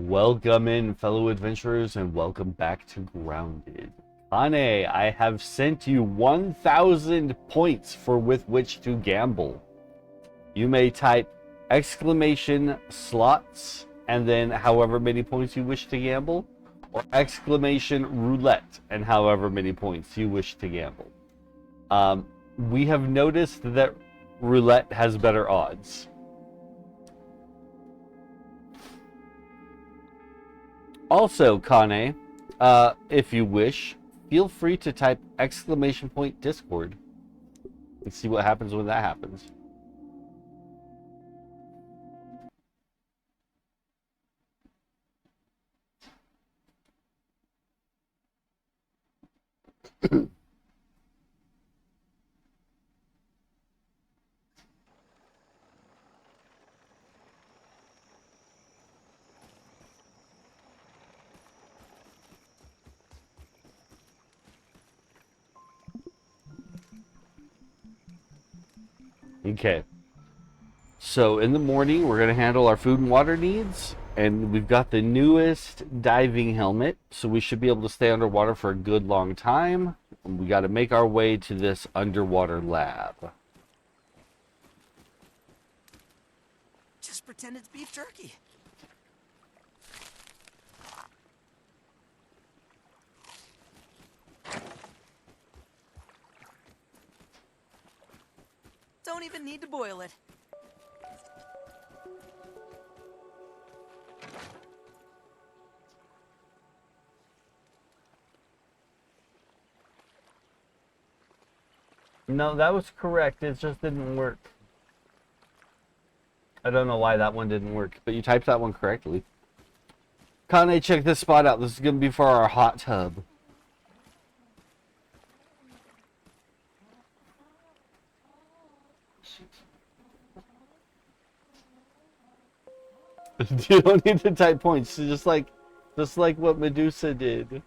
Welcome in, fellow adventurers, and welcome back to Grounded. Kane, I have sent you 1,000 points for with which to gamble. You may type exclamation slots and then however many points you wish to gamble, or exclamation roulette and however many points you wish to gamble. We have noticed that roulette has better odds. Also, Kane, if you wish, feel free to type exclamation point Discord and see what happens when that happens. Okay. So in the morning, we're going to handle our food and water needs, and we've got the newest diving helmet, so we should be able to stay underwater for a good long time. And we got to make our way to this underwater lab. Just pretend it's beef jerky. Don't even need to boil it. No, that was correct. It just didn't work. I don't know why that one didn't work, but you typed that one correctly. Kane, check this spot out. This is going to be for our hot tub. You don't need to type points, just like what Medusa did.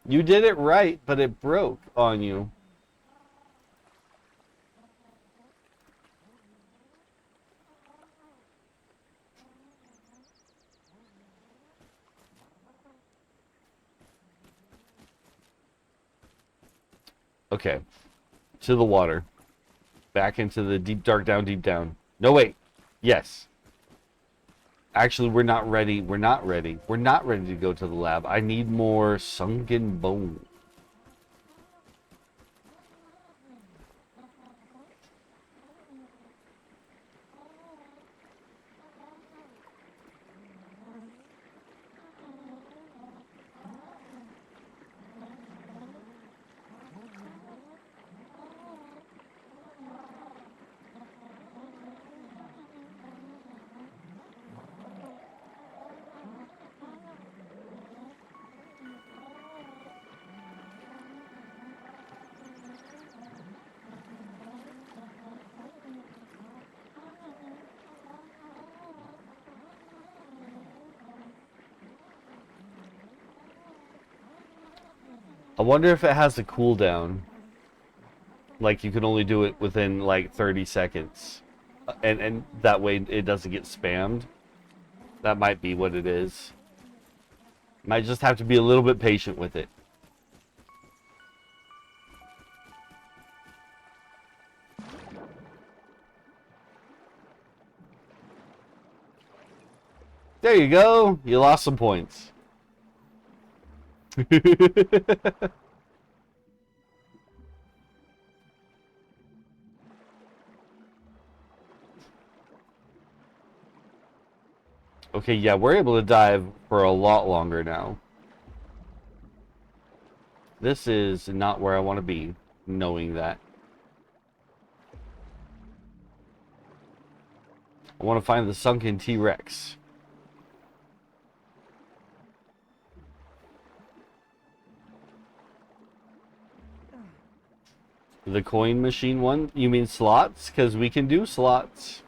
You did it right, but it broke on you. Okay. To the water. Back into the deep dark down, deep down. No, wait. Yes. Actually, we're not ready. We're not ready. We're not ready to go to the lab. I need more sunken bone. I wonder if it has a cooldown. Like you can only do it within like 30 seconds. And that way it doesn't get spammed. That might be what it is. Might just have to be a little bit patient with it. There you go. You lost some points. Okay, yeah, we're able to dive for a lot longer now. This is not where I want to be, knowing that. I want to find the sunken T-Rex. The coin machine one? You mean slots? Because we can do slots.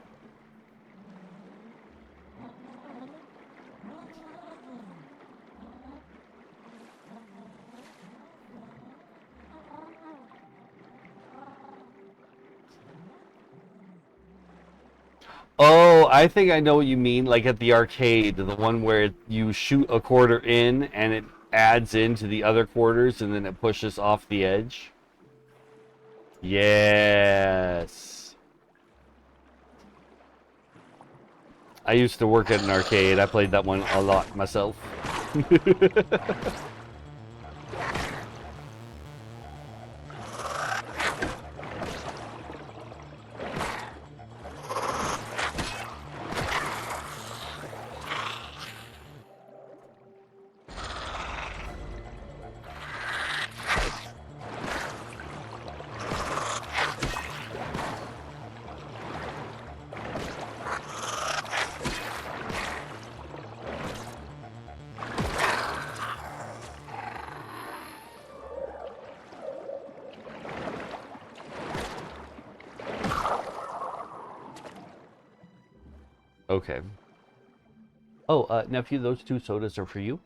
Oh, I think I know what you mean. Like at the arcade, the one where you shoot a quarter in and it adds into the other quarters and then it pushes off the edge. Yes. I used to work at an arcade. I played that one a lot myself. Okay. Oh, nephew, those 2 sodas are for you.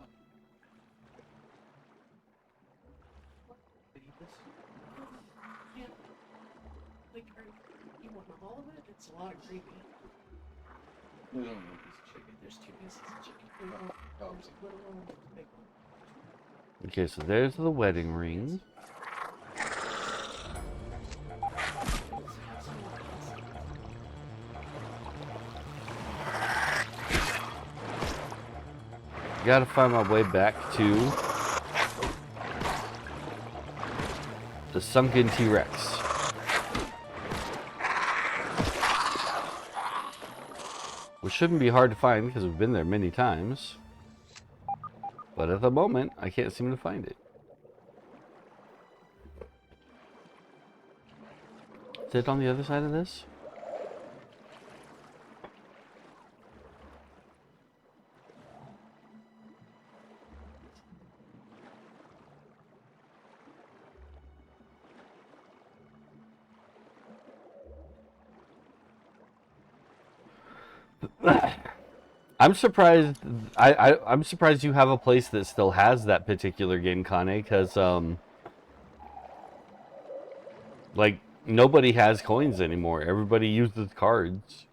Yeah, like, you want all of it? It's a lot of gravy. We don't need a piece of chicken. There's 2 pieces of chicken. There's a little one and a big one. Okay, so there's the wedding ring. Gotta find my way back to the sunken T-Rex. Which shouldn't be hard to find because we've been there many times. But at the moment, I can't seem to find it. Is it on the other side of this? I'm surprised. I'm surprised you have a place that still has that particular game, Kane, because like nobody has coins anymore. Everybody uses cards.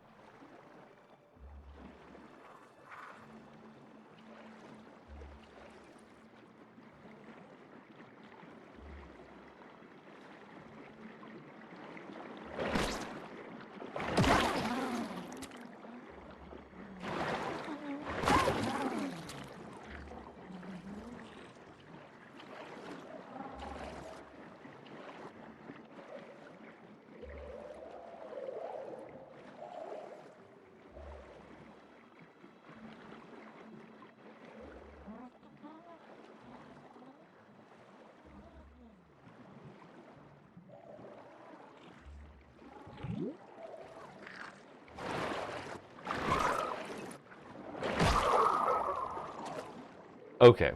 Okay.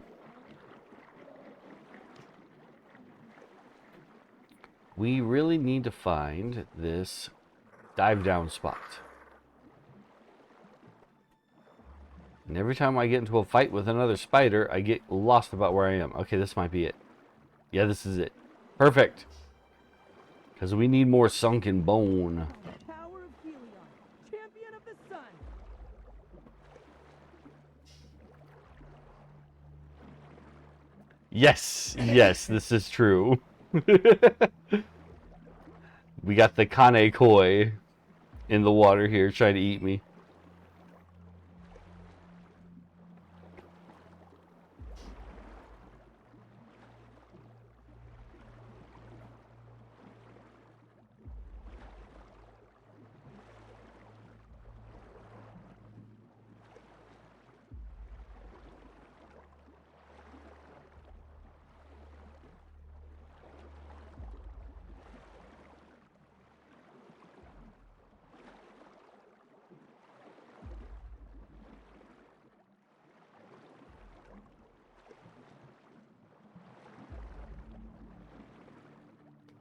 We really need to find this dive down spot. And every time I get into a fight with another spider, I get lost about where I am. Okay, this might be it. Yeah, this is it. Perfect. Because we need more sunken bone. Power of Helion, champion of the sun. Yes, yes, this is true. We got the Kane Koi in the water here trying to eat me.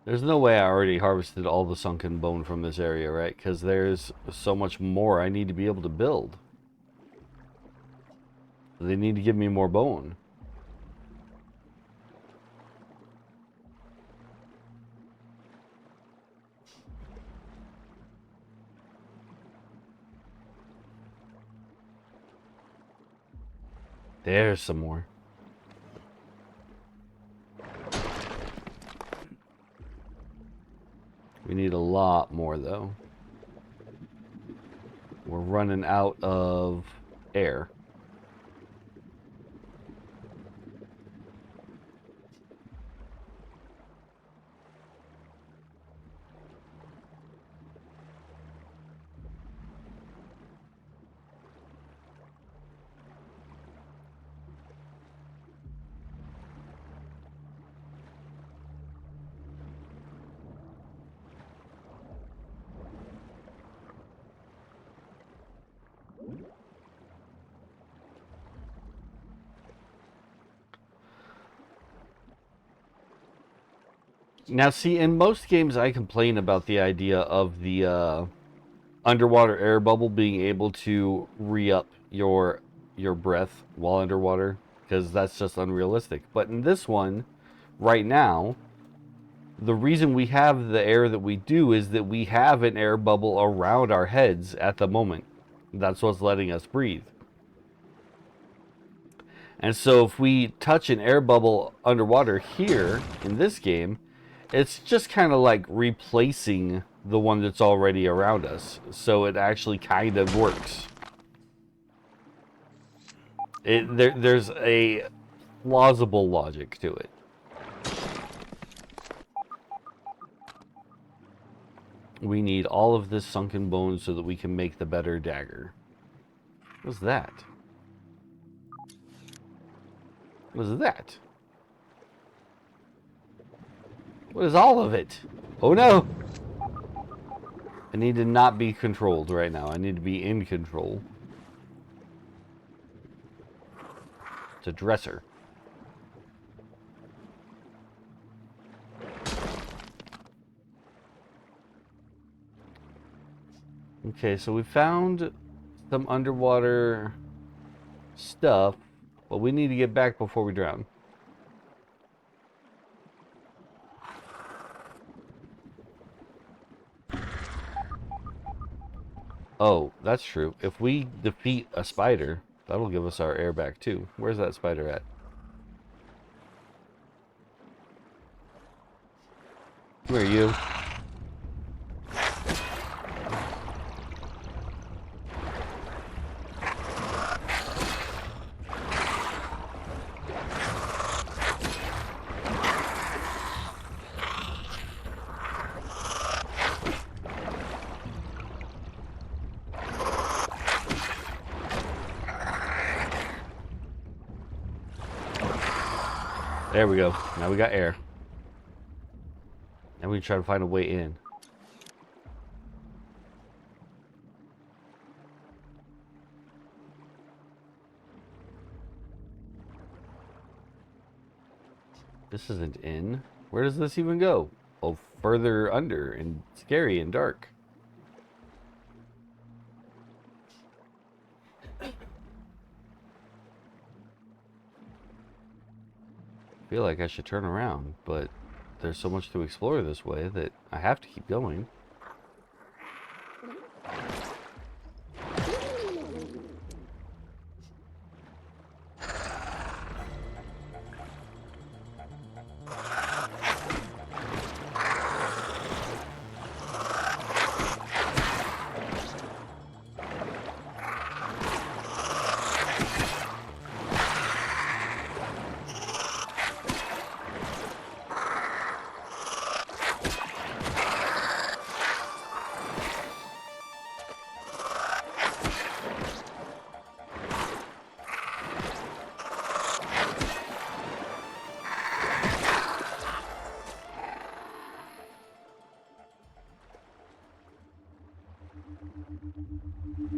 There's no way I already harvested all the sunken bone from this area, right? Because there's so much more I need to be able to build. They need to give me more bone. There's some more. We need a lot more, though. We're running out of air. Now, see, in most games, I complain about the idea of the underwater air bubble being able to re-up your breath while underwater, because that's just unrealistic. But in this one, right now, the reason we have the air that we do is that we have an air bubble around our heads at the moment. That's what's letting us breathe. And so if we touch an air bubble underwater here in this game, it's just kind of like replacing the one that's already around us. So it actually kind of works. There's a plausible logic to it. We need all of this sunken bone so that we can make the better dagger. What's that? What is that? What is all of it? Oh no! I need to not be controlled right now. I need to be in control. It's a dresser. Okay, so we found some underwater stuff, but we need to get back before we drown. Oh, that's true. If we defeat a spider, that'll give us our air back too. Where's that spider at? Where are you? There we go. Now we got air. And we try to find a way in. This isn't in. Where does this even go? Oh, further under and scary and dark. I feel like I should turn around, but there's so much to explore this way that I have to keep going.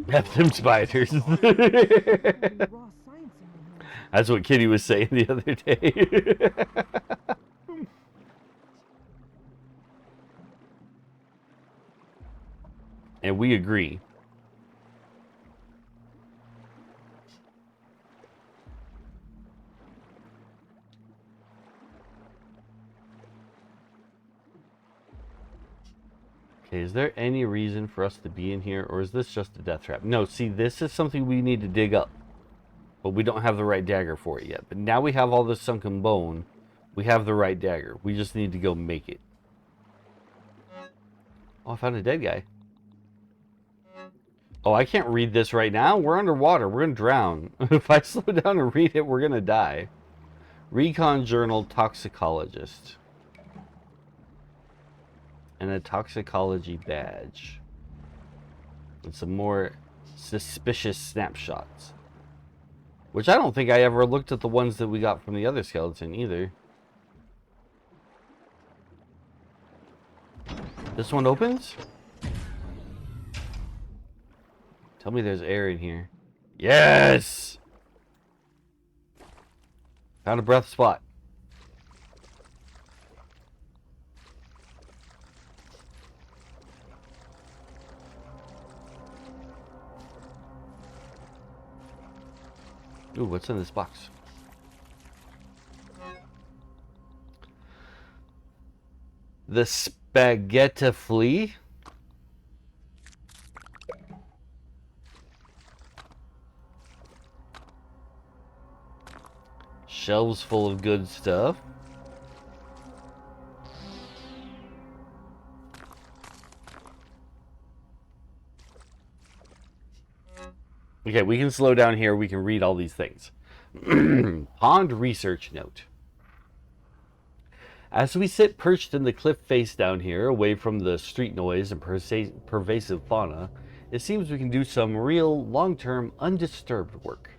F them spiders. That's what Kitty was saying the other day. And we agree. Okay, is there any reason for us to be in here, or is this just a death trap? No, see, this is something we need to dig up but we don't have the right dagger for it yet. But now we have all this sunken bone. We have the right dagger. We just need to go make it. Oh, I found a dead guy. Oh, I can't read this right now. We're underwater. We're going to drown. If I slow down and read it, we're going to die. Recon Journal Toxicologist. And a toxicology badge. And some more suspicious snapshots. Which I don't think I ever looked at the ones that we got from the other skeleton either. This one opens? Tell me there's air in here. Yes! Found a breath spot. Ooh, what's in this box? The spaghetti flea? Shelves full of good stuff. Okay, we can slow down here. We can read all these things. Pond research note. As we sit perched in the cliff face down here, away from the street noise and pervasive fauna, it seems we can do some real, long-term, undisturbed work.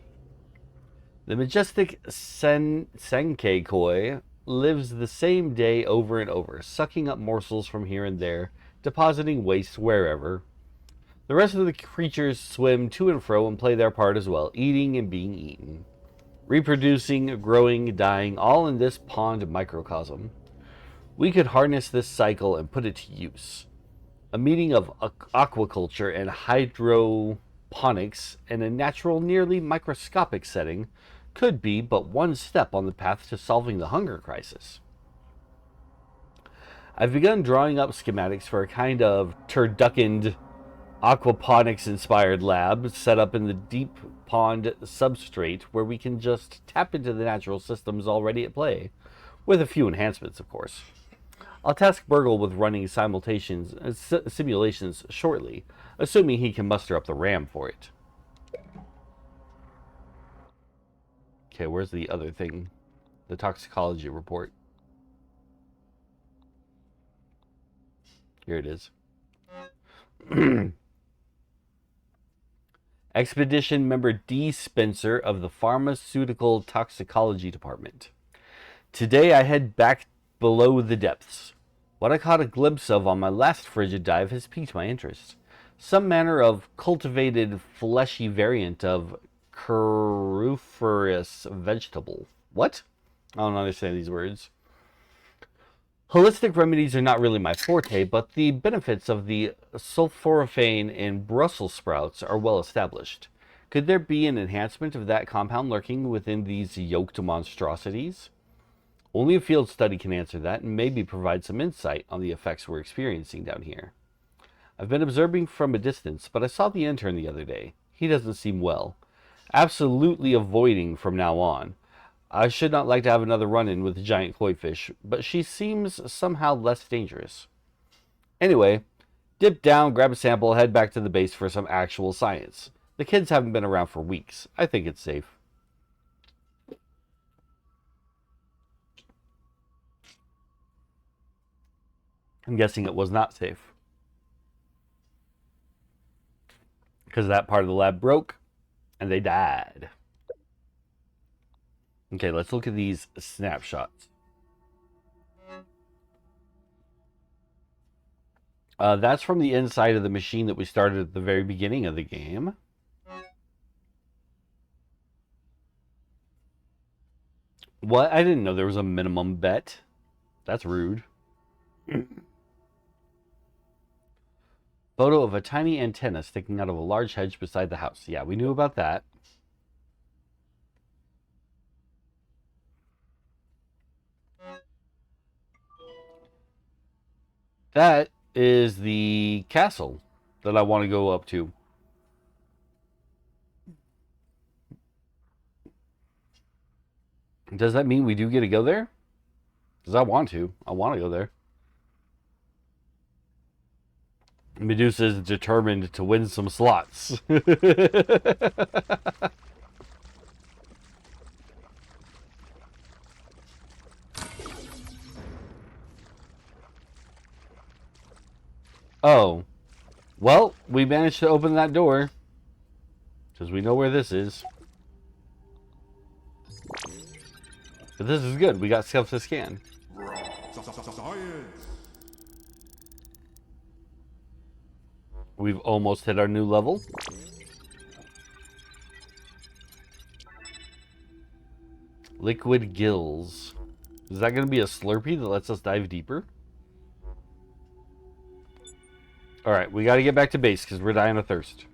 The majestic Senkei koi lives the same day over and over, sucking up morsels from here and there, depositing waste wherever. The rest of the creatures swim to and fro and play their part as well, eating and being eaten. Reproducing, growing, dying, all in this pond microcosm. We could harness this cycle and put it to use. A meeting of aquaculture and hydroponics in a natural, nearly microscopic setting could be but one step on the path to solving the hunger crisis. I've begun drawing up schematics for a kind of turducken aquaponics-inspired lab set up in the deep pond substrate where we can just tap into the natural systems already at play, with a few enhancements, of course. I'll task Burgle with running simulations shortly, assuming he can muster up the RAM for it. Okay, where's the other thing? The toxicology report. Here it is. Expedition member D. Spencer of the Pharmaceutical Toxicology Department. Today I head back below the depths. What I caught a glimpse of on my last frigid dive has piqued my interest. Some manner of cultivated fleshy variant of cruciferous vegetable. What? I don't understand these words. Holistic remedies are not really my forte, but the benefits of the sulforaphane in Brussels sprouts are well established. Could there be an enhancement of that compound lurking within these yoked monstrosities? Only a field study can answer that and maybe provide some insight on the effects we're experiencing down here. I've been observing from a distance, but I saw the intern the other day. He doesn't seem well. Absolutely avoiding from now on. I should not like to have another run-in with the giant koi fish, but she seems somehow less dangerous. Anyway, dip down, grab a sample, head back to the base for some actual science. The kids haven't been around for weeks. I think it's safe. I'm guessing it was not safe. Because that part of the lab broke, and they died. Okay, let's look at these snapshots. That's from the inside of the machine that we started at the very beginning of the game. What? I didn't know there was a minimum bet. That's rude. Photo of a tiny antenna sticking out of a large hedge beside the house. Yeah, we knew about that. That is the castle that I want to go up to. Does that mean we do get to go there? Because I want to. I want to go there. Medusa is determined to win some slots. Oh. Well, we managed to open that door. Because we know where this is. But this is good. We got stuff to scan. We've almost hit our new level. Liquid gills. Is that going to be a Slurpee that lets us dive deeper? Alright, we got to get back to base because we're dying of thirst.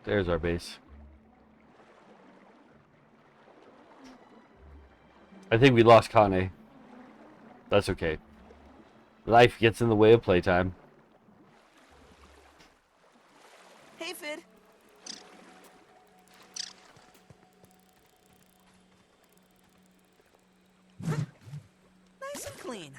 There's our base. I think we lost Kane. That's okay. Life gets in the way of playtime. Hey, Fid. Nice and clean.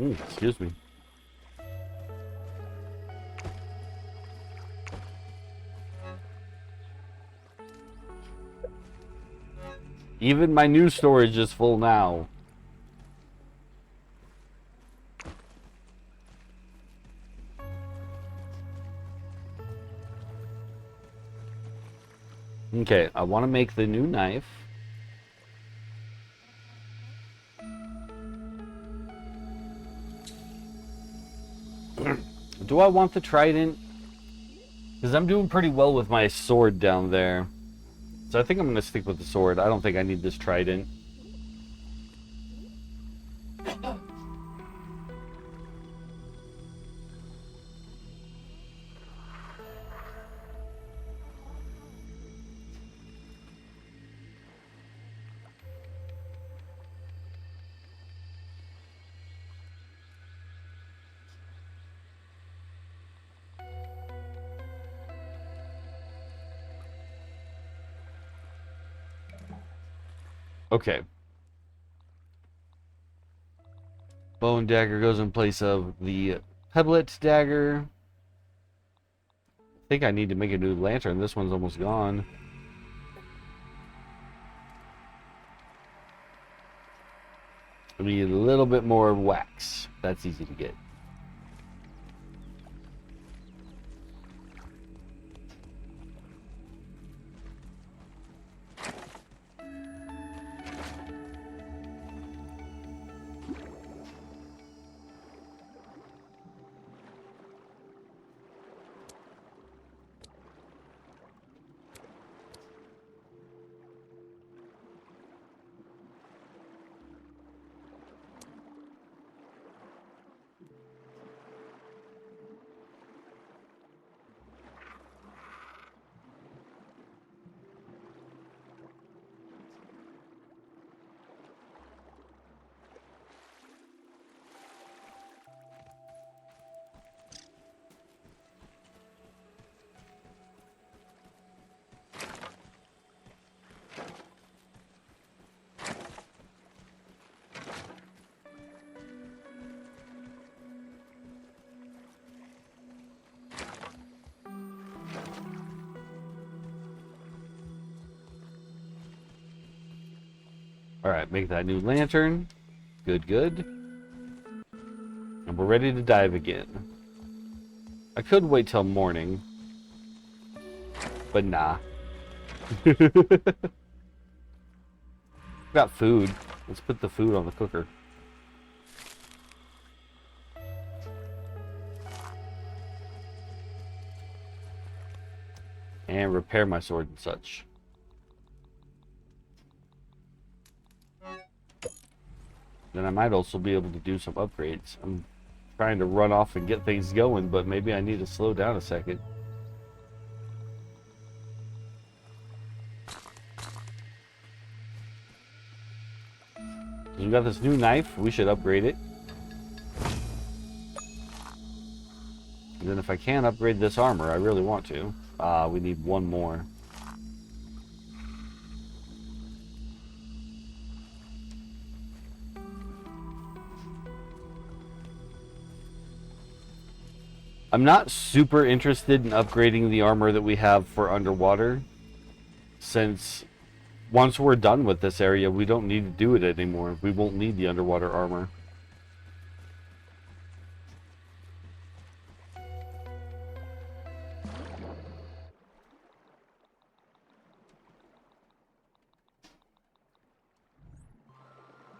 Ooh, excuse me. Even my new storage is full now. Okay, I want to make the new knife. Do I want the trident? Because I'm doing pretty well with my sword down there. So I think I'm going to stick with the sword. I don't think I need this trident. Okay. Bow and dagger goes in place of the pebblet dagger. I think I need to make a new lantern. This one's almost gone. I need a little bit more wax. That's easy to get. Alright, make that new lantern. Good, good. And we're ready to dive again. I could wait till morning. But nah. Got food. Let's put the food on the cooker. And repair my sword and such. Then I might also be able to do some upgrades. I'm trying to run off and get things going, but maybe I need to slow down a second. We got this new knife. We should upgrade it. And then if I can upgrade this armor, I really want to. We need one more. I'm not super interested in upgrading the armor that we have for underwater, since once we're done with this area, we don't need to do it anymore. We won't need the underwater armor.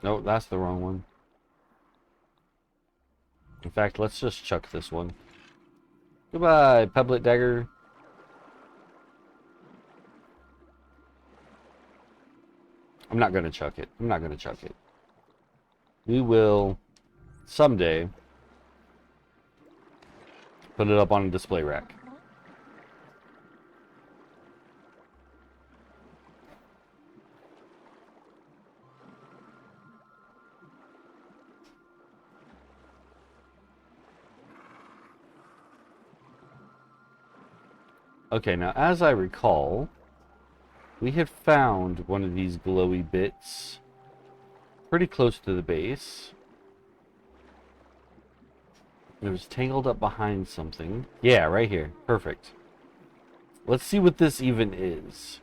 No, that's the wrong one. In fact, let's just chuck this one. Goodbye, Pebblet Dagger. I'm not going to chuck it. I'm not going to chuck it. We will someday put it up on a display rack. Okay, now as I recall, we had found one of these glowy bits pretty close to the base. It was tangled up behind something. Yeah, right here. Perfect. Let's see what this even is.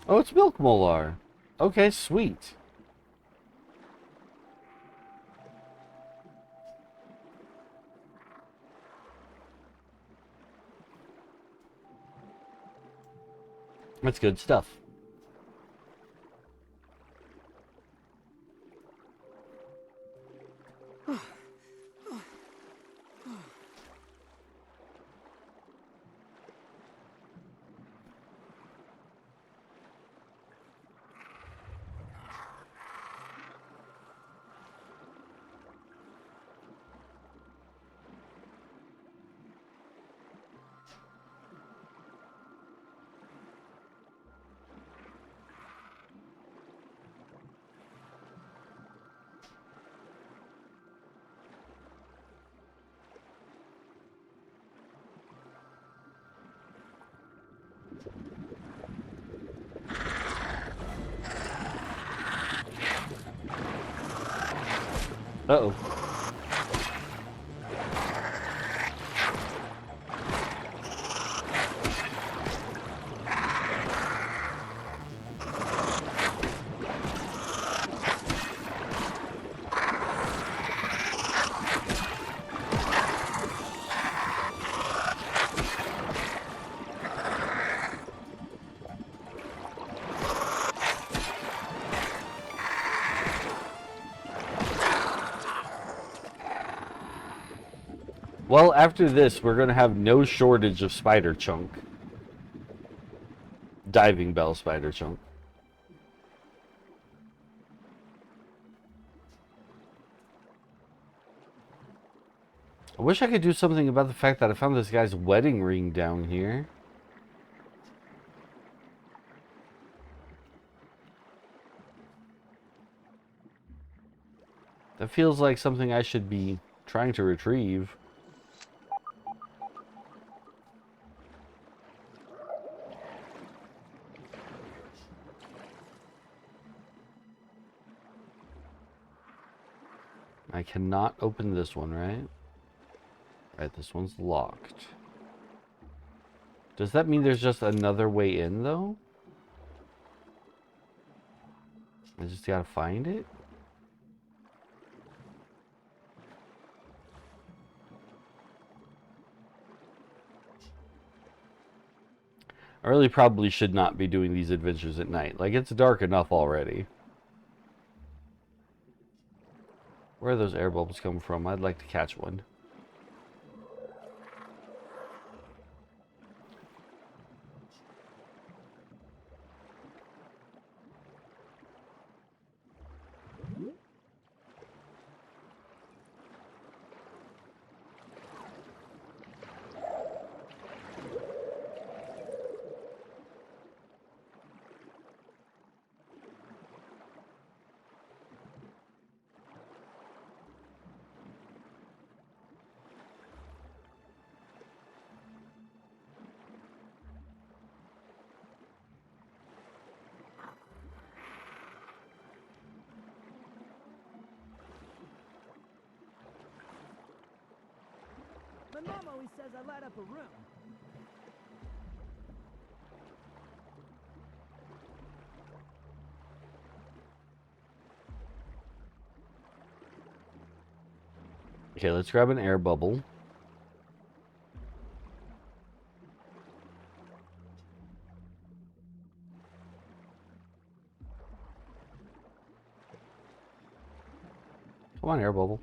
Oh, it's Milk Molar. Okay, sweet. That's good stuff. Uh-oh. Well, after this, we're going to have no shortage of spider chunk. Diving bell spider chunk. I wish I could do something about the fact that I found this guy's wedding ring down here. That feels like something I should be trying to retrieve. I cannot open this one, right? Right, this one's locked. Does that mean there's just another way in, though? I just gotta find it? I really probably should not be doing these adventures at night. Like, it's dark enough already. Where are those air bubbles coming from? I'd like to catch one. My mom always says I light up a room. Okay, let's grab an air bubble. Come on, air bubble.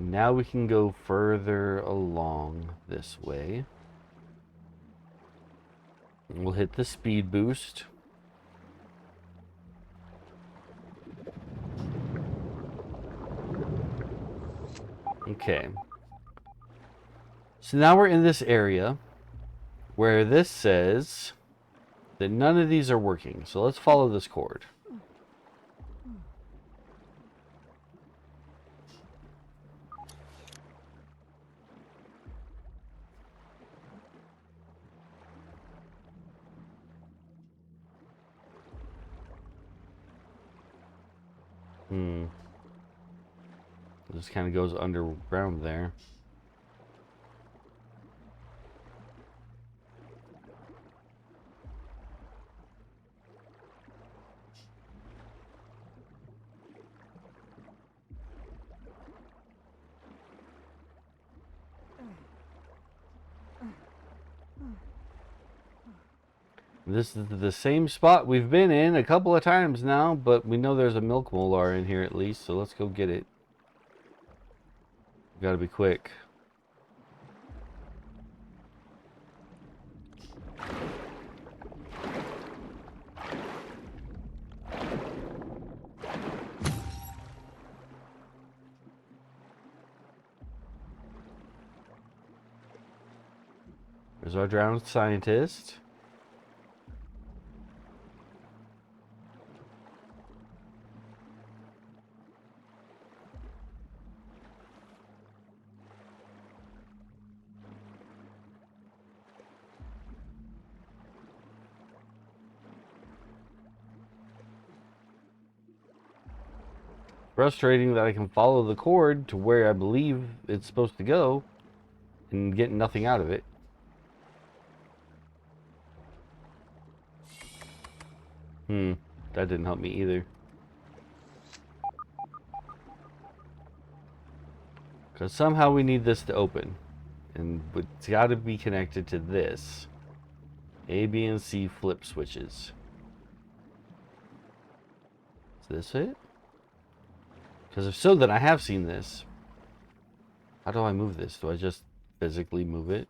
Now we can go further along this way. And we'll hit the speed boost. Okay. So now we're in this area where this says that none of these are working. So let's follow this cord. This kind of goes underground there. This is the same spot we've been in a couple of times now, but we know there's a milk molar in here at least, so let's go get it. Gotta be quick. There's our drowned scientist. Frustrating that I can follow the cord to where I believe it's supposed to go and get nothing out of it. That didn't help me either. Because somehow we need this to open. And it's got to be connected to this. A, B, and C flip switches. Is this it? Because if so, then I have seen this. How do I move this? Do I just physically move it?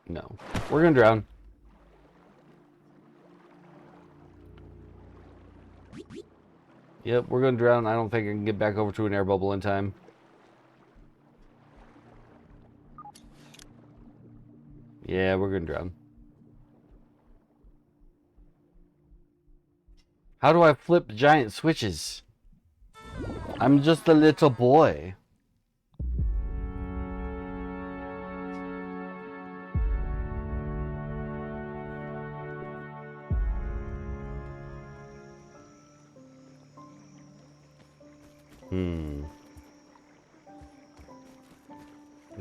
No. We're gonna drown. Yep, we're gonna drown. I don't think I can get back over to an air bubble in time. Yeah, we're gonna drown. How do I flip giant switches? I'm just a little boy.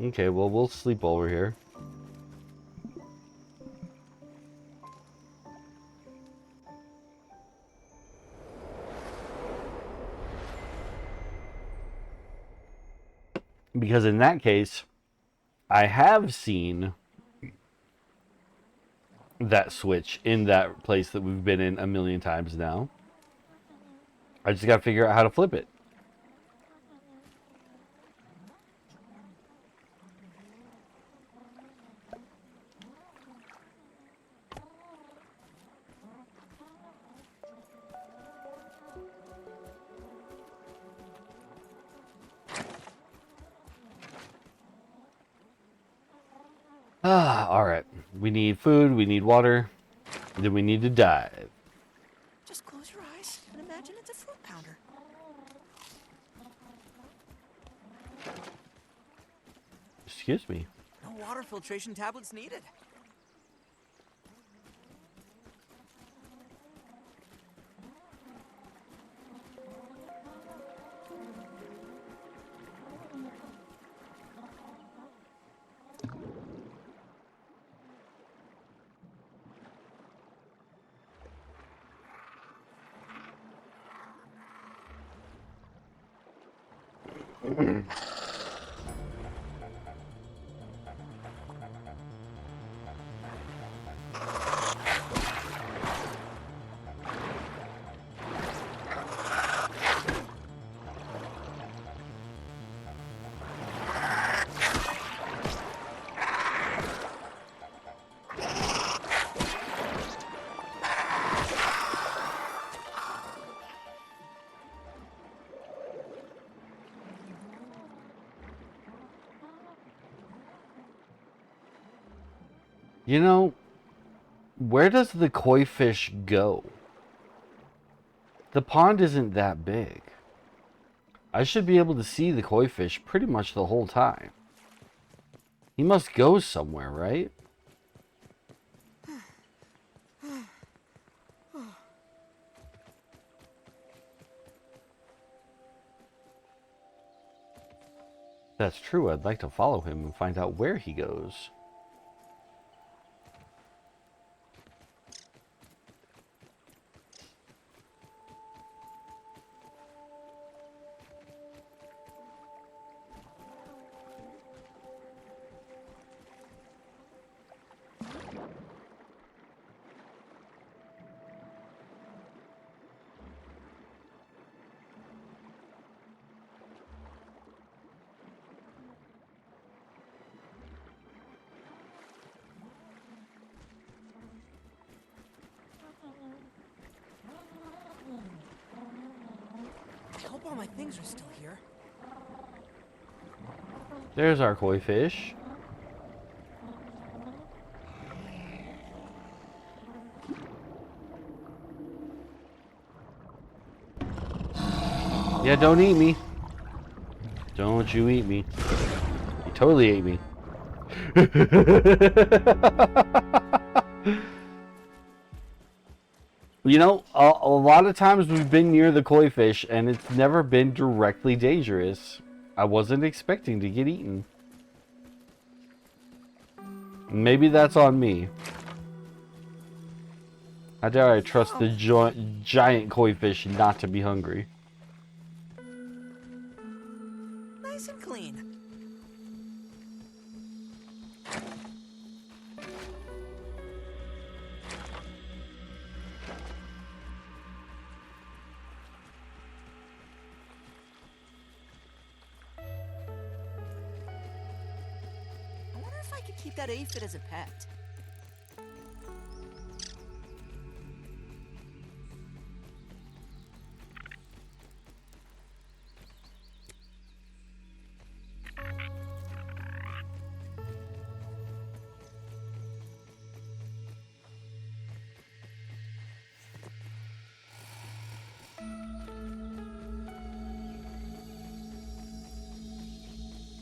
Okay, well, we'll sleep over here. Because in that case, I have seen that switch in that place that we've been in a million times now. I just gotta figure out how to flip it. Alright. We need food, we need water, then we need to dive. Just close your eyes and imagine it's a fruit pounder. Excuse me. No water filtration tablets needed. You know, where does the koi fish go? The pond isn't that big. I should be able to see the koi fish pretty much the whole time. He must go somewhere, right? That's true. I'd like to follow him and find out where he goes. I hope all my things are still here. There's our koi fish. Yeah, don't eat me. Don't you eat me. You totally ate me. You know, a lot of times we've been near the koi fish and it's never been directly dangerous. I wasn't expecting to get eaten. Maybe that's on me. How dare I trust the giant koi fish not to be hungry? Nice and clean. I wonder if I could keep that aphid as a pet.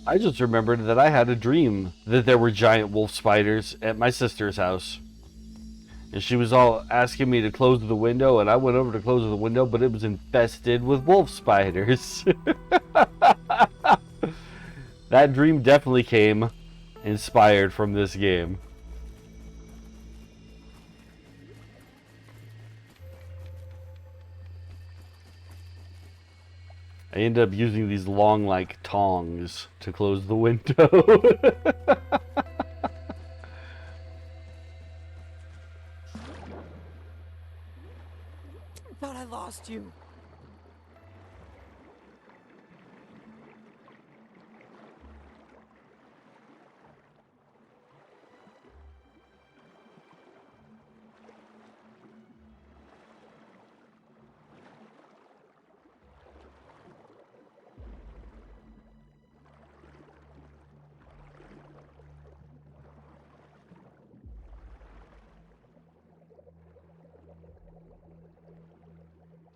I just remembered that I had a dream that there were giant wolf spiders at my sister's house. And she was all asking me to close the window, and I went over to close the window, but it was infested with wolf spiders. That That dream definitely came inspired from this game. I end up using these long, like, tongs to close the window. I thought I lost you.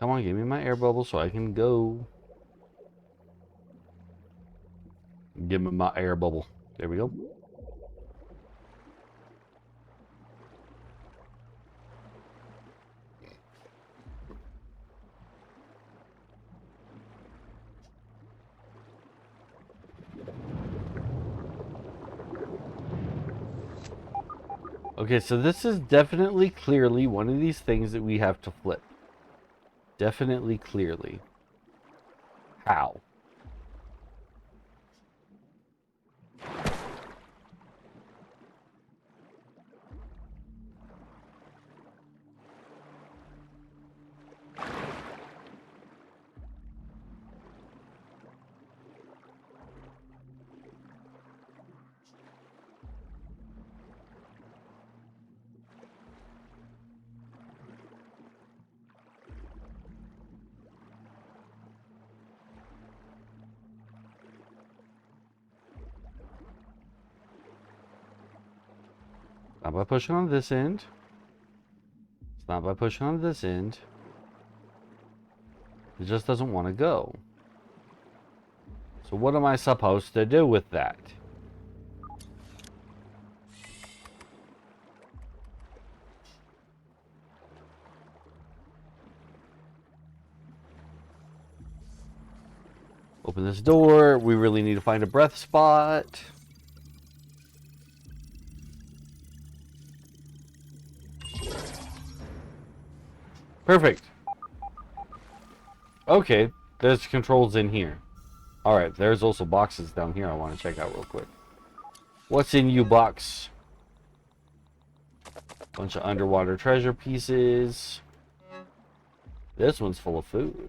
Come on, give me my air bubble so I can go. Give me my air bubble. There we go. Okay, so this is definitely clearly one of these things that we have to flip. Definitely clearly. How? Not by pushing on this end. It's not by pushing on this end. It just doesn't want to go. So what am I supposed to do with that? Open this door. We really need to find a breath spot. Perfect. Okay, there's controls in here. Alright, there's also boxes down here I want to check out real quick. What's in you box? Bunch of underwater treasure pieces. This one's full of food.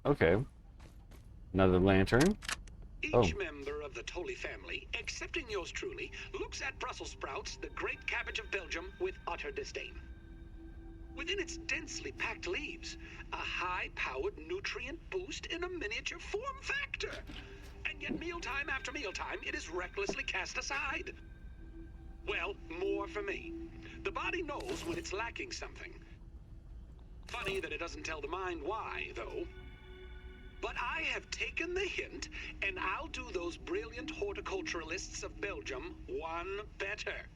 Okay. Another lantern. Each member of the Tully family, excepting yours truly, looks at Brussels sprouts, the great cabbage of Belgium, with utter disdain. Within its densely packed leaves, a high-powered nutrient boost in a miniature form factor. And yet mealtime after mealtime, it is recklessly cast aside. Well, more for me. The body knows when it's lacking something. Funny that it doesn't tell the mind why, though. But I have taken the hint, and I'll do those brilliant horticulturalists of Belgium one better.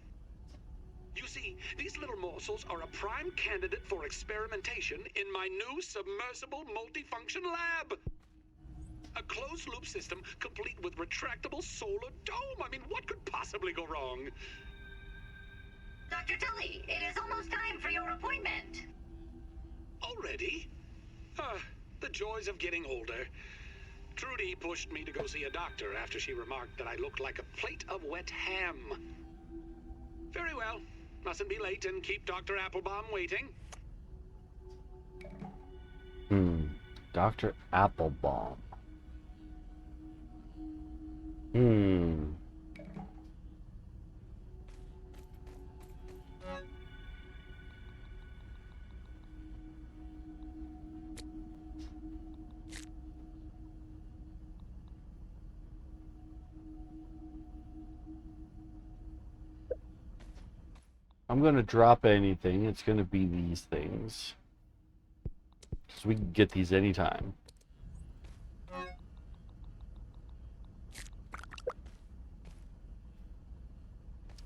You see, these little morsels are a prime candidate for experimentation in my new submersible multifunction lab. A closed-loop system complete with retractable solar dome. I mean, what could possibly go wrong? Dr. Tully, it is almost time for your appointment. Already? The joys of getting older. Trudy pushed me to go see a doctor after she remarked that I looked like a plate of wet ham. Very well. Mustn't be late and keep Dr. Applebaum waiting. Dr. Applebaum. I'm going to drop anything. It's going to be these things. So we can get these anytime.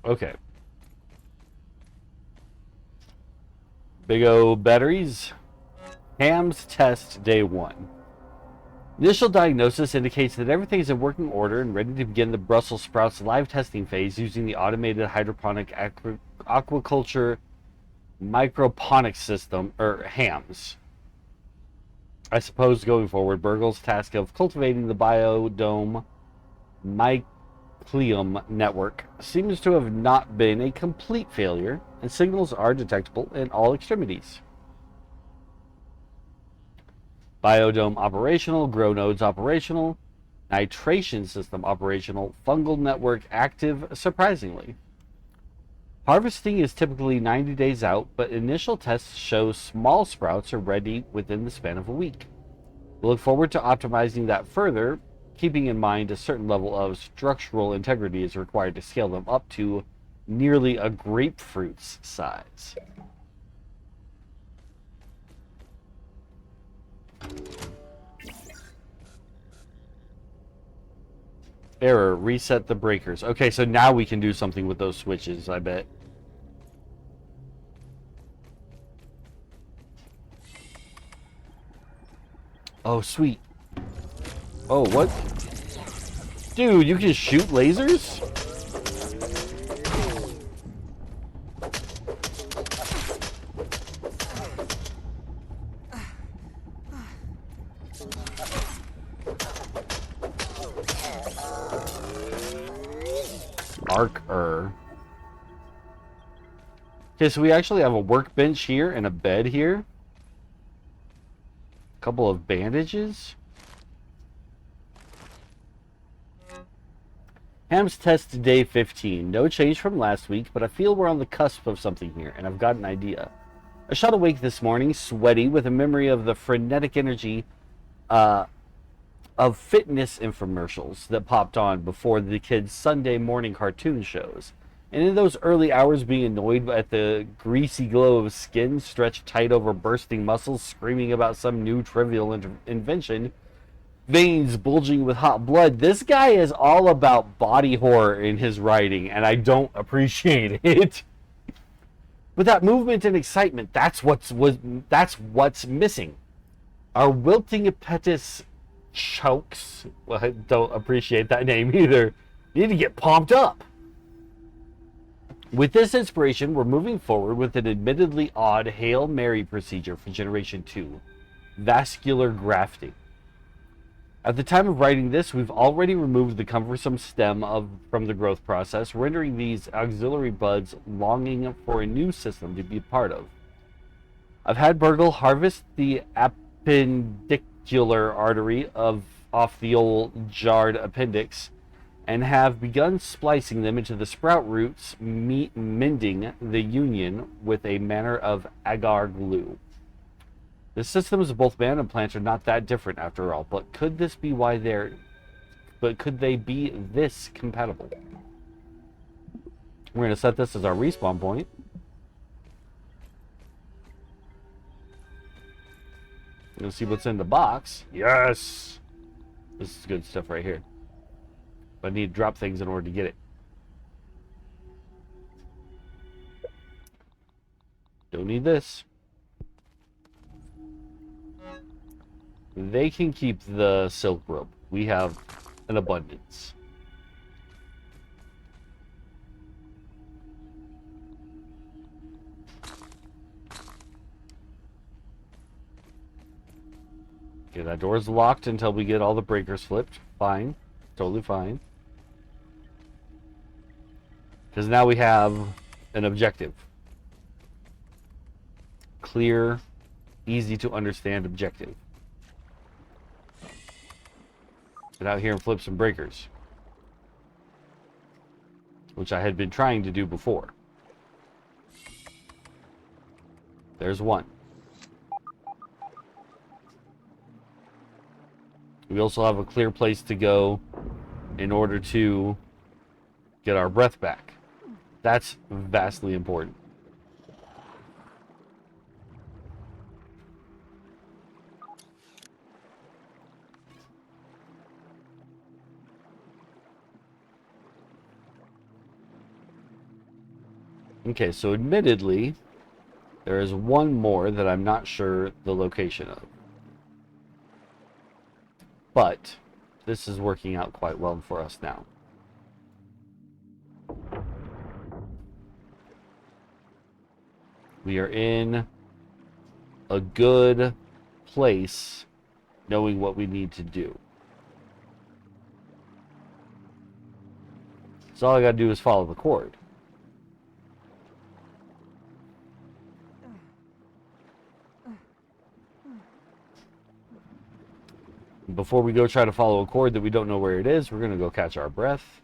Okay. Big O batteries. Ham's test day 1. Initial diagnosis indicates that everything is in working order and ready to begin the Brussels sprouts live testing phase using the automated hydroponic aquaculture microponics system, or HAMS. I suppose going forward, Burgle's task of cultivating the biodome mycelium network seems to have not been a complete failure, and signals are detectable in all extremities. Biodome operational, grow nodes operational, nitration system operational, fungal network active, surprisingly. Harvesting is typically 90 days out, but initial tests show small sprouts are ready within the span of a week. We look forward to optimizing that further, keeping in mind a certain level of structural integrity is required to scale them up to nearly a grapefruit's size. Error, reset the breakers. Okay, so now we can do something with those switches, I bet. Oh, sweet. Oh, what? Dude, you can shoot lasers? Arc-er. Okay, so we actually have a workbench here and a bed here. A couple of bandages. Ham's test day 15. No change from last week, but I feel we're on the cusp of something here, and I've got an idea. I shot awake this morning, sweaty, with a memory of the frenetic energy of fitness infomercials that popped on before the kids' Sunday morning cartoon shows. And in those early hours, being annoyed at the greasy glow of skin stretched tight over bursting muscles, screaming about some new trivial invention, veins bulging with hot blood. This guy is all about body horror in his writing, and I don't appreciate it. But that movement and excitement, that's what's missing. Our wilting impetus chokes, well, I don't appreciate that name either, need to get pumped up. With this inspiration, we're moving forward with an admittedly odd Hail Mary procedure for Generation 2, vascular grafting. At the time of writing this, we've already removed the cumbersome stem from the growth process, rendering these auxiliary buds longing for a new system to be a part of. I've had Burgle harvest the appendicular artery off the old jarred appendix, and have begun splicing them into the sprout roots, mending the union with a manner of agar glue. The systems of both man and plant are not that different after all, but could they be this compatible? We're going to set this as our respawn point. We're going to see what's in the box. Yes! This is good stuff right here. But I need to drop things in order to get it. Don't need this. They can keep the silk rope. We have an abundance. Okay, that door's locked until we get all the breakers flipped. Fine. Totally fine. Because now we have an objective. Clear, easy to understand objective. Get out here and flip some breakers. Which I had been trying to do before. There's one. We also have a clear place to go in order to get our breath back. That's vastly important. Okay, so admittedly, there is one more that I'm not sure the location of. But this is working out quite well for us now. We are in a good place knowing what we need to do. So all I gotta do is follow the cord. Before we go try to follow a cord that we don't know where it is, we're gonna go catch our breath.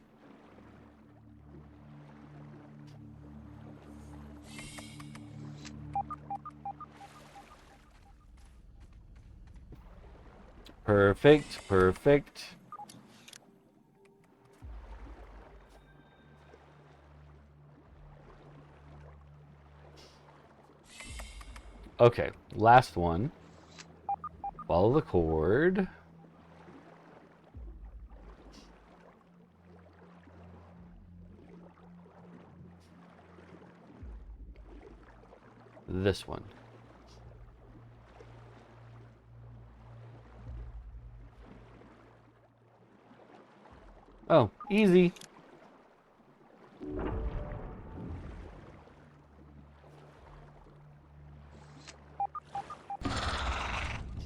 Perfect, perfect. Okay, last one. Follow the cord. This one. Oh, easy.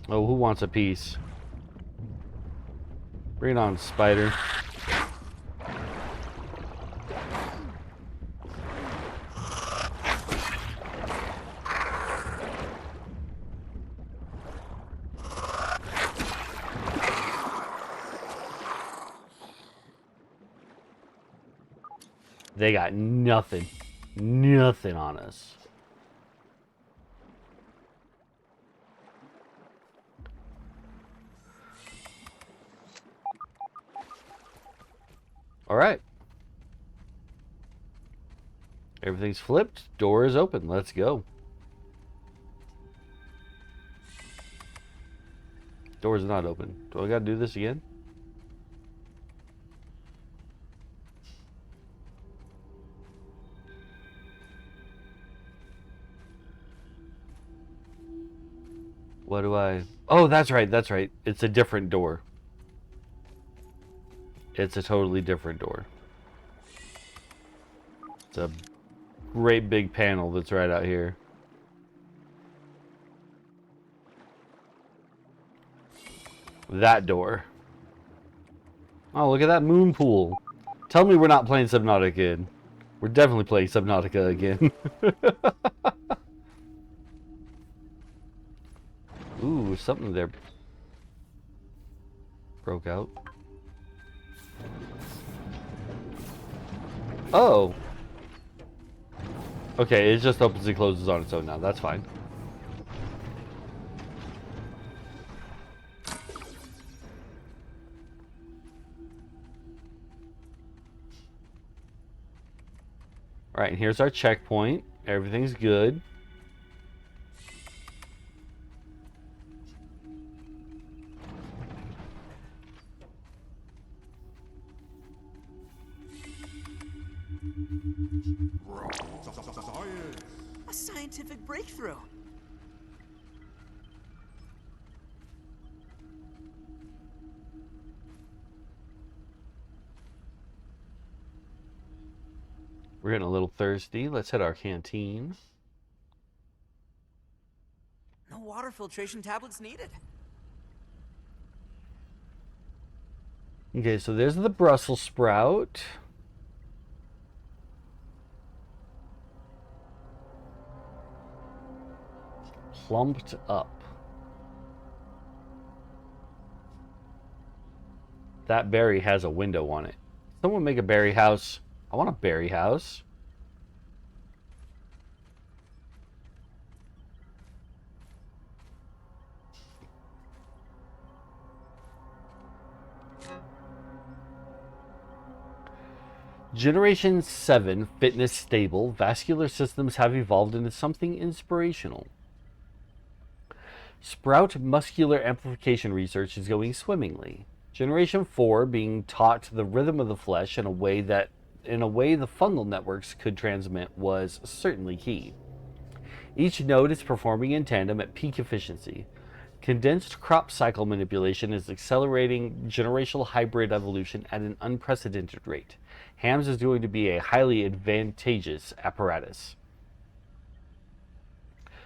Oh, who wants a piece? Bring it on, spider. They got nothing. Nothing on us. All right. Everything's flipped. Door is open. Let's go. Door's not open. Do I gotta do this again? What do I... Oh, that's right, that's right. It's a different door. It's a totally different door. It's a great big panel that's right out here. That door. Oh, look at that moon pool. Tell me we're not playing Subnautica again. We're definitely playing Subnautica again. Ooh, something there broke out. Oh. Okay, it just opens and closes on its own now. That's fine. Alright, and here's our checkpoint. Everything's good. A scientific breakthrough. We're getting a little thirsty. Let's hit our canteen. No water filtration tablets needed. Okay, so there's the Brussels sprout. Plumped up. That berry has a window on it. Someone make a berry house. I want a berry house. Generation 7 fitness stable. Vascular systems have evolved into something inspirational. Sprout muscular amplification research is going swimmingly. Generation 4 being taught the rhythm of the flesh in a way that in a way the fungal networks could transmit was certainly key. Each node is performing in tandem at peak efficiency. Condensed crop cycle manipulation is accelerating generational hybrid evolution at an unprecedented rate. HAMS is going to be a highly advantageous apparatus.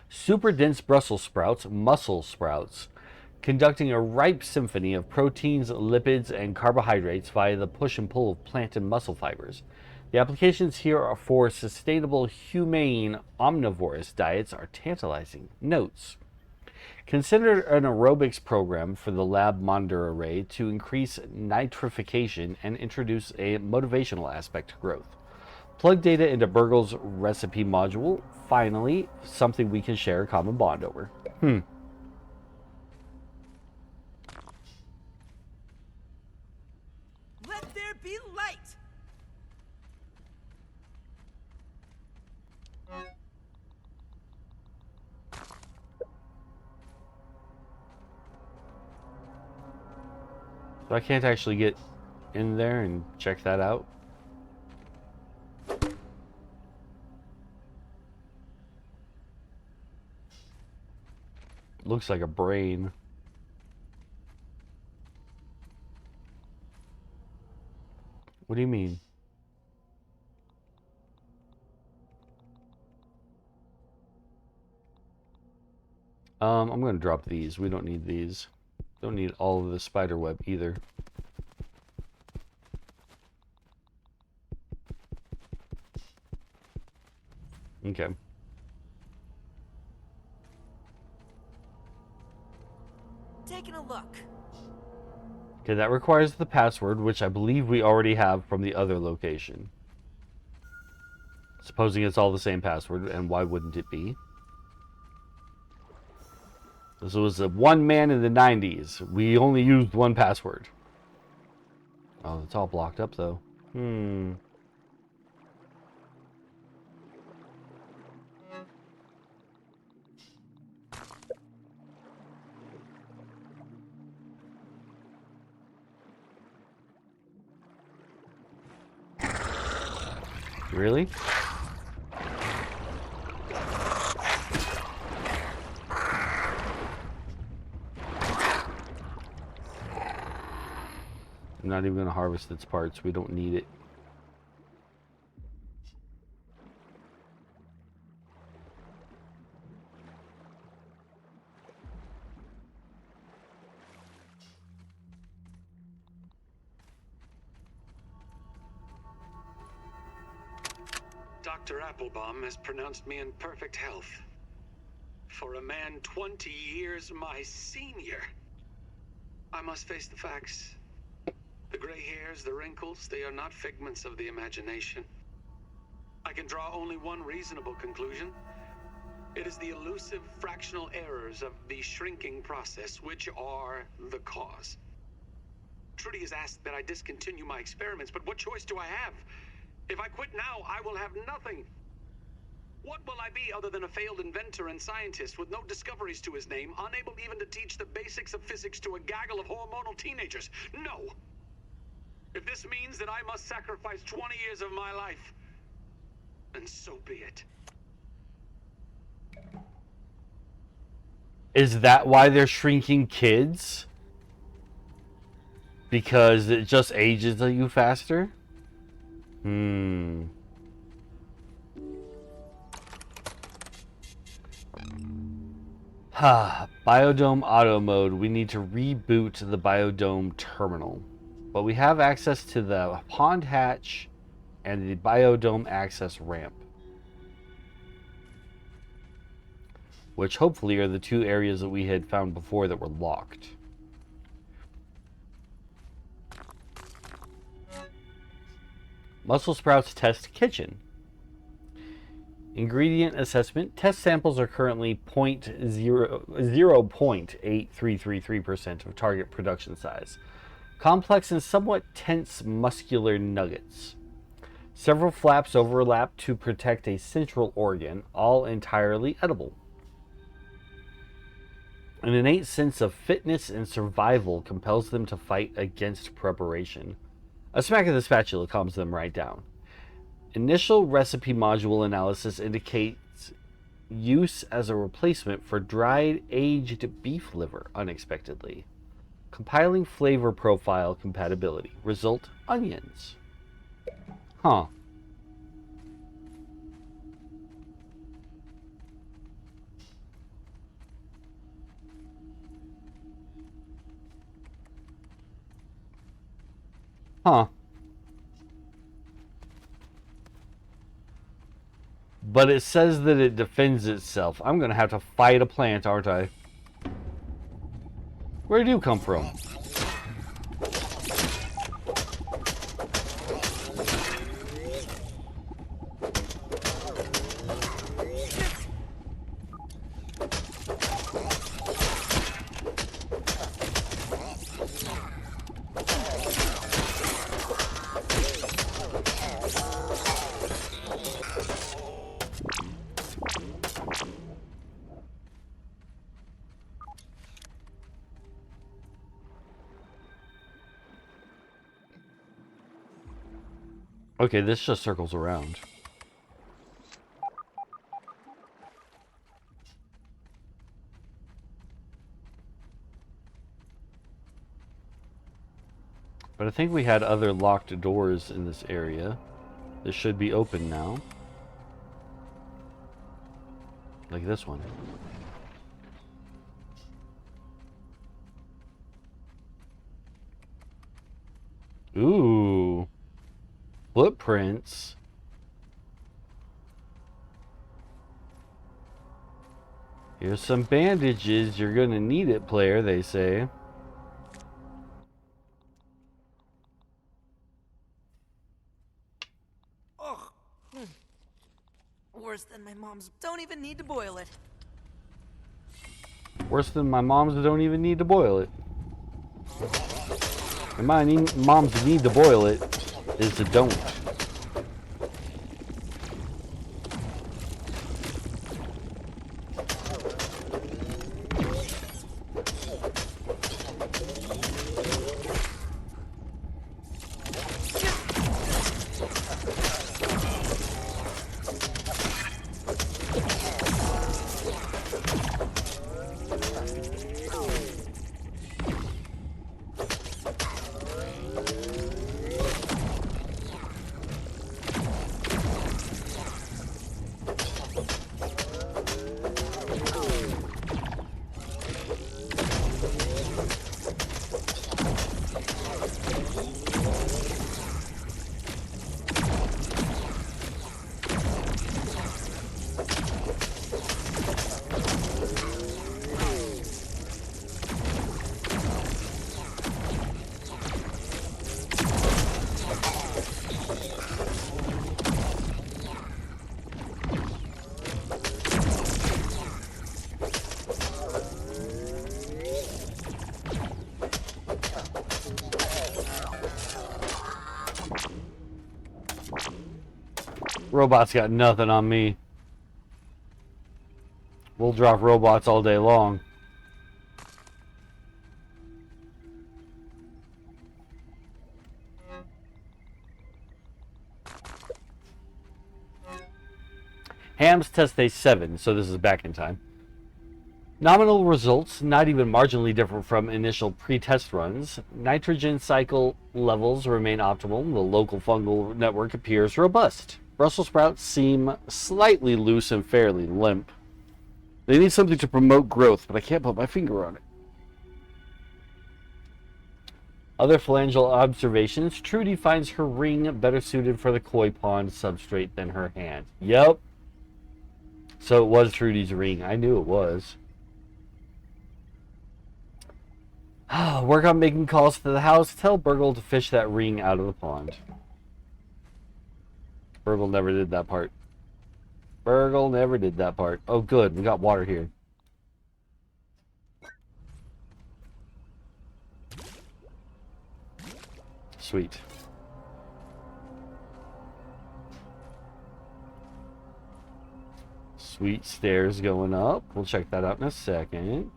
Super dense Brussels sprouts, muscle sprouts, conducting a ripe symphony of proteins, lipids, and carbohydrates via the push and pull of plant and muscle fibers. The applications here are for sustainable, humane, omnivorous diets are tantalizing. Notes. Consider an aerobics program for the lab monitor array to increase nitrification and introduce a motivational aspect to growth. Plug data into Burgle's recipe module. Finally, something we can share a common bond over. Let there be light! So I can't actually get in there and check that out. Looks like a brain. What do you mean? I'm going to drop these. We don't need these. Don't need all of the spider web either. Okay. Taking a look. Okay, that requires the password, which I believe we already have from the other location. Supposing it's all the same password, and why wouldn't it be? This was a one man in the 90s. We only used one password. Oh, it's all blocked up though. Really? I'm not even going to harvest its parts. We don't need it. Dr. Applebaum has pronounced me in perfect health. For a man 20 years my senior, I must face the facts. The gray hairs, the wrinkles, they are not figments of the imagination. I can draw only one reasonable conclusion. It is the elusive fractional errors of the shrinking process which are the cause. Trudy has asked that I discontinue my experiments, but what choice do I have? If I quit now, I will have nothing. What will I be other than a failed inventor and scientist with no discoveries to his name, unable even to teach the basics of physics to a gaggle of hormonal teenagers? No! If this means that I must sacrifice 20 years of my life, then so be it. Is that why they're shrinking kids? Because it just ages you faster? Biodome auto mode. We need to reboot the Biodome terminal. But we have access to the pond hatch and the Biodome access ramp, which hopefully are the two areas that we had found before that were locked. Muscle Sprouts Test Kitchen. Ingredient assessment. Test samples are currently 0.8333% of target production size. Complex and somewhat tense muscular nuggets. Several flaps overlap to protect a central organ, all entirely edible. An innate sense of fitness and survival compels them to fight against preparation. A smack of the spatula calms them right down. Initial recipe module analysis indicates use as a replacement for dried aged beef liver unexpectedly. Compiling flavor profile compatibility. Result, onions. Huh. Huh. But it says that it defends itself. I'm going to have to fight a plant, aren't I? Where do you come from? Okay, this just circles around. But I think we had other locked doors in this area. This should be open now. Like this one. Ooh. Footprints. Here's some bandages. You're gonna need it, player, they say. Ugh. Worse than my mom's. Don't even need to boil it. Worse than my mom's don't even need to boil it. And my mom's need to boil it is to don't. Robots got nothing on me. We'll drop robots all day long. Ham's test day 7, so this is back in time. Nominal results, not even marginally different from initial pre-test runs. Nitrogen cycle levels remain optimal. The local fungal network appears robust. Brussels sprouts seem slightly loose and fairly limp. They need something to promote growth, but I can't put my finger on it. Other phalangeal observations. Trudy finds her ring better suited for the koi pond substrate than her hand. Yep. So it was Trudy's ring. I knew it was. Work on making calls to the house. Tell Burgle to fish that ring out of the pond. Burgle never did that part. Burgle never did that part. Oh, good. We got water here. Sweet. Sweet stairs going up. We'll check that out in a second.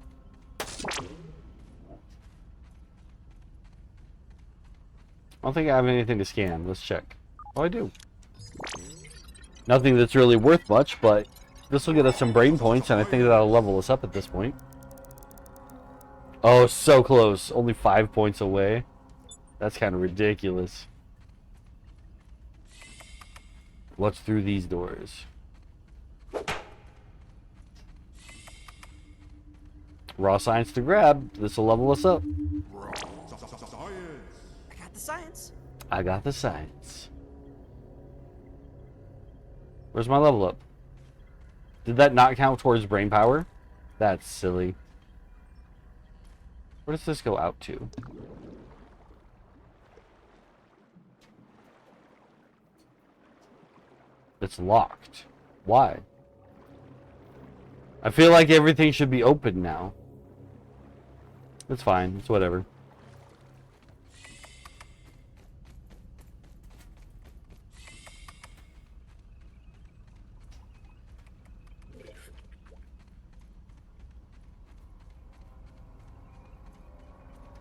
I don't think I have anything to scan. Let's check. Oh, I do. Nothing that's really worth much, but this will get us some brain points, and I think that'll level us up at this point. Oh, so close. Only 5 points away. That's kind of ridiculous. What's through these doors? Raw science to grab. This will level us up. I got the science. I got the science. Where's my level up? Did that not count towards brain power? That's silly. Where does this go out to? It's locked. Why? I feel like everything should be open now. It's fine. It's whatever.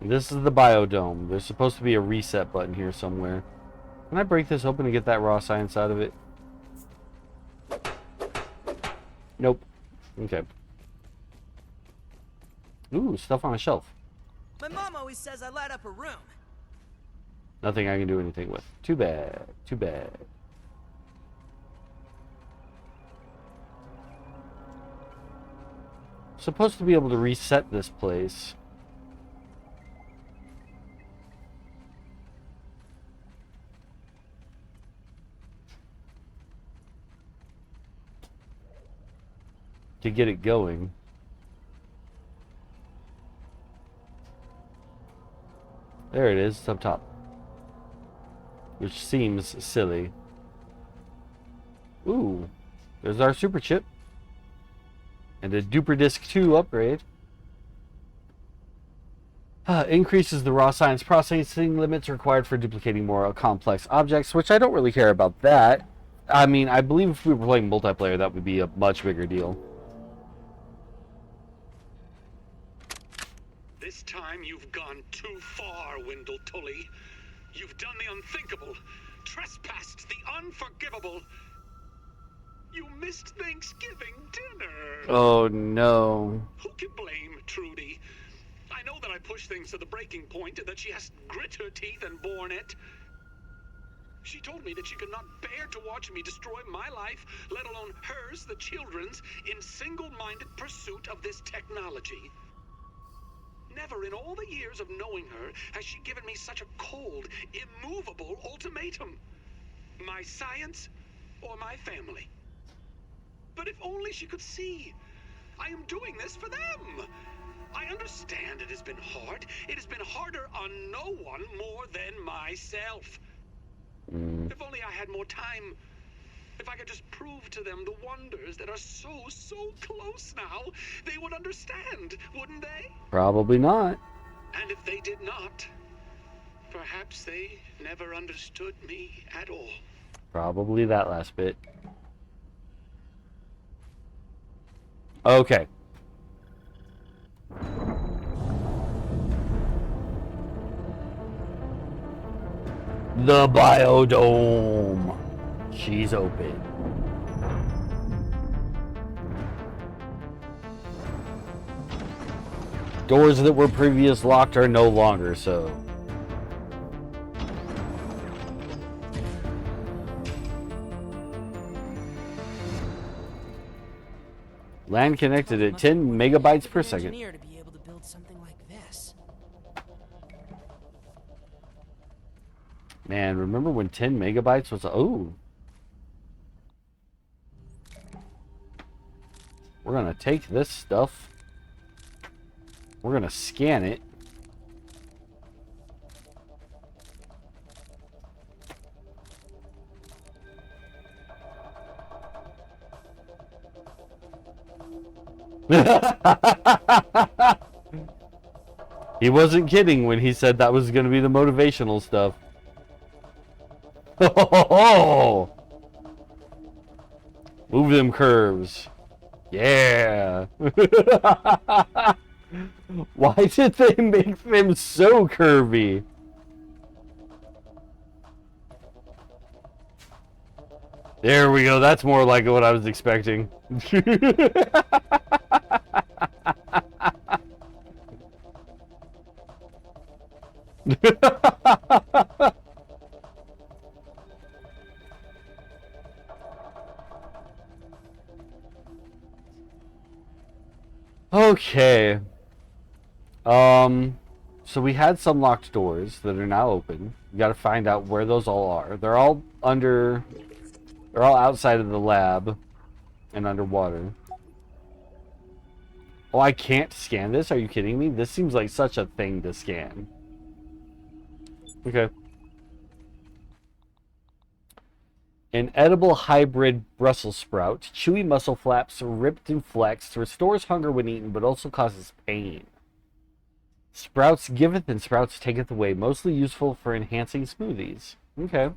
This is the biodome. There's supposed to be a reset button here somewhere. Can I break this open and get that raw science out of it? Nope. Okay. Ooh, stuff on a shelf. My mom always says I light up a room. Nothing I can do anything with. Too bad. Too bad. Supposed to be able to reset this place. To get it going. There it is, up top. Which seems silly. Ooh, there's our super chip. And a Duper Disc 2 upgrade. Increases the raw science processing limits required for duplicating more complex objects, which I don't really care about that. I mean, I believe if we were playing multiplayer, that would be a much bigger deal. This time you've gone too far, Wendell Tully. You've done the unthinkable, trespassed the unforgivable. You missed Thanksgiving dinner. Oh no. Who can blame Trudy? I know that I pushed things to the breaking point and that she has grit her teeth and borne it. She told me that she could not bear to watch me destroy my life, let alone hers, the children's, in single-minded pursuit of this technology. Never in all the years of knowing her has she given me such a cold, immovable ultimatum. My science or my family. But if only she could see. I am doing this for them. I understand it has been hard. It has been harder on no one more than myself. If only I had more time. If I could just prove to them the wonders that are so close now, they would understand, wouldn't they? Probably not. And if they did not, perhaps they never understood me at all. Probably that last bit. Okay. The biodome. She's open. Doors that were previously locked are no longer so. Land connected at 10 megabytes per second. Engineer to be able to build something like this. Man, remember when 10 megabytes was... Oh. We're going to take this stuff. We're going to scan it. He wasn't kidding when he said that was going to be the motivational stuff. Move them curves. Yeah. Why did they make them so curvy? There we go. That's more like what I was expecting. Okay. So we had some locked doors that are now open. We got to find out where those all are. They're all outside of the lab and underwater. Oh, I can't scan this? Are you kidding me? This seems like such a thing to scan. Okay. An edible hybrid Brussels sprout. Chewy muscle flaps, ripped and flexed, restores hunger when eaten, but also causes pain. Sprouts giveth and sprouts taketh away. Mostly useful for enhancing smoothies. Okay.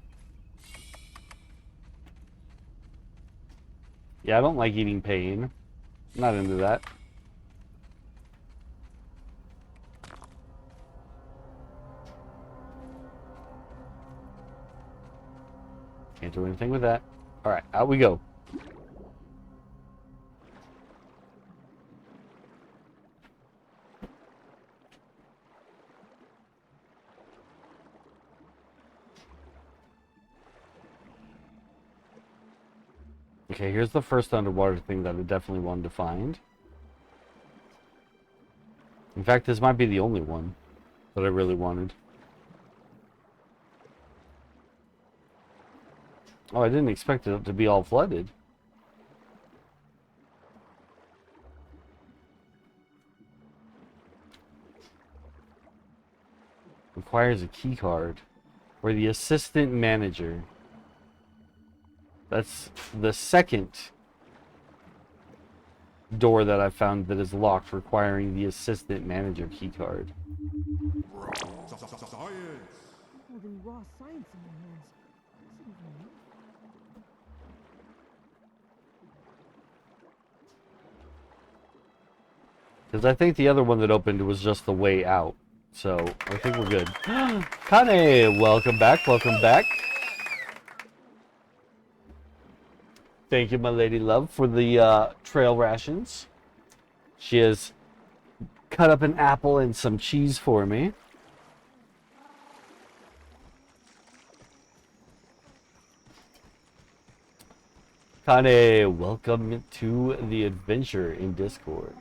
Yeah, I don't like eating pain. I'm not into that. Can't do anything with that. Alright, out we go. Okay, here's the first underwater thing that I definitely wanted to find. In fact, this might be the only one that I really wanted. Oh, I didn't expect it to be all flooded. Requires a key card. Or the assistant manager. That's the second door that I found that is locked, requiring the assistant manager key card. Holding raw science in their hands. What's it even mean? Because I think the other one that opened was just the way out. So, I think we're good. Kane, welcome back, welcome back. Thank you, my lady love, for the trail rations. She has cut up an apple and some cheese for me. Kane, welcome to the adventure in Discord.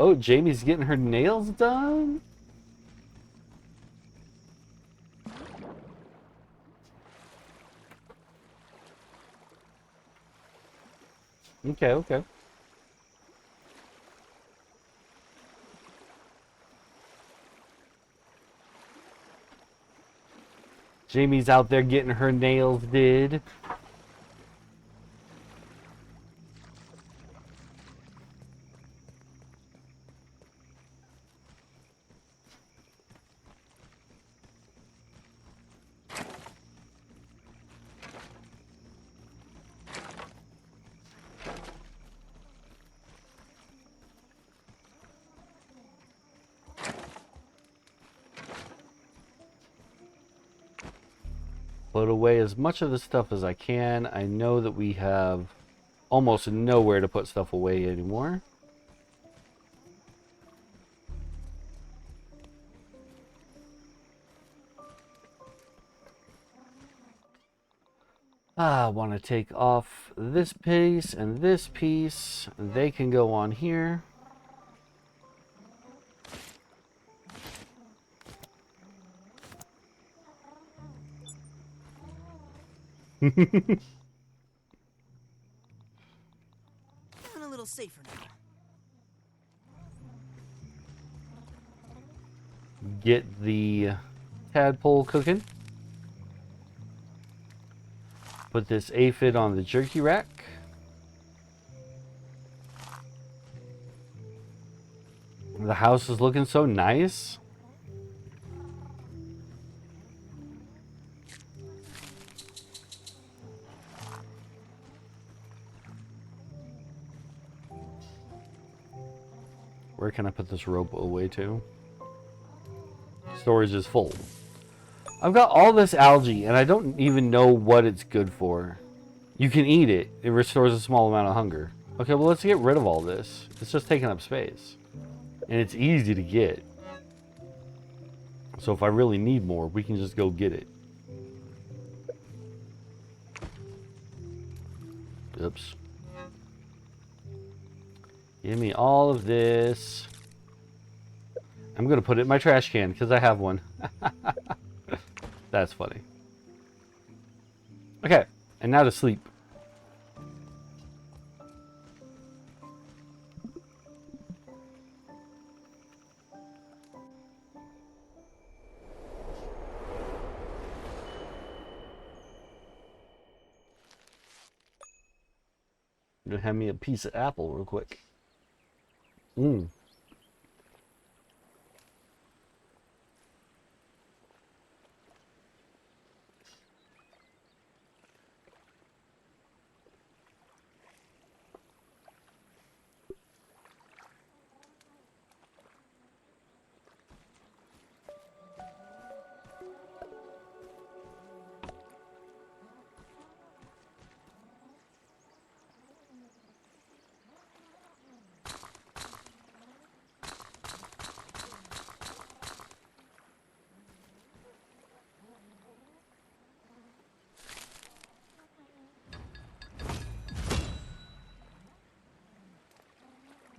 Oh, Jamie's getting her nails done? Okay, okay. Jamie's out there getting her nails did. Put away as much of the stuff as I can. I know that we have almost nowhere to put stuff away anymore. I want to take off this piece and this piece. They can go on here. Feeling a little safer now. Get the tadpole cooking. Put this aphid on the jerky rack. The house is looking so nice. Where can I put this rope away to? Storage is full. I've got all this algae, and I don't even know what it's good for. You can eat it. It restores a small amount of hunger. Okay, well, let's get rid of all this. It's just taking up space. And it's easy to get. So if I really need more, we can just go get it. Oops. Give me all of this. I'm going to put it in my trash can because I have one. That's funny. Okay, and now to sleep. I'm gonna have me a piece of apple real quick. Mmm.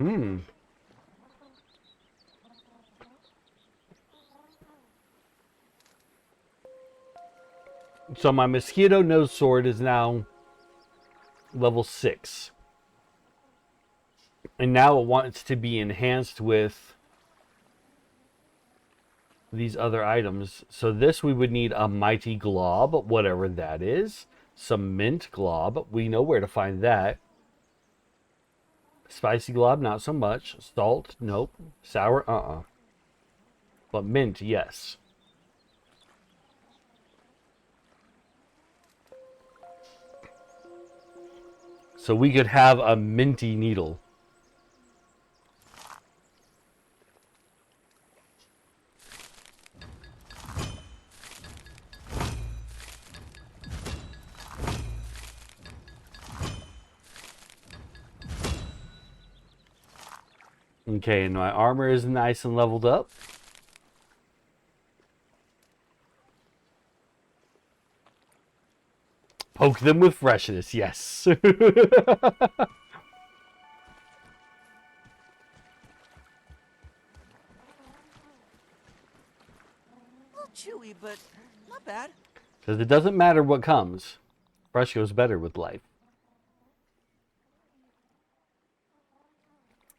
Hmm. So my mosquito nose sword is now level 6. And now it wants to be enhanced with these other items. So this we would need a mighty glob, whatever that is. Some mint glob. We know where to find that. Spicy glob, not so much. Salt, nope. Sour, But mint, yes. So we could have a minty needle. Okay, and my armor is nice and leveled up. Poke them with freshness, yes. A little chewy, but not bad. Because it doesn't matter what comes. Fresh goes better with life.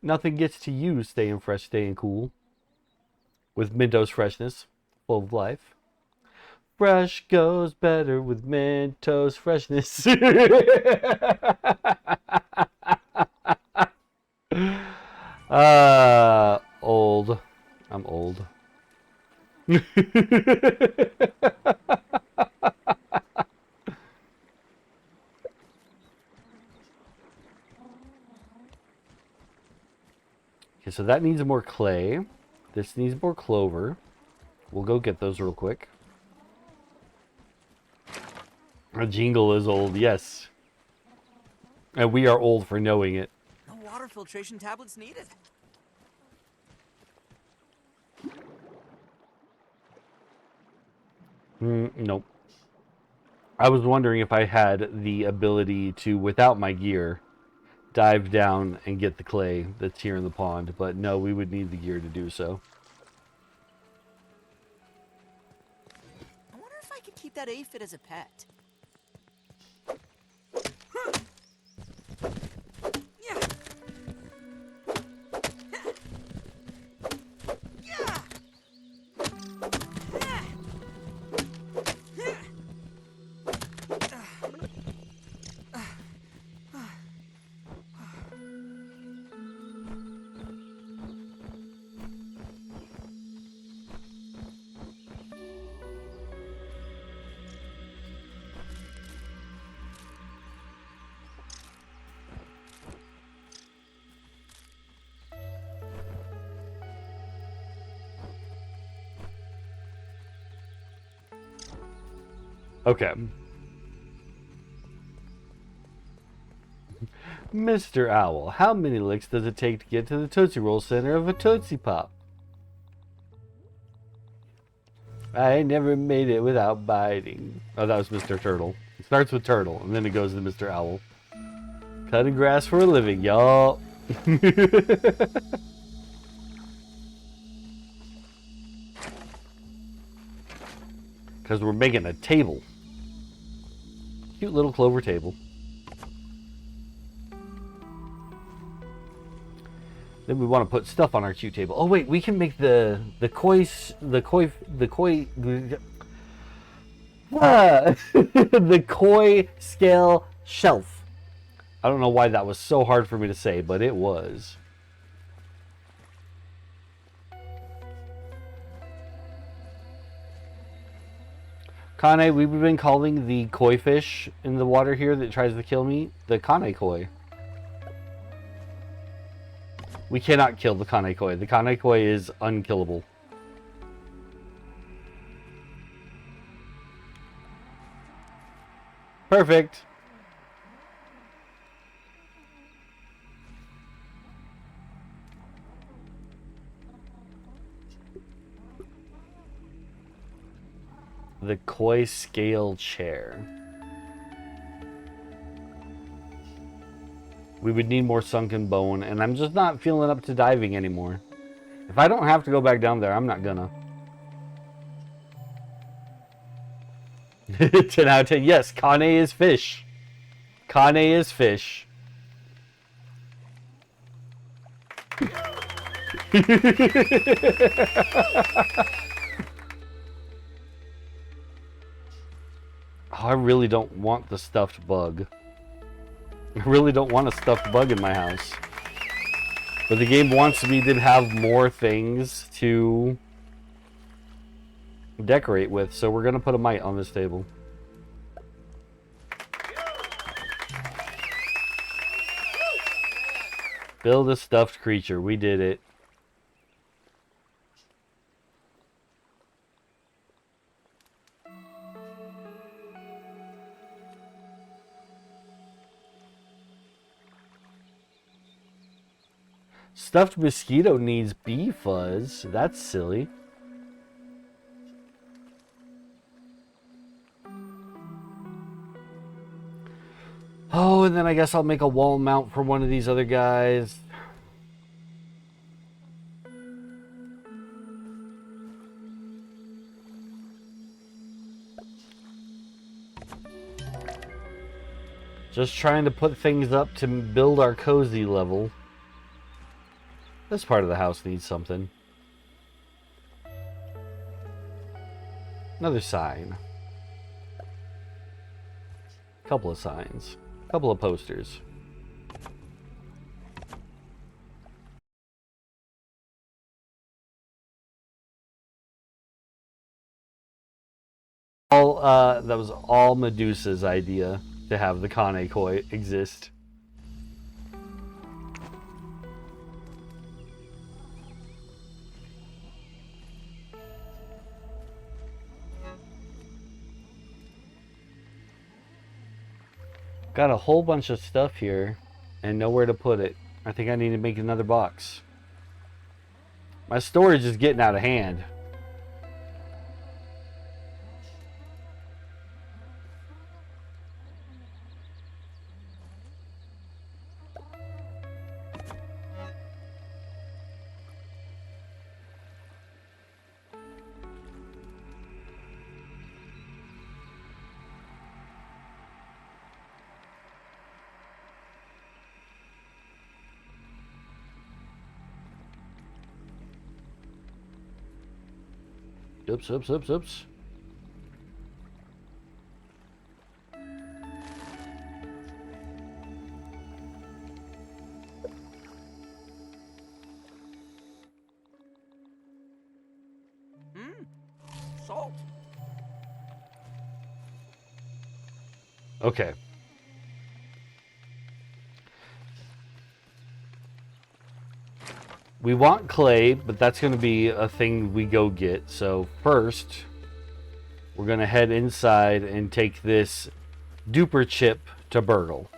Nothing gets to you staying fresh, staying cool. With Mentos freshness, full of life. Fresh goes better with Mentos freshness. Old. I'm old. Okay, so that needs more clay. This needs more clover. We'll go get those real quick. Our jingle is old, yes. And we are old for knowing it. No water filtration tablets needed. Nope. I was wondering if I had the ability to, without my gear, dive down and get the clay that's here in the pond. But no, we would need the gear to do so. I wonder if I could keep that aphid as a pet. Okay. Mr. Owl, how many licks does it take to get to the Tootsie Roll center of a Tootsie Pop? I never made it without biting. Oh, that was Mr. Turtle. It starts with Turtle, and then it goes to Mr. Owl. Cutting grass for a living, y'all. Because we're making a table. Cute little clover table. Then we want to put stuff on our cute table. Oh wait, we can make the koi the koi scale shelf. I don't know why that was so hard for me to say, but it was. Kane, we've been calling the koi fish in the water here that tries to kill me the Kane koi. We cannot kill the Kane koi. The Kane koi is unkillable. Perfect. The koi scale chair. We would need more sunken bone, and I'm just not feeling up to diving anymore. If I don't have to go back down there, I'm not gonna. 10 out of 10. Yes, Kane is fish. Kane is fish. Oh, I really don't want the stuffed bug. I really don't want a stuffed bug in my house. But the game wants me to have more things to decorate with, so we're going to put a mite on this table. Build a stuffed creature. We did it. Stuffed mosquito needs bee fuzz. That's silly. Oh, and then I guess I'll make a wall mount for one of these other guys. Just trying to put things up to build our cozy level. This part of the house needs something. Another sign. Couple of signs. Couple of posters. That was all Medusa's idea to have the Kane koi exist. Got a whole bunch of stuff here and nowhere to put it. I think I need to make another box. My storage is getting out of hand. Oops. Salt. Okay. We want clay, but that's going to be a thing we go get. So first, We're going to head inside and take this duper chip to Burgle.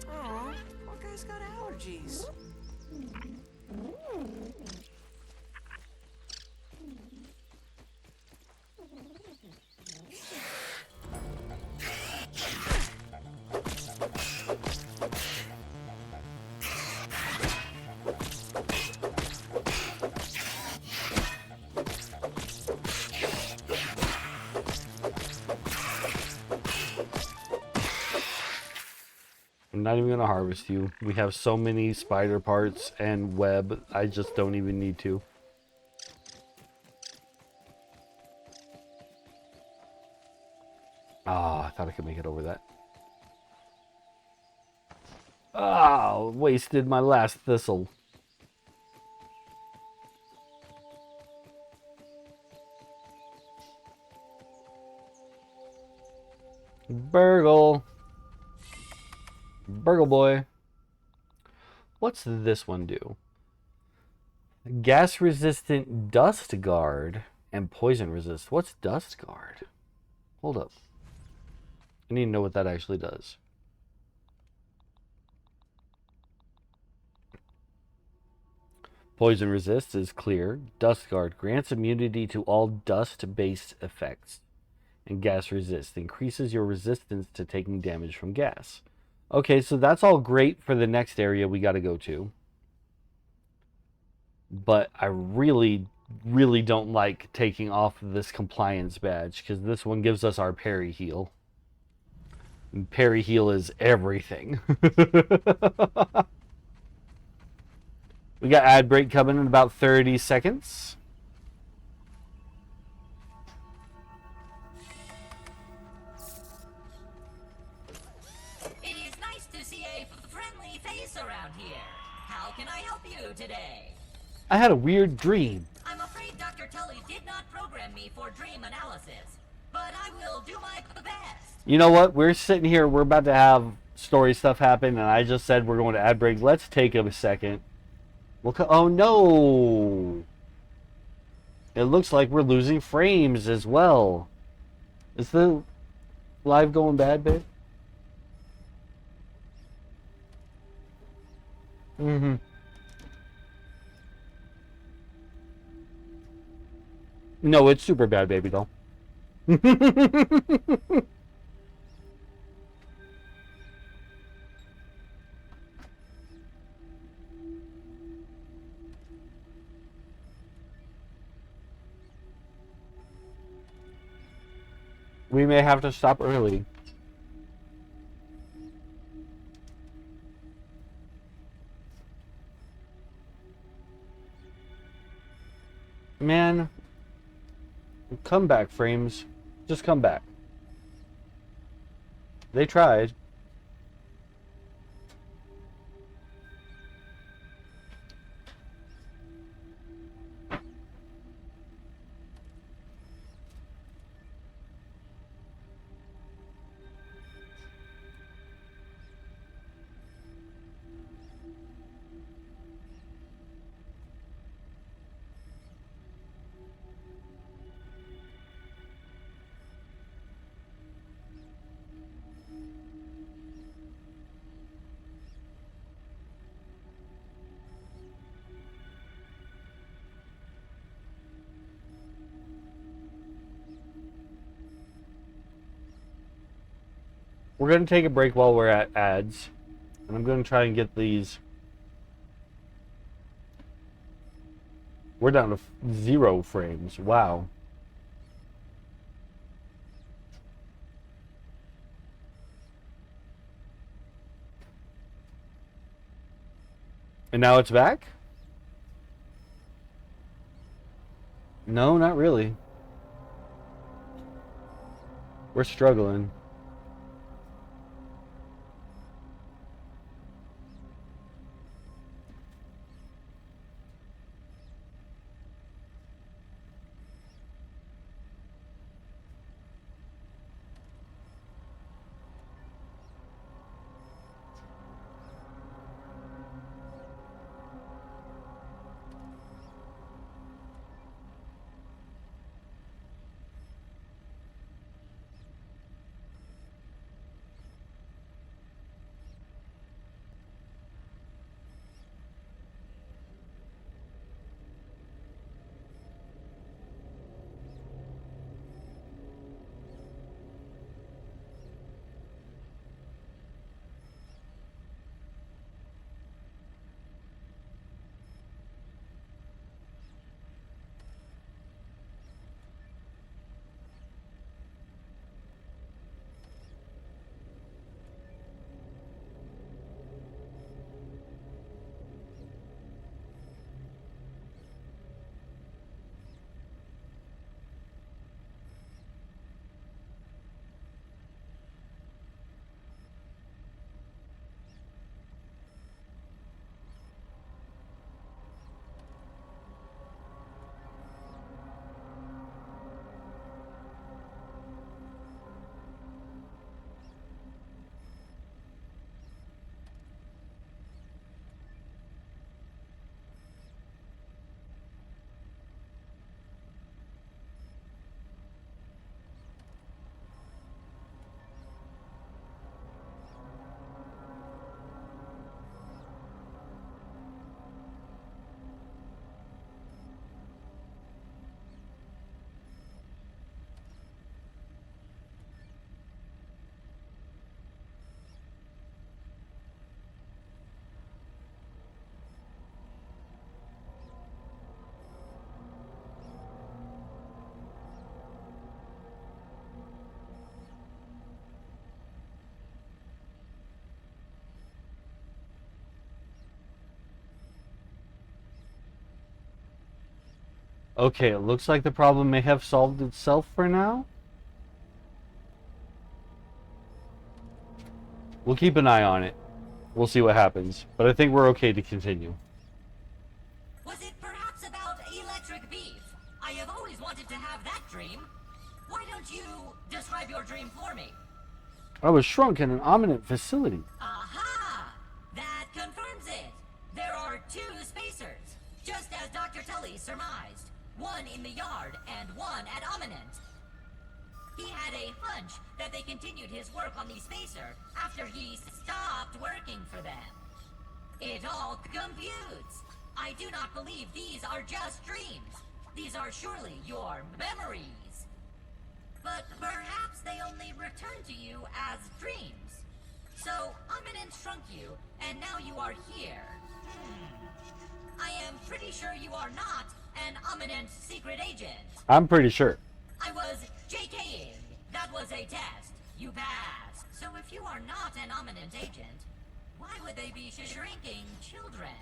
Aw, poor guy's got allergies. I'm not even going to harvest you. We have so many spider parts and web, I just don't even need to. Ah, I thought I could make it over that. Ah, wasted my last thistle. Burgle. Burgle boy. What's this one do? Gas resistant dust guard and poison resist. What's dust guard? Hold up. I need to know what that actually does. Poison resist is clear. Dust guard grants immunity to all dust-based effects. And gas resist increases your resistance to taking damage from gas. Okay, so that's all great for the next area we got to go to. But I really don't like taking off this compliance badge because this one gives us our parry heal. And parry heal is everything. We got ad break coming in about 30 seconds. It is nice to see a friendly face around here. How can I help you today? I had a weird dream. I'm afraid Dr. Tully did not program me for dream analysis, but I will do my best. You know what? We're sitting here. We're about to have story stuff happen, and I just said we're going to ad break. Let's take a second. Oh no! It looks like we're losing frames as well. Is the live going bad, babe? Mm-hmm. No, it's super bad, baby doll. We may have to stop early. Man, come back, frames. Just come back. They tried. We're going to take a break while we're at ads. And I'm going to try and get these. We're down to 0 frames. Wow. And now it's back? No, not really. We're struggling. Okay, it looks like the problem may have solved itself for now. We'll keep an eye on it. We'll see what happens. But I think we're okay to continue. Was it perhaps about electric beef? I have always wanted to have that dream. Why don't you describe your dream for me? I was shrunk in an ominous facility. Aha! That confirms it. There are 2 spacers, just as Dr. Tully surmised. One in the yard and one at Ominent. He had a hunch that they continued his work on the spacer after he stopped working for them. It all computes. I do not believe these are just dreams. These are surely your memories. But perhaps they only return to you as dreams. So, Ominent shrunk you, and now you are here. I am pretty sure you are not an Ominent secret agent. I'm pretty sure. I was JKing. That was a test. You passed. So if you are not an Ominent agent, why would they be shrinking children?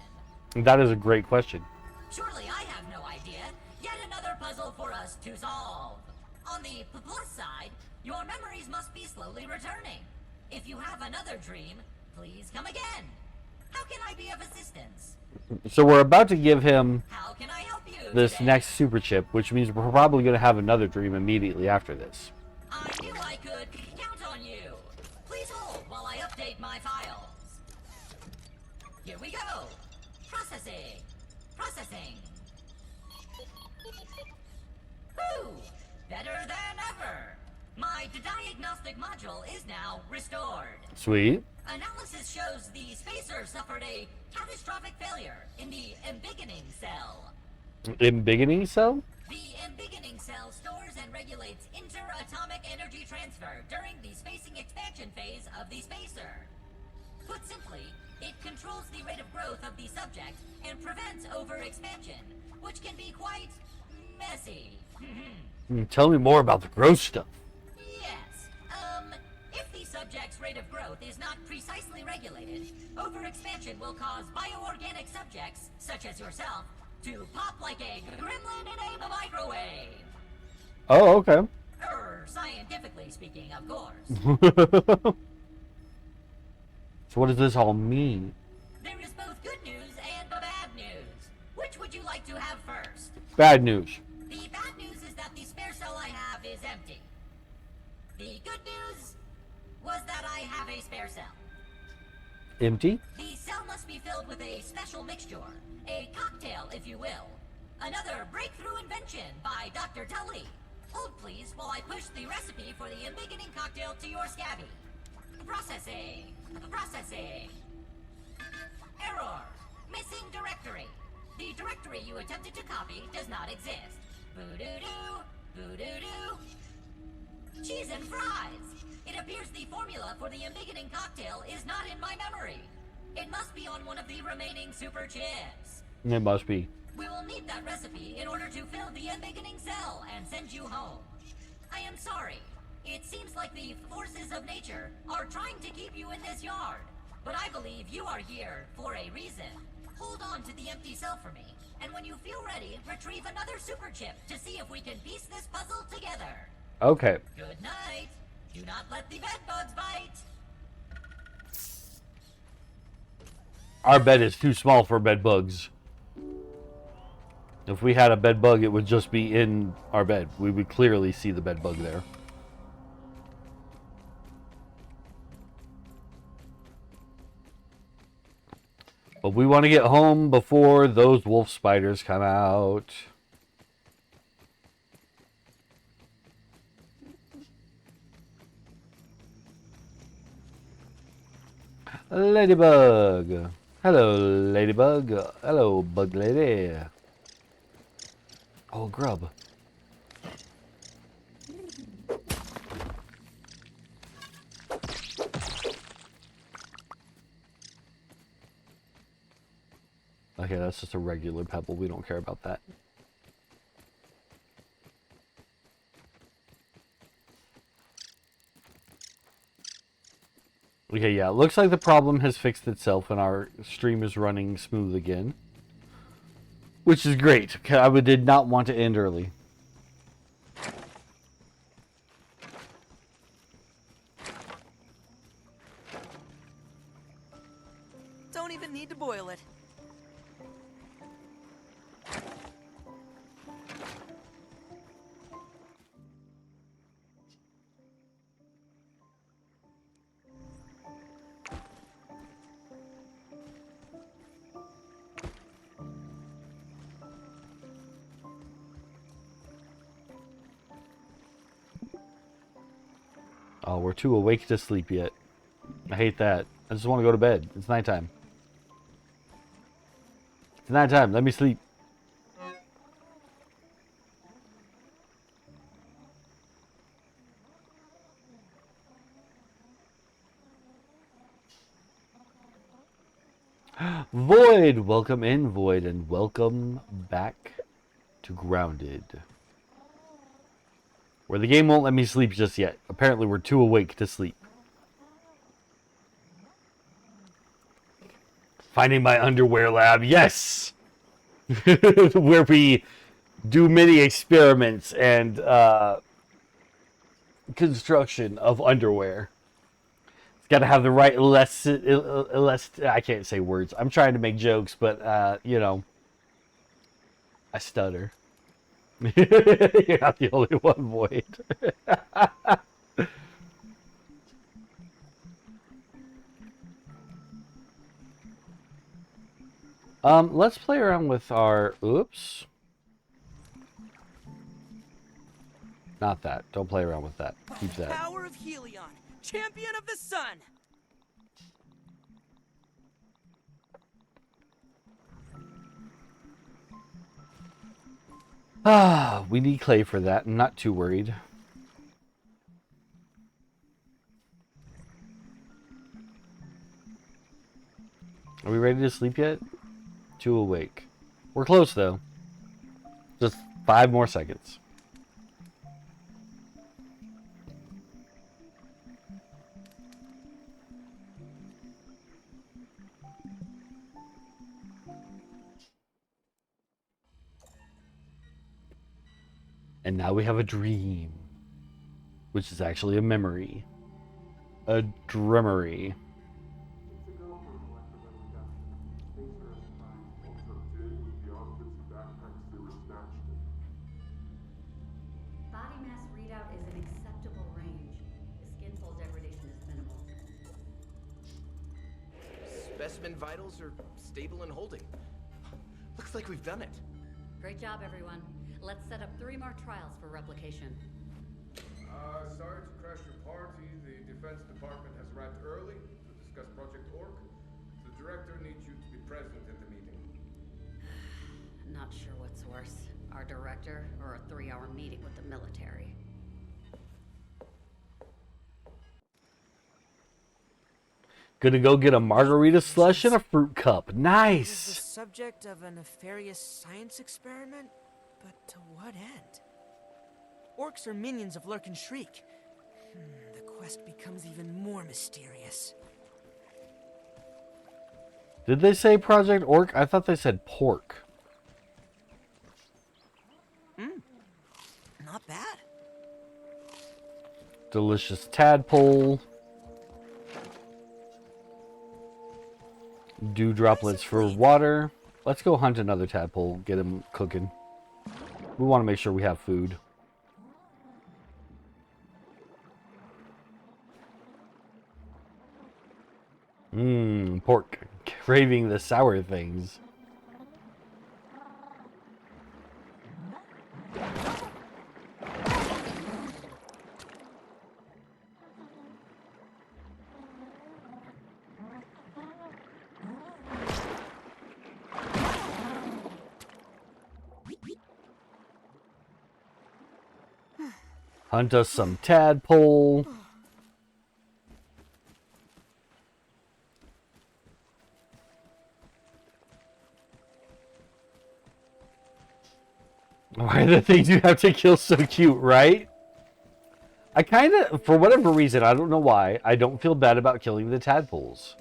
That is a great question. Surely I have no idea. Yet another puzzle for us to solve. On the plus side, your memories must be slowly returning. If you have another dream, please come again. How can I be of assistance? So we're about to give him How can I help you this today? next super chip, which means we're probably going to have another dream immediately after this. I knew I could count on you. Please hold while I update my files. Here we go. Processing. Processing. Whew! Better than ever. My diagnostic module is now restored. Sweet. Analysis shows the spacer suffered a catastrophic failure in the embiggening cell. Embiggening cell? The embiggening cell stores and regulates interatomic energy transfer during the spacing expansion phase of the spacer. Put simply, it controls the rate of growth of the subject and prevents overexpansion, which can be quite messy. Tell me more about the gross stuff. Yes. If the subject's rate of growth is not precisely regulated, overexpansion will cause bioorganic subjects, such as yourself, to pop like a gremlin in a microwave. Oh, okay. Scientifically speaking, of course. So what does this all mean? There is both good news and bad news. Which would you like to have first? Bad news. The bad news is that the spare cell I have is empty. The good news was that I have a spare cell. Empty? The cell must be filled with a special mixture, a cocktail, if you will. Another breakthrough invention by Dr. Tully. Hold please while I push the recipe for the embiggening cocktail to your scabby. Processing. Processing. Error. Missing directory. The directory you attempted to copy does not exist. Boo-doo-doo. Boo-doo-doo. Cheese and fries. It appears the formula for the embiggening cocktail is not in my memory. It must be on one of the remaining super chips. It must be. We will need that recipe in order to fill the embiggening cell and send you home. I am sorry. It seems like the forces of nature are trying to keep you in this yard. But I believe you are here for a reason. Hold on to the empty cell for me, and when you feel ready, retrieve another super chip to see if we can piece this puzzle together. Okay. Good night. Do not let the bed bugs bite. Our bed is too small for bed bugs. If we had a bed bug, it would just be in our bed. We would clearly see the bed bug there. But we want to get home before those wolf spiders come out. Ladybug. Hello, Ladybug. Hello, Bug Lady. Oh, grub. Okay, that's just a regular pebble. We don't care about that. Okay, yeah, it looks like the problem has fixed itself and our stream is running smooth again. Which is great. I did not want to end early. Don't even need to boil it. Oh, we're too awake to sleep yet. I hate that. I just want to go to bed. It's nighttime. It's nighttime. Let me sleep. Void! Welcome in, Void, and welcome back to Grounded. Where the game won't let me sleep just yet. Apparently we're too awake to sleep. Finding my underwear lab, yes! Where we do many experiments and construction of underwear. It's got to have the right I can't say words. I'm trying to make jokes, but you know, I stutter. You're not the only one, Void. Let's play around with our... Oops. Not that. Don't play around with that. Keep that. Power of Helion, champion of the sun. Ah, we need clay for that. I'm not too worried. Are we ready to sleep yet? Too awake. We're close, though. Just 5 more seconds. And now we have a dream. Which is actually a memory. A dreamery. Body mass readout is an acceptable range. The skin fold degradation is minimal. Specimen vitals are stable and holding. Looks like we've done it. Great job, everyone. Let's set up 3 more trials for replication. Sorry to crash your party. The Defense Department has arrived early to discuss Project Orc. The director needs you to be present in the meeting. Not sure what's worse, our director or a 3-hour meeting with the military. Gonna go get a margarita slush and a fruit cup. He was the Nice! subject of a nefarious science experiment, but to what end? Orcs are minions of Lurk and Shriek. The quest becomes even more mysterious. Did they say Project Orc? I thought they said pork. Not bad. Delicious tadpole. Dew droplets for water. Let's go hunt another tadpole. Get him cooking. We want to make sure we have food. Pork. Craving the sour things. Hunt us some tadpole. Why are the things you have to kill so cute, right? I kind of, for whatever reason, I don't know why, I don't feel bad about killing the tadpoles.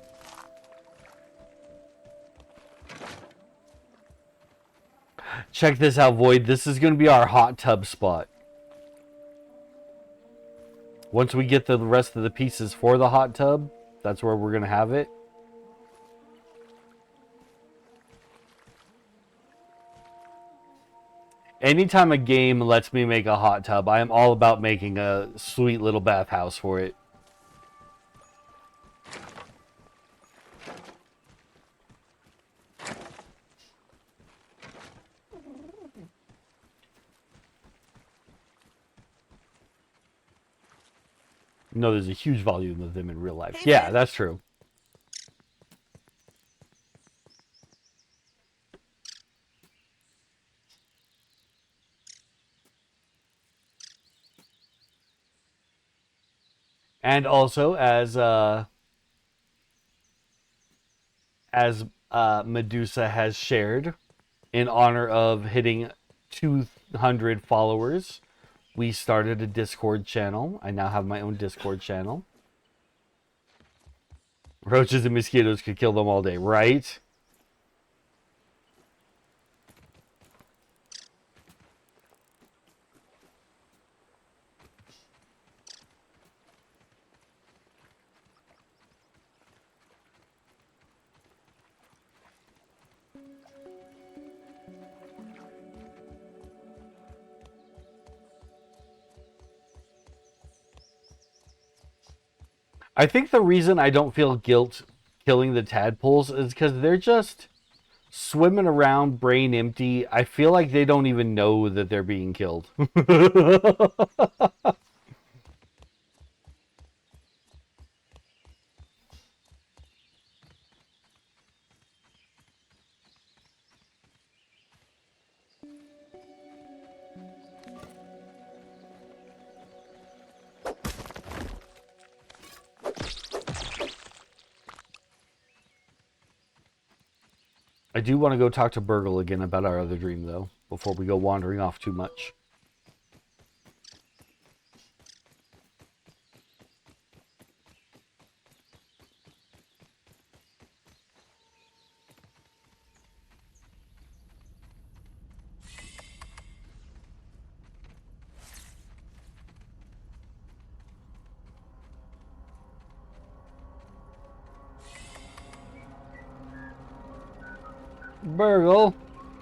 Check this out, Void. This is going to be our hot tub spot. Once we get the rest of the pieces for the hot tub, that's where we're going to have it. Anytime a game lets me make a hot tub, I am all about making a sweet little bathhouse for it. No, there's a huge volume of them in real life. Hey, Yeah, man. that's true. And also, as Medusa has shared, in honor of hitting 200 followers, we started a Discord channel. I now have my own Discord channel. Roaches and mosquitoes could kill them all day, right? I think the reason I don't feel guilt killing the tadpoles is because they're just swimming around brain empty. I feel like they don't even know that they're being killed. I do want to go talk to Burgle again about our other dream, though, before we go wandering off too much. Burgle.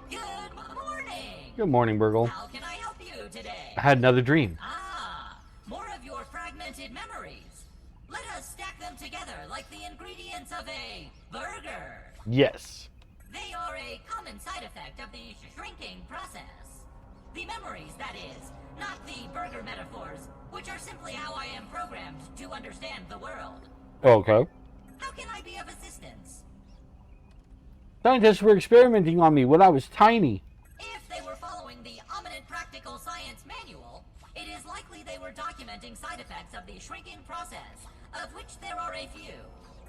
Good morning. Good morning, Burgle. How can I help you today? I had another dream. Ah, more of your fragmented memories. Let us stack them together like the ingredients of a burger. Yes. They are a common side effect of the shrinking process. The memories, that is, not the burger metaphors, which are simply how I am programmed to understand the world. Okay. How can I be of assistance? Scientists were experimenting on me when I was tiny. If they were following the Ominent Practical Science Manual, it is likely they were documenting side effects of the shrinking process, of which there are a few.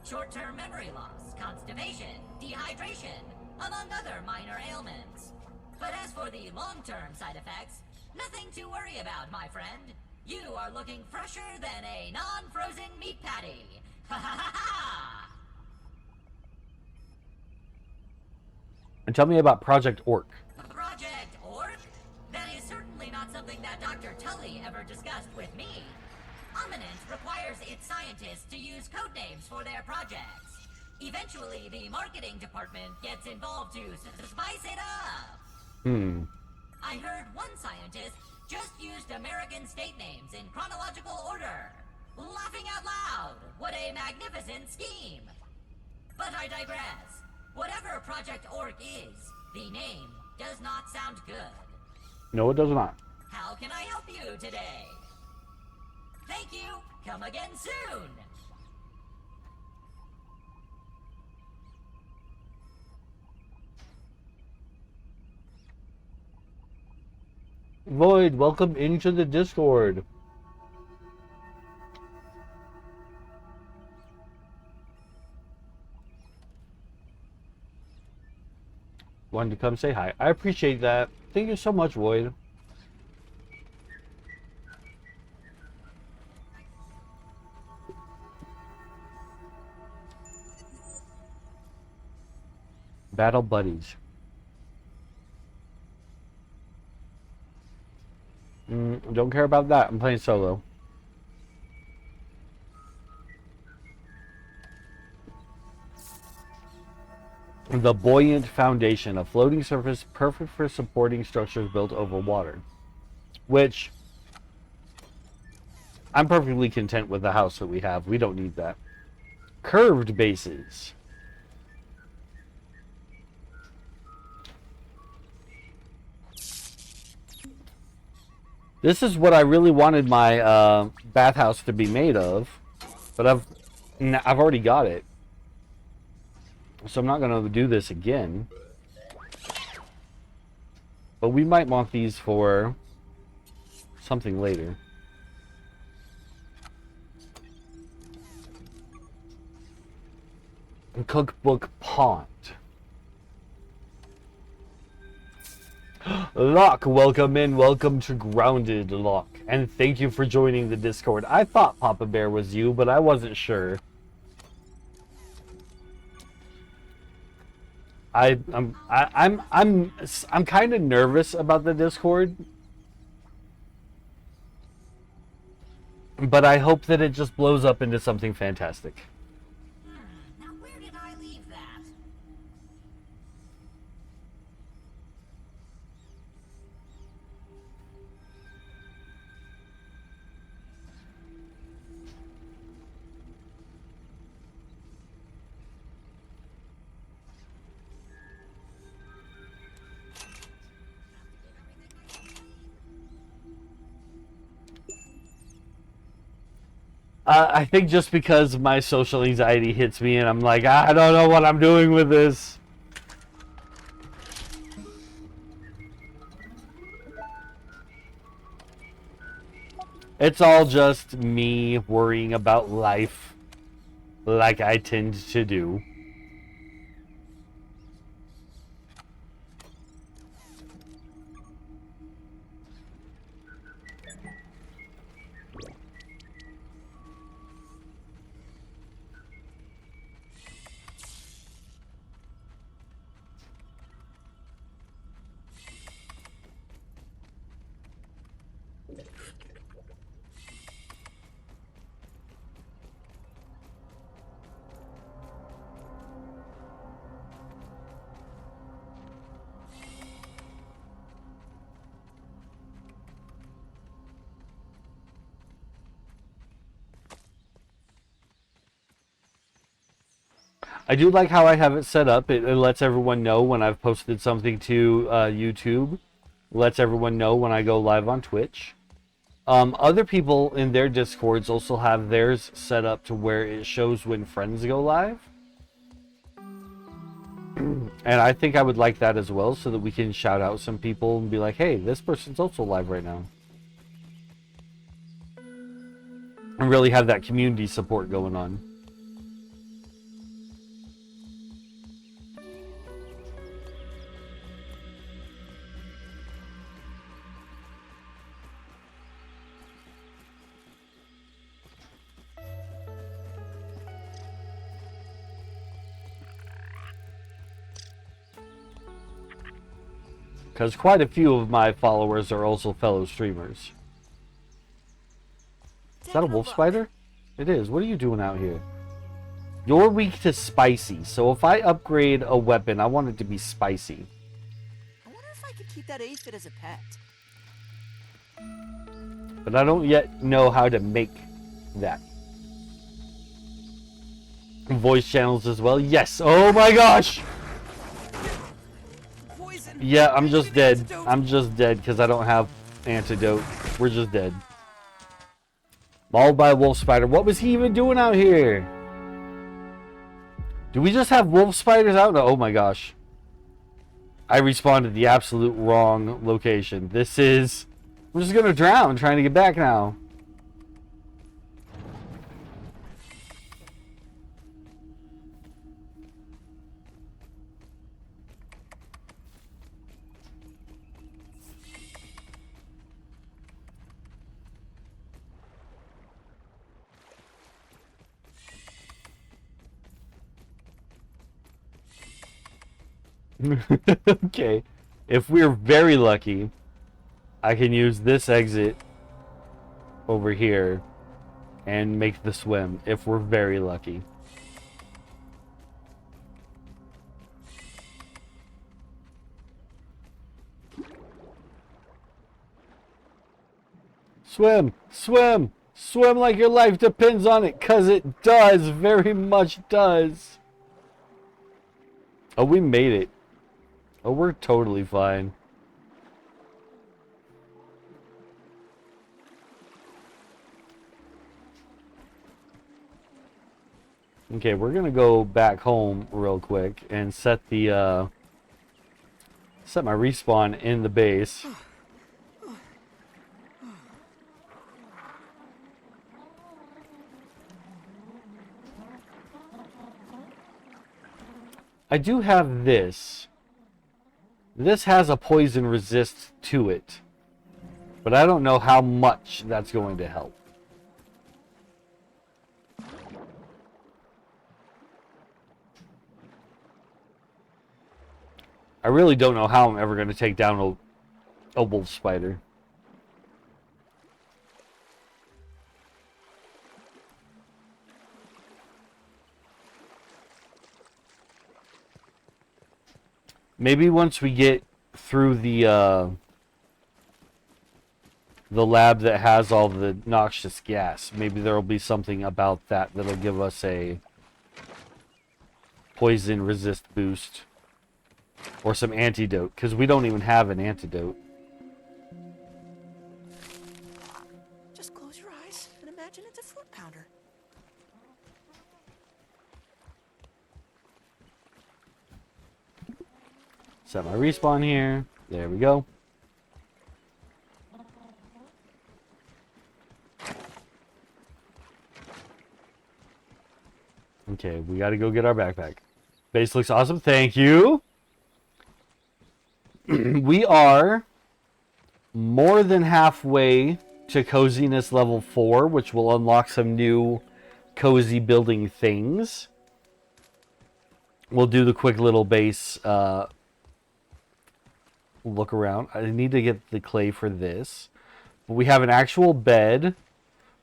Short-term memory loss, constipation, dehydration, among other minor ailments. But as for the long-term side effects, nothing to worry about, my friend. You are looking fresher than a non-frozen meat patty. Ha ha ha ha! And tell me about Project Orc. Project Orc? That is certainly not something that Dr. Tully ever discussed with me. Ominent requires its scientists to use code names for their projects. Eventually, the marketing department gets involved to spice it up. I heard one scientist just used American state names in chronological order. Laughing out loud! What a magnificent scheme! But I digress. Whatever Project Orc is, the name does not sound good. No, it does not. How can I help you today? Thank you. Come again soon. Void, welcome into the Discord. Wanted to come say hi. I appreciate that. Thank you so much, Void. Battle buddies. Don't care about that. I'm playing solo. The buoyant foundation, a floating surface perfect for supporting structures built over water. Which, I'm perfectly content with the house that we have. We don't need that. Curved bases. This is what I really wanted my bathhouse to be made of, but I've already got it. So I'm not going to do this again. But we might want these for something later. Cookbook Pond. Locke, welcome in. Welcome to Grounded, Locke. And thank you for joining the Discord. I thought Papa Bear was you, but I wasn't sure. I'm kind of nervous about the Discord, but I hope that it just blows up into something fantastic. Now where did I leave that? I think just because my social anxiety hits me and I'm like, I don't know what I'm doing with this. It's all just me worrying about life like I tend to do. I do like how I have it set up. It lets everyone know when I've posted something to YouTube. Lets everyone know when I go live on Twitch. Other people in their Discords also have theirs set up to where it shows when friends go live. And I think I would like that as well, so that we can shout out some people and be like, hey, this person's also live right now. And really have that community support going on. Because quite a few of my followers are also fellow streamers. Is that a wolf spider? It is. What are you doing out here? You're weak to spicy, so if I upgrade a weapon, I want it to be spicy. I wonder if I could keep that aphid as a pet. But I don't yet know how to make that. Voice channels as well. Yes! Oh my gosh! Yeah, I'm just dead. I'm just dead because I don't have antidote. We're just dead. Mauled by a wolf spider. What was he even doing out here? Do we just have wolf spiders out? No, oh my gosh. I respawned at the absolute wrong location. This is... I'm just gonna drown trying to get back now. Okay, if we're very lucky, I can use this exit over here and make the swim if we're very lucky. Swim! Swim! Swim like your life depends on it, 'cause it does, very much does. Oh, we made it. Oh, we're totally fine. Okay, we're gonna go back home real quick and set the set my respawn in the base. I do have this. This has a poison resist to it, but I don't know how much that's going to help. I really don't know how I'm ever going to take down a wolf spider. Maybe once we get through the lab that has all the noxious gas, maybe there will be something about that that'll give us a poison resist boost. Or some antidote, because we don't even have an antidote. Just close your eyes and imagine it's a fruit pounder. Set my respawn here. There we go. Okay, we got to go get our backpack. Base looks awesome. Thank you. We are more than halfway to coziness level 4, which will unlock some new cozy building things. We'll do the quick little base look around. I need to get the clay for this. But we have an actual bed.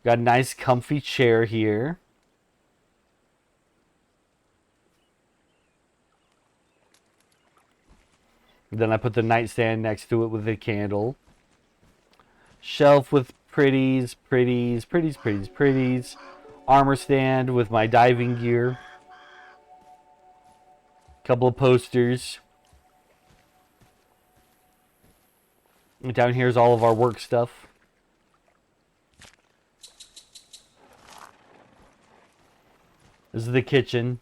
Got a nice comfy chair here. Then I put the nightstand next to it with a candle. Shelf with pretties. Armor stand with my diving gear. Couple of posters. And down here is all of our work stuff. This is the kitchen.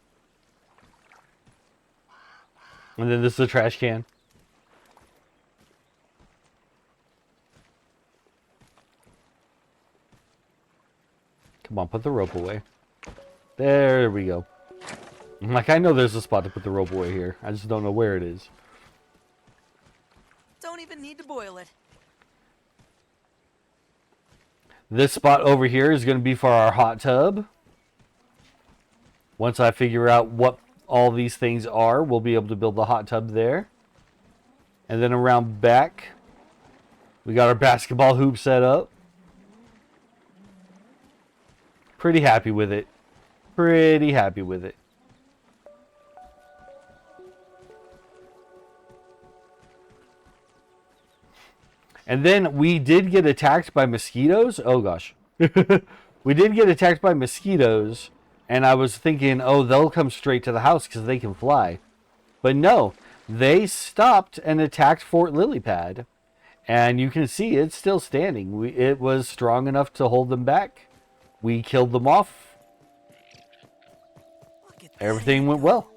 And then this is the trash can. Come on, put the rope away. There we go. Like, I know there's a spot to put the rope away here. I just don't know where it is. Don't even need to boil it. This spot over here is going to be for our hot tub. Once I figure out what all these things are, we'll be able to build the hot tub there. And then around back, we got our basketball hoop set up. Pretty happy with it. Pretty happy with it. And then we did get attacked by mosquitoes. Oh gosh. We did get attacked by mosquitoes. And I was thinking, oh, they'll come straight to the house because they can fly. But no, they stopped and attacked Fort Lilypad. And you can see it's still standing. It was strong enough to hold them back. We killed them off. Everything went well.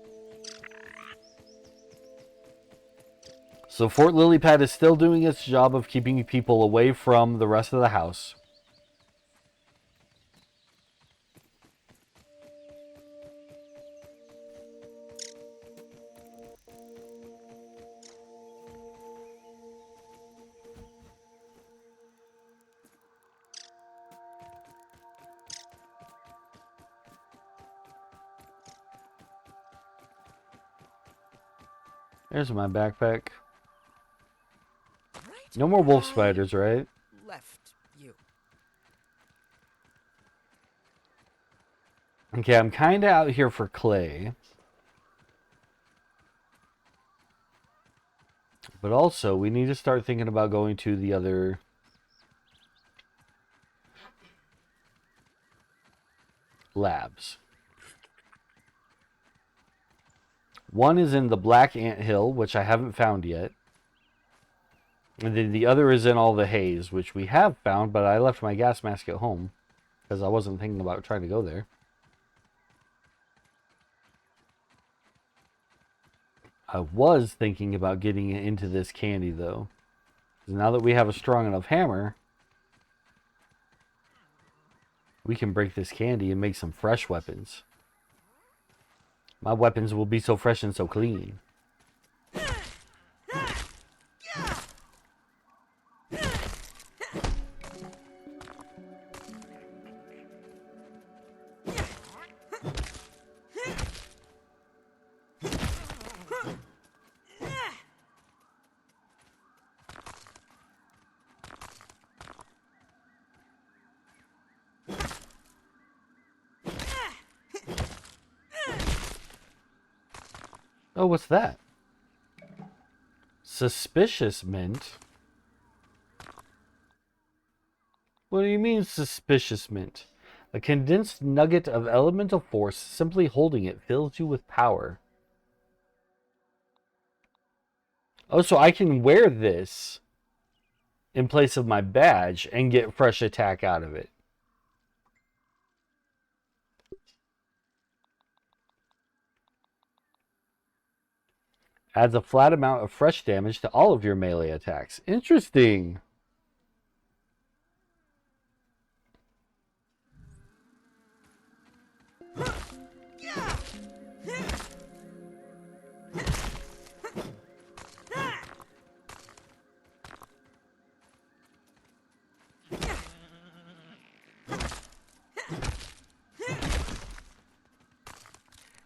So Fort Lilypad is still doing its job of keeping people away from the rest of the house. There's my backpack. Right? No more wolf spiders, right? Left you. Okay, I'm kind of out here for clay. But also, we need to start thinking about going to the other labs. One is in the Black Ant Hill, which I haven't found yet. And then the other is in all the haze, which we have found, but I left my gas mask at home because I wasn't thinking about trying to go there. I was thinking about getting into this candy, though. Now that we have a strong enough hammer, we can break this candy and make some fresh weapons. My weapons will be so fresh and so clean. Oh, what's that? Suspicious mint? What do you mean, suspicious mint? A condensed nugget of elemental force, simply holding it fills you with power. Oh, so I can wear this in place of my badge and get fresh attack out of it. Adds a flat amount of fresh damage to all of your melee attacks. Interesting.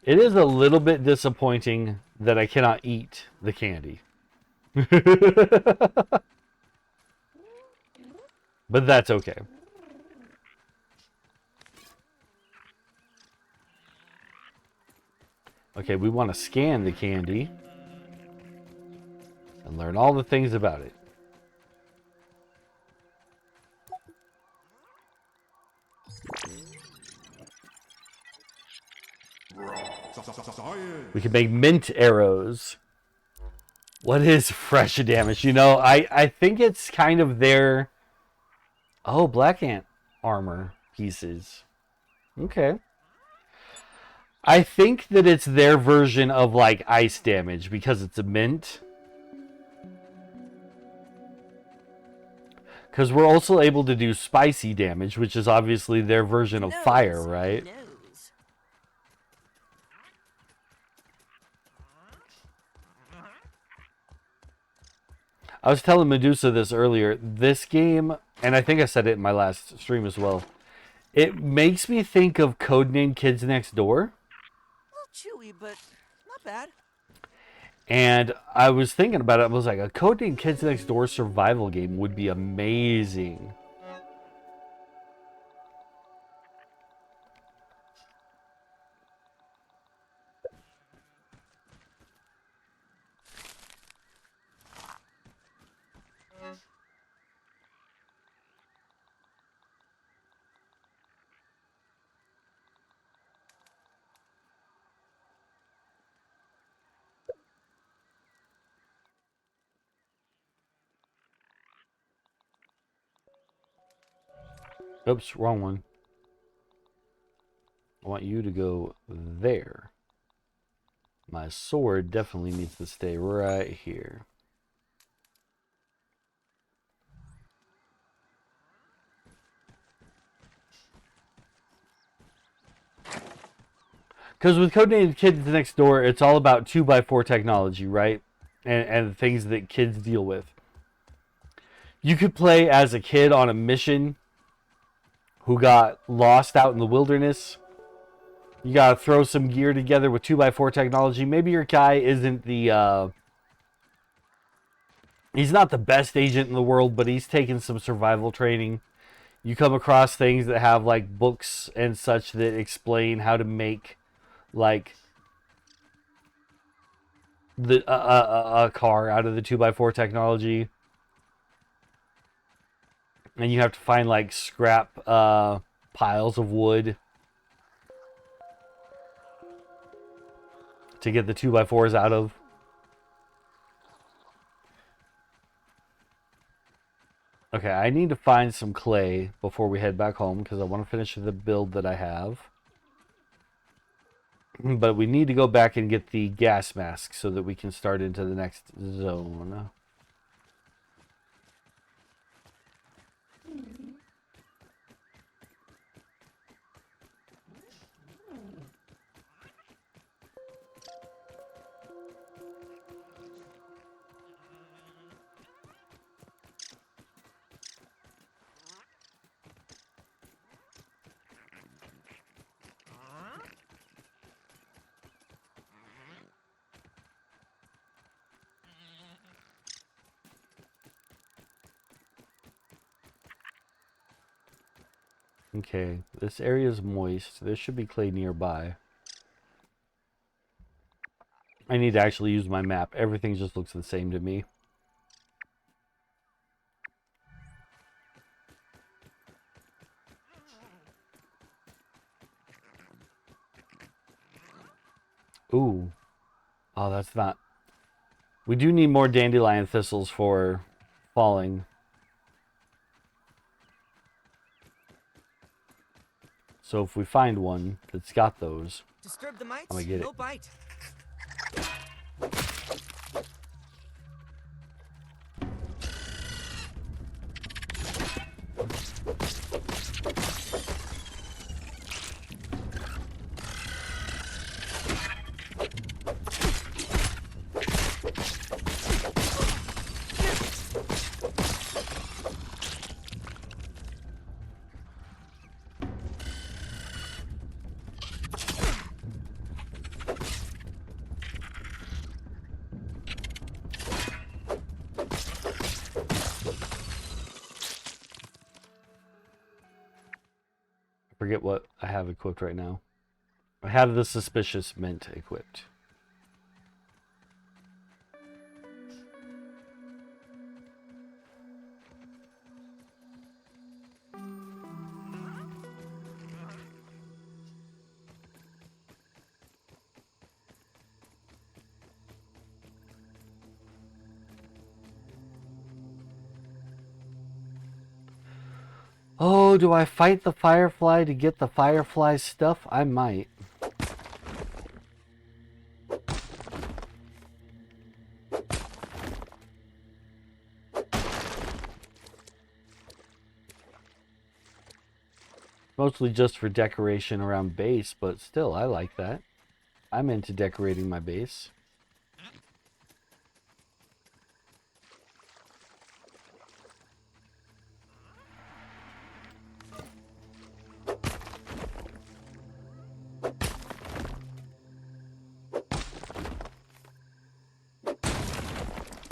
It is a little bit disappointing that I cannot eat the candy. But that's okay. Okay, we want to scan the candy and learn all the things about it. We can make mint arrows. What is fresh damage? You know, I think it's kind of their... Oh, Black Ant armor pieces. Okay. I think that it's their version of, like, ice damage because it's a mint. Because we're also able to do spicy damage, which is obviously their version of fire, right? I was telling Medusa this earlier. This game, and I think I said it in my last stream as well, it makes me think of Codename Kids Next Door. A little chewy, but not bad. And I was thinking about it. I was like, a Codename Kids Next Door survival game would be amazing. Oops, wrong one. I want you to go there. My sword definitely needs to stay right here. Because with Codename Kids Next Door, it's all about 2x4 technology, right? And things that kids deal with. You could play as a kid on a mission who got lost out in the wilderness. You gotta throw some gear together with 2x4 technology. Maybe your guy isn't the He's not the best agent in the world, but he's taken some survival training. You come across things that have like books and such that explain how to make like the a car out of the 2x4 technology, and you have to find like scrap piles of wood to get the 2x4s out of. Okay, I need to find some clay before we head back home because I want to finish the build that I have. But we need to go back and get the gas mask so that we can start into the next zone. Okay, this area is moist. There should be clay nearby. I need to actually use my map. Everything just looks the same to me. Ooh. Oh, that's not... We do need more dandelion thistles for falling. So if we find one that's got those, Disturb the mites, I'm gonna get no it. bite. Forget what I have equipped right now. I have the suspicious mint equipped. Oh, do I fight the Firefly to get the Firefly stuff? I might. Mostly just for decoration around base, but still, I like that. I'm into decorating my base.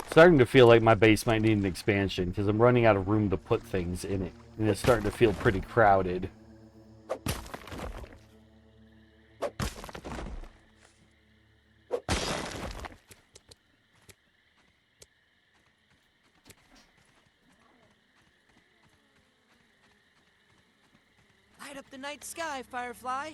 Starting to feel like my base might need an expansion because I'm running out of room to put things in it, and it's starting to feel pretty crowded. Light up the night sky, Firefly.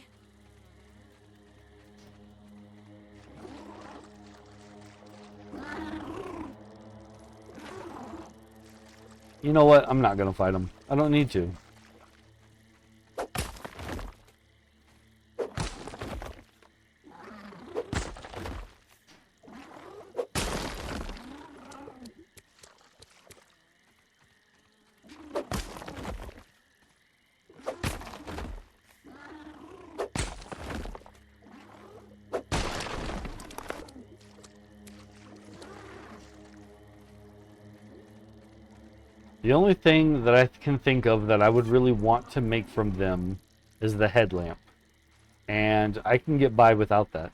You know what? I'm not going to fight him. I don't need to. The only thing that I can think of that I would really want to make from them is the headlamp. And I can get by without that.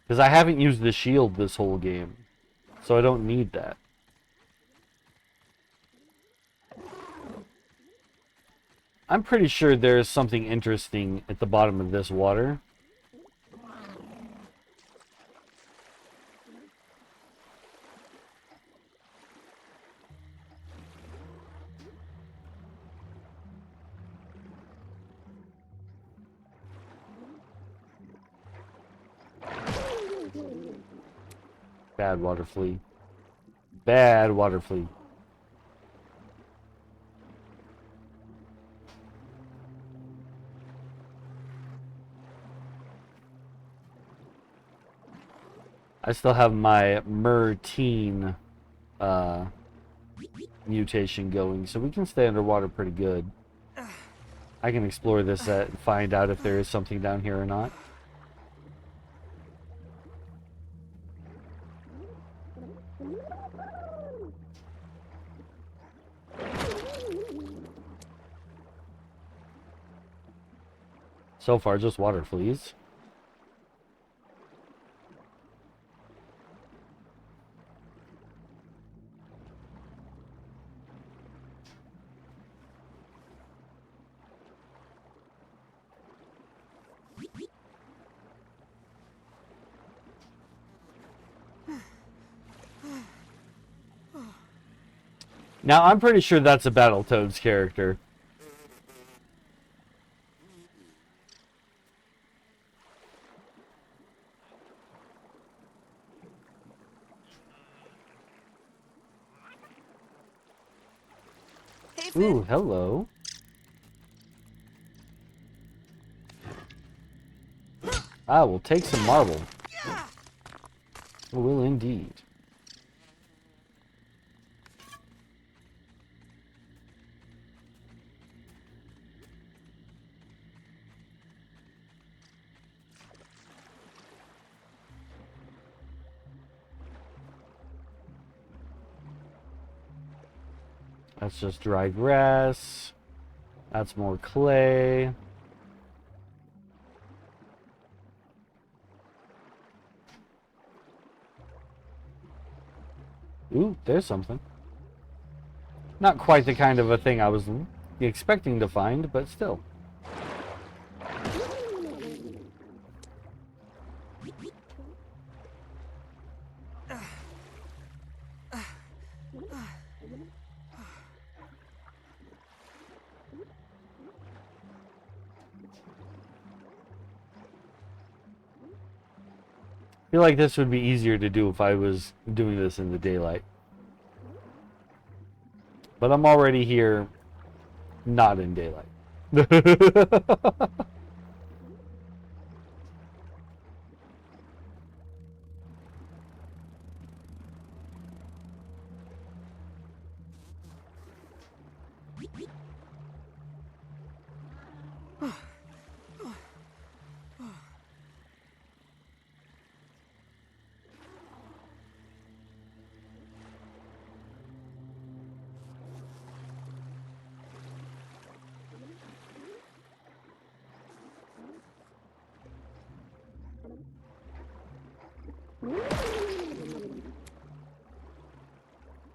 Because I haven't used the shield this whole game. So I don't need that. I'm pretty sure there's something interesting at the bottom of this water. Bad water flea. Bad water flea. I still have my Merteen mutation going, so we can stay underwater pretty good. I can explore this set and find out if there is something down here or not. So far, just water fleas. Now, I'm pretty sure that's a Battletoads character. Hey, Finn. Ooh, hello. I will take some marble. I will indeed. That's just dry grass. That's more clay. Ooh, there's something. Not quite the kind of a thing I was expecting to find, but still. I feel like this would be easier to do if I was doing this in the daylight. But I'm already here, not in daylight.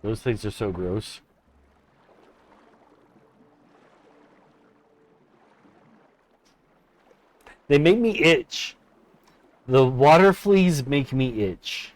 Those things are so gross. They make me itch. The water fleas make me itch.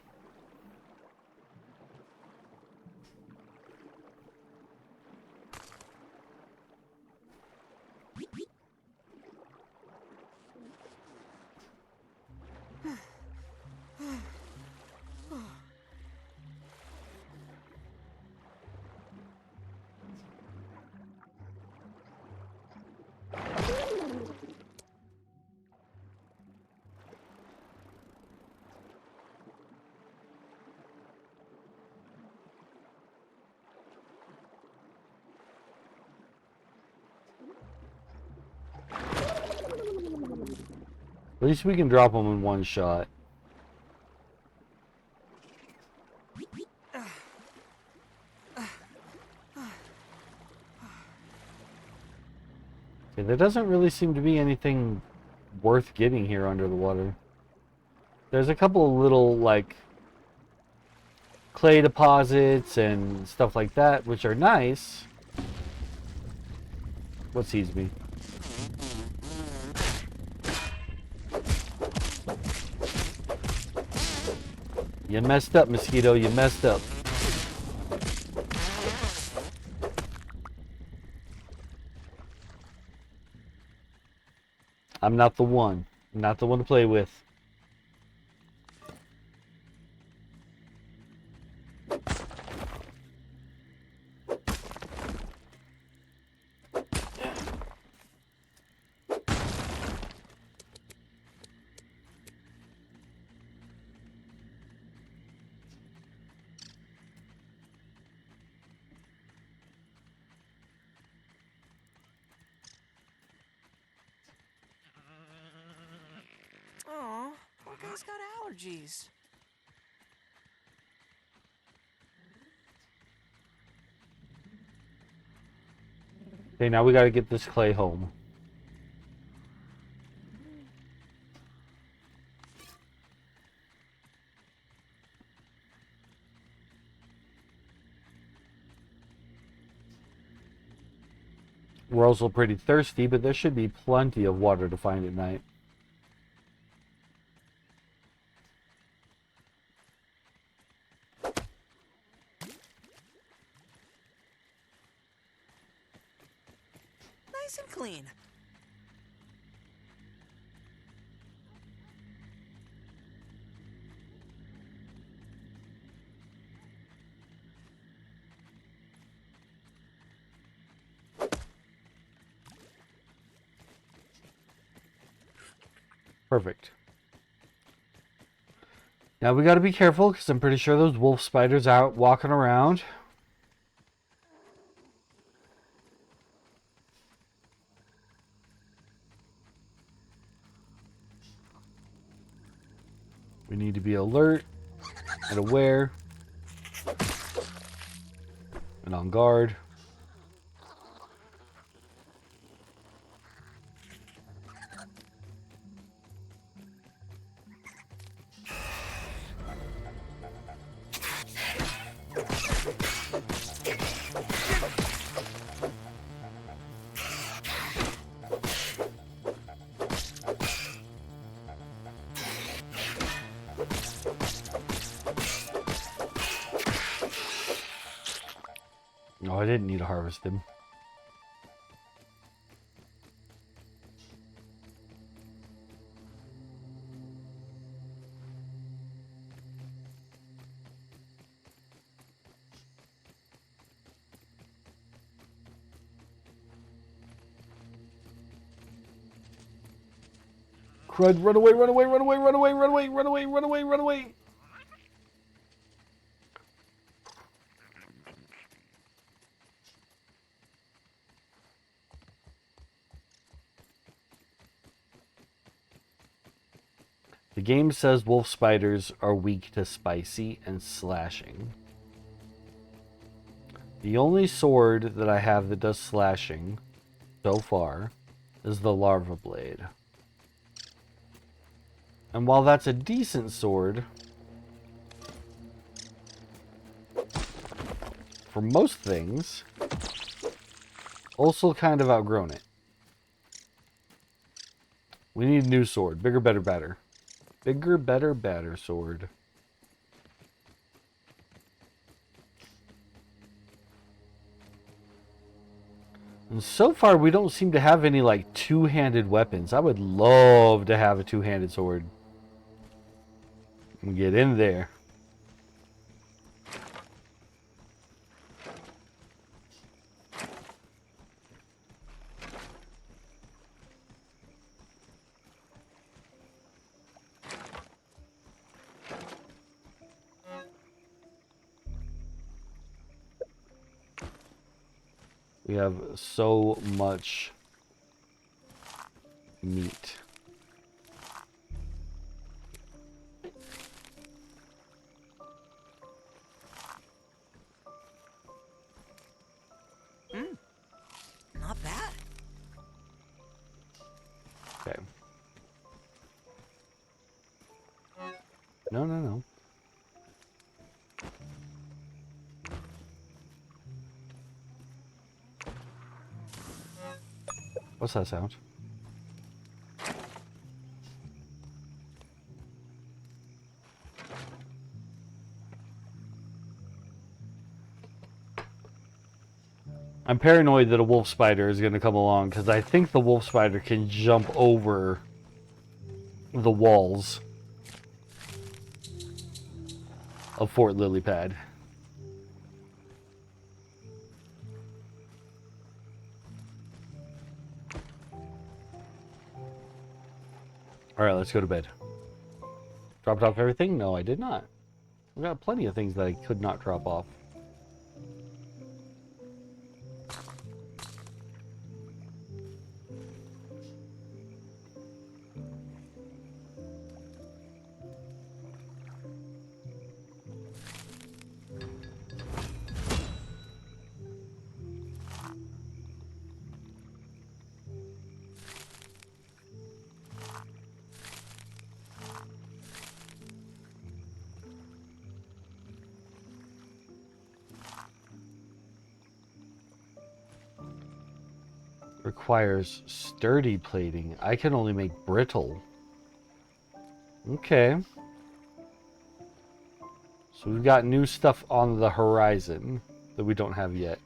At least we can drop them in one shot. Okay, there doesn't really seem to be anything worth getting here under the water. There's a couple of little, like, clay deposits and stuff like that, which are nice. What sees me? You messed up, mosquito. You messed up. I'm not the one. I'm not the one to play with. Aw, poor guy's got allergies. Okay, now we gotta get this clay home. We're also pretty thirsty, but there should be plenty of water to find at night. Nice and clean. Perfect. Now we gotta be careful, because I'm pretty sure those wolf spiders out walking around. We need to be alert and aware and on guard. No, I didn't need to harvest him. Crud, run away, run away, run away, run away, run away, run away, run away, run away. The game says wolf spiders are weak to spicy and slashing. The only sword that I have that does slashing so far is the larva blade. And while that's a decent sword, for most things, also kind of outgrown it. We need a new sword. Bigger, better, better. Bigger, better, better sword. And so far, we don't seem to have any, like, two-handed weapons. I would love to have a two-handed sword. And get in there. We have so much meat. Not bad. Okay. No, no, no. What's that sound? I'm paranoid that a wolf spider is going to come along because I think the wolf spider can jump over the walls of Fort Lilypad. Alright, let's go to bed. Dropped off everything? No, I did not. I've got plenty of things that I could not drop off. Requires sturdy plating. I can only make brittle. Okay. So we've got new stuff on the horizon that we don't have yet.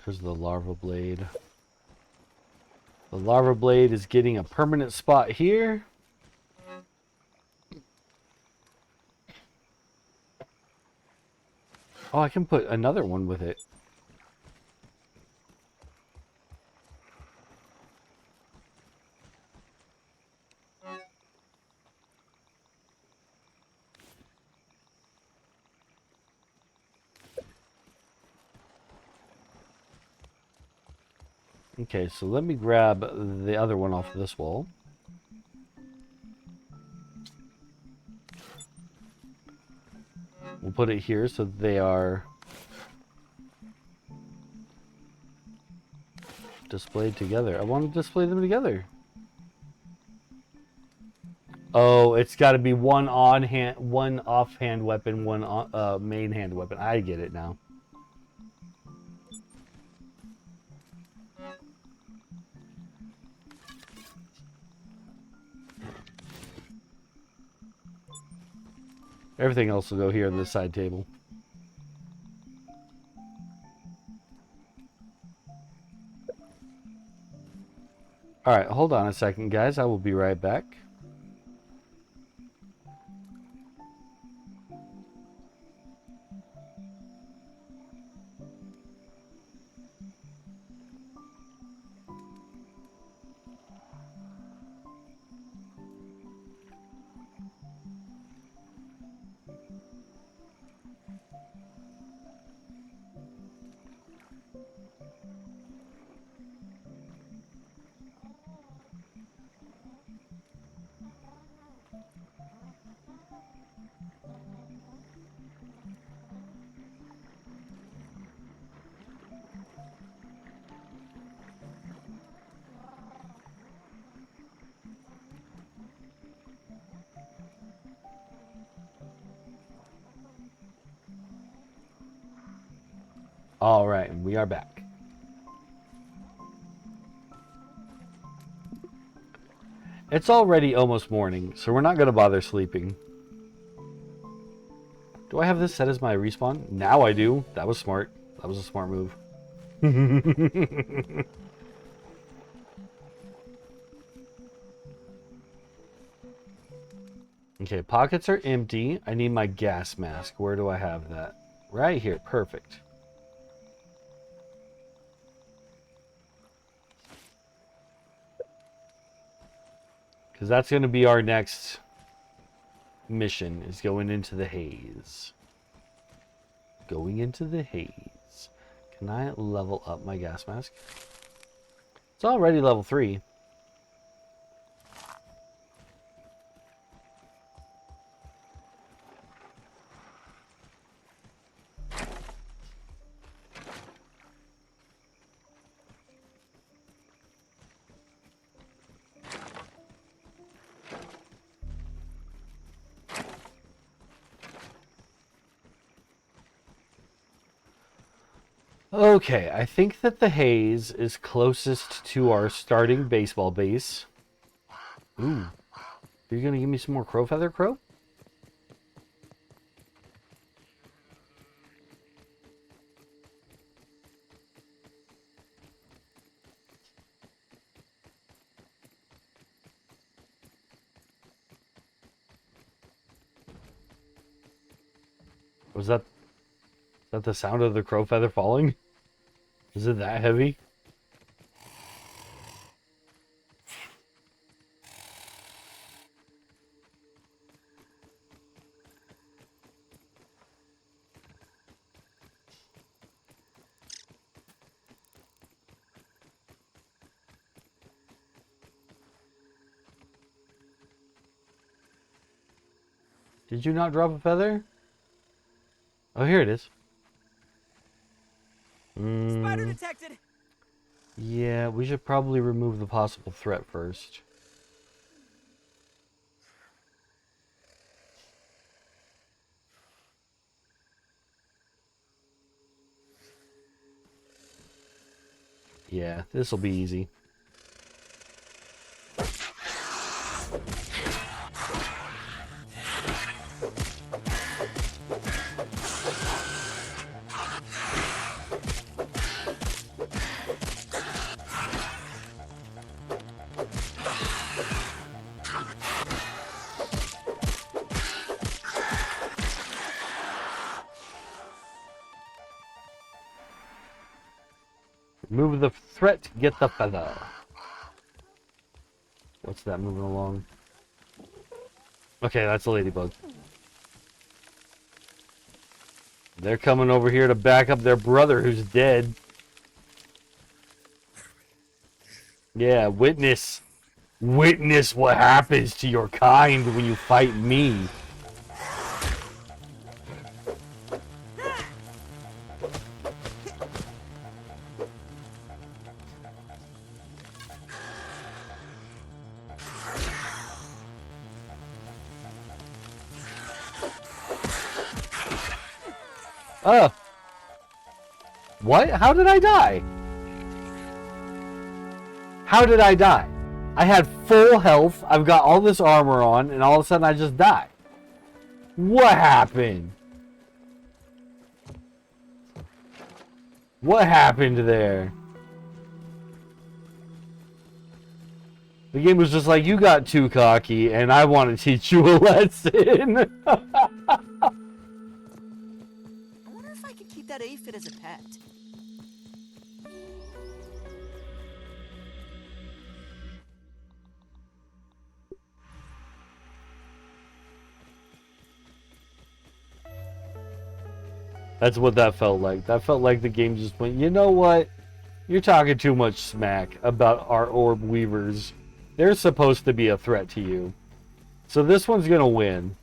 There's the larva blade. The larva blade is getting a permanent spot here. Oh, I can put another one with it. Okay, so let me grab the other one off this wall. We'll put it here so they are displayed together. I want to display them together. Oh, it's got to be one offhand weapon, one main hand weapon. I get it now. Everything else will go here on this side table. Alright, hold on a second, guys. I will be right back. All right, we are back. It's already almost morning, so we're not going to bother sleeping. Do I have this set as my respawn? Now I do. That was smart. That was a smart move. Okay, pockets are empty. I need my gas mask. Where do I have that? Right here. Perfect. Because that's going to be our next mission is going into the haze. Going into the haze. Can I level up my gas mask? It's already level 3. Okay, I think that the haze is closest to our starting baseball base. Ooh. You're gonna give me some more crow feather, Crow? Was that the sound of the crow feather falling? Is it that heavy? Did you not drop a feather? Oh, here it is. Spider detected. Yeah, we should probably remove the possible threat first. Yeah, this will be easy. Remove the threat, get the feather. What's that moving along? Okay, that's a ladybug. They're coming over here to back up their brother who's dead. Yeah, witness. Witness what happens to your kind when you fight me. What? How did I die? How did I die? I had full health, I've got all this armor on, and all of a sudden I just died. What happened? What happened there? The game was just like, you got too cocky, and I want to teach you a lesson. I wonder if I could keep that aphid as a pet. That's what that felt like. That felt like the game just went, you know what? You're talking too much smack about our orb weavers. They're supposed to be a threat to you. So this one's gonna win.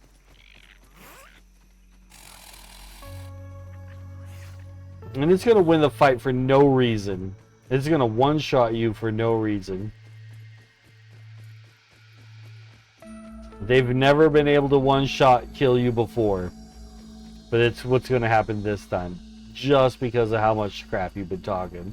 And it's gonna win the fight for no reason. It's gonna one-shot you for no reason. They've never been able to one-shot kill you before. But it's what's going to happen this time. Just because of how much crap you've been talking.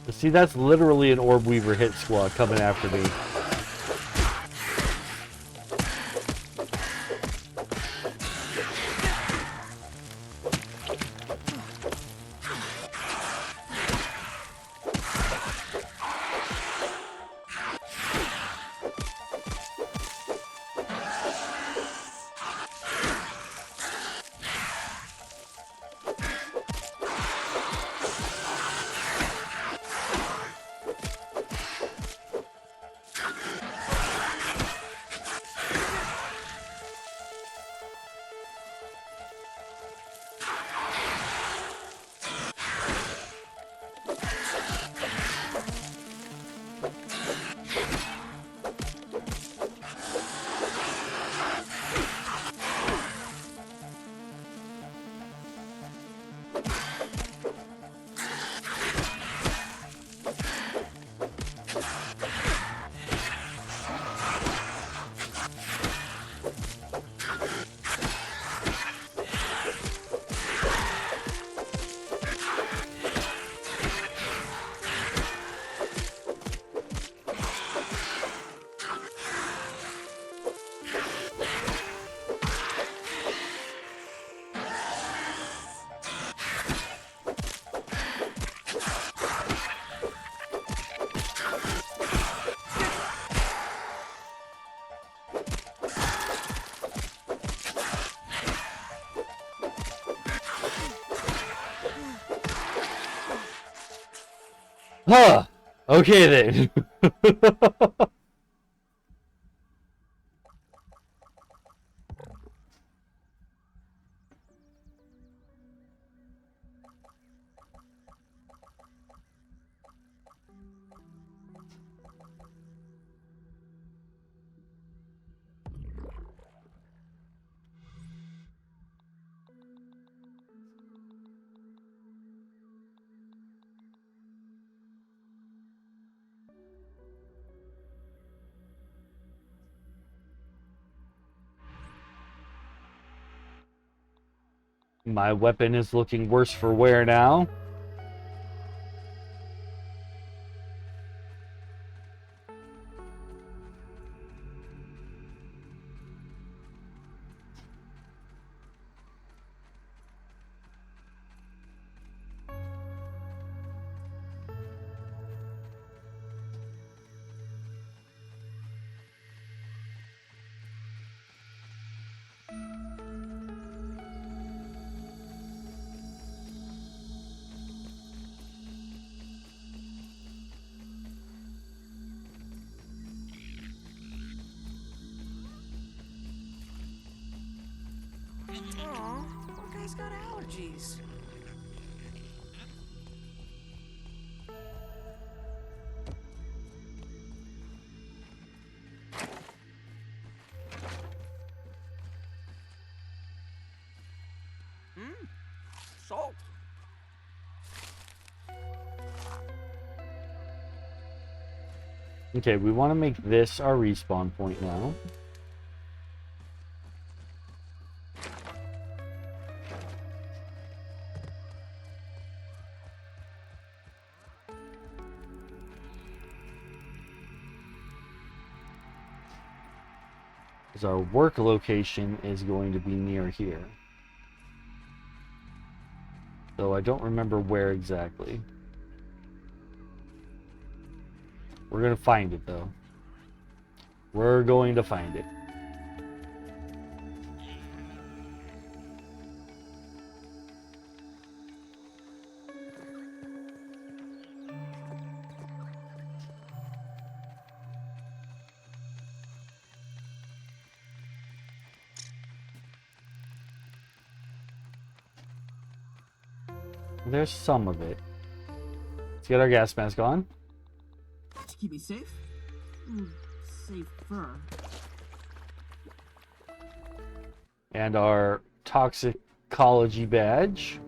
See, that's literally an Orb Weaver hit squad coming after me. Huh. Okay then. My weapon is looking worse for wear now. Aw, poor guy's got allergies. Salt. Okay, we want to make this our respawn point now. Because our work location is going to be near here. Though I don't remember where exactly. We're going to find it, though. We're going to find it. There's some of it. Let's get our gas mask on. To keep me safe? Safer. And our toxicology badge.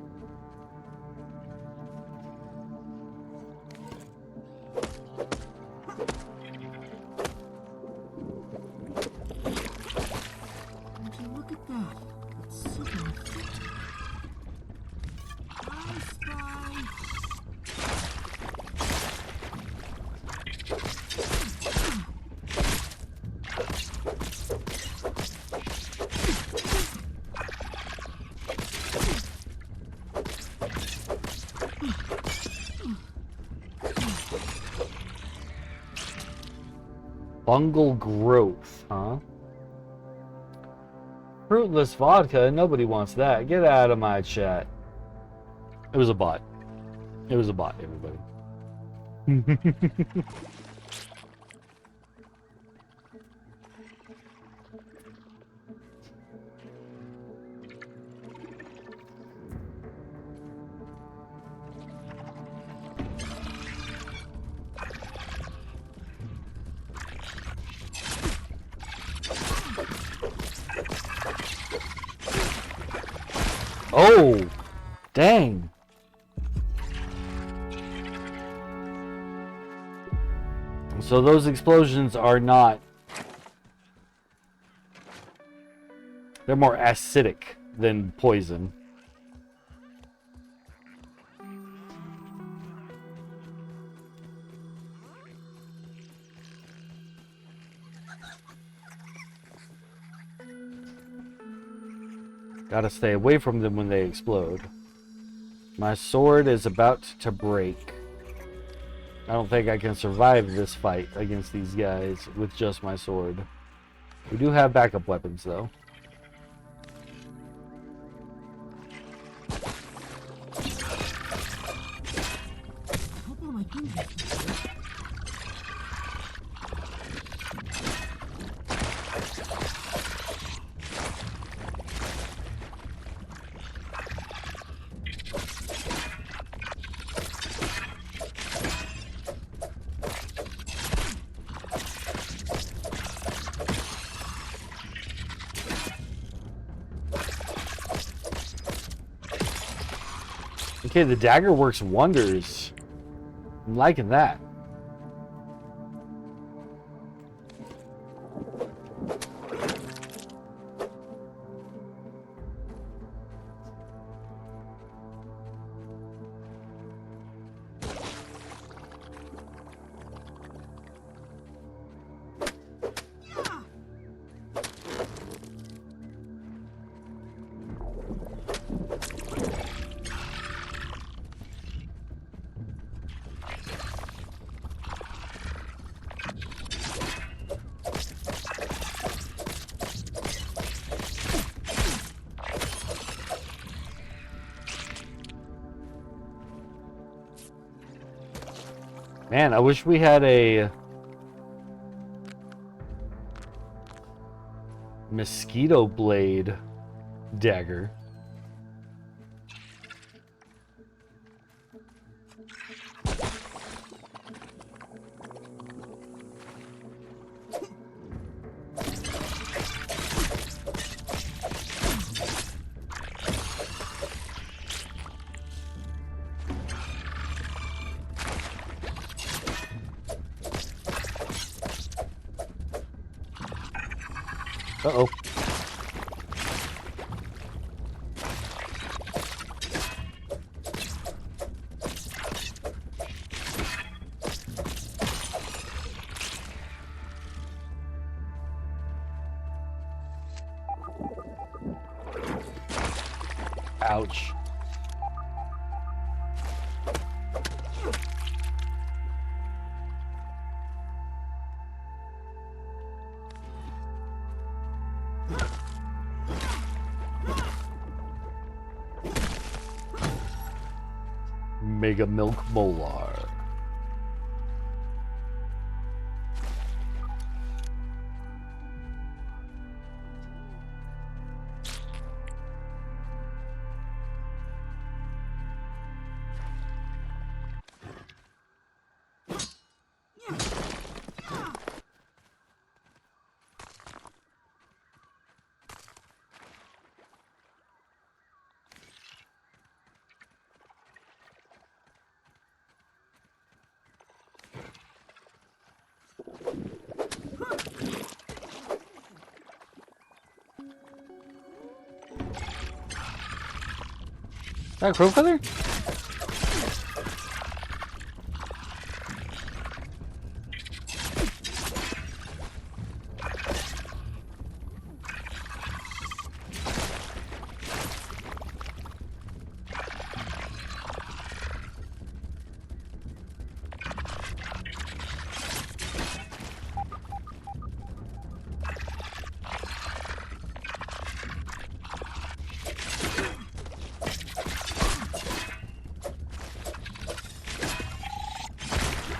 Would you look at that? It's super effective. I spy. Bungle Growth, huh? Fruitless vodka? Nobody wants that. Get out of my chat. It was a bot. It was a bot, everybody. Oh, dang. So those explosions are not... They're more acidic than poison. Gotta stay away from them when they explode. My sword is about to break. I don't think I can survive this fight against these guys with just my sword. We do have backup weapons, though. Hope all my things are secure. Okay, the dagger works wonders. I'm liking that. Man, I wish we had a mosquito blade dagger. Uh-oh. Ouch. Mega Milk Molar. Is that a crow feather?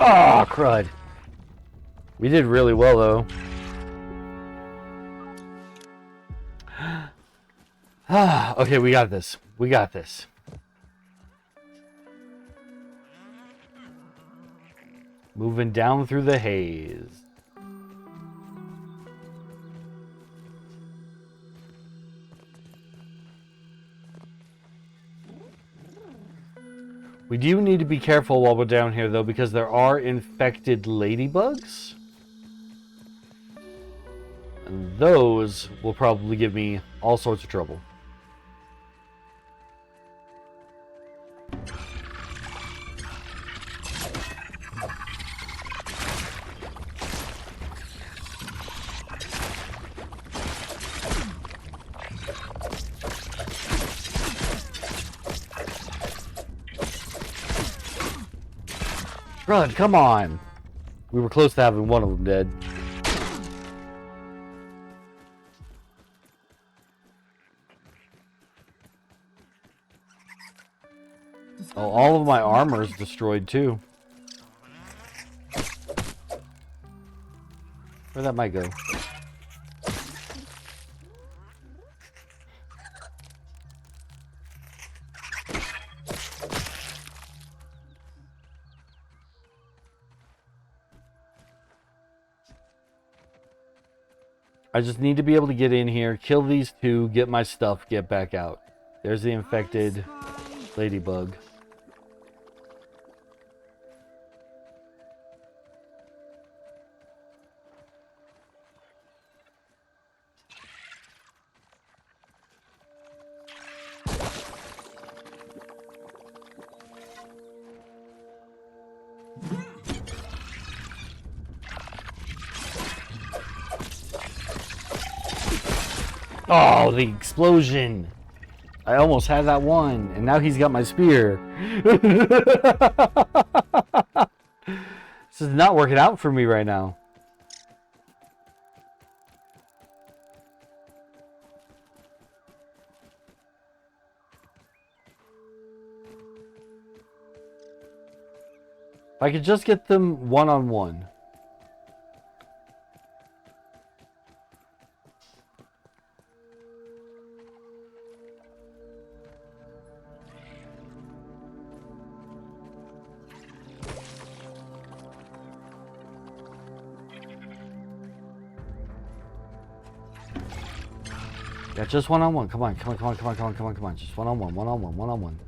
Oh, crud. We did really well, though. Okay, we got this. We got this. Moving down through the haze. We do need to be careful while we're down here, though, because there are infected ladybugs. And those will probably give me all sorts of trouble. Run, come on! We were close to having one of them dead. Oh, all of my armor is destroyed too. Where'd that might go? I just need to be able to get in here, kill these two, get my stuff, get back out. There's the infected ladybug. Oh, the explosion! I almost had that one, and now he's got my spear. This is not working out for me right now. If I could just get them one-on-one. Yeah, just one-on-one. Come on, come on, come on, come on, come on, come on, come on. Just one-on-one, one-on-one, one-on-one.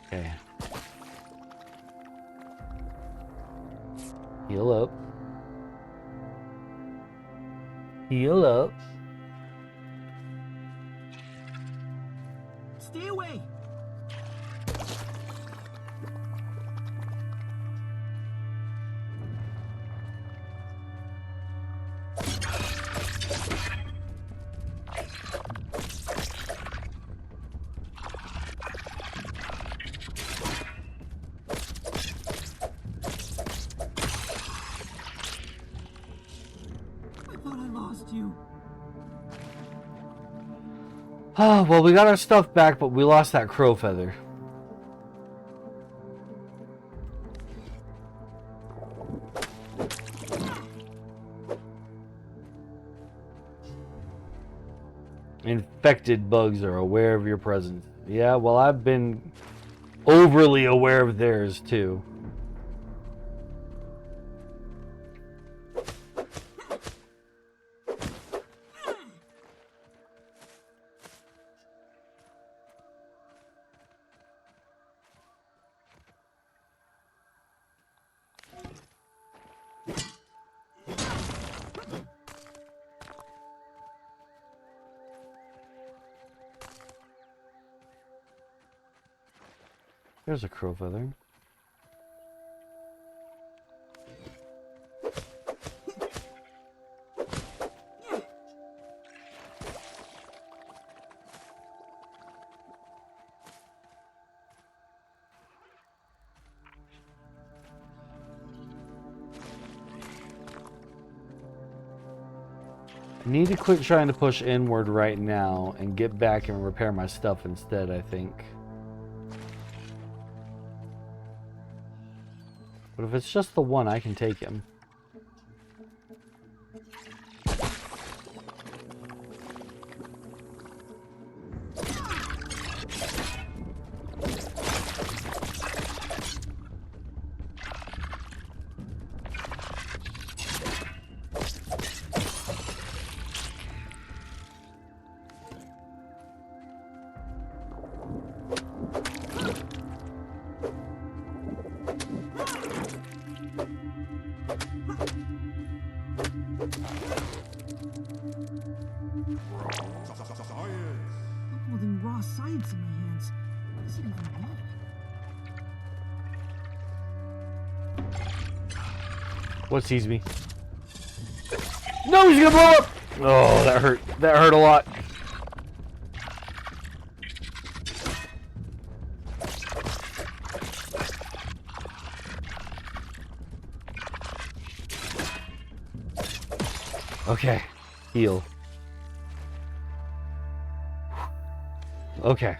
Okay. Heal up. Heal up. Stay away! I thought I lost you. Oh, well, we got our stuff back, but we lost that crow feather. Infected bugs are aware of your presence. Yeah, well, I've been overly aware of theirs, too. There's a crow feather. Need to quit trying to push inward right now and get back and repair my stuff instead, I think. But if it's just the one, I can take him. I'm holding raw science in my hands. What does it even mean? What sees me? No, he's gonna blow up! Oh, that hurt. That hurt a lot. Okay, heal. Okay.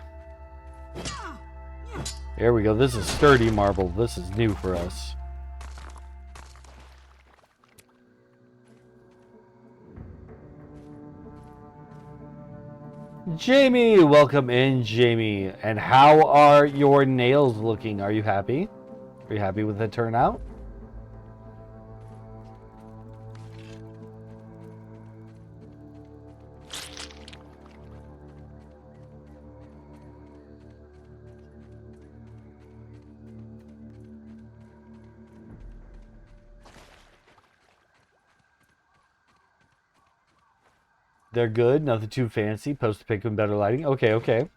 There we go. This is sturdy marble. This is new for us. Jamie, welcome in, Jamie. And how are your nails looking? Are you happy? Are you happy with the turnout? They're good, nothing too fancy. Post a pic with better lighting. Okay, okay.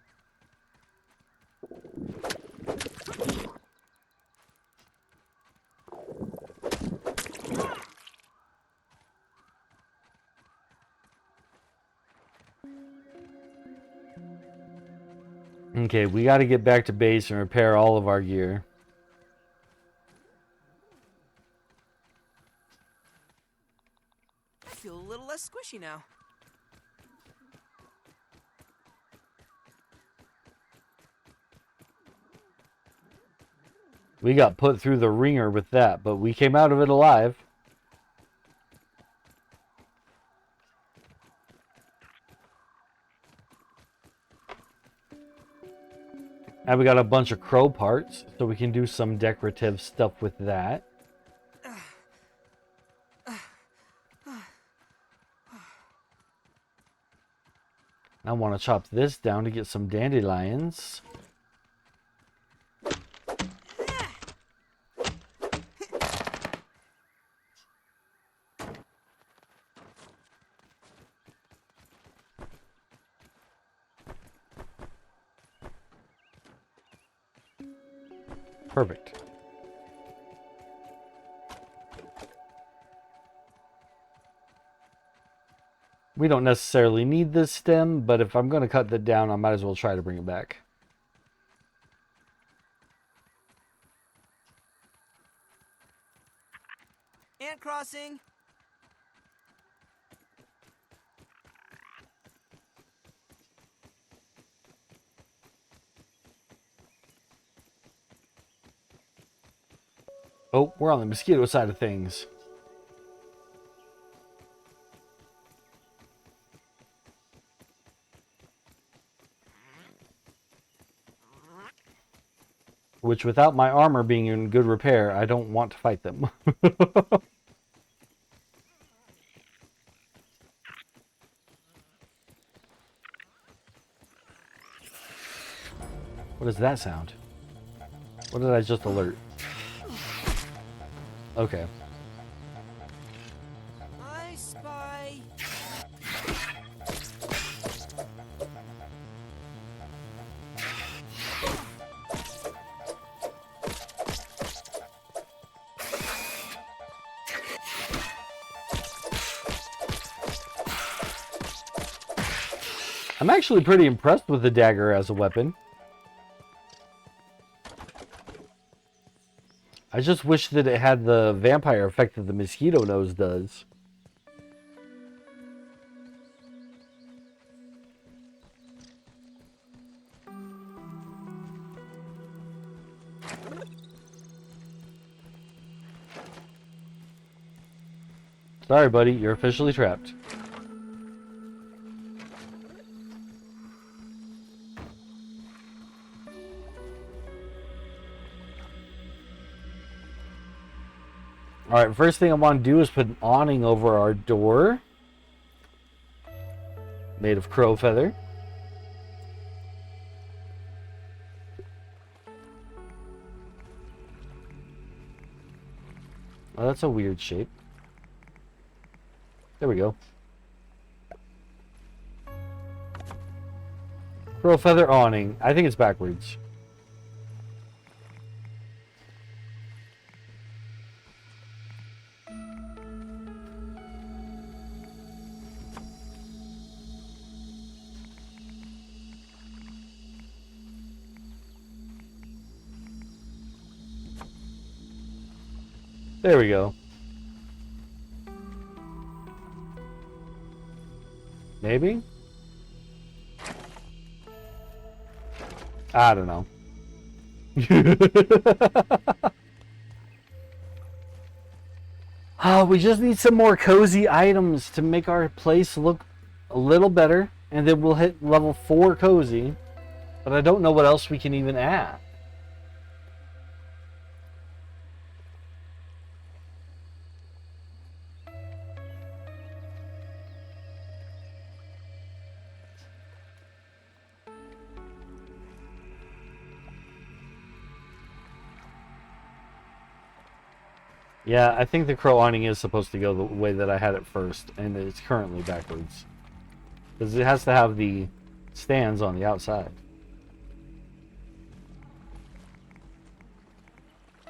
Okay, we got to get back to base and repair all of our gear. I feel a little less squishy now. We got put through the ringer with that, but we came out of it alive. And we got a bunch of crow parts, so we can do some decorative stuff with that. I want to chop this down to get some dandelions. Perfect. We don't necessarily need this stem, but if I'm going to cut that down, I might as well try to bring it back. Ant crossing. Oh, we're on the mosquito side of things. Which, without my armor being in good repair, I don't want to fight them. What is that sound? What did I just alert? Okay. I spy. I'm actually pretty impressed with the dagger as a weapon. I just wish that it had the vampire effect that the mosquito nose does. Sorry, buddy. You're officially trapped. Alright, first thing I want to do is put an awning over our door. Made of crow feather. Oh, that's a weird shape. There we go. Crow feather awning. I think it's backwards. There we go. Maybe? I don't know. We just need some more cozy items to make our place look a little better, and then we'll hit level 4 cozy. But I don't know what else we can even add. Yeah, I think the crow awning is supposed to go the way that I had it first, and it's currently backwards. Because it has to have the stands on the outside.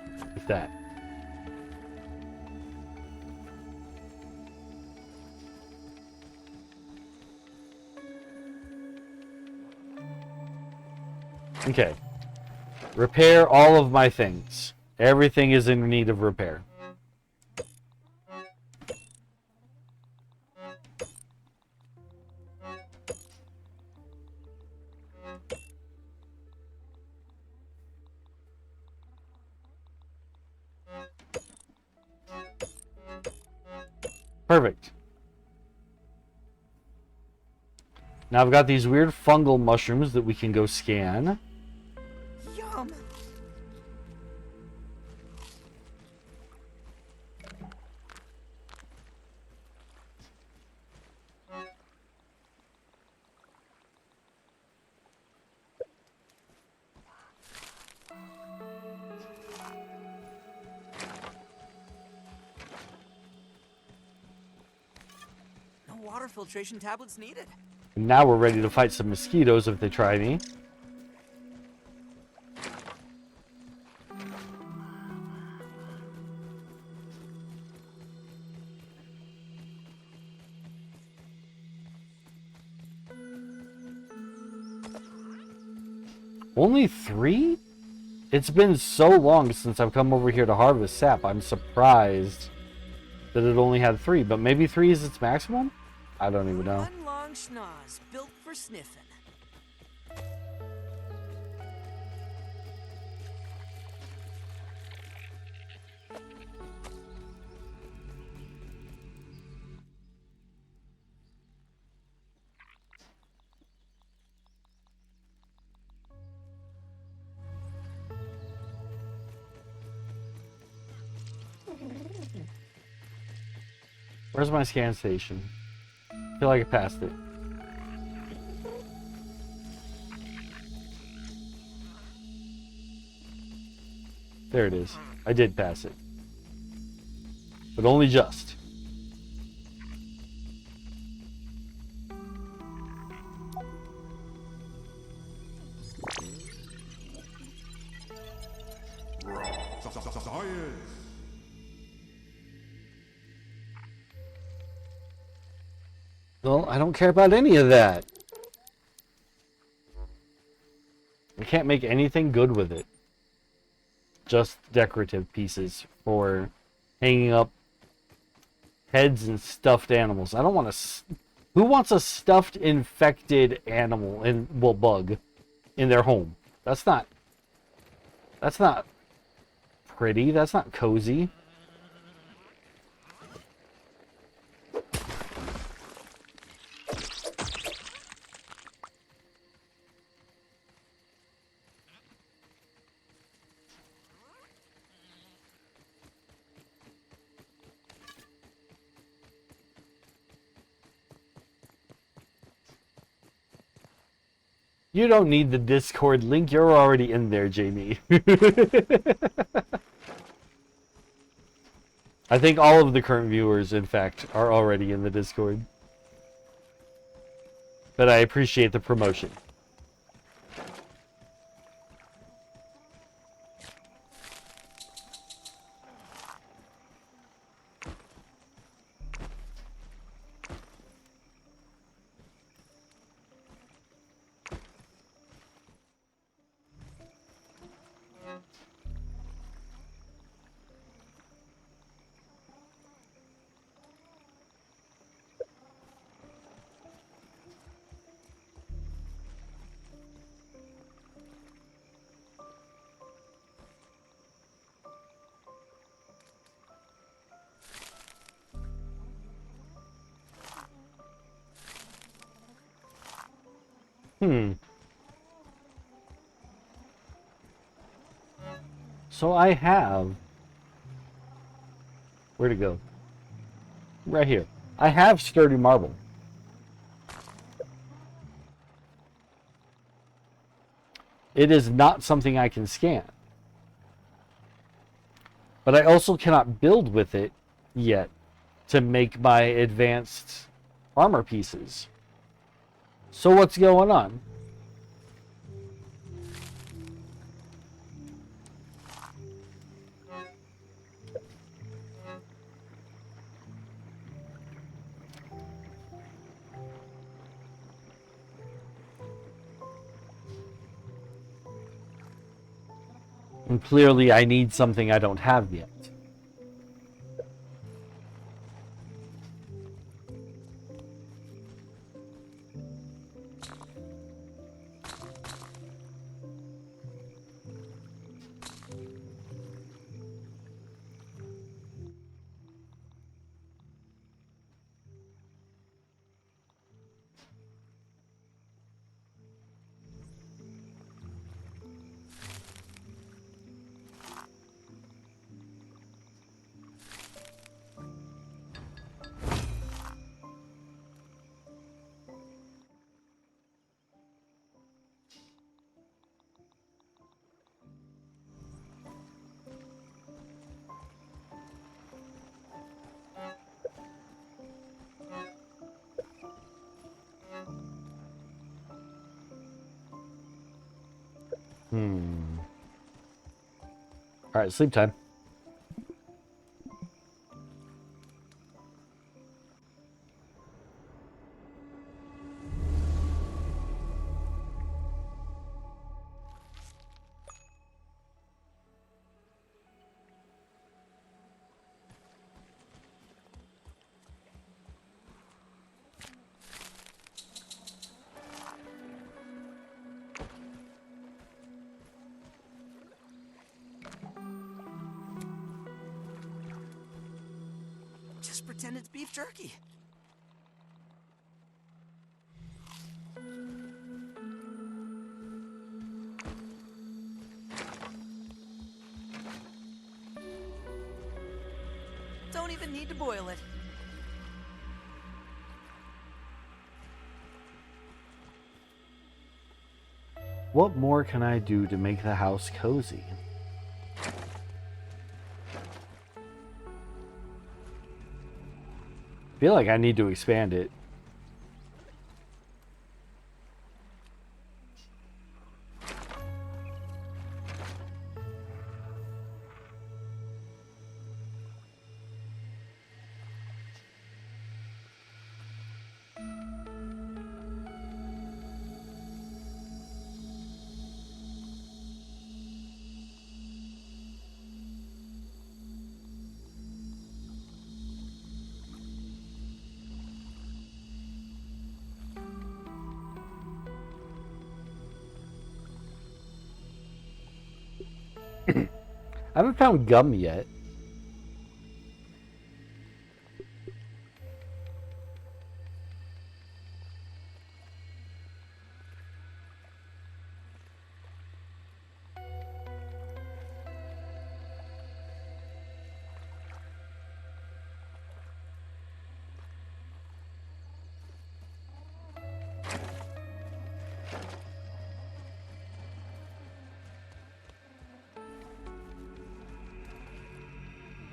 Like that. Okay. Repair all of my things. Everything is in need of repair. Perfect. Now I've got these weird fungal mushrooms that we can go scan. Yum. No water filtration tablets needed. And now we're ready to fight some mosquitoes if they try me. Only 3? It's been so long since I've come over here to harvest sap. I'm surprised that it only had 3, but maybe 3 is its maximum? I don't even know. One long schnoz built for sniffing. Where's my scan station? I feel like I passed it. There it is. I did pass it. But only just. Well, I don't care about any of that. I can't make anything good with it. Just decorative pieces for hanging up heads and stuffed animals. I don't want to... Who wants a stuffed infected animal, well, bug, in their home? That's not pretty. That's not cozy. You don't need the Discord link. You're already in there, Jamie. I think all of the current viewers, in fact, are already in the Discord. But I appreciate the promotion. So I have... Where'd it go? Right here. I have sturdy marble. It is not something I can scan. But I also cannot build with it yet to make my advanced armor pieces. So what's going on? And clearly I need something I don't have yet. Alright, sleep time. Just pretend it's beef jerky. Don't even need to boil it. What more can I do to make the house cozy? I feel like I need to expand it. I haven't found gum yet.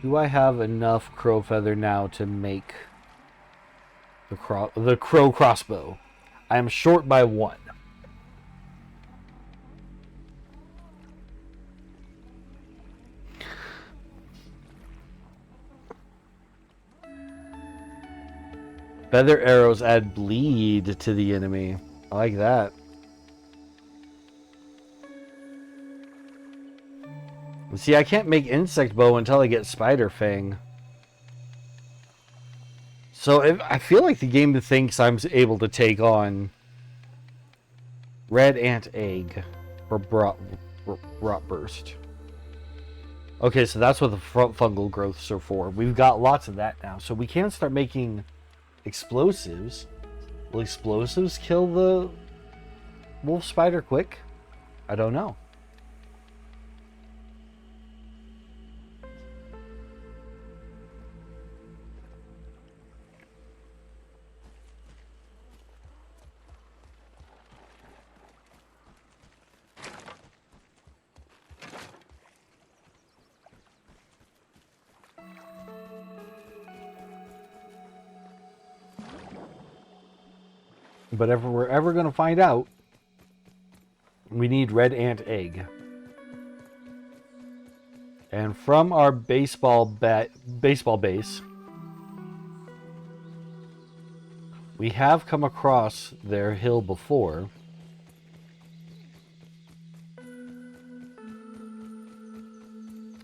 Do I have enough crow feather now to make the crow crossbow? I am short by 1. Feather arrows add bleed to the enemy. I like that. See, I can't make insect bow until I get spider fang. So I feel like the game thinks I'm able to take on red ant egg or rot burst. Okay, so that's what the fungal growths are for. We've got lots of that now, so we can start making explosives. Will explosives kill the wolf spider quick? I don't know. But if we're ever going to find out, we need red ant egg. And from our baseball base, we have come across their hill before.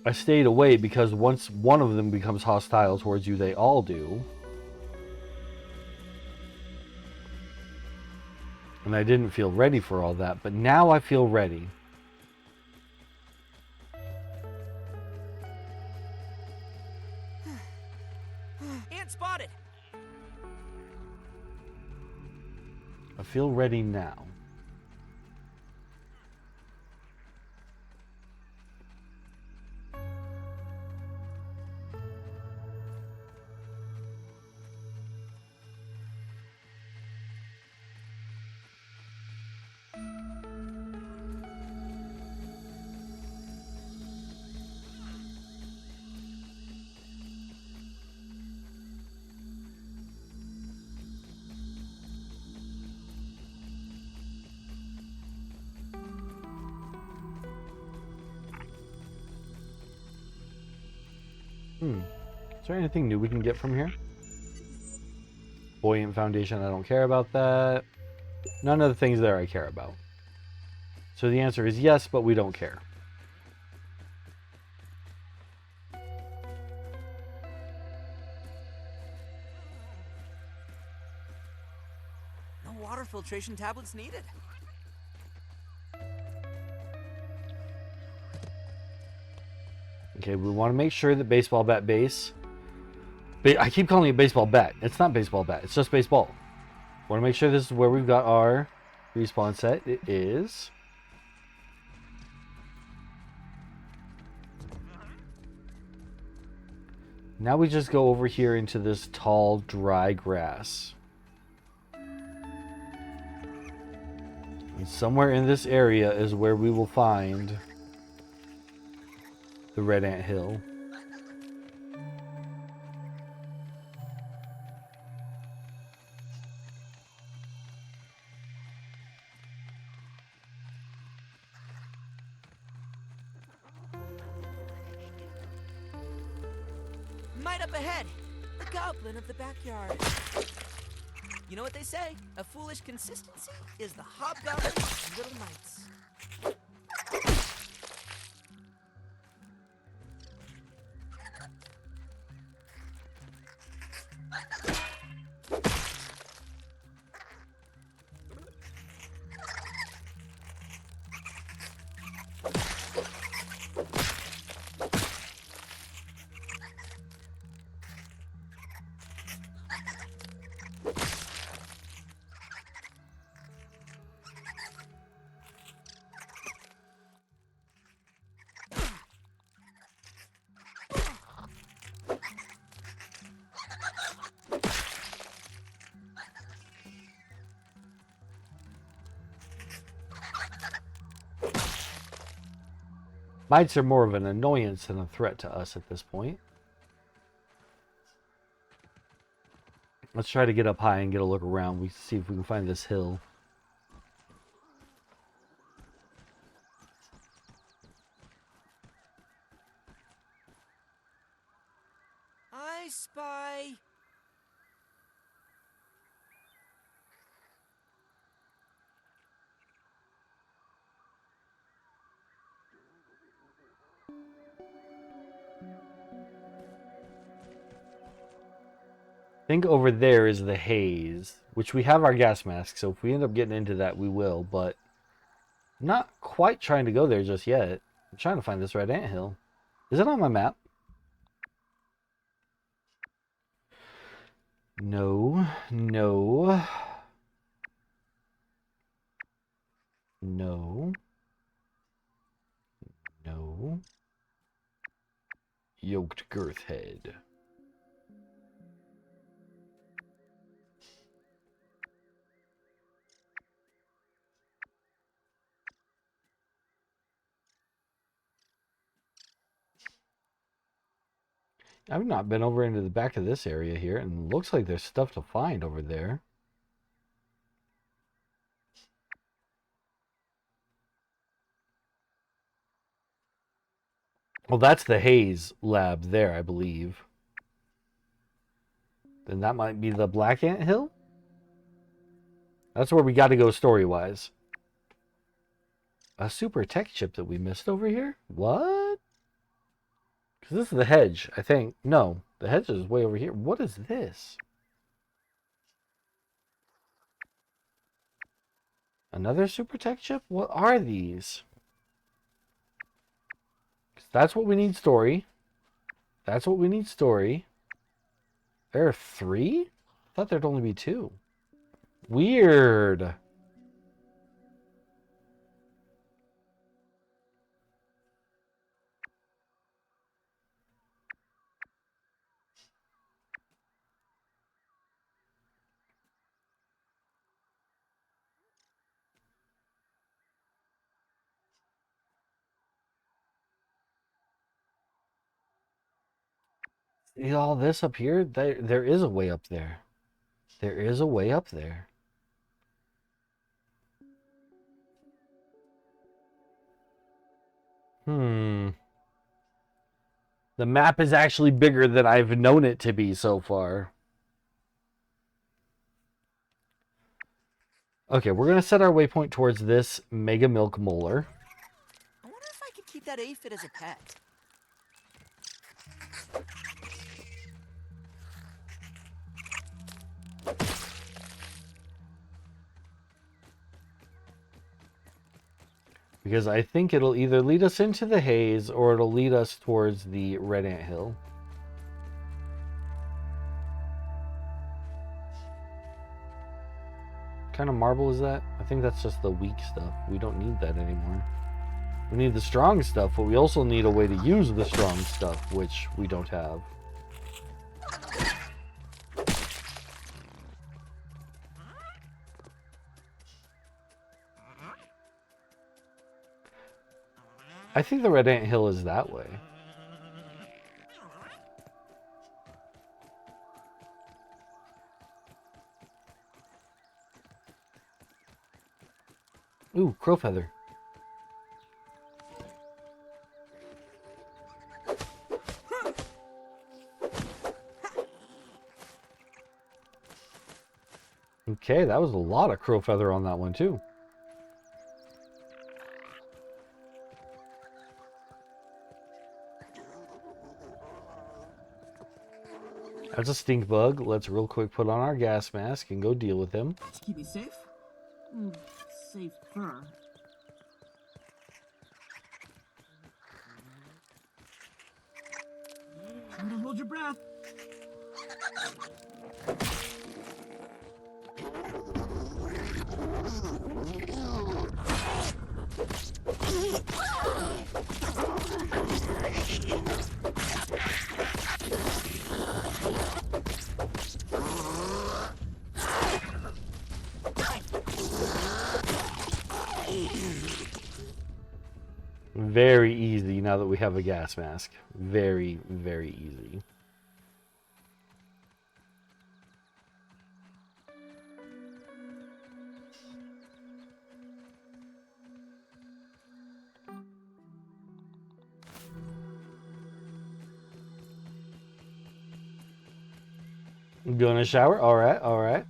I stayed away because once one of them becomes hostile towards you, they all do. And I didn't feel ready for all that, but now I feel ready. Ant spotted. I feel ready now. Is there anything new we can get from here? Buoyant foundation, I don't care about that. None of the things there I care about. So the answer is yes, but we don't care. No water filtration tablets needed. Okay, we want to make sure that baseball bat base... I keep calling it baseball bat. It's not baseball bat. It's just baseball. Want to make sure this is where we've got our respawn set. It is. Now we just go over here into this tall, dry grass. And somewhere in this area is where we will find the Red Ant Hill. Might up ahead. The goblin of the backyard. You know what they say? A foolish consistency is the hobgoblin of little mites. Mites are more of an annoyance than a threat to us at this point. Let's try to get up high and get a look around. We see if we can find this hill. I spy. I think over there is the haze, which we have our gas mask, so if we end up getting into that, we will, but I'm not quite trying to go there just yet. I'm trying to find this red anthill. Is it on my map? No, no, no, no. Yoked girth head. I've not been over into the back of this area here, and it looks like there's stuff to find over there. Well, that's the haze lab there, I believe. Then that might be the Black Ant Hill? That's where we got to go story-wise. A super tech chip that we missed over here? What? Because this is the hedge, I think. No, the hedge is way over here. What is this? Another super tech chip? What are these? 'Cause that's what we need story. That's what we need story. There are 3? I thought there'd only be 2. Weird. See all this up here? There is a way up there. There is a way up there. The map is actually bigger than I've known it to be so far. Okay, we're going to set our waypoint towards this Mega Milk Molar. I wonder if I could keep that aphid as a pet. Because I think it'll either lead us into the haze or it'll lead us towards the Red Ant Hill. What kind of marble is that? I think that's just the weak stuff. We don't need that anymore. We need the strong stuff, but we also need a way to use the strong stuff, which we don't have. I think the Red Ant Hill is that way. Ooh, crow feather. Okay, that was a lot of crow feather on that one too. That's a stink bug. Let's real quick put on our gas mask and go deal with him. To keep me safe? Safer. Try to hold your breath. Very easy now that we have a gas mask. Very, very easy. Go in the shower? Alright, alright.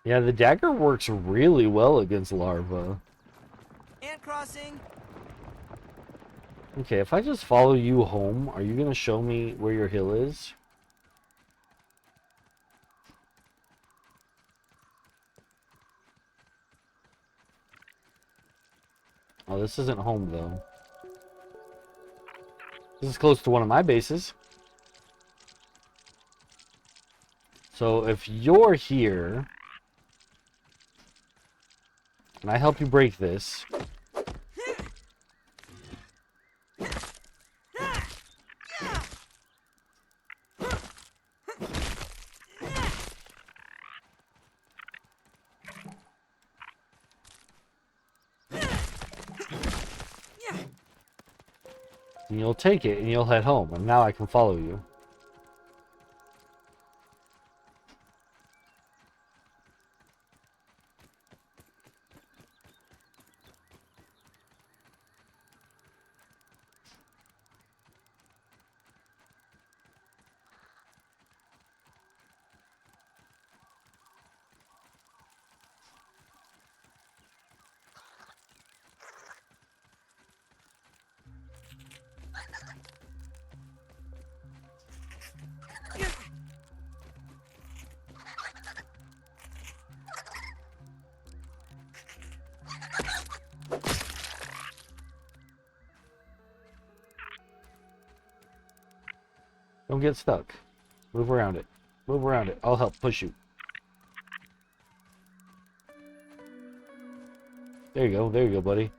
Yeah, the dagger works really well against larvae. Ant crossing. Okay, if I just follow you home, are you gonna show me where your hill is? Oh, this isn't home, though. This is close to one of my bases. So if you're here, and I help you break this, and you'll take it and you'll head home, and now I can follow you. Don't get stuck. Move around it. Move around it. I'll help push you. There you go. There you go, buddy.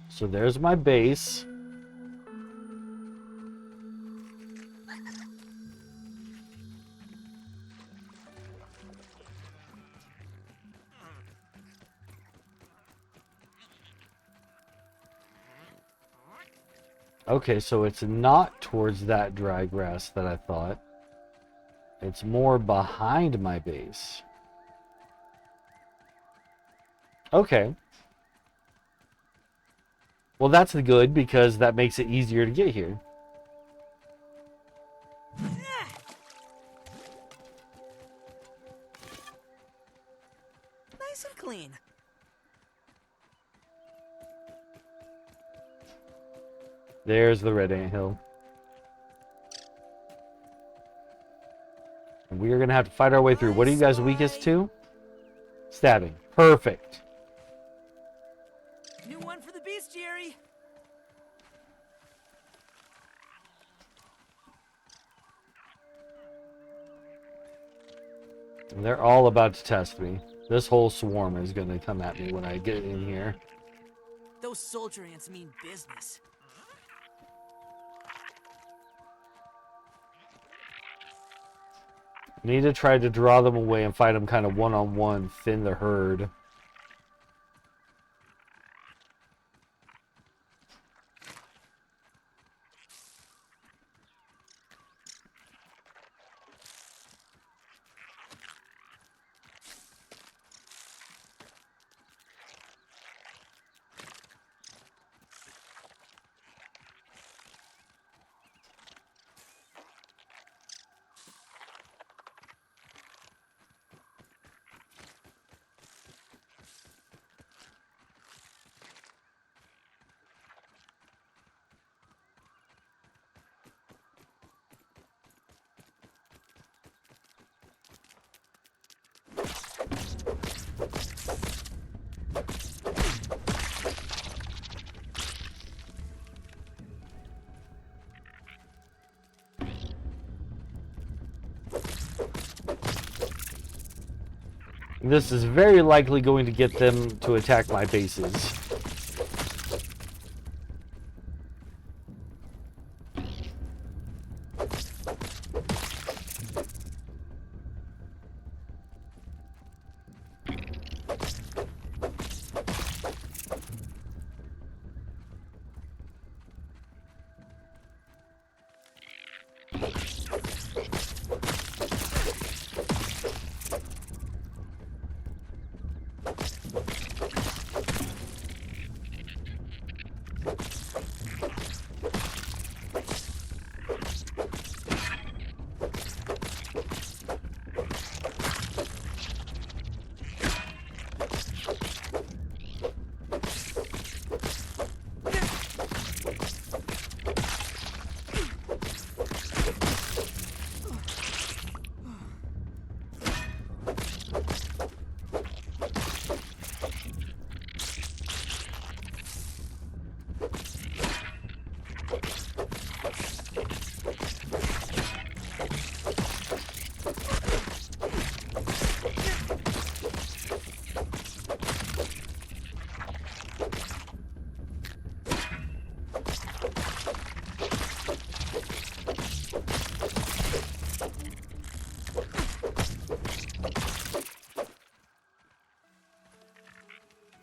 So there's my base. Okay, so it's not towards that dry grass that I thought. It's more behind my base. Okay. Well, that's good because that makes it easier to get here. Nice and clean. There's the red anthill. And we are going to have to fight our way through. What are you guys weakest to? Stabbing. Perfect. New one for the bestiary. And they're all about to test me. This whole swarm is going to come at me when I get in here. Those soldier ants mean business. Need to try to draw them away and fight them kind of one-on-one, thin the herd. This is very likely going to get them to attack my bases.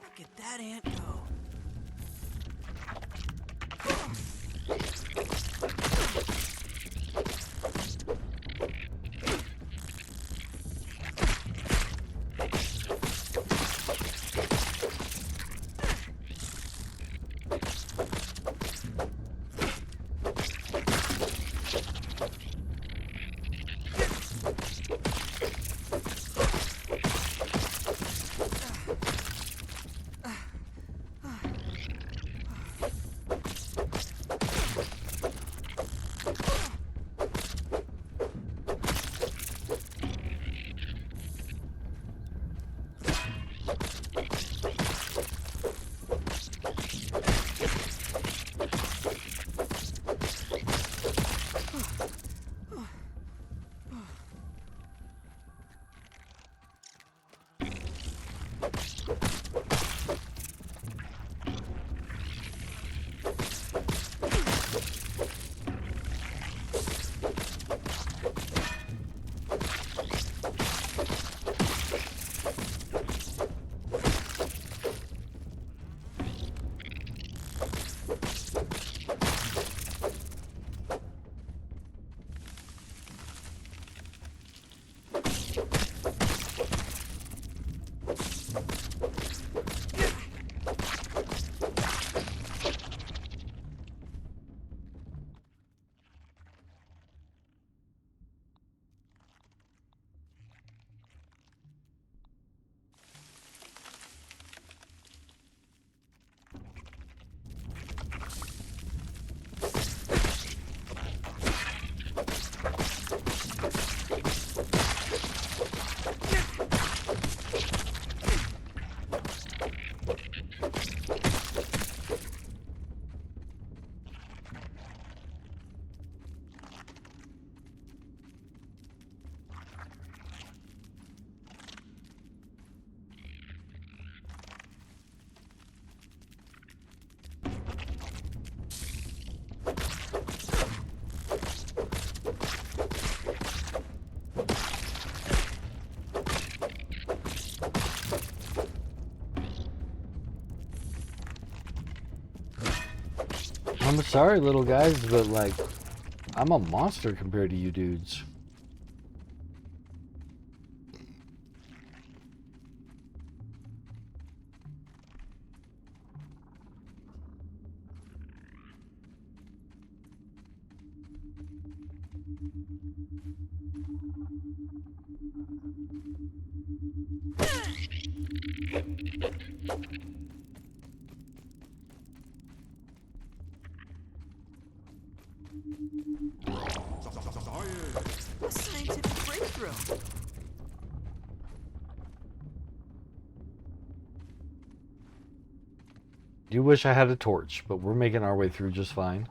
Look at that ant go. I'm sorry, little guys, but like, I'm a monster compared to you dudes. A scientific breakthrough. Do wish I had a torch, but we're making our way through just fine.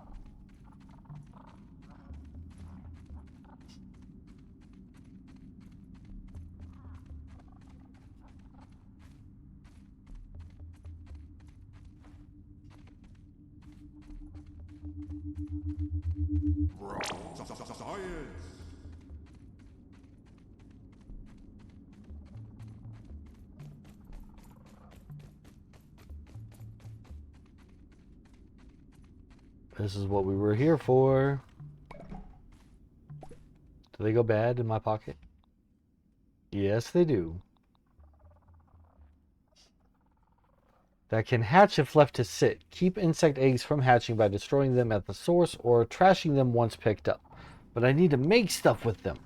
Science. This is what we were here for. Do they go bad in my pocket? Yes, they do. That can hatch if left to sit. Keep insect eggs from hatching by destroying them at the source or trashing them once picked up. But I need to make stuff with them.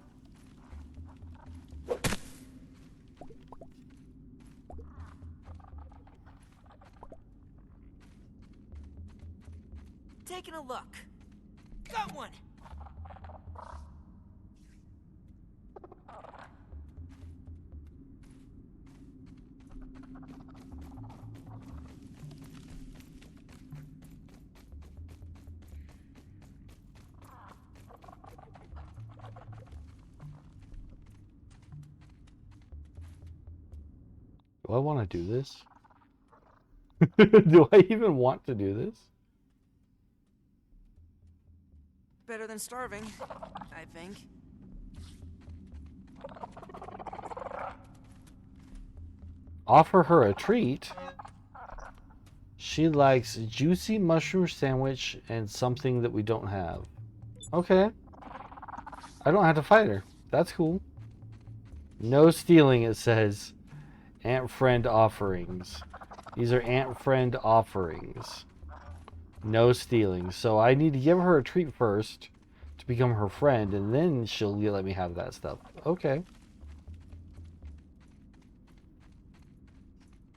Taking a look. Got one! Do I want to do this? Do I even want to do this? Better than starving, I think. Offer her a treat. She likes juicy mushroom sandwich and something that we don't have. Okay. I don't have to fight her. That's cool. No stealing, it says. Ant friend offerings. These are ant friend offerings. No stealing. So I need to give her a treat first to become her friend, and then she'll let me have that stuff. Okay.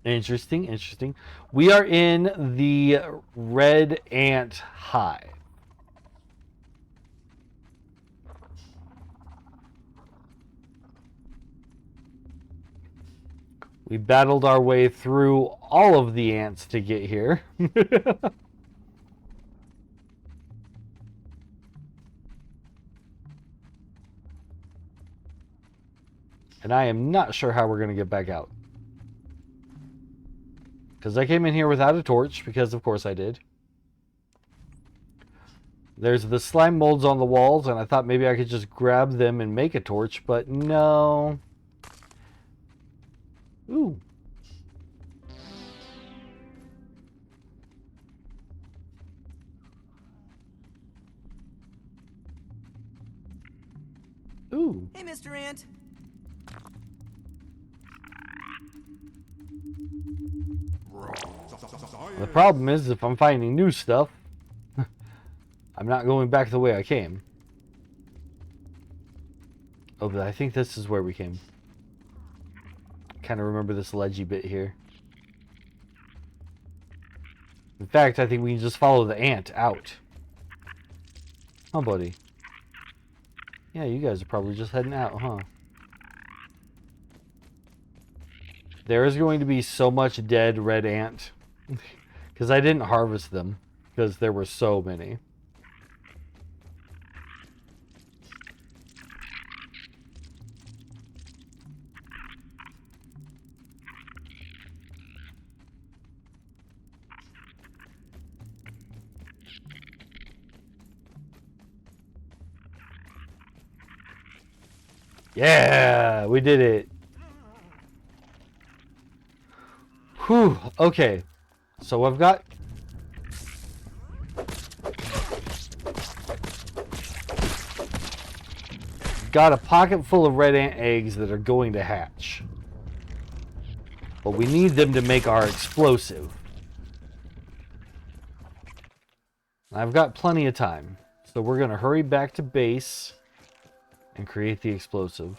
Interesting, interesting. We are in the red ant hive. We battled our way through all of the ants to get here. And I am not sure how we're going to get back out. Because I came in here without a torch, because of course I did. There's the slime molds on the walls, and I thought maybe I could just grab them and make a torch, but no. Ooh. Ooh. Hey, Mr. Ant. The problem is, if I'm finding new stuff, I'm not going back the way I came. Oh, but I think this is where we came. Kind of remember this ledgy bit here. In fact, I think we can just follow the ant out. Oh, buddy. Yeah, you guys are probably just heading out, huh? There is going to be so much dead red ant. Because I didn't harvest them. Because there were so many. Yeah, we did it. Whew, okay. So I've got... got a pocket full of red ant eggs that are going to hatch. But we need them to make our explosive. I've got plenty of time. So we're going to hurry back to base and create the explosive.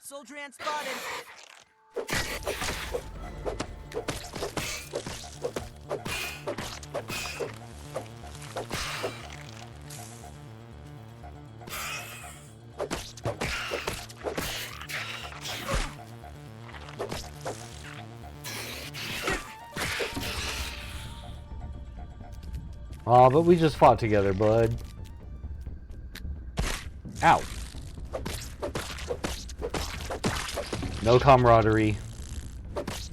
Soldier ant spotted. Aw, but we just fought together, bud. Ow. No camaraderie.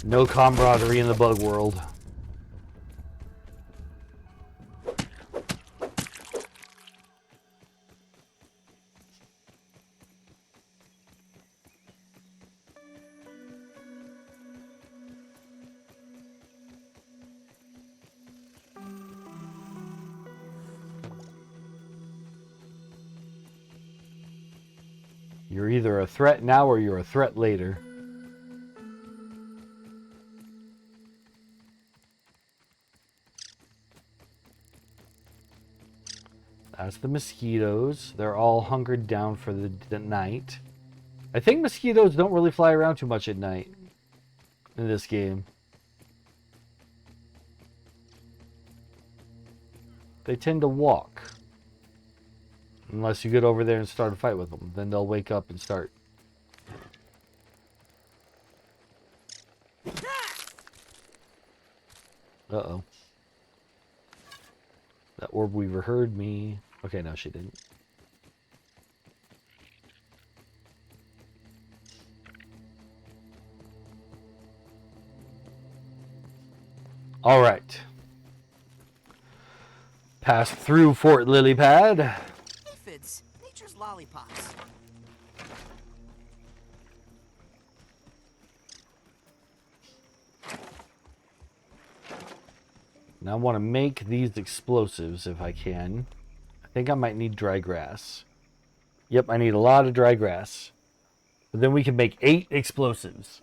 No camaraderie in the bug world. You're either a threat now or you're a threat later. That's the mosquitoes. They're all hunkered down for the night. I think mosquitoes don't really fly around too much at night in this game. They tend to walk. Unless you get over there and start a fight with them. Then they'll wake up and start. Uh-oh. That orb weaver heard me. Okay, no, she didn't. All right. Pass through Fort Lilypad. Aphids, nature's lollipops. Now I want to make these explosives if I can. I think I might need dry grass. Yep, I need a lot of dry grass. But then we can make 8 explosives.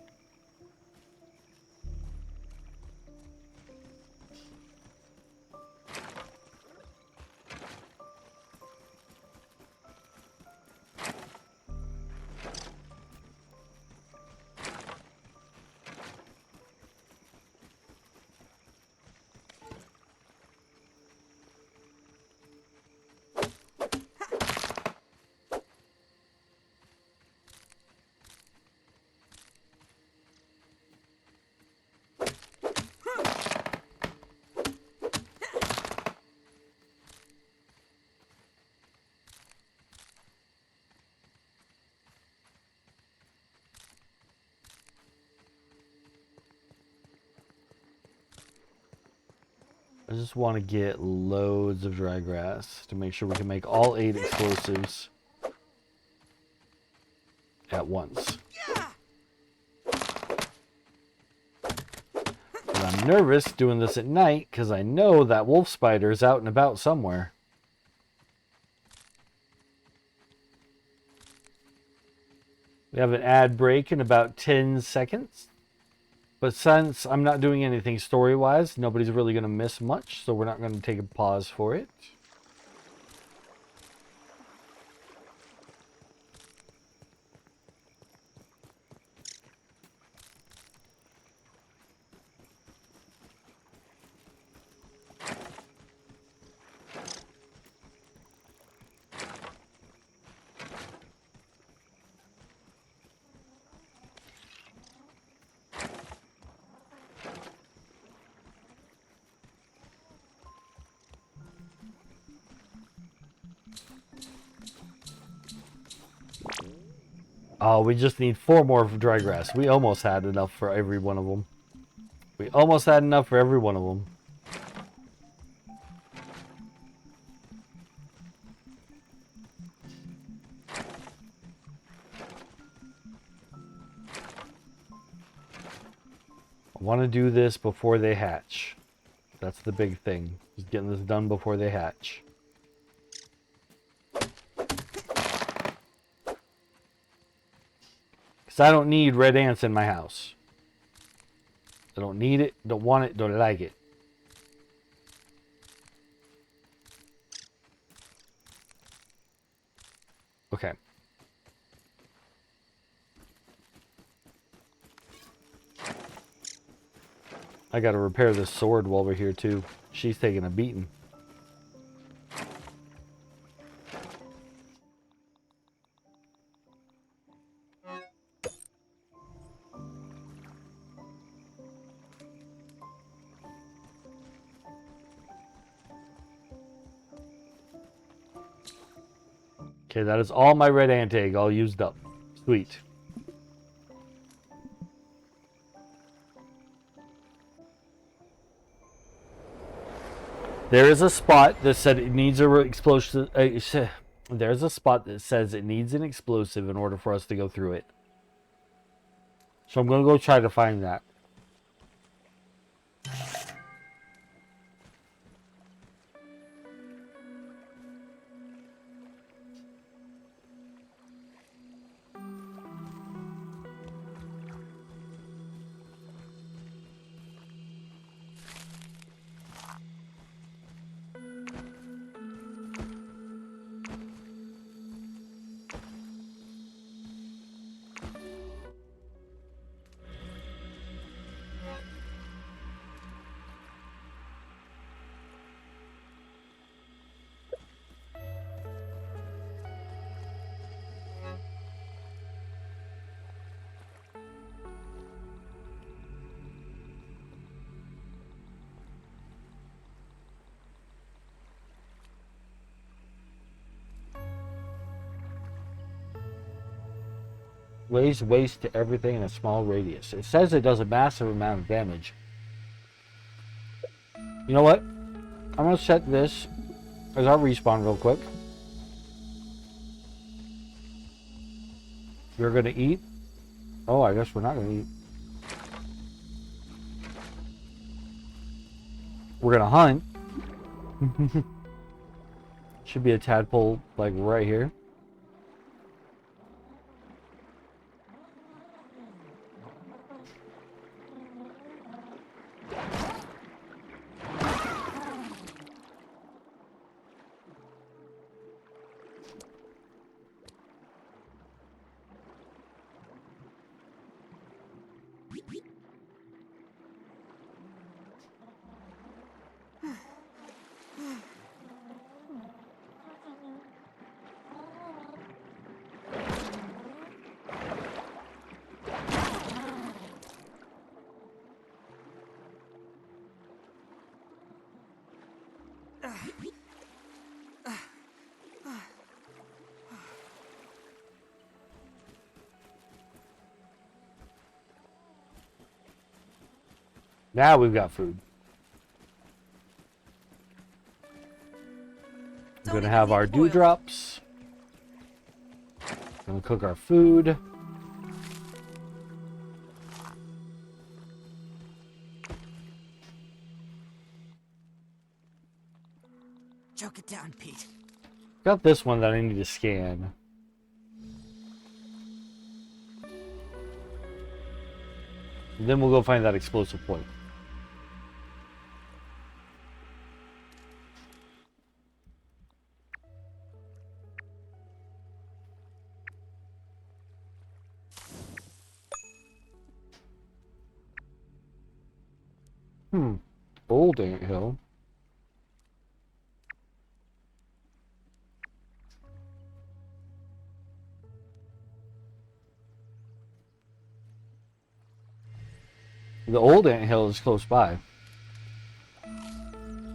I just want to get loads of dry grass to make sure we can make all 8 explosives at once. But I'm nervous doing this at night because I know that wolf spider is out and about somewhere. We have an ad break in about 10 seconds. But since I'm not doing anything story-wise, nobody's really going to miss much, so we're not going to take a pause for it. Oh, we just need 4 more dry grass. We almost had enough for every one of them. We almost had enough for every one of them. I want to do this before they hatch. That's the big thing. Just getting this done before they hatch. I don't need red ants in my house. I don't need it, don't want it, don't like it. Okay. I gotta repair this sword while we're here too. She's taking a beating. Okay, that is all my red ant egg all used up. Sweet. There is a spot that said it needs a explosive. There's a spot that says it needs an explosive in order for us to go through it. So I'm gonna go try to find that. Lays waste to everything in a small radius. It says it does a massive amount of damage. You know what? I'm going to set this as our respawn real quick. You're going to eat? Oh, I guess we're not going to eat. We're going to hunt. Should be a tadpole, like, right here. Now we've got food. We're gonna have our dewdrops. Gonna cook our food. Choke it down, Pete. Got this one that I need to scan. And then we'll go find that explosive point. Old anthill. The old anthill is close by.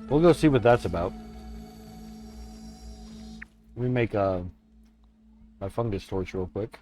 We'll go see what that's about. Let me make my fungus torch real quick.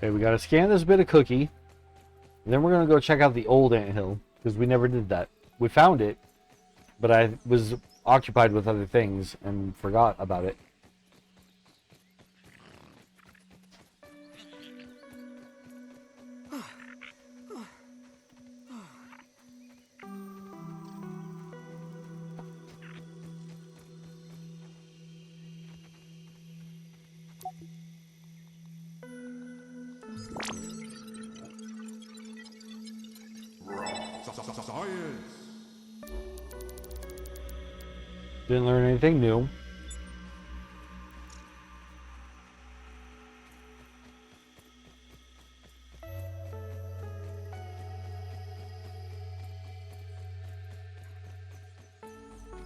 Okay, we gotta scan this bit of cookie. And then we're gonna go check out the old anthill, because we never did that. We found it, but I was occupied with other things and forgot about it. Didn't learn anything new.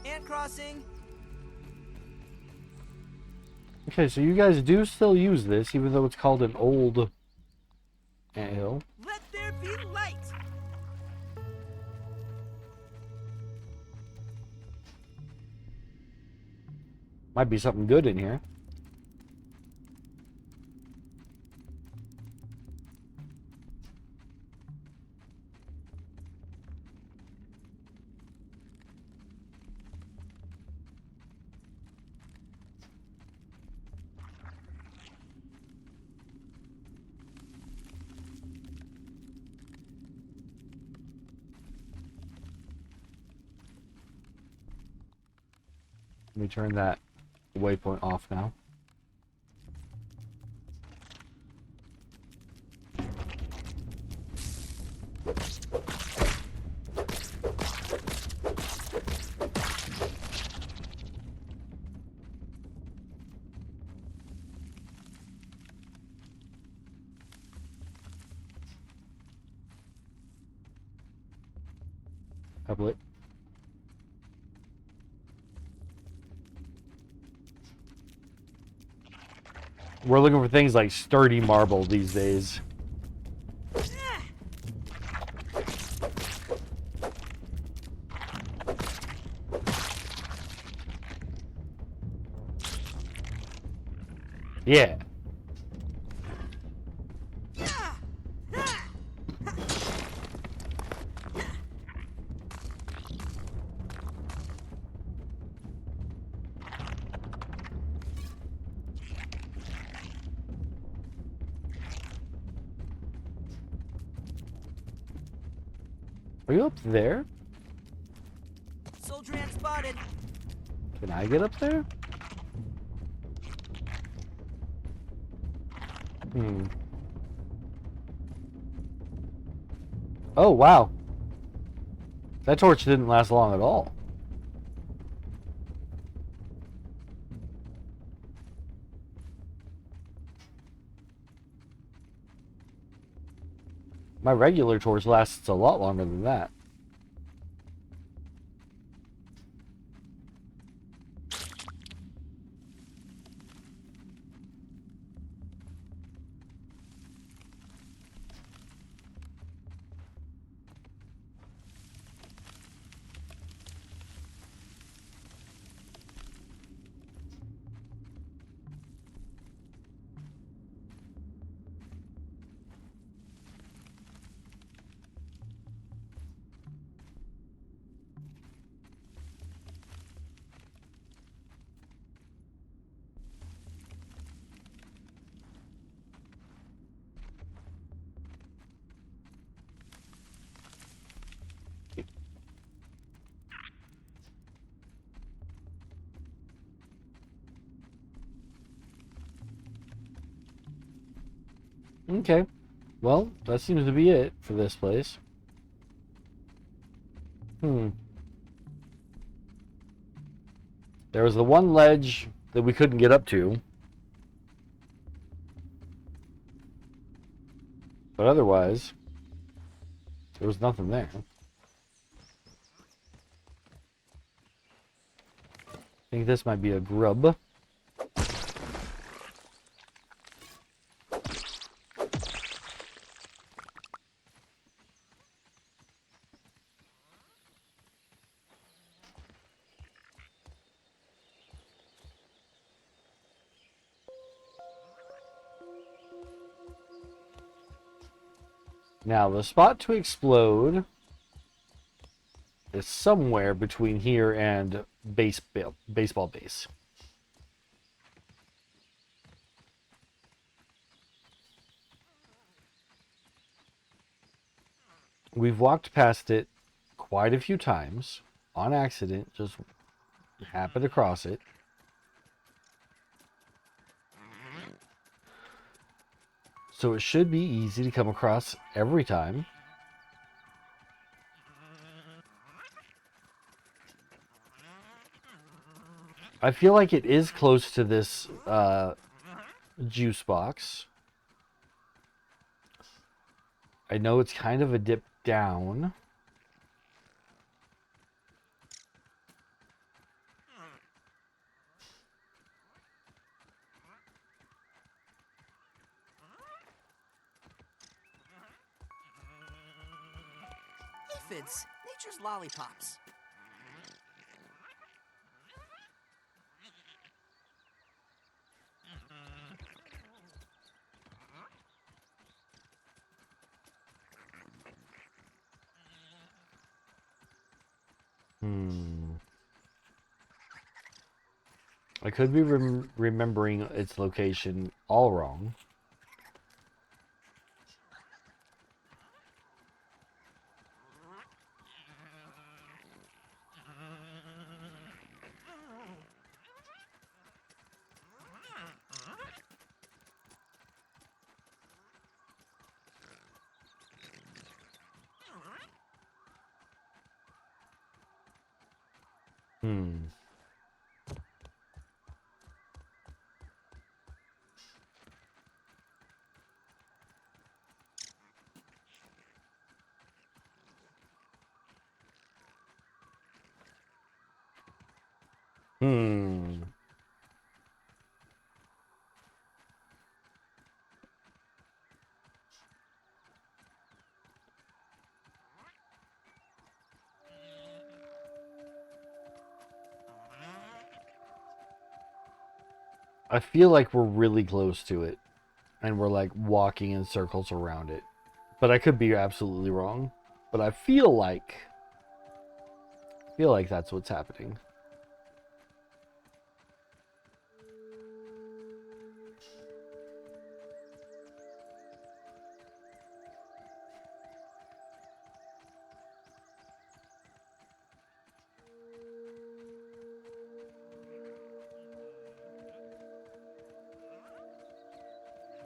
Ant crossing. Okay, so you guys do still use this, even though it's called an old anthill. Let there be light. Might be something good in here. Let me turn that waypoint off now. Tablet. We're looking for things like sturdy marble these days. Yeah. Are you up there? Soldier ant spotted. Can I get up there? Oh, wow. That torch didn't last long at all. My regular torch lasts a lot longer than that. Okay. Well, that seems to be it for this place. There was the one ledge that we couldn't get up to. But otherwise, there was nothing there. I think this might be a grub. Now, the spot to explode is somewhere between here and baseball base. We've walked past it quite a few times on accident, just happened to cross it. So it should be easy to come across every time. I feel like it is close to this juice box. I know it's kind of a dip down. aphids, nature's lollipops. I could be remembering its location all wrong. I feel like we're really close to it, and we're like walking in circles around it. But I could be absolutely wrong. But I feel like that's what's happening.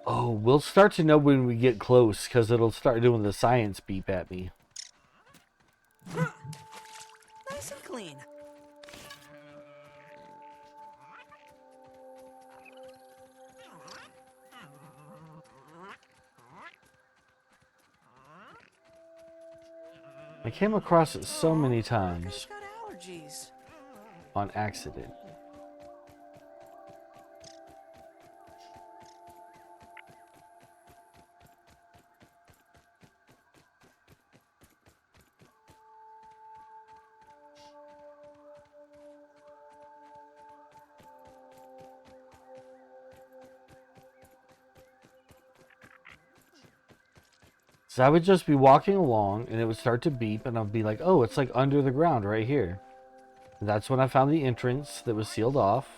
Oh, we'll start to know when we get close, because it'll start doing the science beep at me. Nice and clean. I came across it so many times Got allergies. on accident. So I would just be walking along and it would start to beep and I'd be like, oh, it's like under the ground right here. And that's when I found the entrance that was sealed off.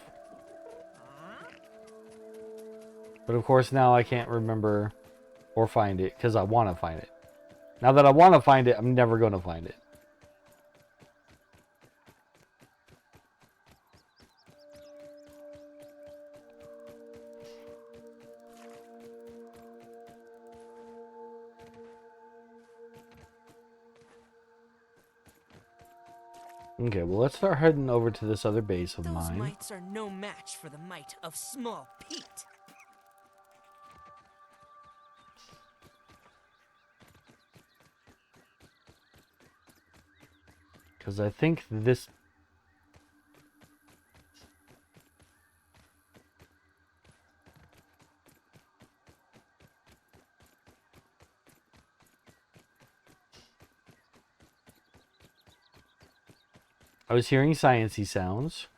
But of course now I can't remember or find it because I want to find it. Now that I want to find it, I'm never going to find it. Okay, well, let's start heading over to this other base of Those mine. mites are no match for the might of Small Pete. Because I think this... I was hearing sciencey sounds.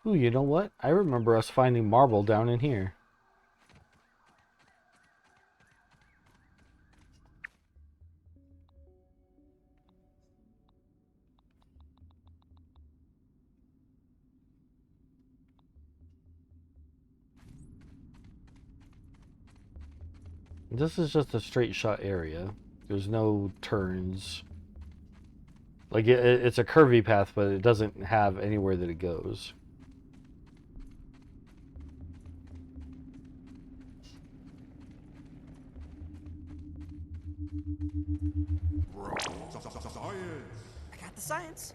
Ooh, you know what? I remember us finding marble down in here. This is just a straight shot area. There's no turns. Like, it's a curvy path, but it doesn't have anywhere that it goes. I got the science.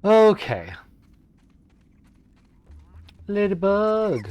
Okay. Ladybug.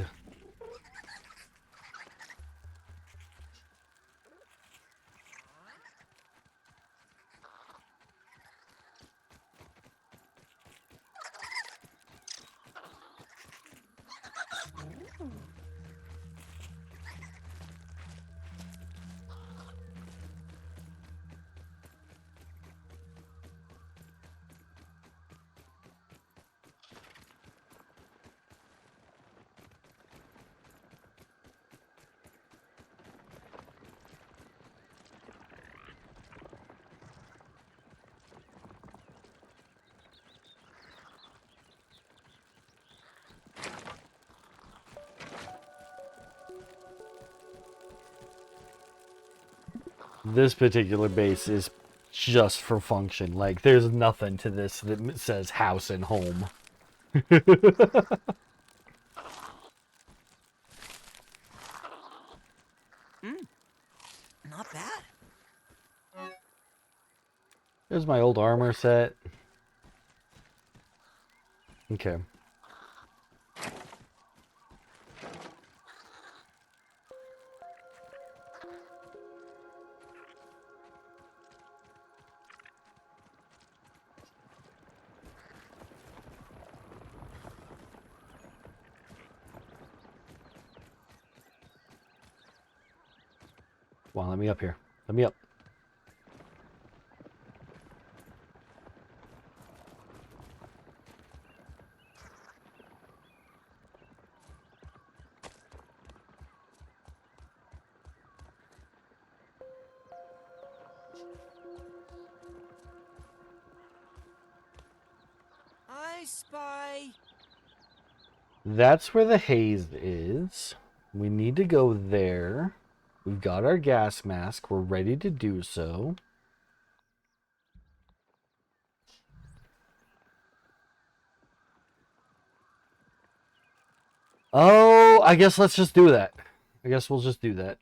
This particular base is just for function. Like, there's nothing to this that says house and home. Not bad. There's my old armor set. Okay. Come on, let me up here. Let me up. I spy. That's where the haze is. We need to go there. We've got our gas mask. We're ready to do so. Oh, I guess let's just do that. I guess we'll just do that.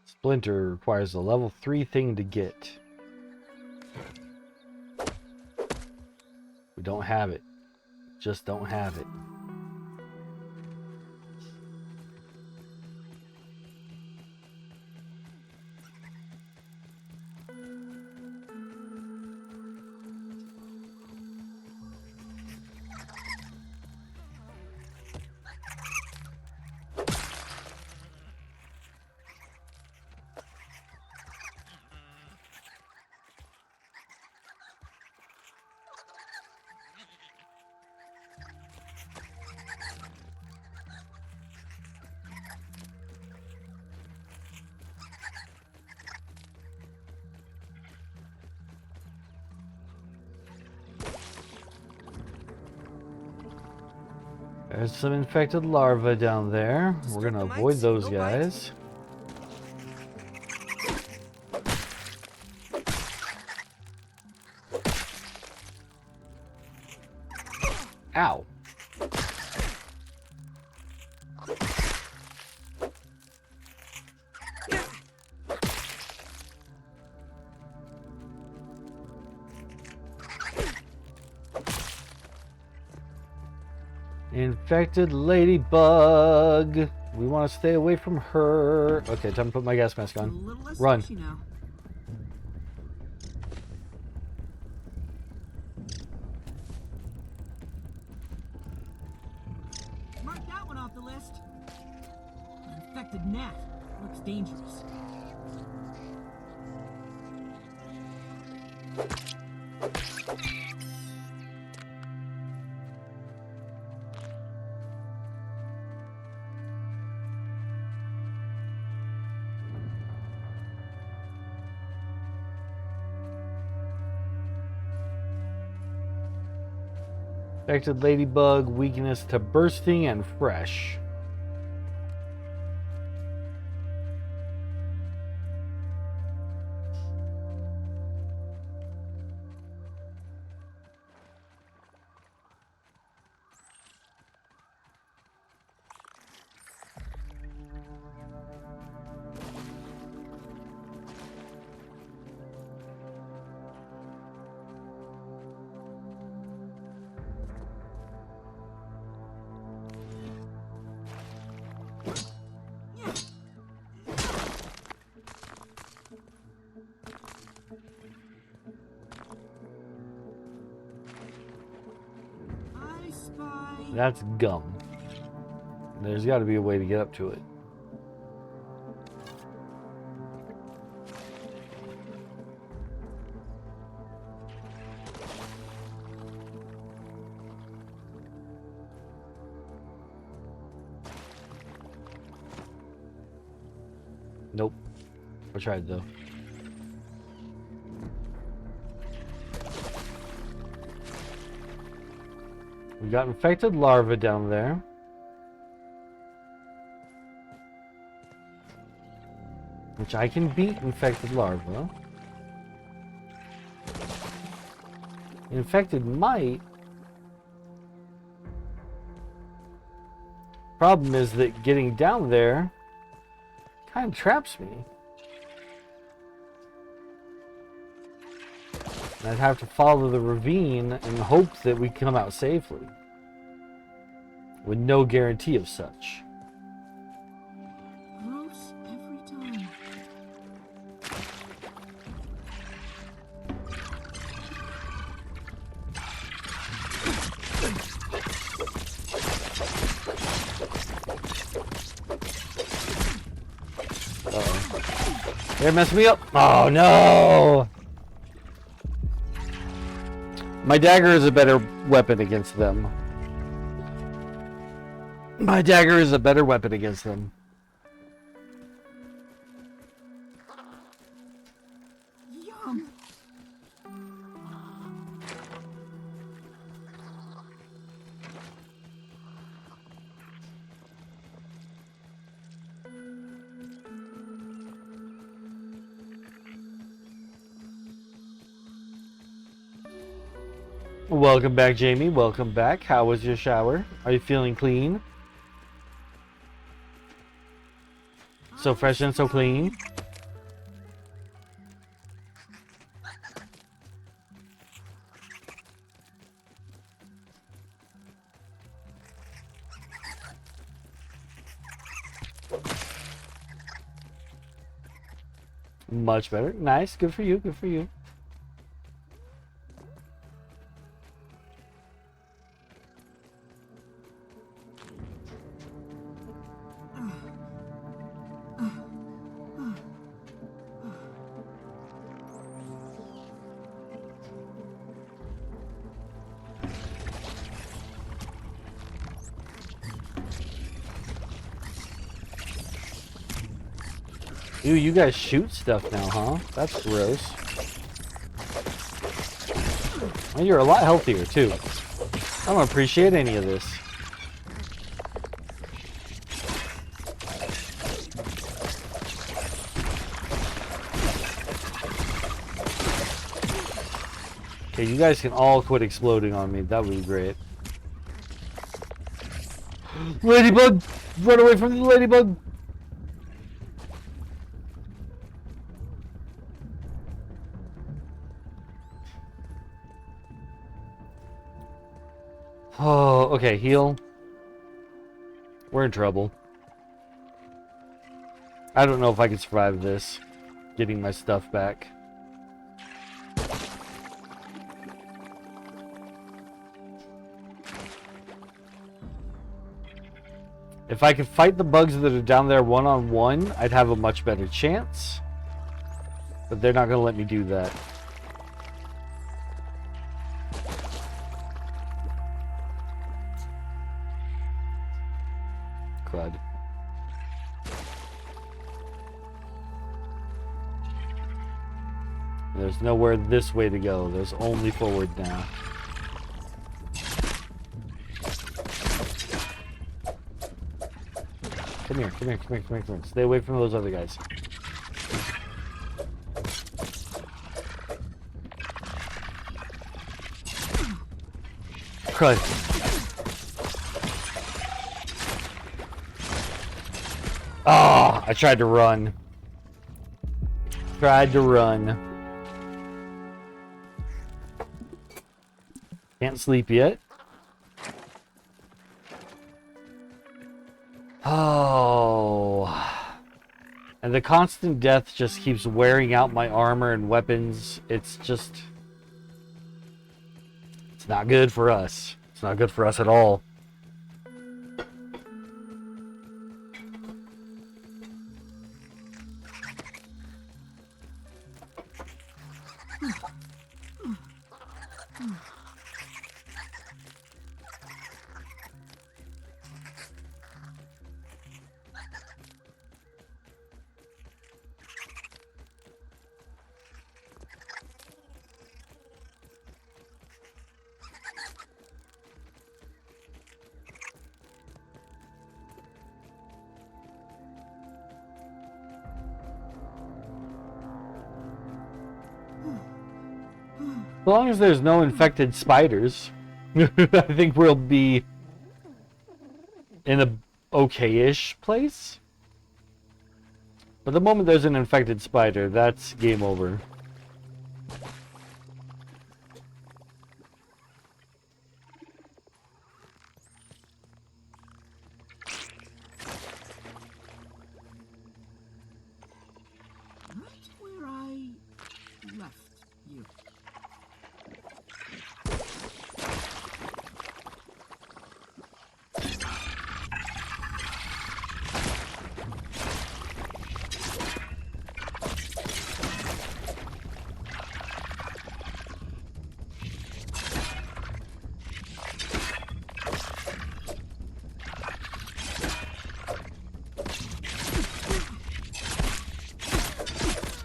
Splinter requires a level 3 thing to get. We don't have it. Just don't have it. There's some infected larvae down there. We're gonna avoid those guys. Ow. Infected ladybug. We want to stay away from her. Okay, time to put my gas mask A on. little less Run. sketchy now. Mark that one off the list. An infected gnat. Looks dangerous. Infected ladybug, weakness to bursting and fresh. I spy. That's gum. There's got to be a way to get up to it. Nope. I tried though. We got infected larvae down there. Which I can beat infected larvae. Infected mite. Problem is that getting down there kind of traps me. And I'd have to follow the ravine and hope that we come out safely. With no guarantee of such. Gross every time. Uh-oh. They're messing me up. Oh no! My dagger is a better weapon against them. My dagger is a better weapon against them. Yum. Welcome back, Jamie. Welcome back. How was your shower? Are you feeling clean? So fresh and so clean. Much better. Nice. Good for you. Good for you. Ew, you guys shoot stuff now, huh? That's gross. Well, you're a lot healthier, too. I don't appreciate any of this. Okay, you guys can all quit exploding on me. That would be great. Ladybug! Run away from the ladybug! Oh, okay, heal. We're in trouble. I don't know if I can survive this. Getting my stuff back. If I could fight the bugs that are down there one-on-one, I'd have a much better chance. But they're not going to let me do that. Crud. There's nowhere this way to go. There's only forward now. Come here, come here, come here, come here, come here. Stay away from those other guys. Crud. Ah, I tried to run. Tried to run. Can't sleep yet. Oh. And the constant death just keeps wearing out my armor and weapons. It's just... It's not good for us. It's not good for us at all. As long as there's no infected spiders, I think we'll be in a okay-ish place. But the moment there's an infected spider, that's game over. That's where I left you.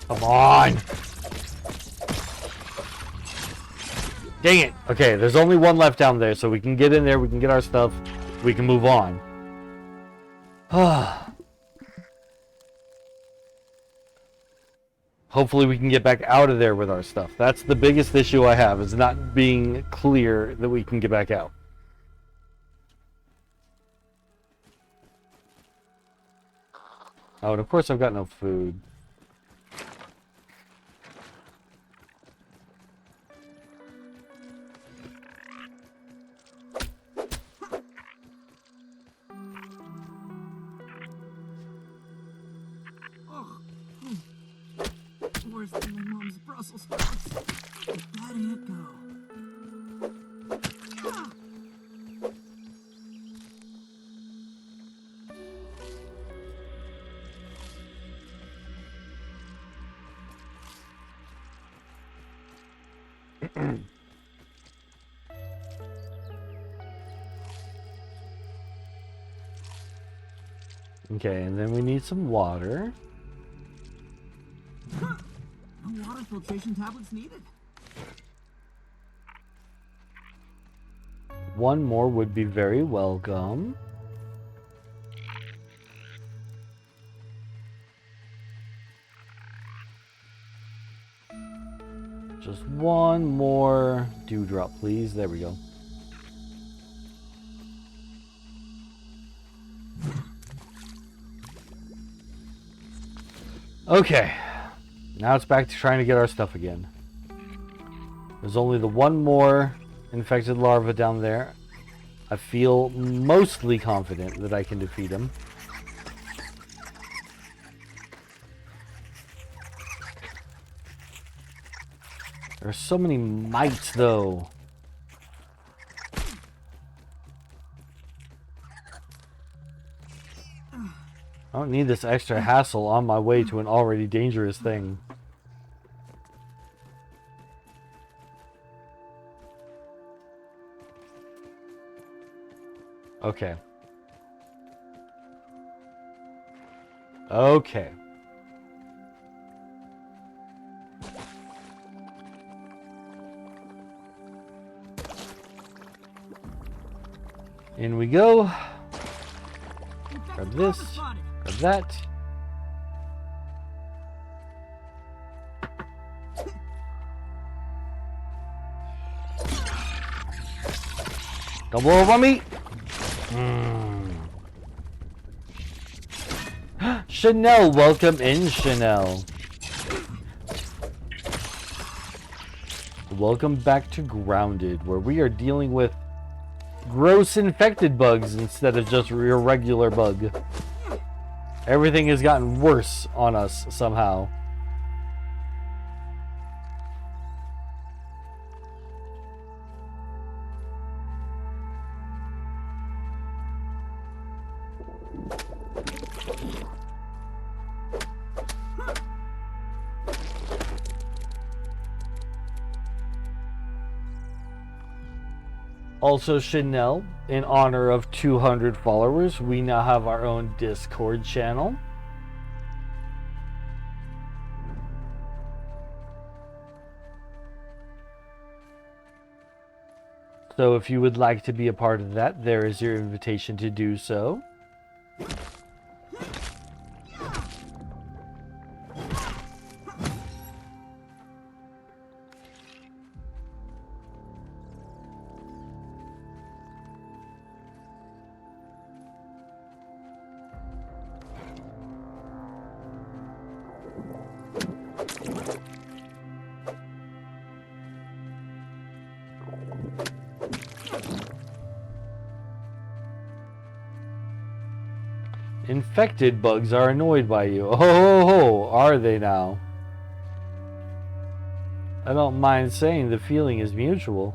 Come on! Dang it! Okay, there's only one left down there, so we can get in there, we can get our stuff, we can move on. Hopefully we can get back out of there with our stuff. That's the biggest issue I have, is not being clear that we can get back out. Oh, and of course I've got no food. Worse than my mom's Brussels sprouts. Let it go. Ah! Okay, and then we need some water. No water filtration tablets needed. One more would be very welcome. Just one more dewdrop, please. There we go. Okay. Now it's back to trying to get our stuff again. There's only the one more infected larva down there. I feel mostly confident that I can defeat him. There's so many mites, though. I don't need this extra hassle on my way to an already dangerous thing. Okay. Okay. In we go. Grab this. Grab that. Don't blow up on me. Chanel, welcome in, Chanel. Welcome back to Grounded, where we are dealing with gross infected bugs instead of just your regular bug. Everything has gotten worse on us somehow. Also, Chanel, in honor of 200 followers, we now have our own Discord channel. So if you would like to be a part of that, there is your invitation to do so. Infected bugs are annoyed by you. Oh, are they now? I don't mind saying the feeling is mutual.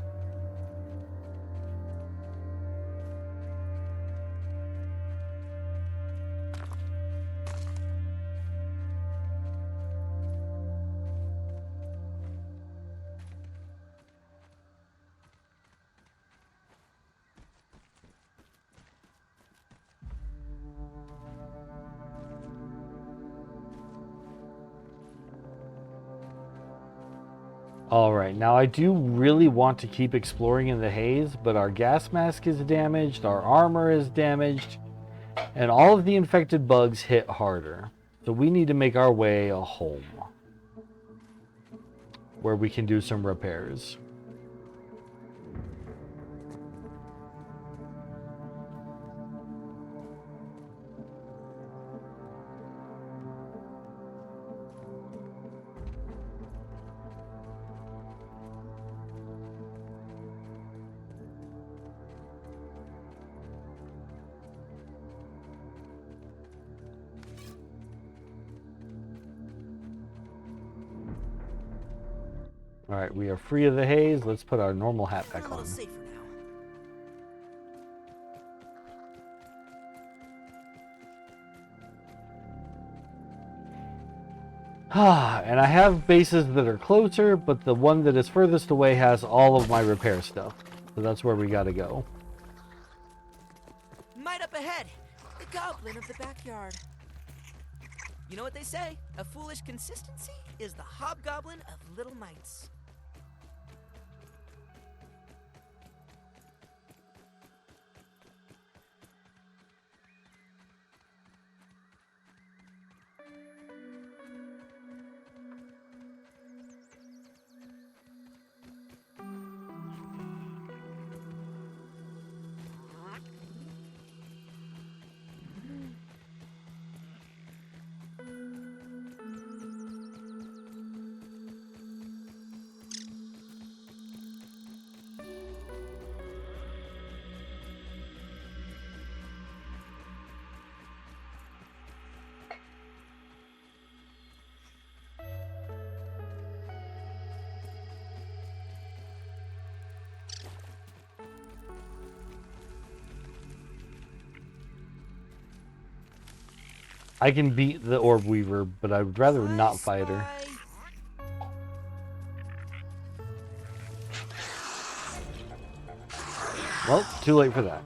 Alright, now I do really want to keep exploring in the haze, but our gas mask is damaged, our armor is damaged, and all of the infected bugs hit harder. So we need to make our way a home where we can do some repairs. Alright, we are free of the haze. Let's put our normal hat back on. Safer now. And I have bases that are closer, but the one that is furthest away has all of my repair stuff. So that's where we gotta go. Might up ahead. The goblin of the backyard. You know what they say? A foolish consistency is the hobgoblin of little mites. I can beat the Orb Weaver, but I'd rather not fight her. Well, too late for that.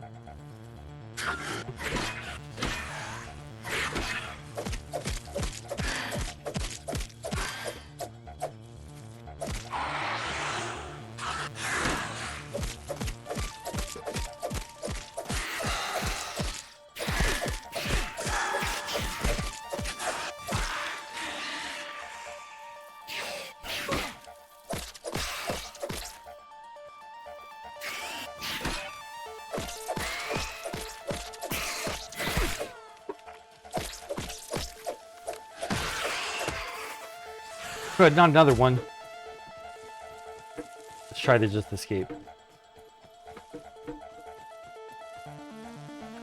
Good, not another one. Let's try to just escape.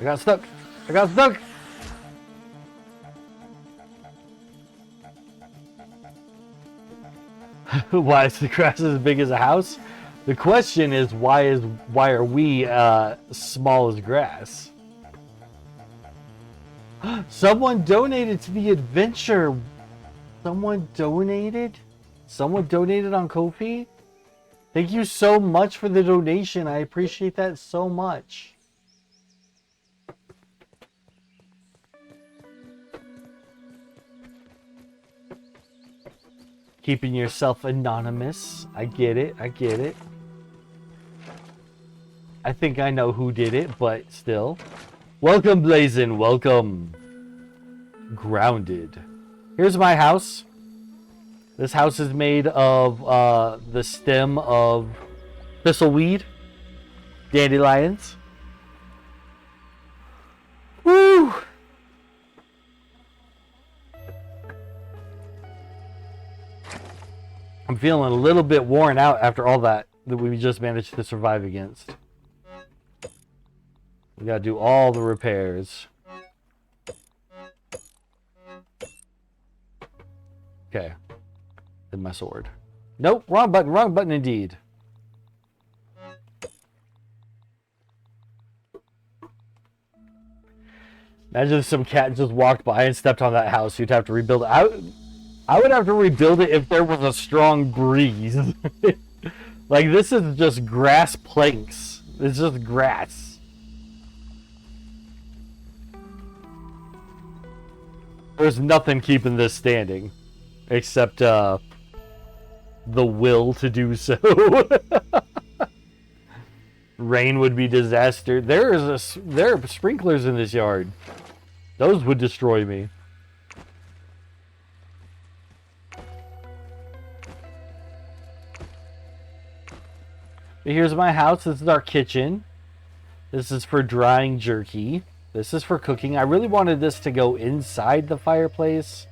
I got stuck. I got stuck. Why is the grass as big as a house? The question is why are we small as grass? Someone donated to the adventure. Someone donated? Someone donated on Ko-fi? Thank you so much for the donation. I appreciate that so much. Keeping yourself anonymous. I get it. I get it. I think I know who did it, but still. Welcome, Blazin. Welcome. Grounded. Here's my house. This house is made of the stem of thistleweed, dandelions. Woo! I'm feeling a little bit worn out after all that we just managed to survive against. We gotta do all the repairs. Okay. Then my sword. Nope, wrong button indeed. Imagine if some cat just walked by and stepped on that house. You'd have to rebuild it. I would have to rebuild it if there was a strong breeze. Like, this is just grass planks. It's just grass. There's nothing keeping this standing. Except, the will to do so. Rain would be disaster. There are sprinklers in this yard. Those would destroy me. But here's my house. This is our kitchen. This is for drying jerky. This is for cooking. I really wanted this to go inside the fireplace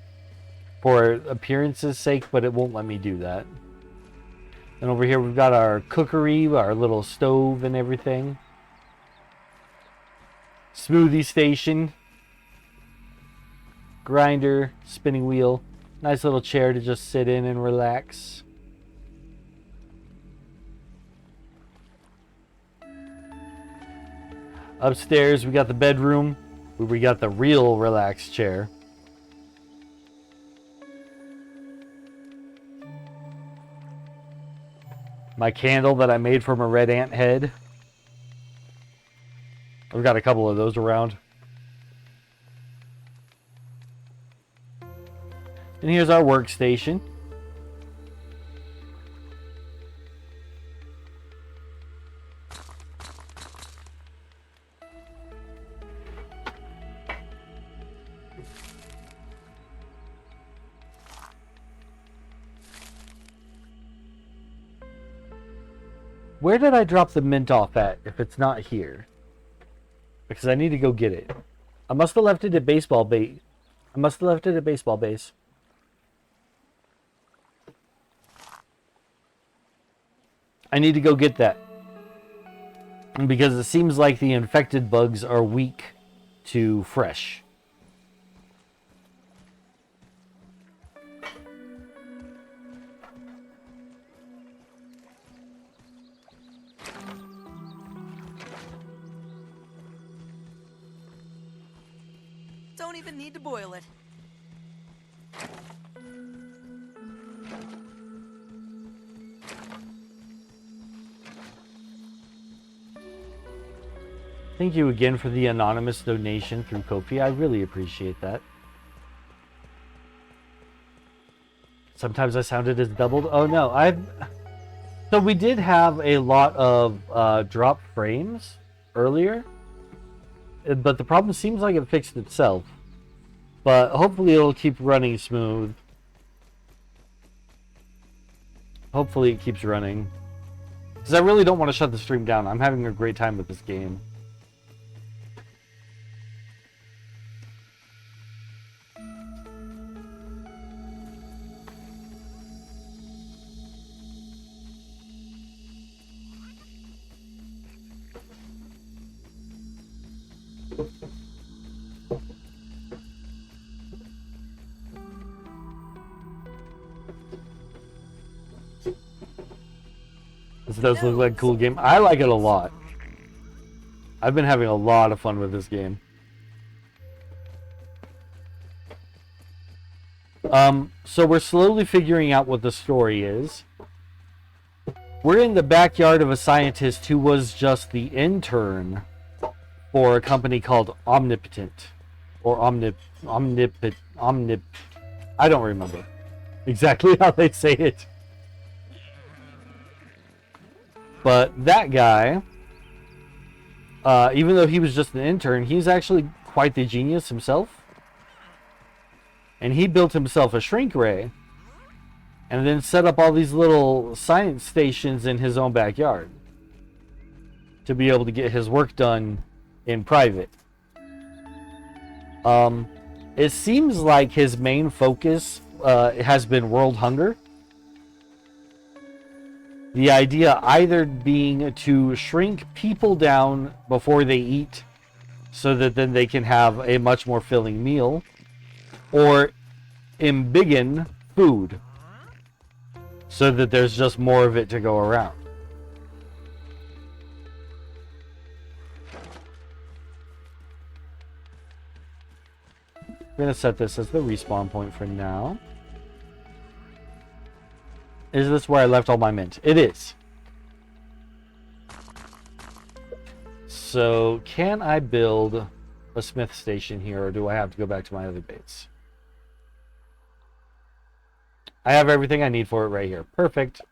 for appearance's sake, but it won't let me do that. And over here we've got our cookery, our little stove and everything. Smoothie station. Grinder, spinning wheel. Nice little chair to just sit in and relax. Upstairs we got the bedroom where we got the real relaxed chair. My candle that I made from a red ant head. I've got a couple of those around. And here's our workstation. Where did I drop the mint off at if it's not here? Because I need to go get it. I must have left it at baseball base. I must have left it at baseball base. I need to go get that. Because it seems like the infected bugs are weak to fresh. don't even need to boil it. Thank you again for the anonymous donation through Ko-fi. I really appreciate that. Sometimes I sounded as doubled. Oh no, so we did have a lot of drop frames earlier, but the problem seems like it fixed itself. But hopefully it'll keep running smooth. Hopefully it keeps running. Because I really don't want to shut the stream down. I'm having a great time with this game. This does look like a cool game. I like it a lot. I've been having a lot of fun with this game. So we're slowly figuring out what the story is. We're in the backyard of a scientist who was just the intern for a company called Omnipotent. Or I don't remember exactly how they say it. But that guy, even though he was just an intern, he's actually quite the genius himself. And he built himself a shrink ray. And then set up all these little science stations in his own backyard. To be able to get his work done in private. It seems like his main focus has been world hunger. The idea either being to shrink people down before they eat so that then they can have a much more filling meal, or embiggen food so that there's just more of it to go around. I'm going to set this as the respawn point for now. Is this where I left all my mint? It is. So, can I build a smith station here, or do I have to go back to my other base? I have everything I need for it right here. Perfect.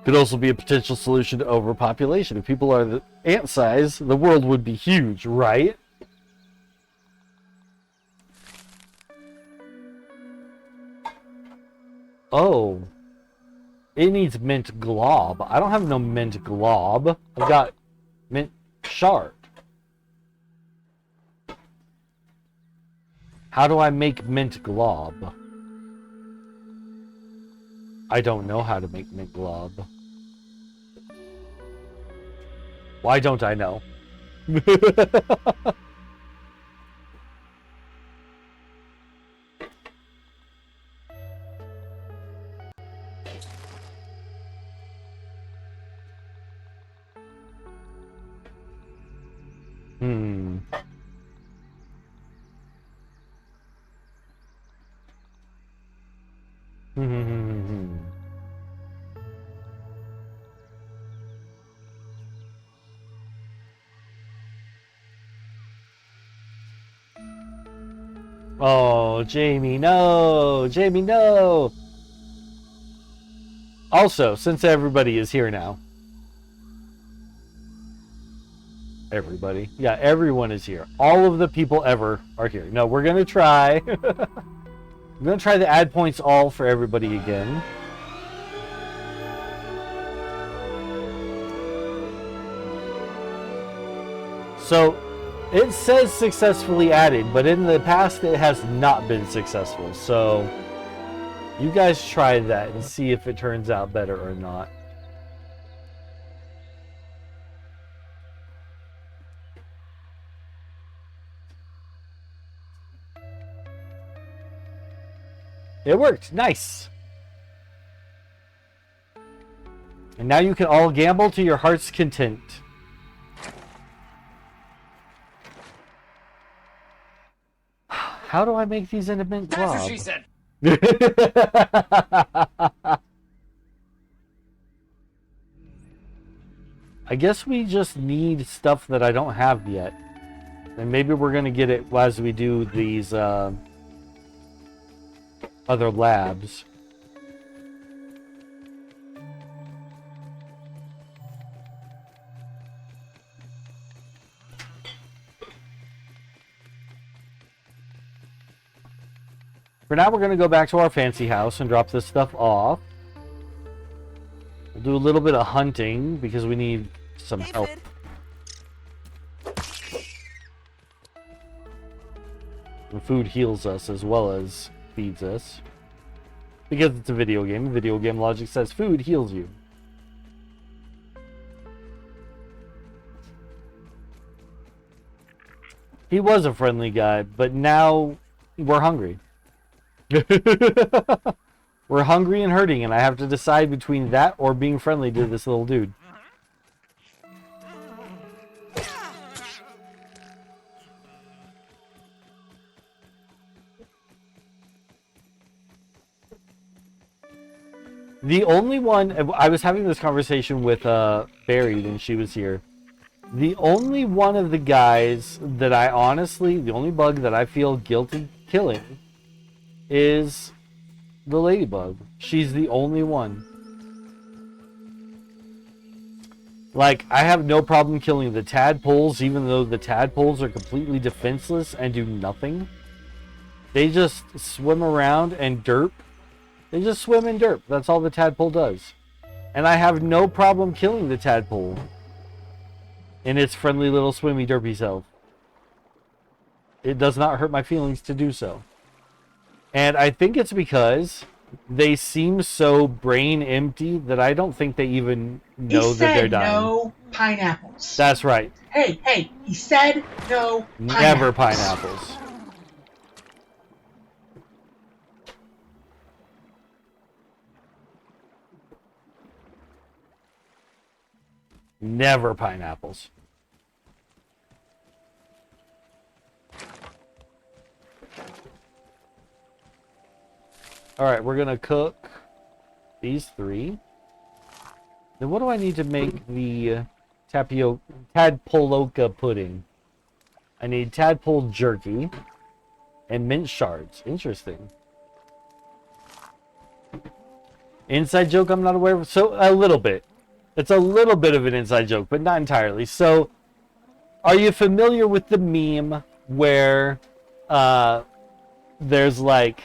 Could also be a potential solution to overpopulation. If people are the ant size, the world would be huge, right? Oh. It needs mint glob. I don't have no mint glob. I've got mint shard. How do I make mint glob? I don't know how to make mint glob. Why don't I know? Oh, Jamie, no! Jamie, no! Also, since everybody is here now. Everybody. Yeah, everyone is here. All of the people ever are here. No, we're going to try. I'm going to try the add points all for everybody again. So, it says successfully added, but in the past it has not been successful. So, you guys try that and see if it turns out better or not. It worked. Nice. And now you can all gamble to your heart's content. How do I make these into mint That's glob? what she said. I guess we just need stuff that I don't have yet. And maybe we're going to get it as we do these other labs. For now, we're going to go back to our fancy house and drop this stuff off. We'll do a little bit of hunting because we need some help. David, And food heals us as well as feeds us. Because it's a video game. Video game logic says food heals you. He was a friendly guy, but now we're hungry. We're hungry and hurting, and I have to decide between that or being friendly to this little dude. The only one, I was having this conversation with Barry when she was here. The only one of the guys that I honestly, the only bug that I feel guilty killing is the ladybug. She's the only one. Like, I have no problem killing the tadpoles, even though the tadpoles are completely defenseless and do nothing. They just swim around and derp. They just swim and derp. That's all the tadpole does. And I have no problem killing the tadpole in its friendly little swimmy derpy self. It does not hurt my feelings to do so. And I think it's because they seem so brain empty that I don't think they even know that they're dying. No pineapples. That's right. Hey, he said no pineapples. Never pineapples. Never pineapples. Alright, we're gonna cook these three. Then what do I need to make the tadpoloka pudding? I need tadpole jerky and mint shards. Interesting. Inside joke I'm not aware of. So, a little bit. It's a little bit of an inside joke, but not entirely. So, are you familiar with the meme where there's like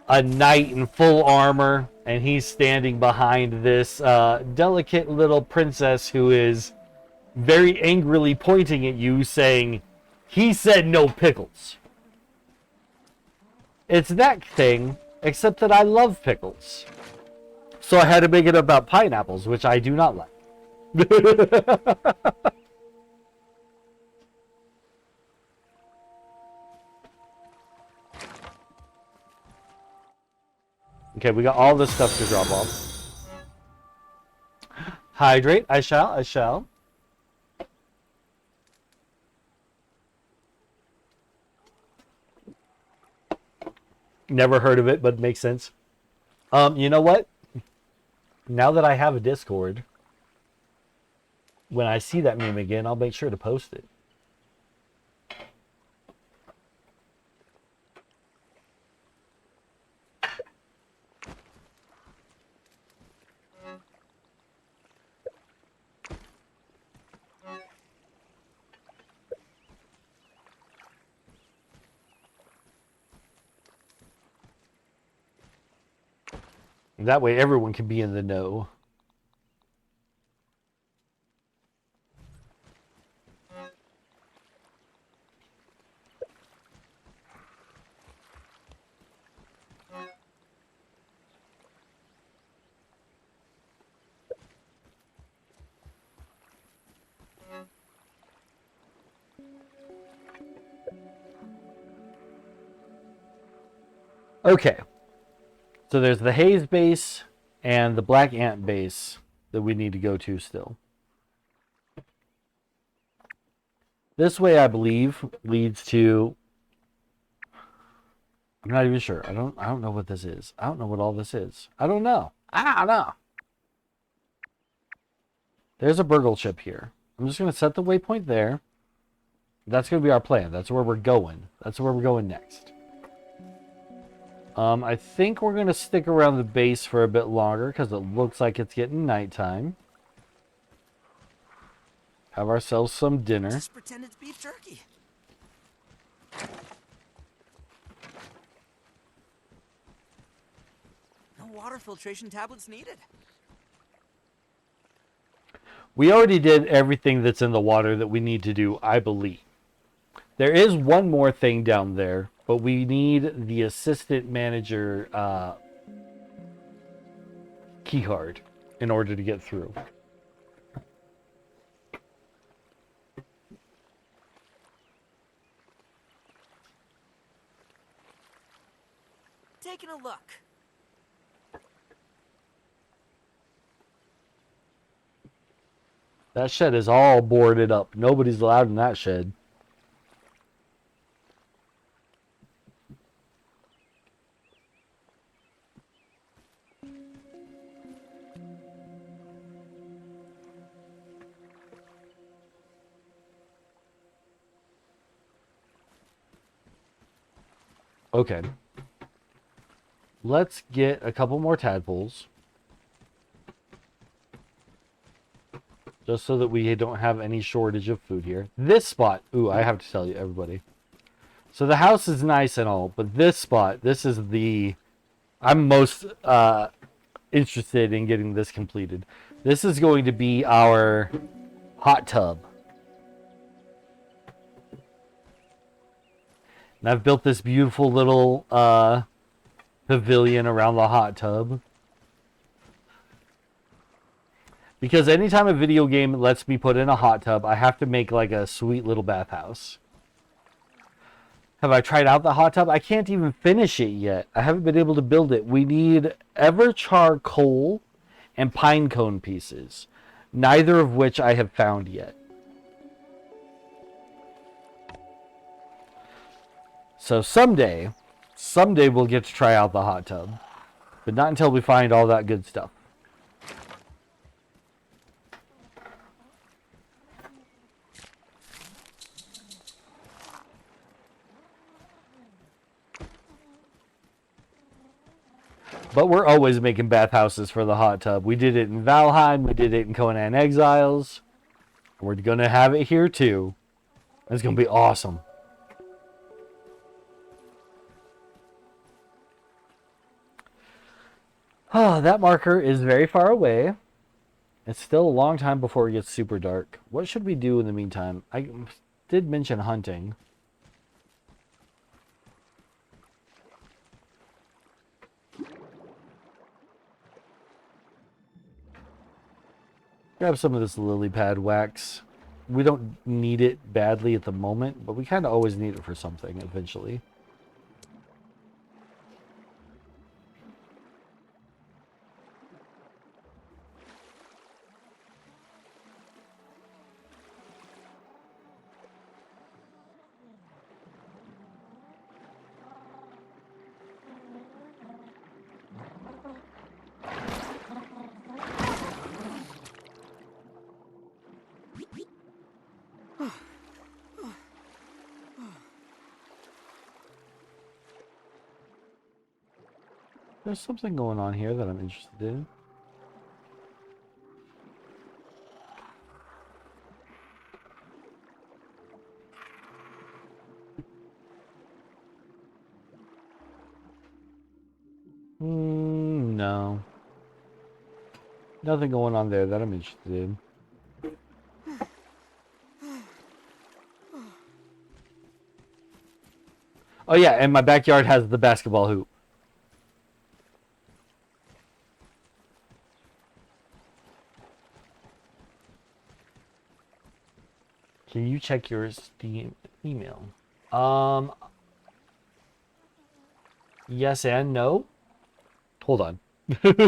a knight in full armor and he's standing behind this delicate little princess who is very angrily pointing at you saying, "He said no pickles." It's that thing, except that I love pickles. So I had to make it about pineapples, which I do not like. Okay, we got all this stuff to drop off. Hydrate, I shall. Never heard of it, but it makes sense. You know what? Now that I have a Discord, when I see that meme again, I'll make sure to post it. That way everyone can be in the know. Okay. So there's the Haze base and the Black Ant base that we need to go to still. This way, I believe, leads to I'm not even sure. I don't know what this is. I don't know what all this is. I don't know. I don't know. There's a burgle chip here. I'm just going to set the waypoint there. That's going to be our plan. That's where we're going. That's where we're going next. I think we're going to stick around the base for a bit longer because it looks like it's getting nighttime. Have ourselves some dinner. Just pretend it's beef jerky. No water filtration tablets needed. We already did everything that's in the water that we need to do, I believe. There is one more thing down there, but we need the assistant manager key card in order to get through. Taking a look. That shed is all boarded up. Nobody's allowed in that shed. Okay. Let's get a couple more tadpoles. Just so that we don't have any shortage of food here. This spot, ooh, I have to tell you, everybody. So the house is nice and all, but this spot, this is the... I'm most interested in getting this completed. This is going to be our hot tub. And I've built this beautiful little pavilion around the hot tub. Because anytime a video game lets me put in a hot tub, I have to make like a sweet little bathhouse. Have I tried out the hot tub? I can't even finish it yet. I haven't been able to build it. We need Everchar coal and pine cone pieces. Neither of which I have found yet. So someday we'll get to try out the hot tub. But not until we find all that good stuff. But we're always making bathhouses for the hot tub. We did it in Valheim. We did it in Conan Exiles. We're going to have it here too. It's going to be awesome. Ah, that marker is very far away. It's still a long time before it gets super dark. What should we do in the meantime? I did mention hunting. Grab some of this lily pad wax. We don't need it badly at the moment, but we kind of always need it for something eventually. There's something going on here that I'm interested in. No. Nothing going on there that I'm interested in. Oh yeah, and my backyard has the basketball hoop. Can you check your Steam email? Yes and no. Hold on. Because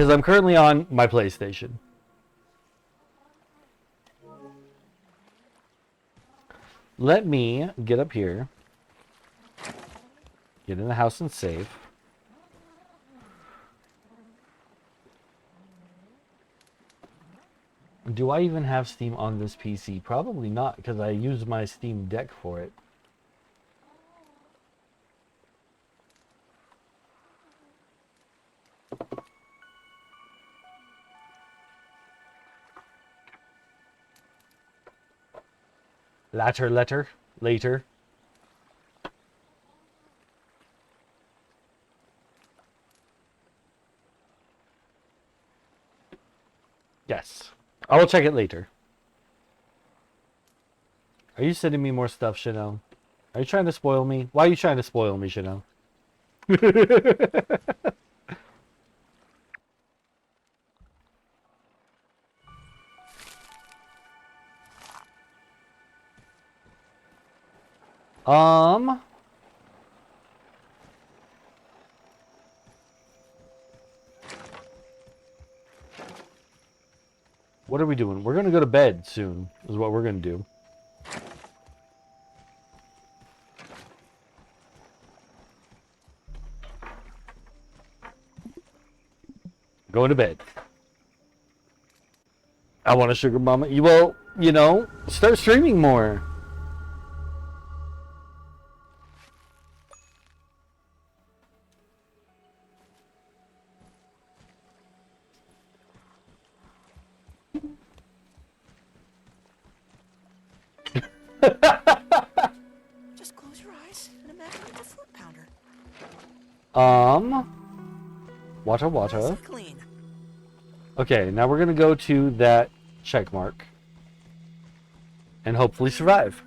I'm currently on my PlayStation. let me get up here. Get in the house and save. Do I even have Steam on this PC? Probably not, because I use my Steam Deck for it. Later. Yes. I will check it later. Are you sending me more stuff, Chanel? Are you trying to spoil me? Why are you trying to spoil me, Chanel? What are we doing? We're gonna go to bed soon, is what we're gonna do. Going to bed. I want a sugar mama. Well, you know, start streaming more. Just close your eyes and imagine it's a fruit pounder. Water. Nice and clean. Okay, now we're gonna go to that check mark. And hopefully survive.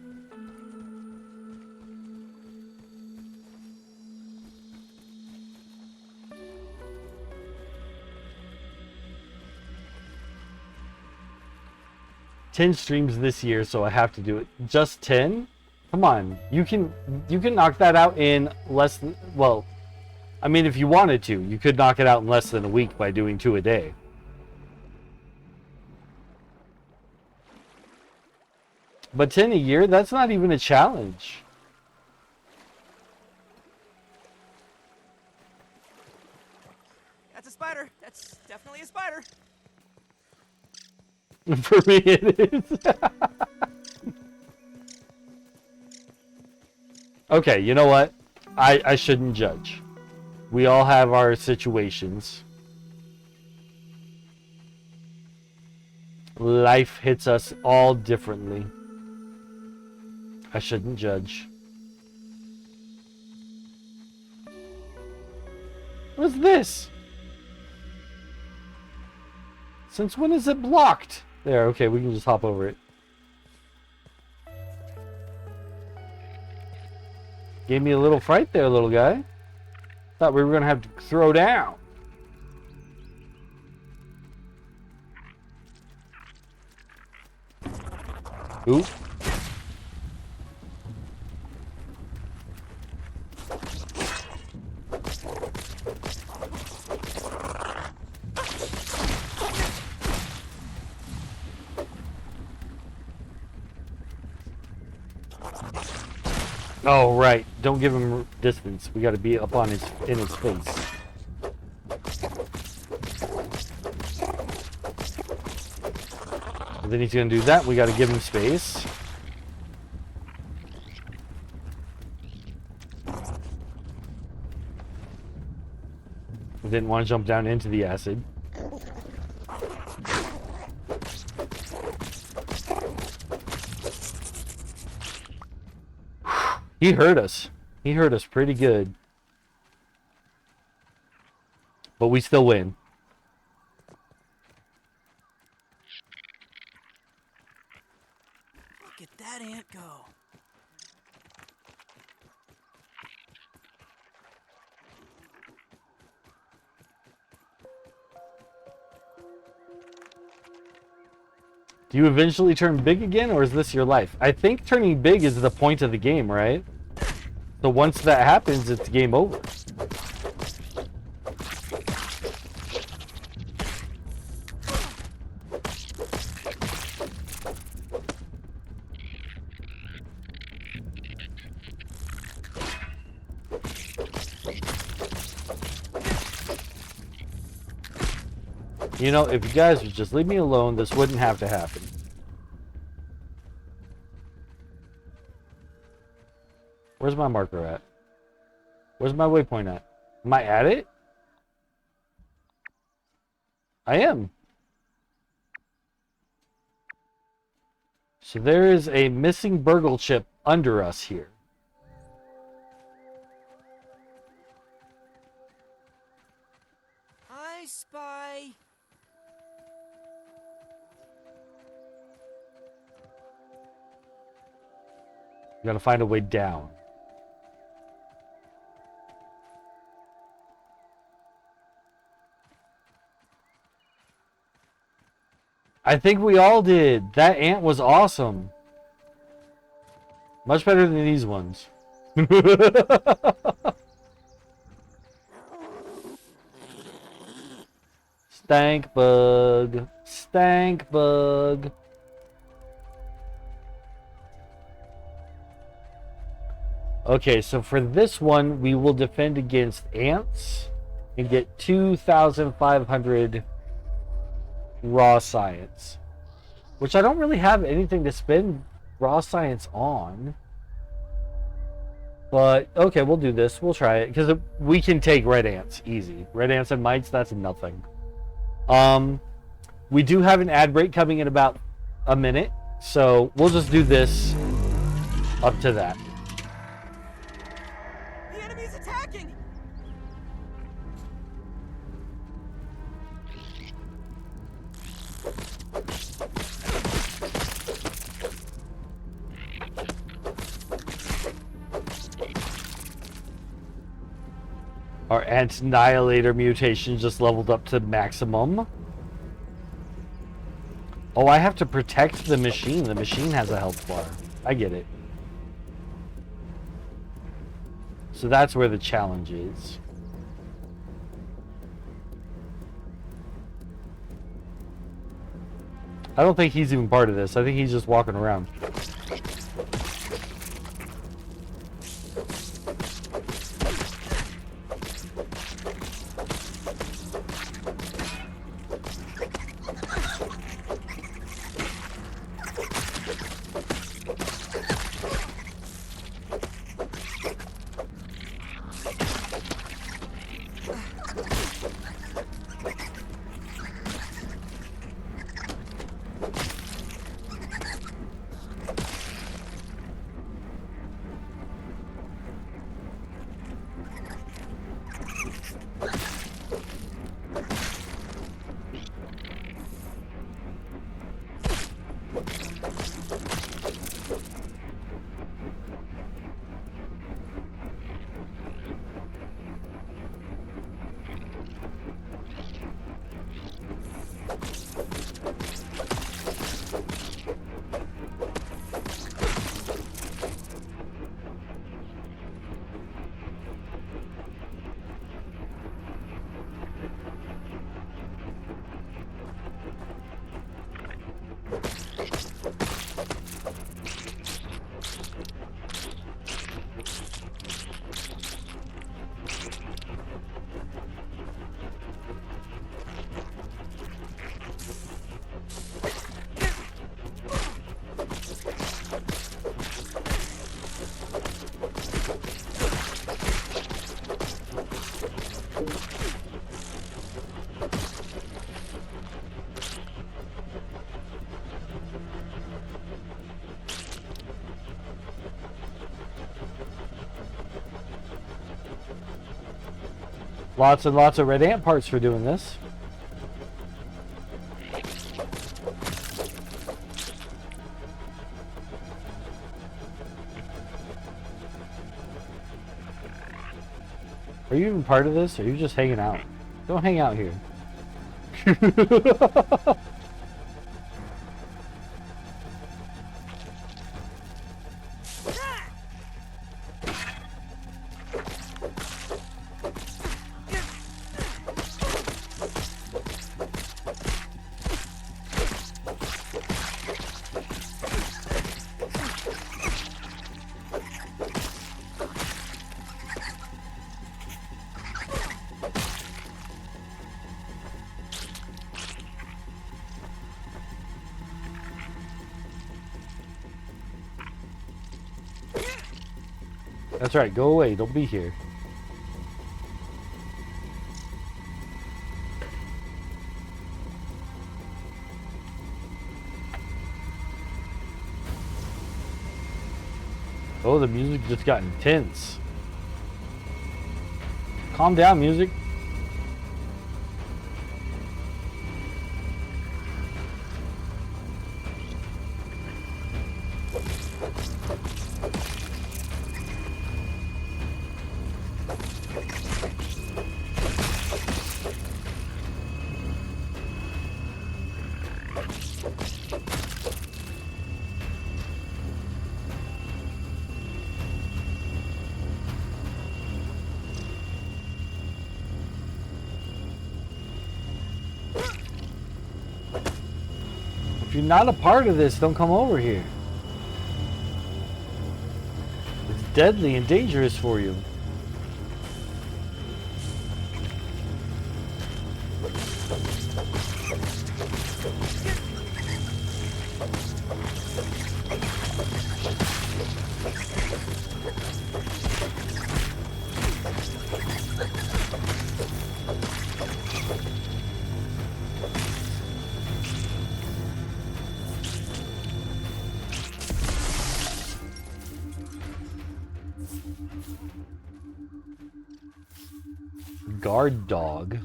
$10 streams this year, so I have to do it. Just 10? Come on, you can knock that out in less than, well, I mean, if you wanted to, you could knock it out in less than a week by doing 2 a day. But 10 a year, that's not even a challenge. That's a spider. That's definitely a spider. For me, it is. Okay, you know what? I shouldn't judge. We all have our situations. Life hits us all differently. I shouldn't judge. What's this? Since when is it blocked? There, okay, we can just hop over it. Gave me a little fright there, little guy. Thought we were gonna have to throw down. Oop. Oh, right. Don't give him distance. We gotta be up on his, in his face. And then he's gonna do that. We gotta give him space. We didn't want to jump down into the acid. He hurt us. He hurt us pretty good. But we still win. Look at that ant go. Do you eventually turn big again, or is this your life? I think turning big is the point of the game, right? So once that happens, it's game over. You know, if you guys would just leave me alone, this wouldn't have to happen. Where's my marker at? Where's my waypoint at? Am I at it? I am. So there is a missing Burgle chip under us here. I spy. You gotta find a way down. I think we all did. That ant was awesome. Much better than these ones. Stank bug. Stank bug. Okay, so for this one, we will defend against ants and get 2,500 raw science, which I don't really have anything to spend raw science on. But okay, we'll do this. We'll try it because we can take red ants easy. Red ants and mites, that's nothing. We do have an ad break coming in about a minute, so we'll just do this up to that. The enemy's attacking! Our Annihilator mutation just leveled up to maximum. Oh, I have to protect the machine. The machine has a health bar. I get it. So that's where the challenge is. I don't think he's even part of this. I think he's just walking around. Lots and lots of red ant parts for doing this. Are you even part of this, or are you just hanging out? Don't hang out here. That's right, go away, don't be here. Oh, the music just got intense. Calm down, music. If you're not a part of this, don't come over here. It's deadly and dangerous for you. Guard dog.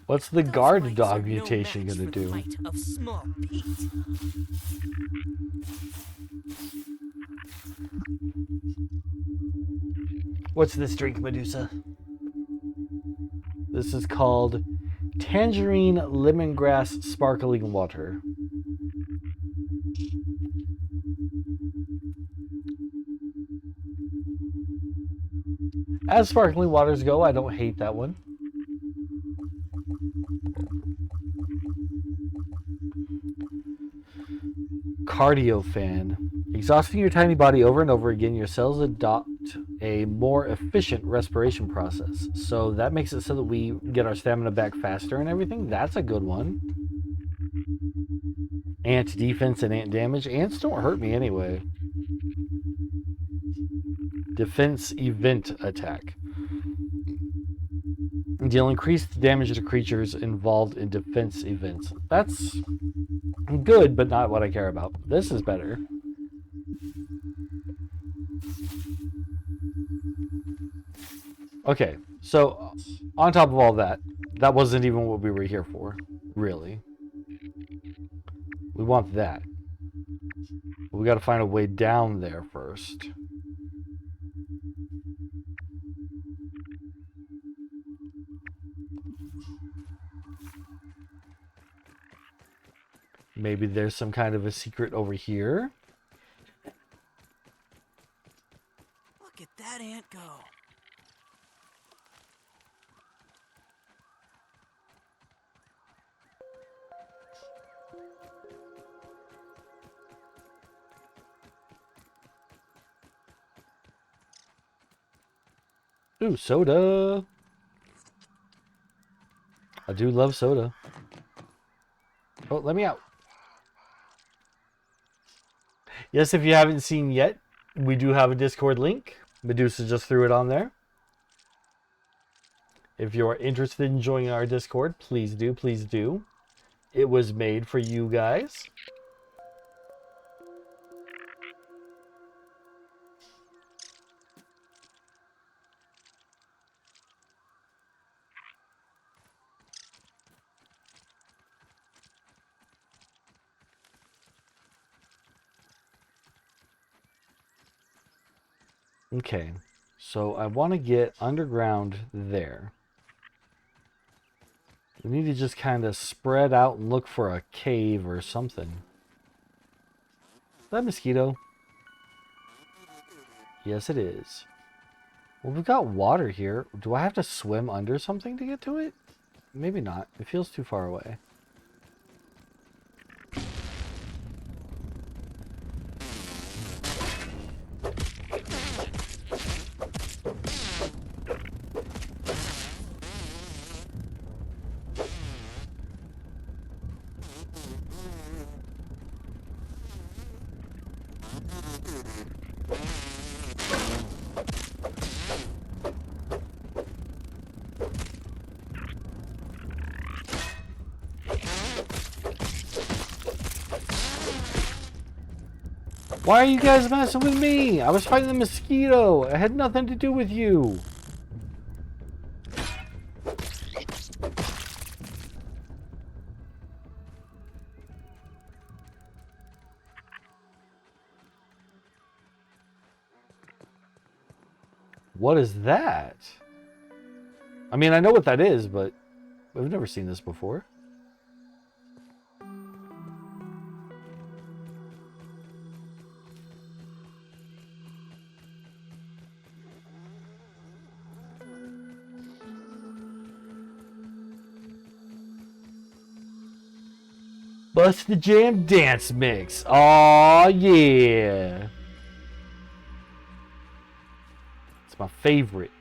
What's the guard dog mutation gonna do? Of small Pete. What's this drink, Medusa? This is called Tangerine Lemongrass Sparkling Water. As sparkling waters go, I don't hate that one. Cardio fan. Exhausting your tiny body over and over again, your cells adopt a more efficient respiration process. So that makes it so that we get our stamina back faster and everything. That's a good one. Ant defense and ant damage. Ants don't hurt me anyway. Defense event attack. Deal increased damage to creatures involved in defense events. That's good, but not what I care about. This is better. Okay, so on top of all that, that wasn't even what we were here for, really. We want that. We got to find a way down there first. Maybe there's some kind of a secret over here. Look at that ant go. Ooh, soda. I do love soda. Oh, let me out. Yes, if you haven't seen yet, we do have a Discord link. Medusa just threw it on there. If you're interested in joining our Discord, please do, please do. It was made for you guys. Okay, so I want to get underground there. We need to just kind of spread out and look for a cave or something. Is that a mosquito? Yes, it is. Well, we've got water here. Do I have to swim under something to get to it? Maybe not. It feels too far away. Why are you guys messing with me? I was fighting the mosquito. It had nothing to do with you. What is that? I mean, I know what that is, but we've never seen this before. Bust the Jam dance mix. Aw, yeah. It's my favorite.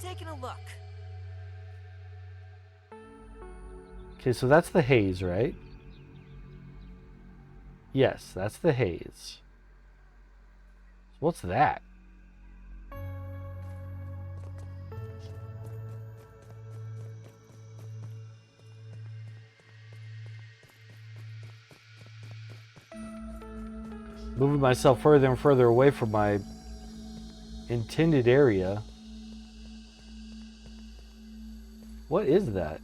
Taking a look. Okay, so that's the haze, right? Yes, that's the haze. So what's that? Moving myself further and further away from my intended area. What is that?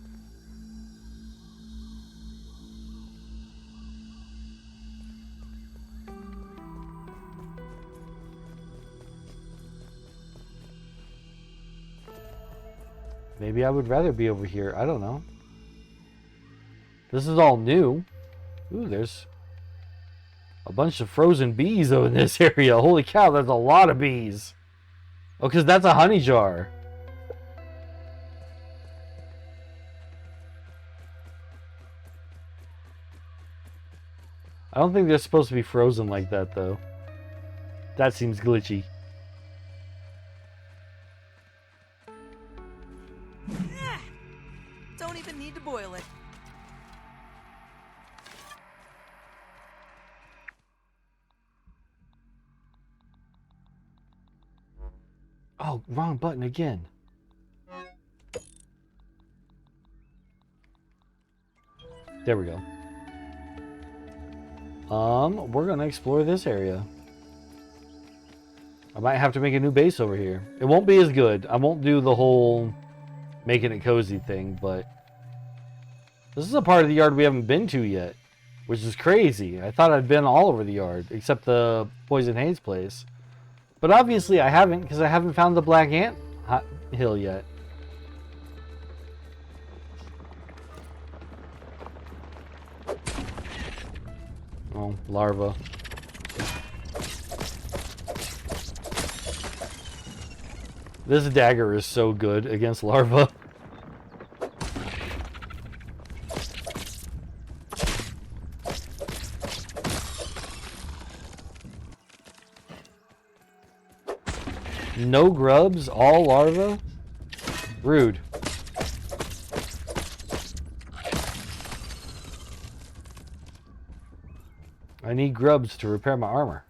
Maybe I would rather be over here. I don't know. This is all new. Ooh, there's a bunch of frozen bees over in this area. Holy cow, that's a lot of bees. Oh, because that's a honey jar. I don't think they're supposed to be frozen like that, though. That seems glitchy. Don't even need to boil it. Oh, wrong button again. There we go. We're gonna explore this area. I might have to make a new base over here. It won't be as good. I won't do the whole making it cozy thing, but this is a part of the yard we haven't been to yet, which is crazy. I thought I'd been all over the yard, except the Poison Haze place. But obviously I haven't, because I haven't found the Black Ant Hill yet. Oh, larva. This dagger is so good against larva. No grubs, all larva? Rude. I need grubs to repair my armor.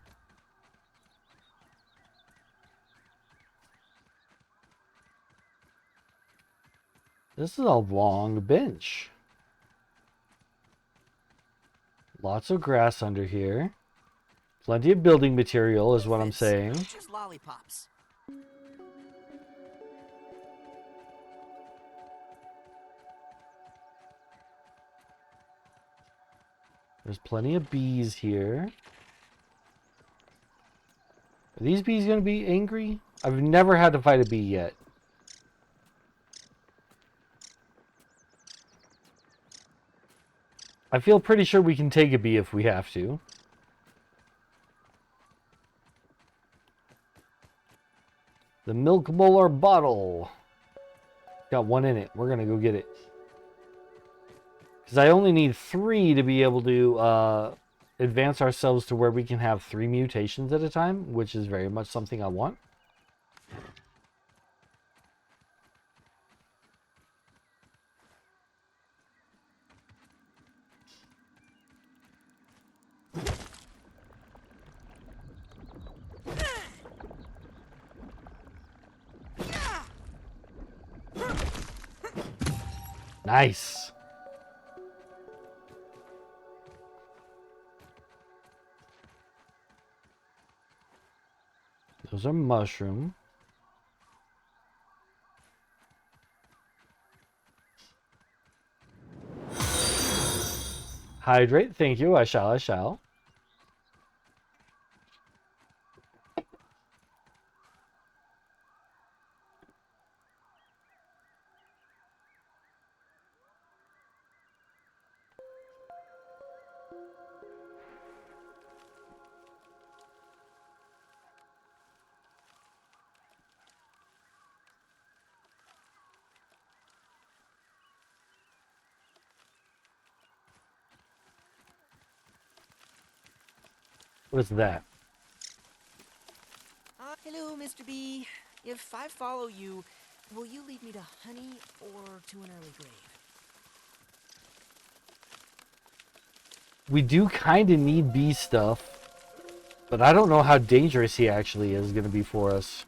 This is a long bench. Lots of grass under here. Plenty of building material is what I'm saying. Just lollipops. There's plenty of bees here. Are these bees going to be angry? I've never had to fight a bee yet. I feel pretty sure we can take a bee if we have to. The milk molar bottle. Got one in it. We're going to go get it. Because I only need 3 to be able to advance ourselves to where we can have 3 mutations at a time, which is very much something I want. Nice. Those are mushroom. Hydrate, thank you. I shall. What's that? Hello, Mr. B. If I follow you, will you lead me to honey or to an early grave? We do kind of need bee stuff, but I don't know how dangerous he actually is going to be for us.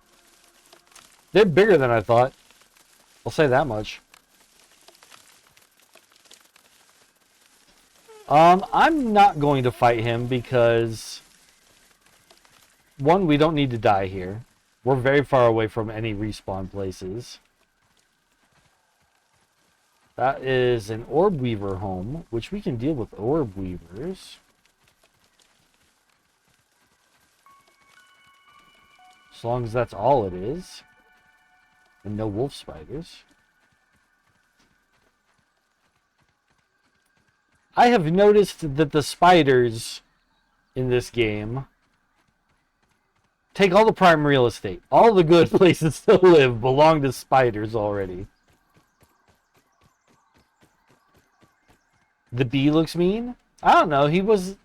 They're bigger than I thought. I'll say that much. I'm not going to fight him because, one, we don't need to die here. We're very far away from any respawn places. That is an orb weaver home, which we can deal with orb weavers. As long as that's all it is. And no wolf spiders. I have noticed that the spiders in this game take all the prime real estate. All the good places to live belong to spiders already. The bee looks mean? I don't know. He was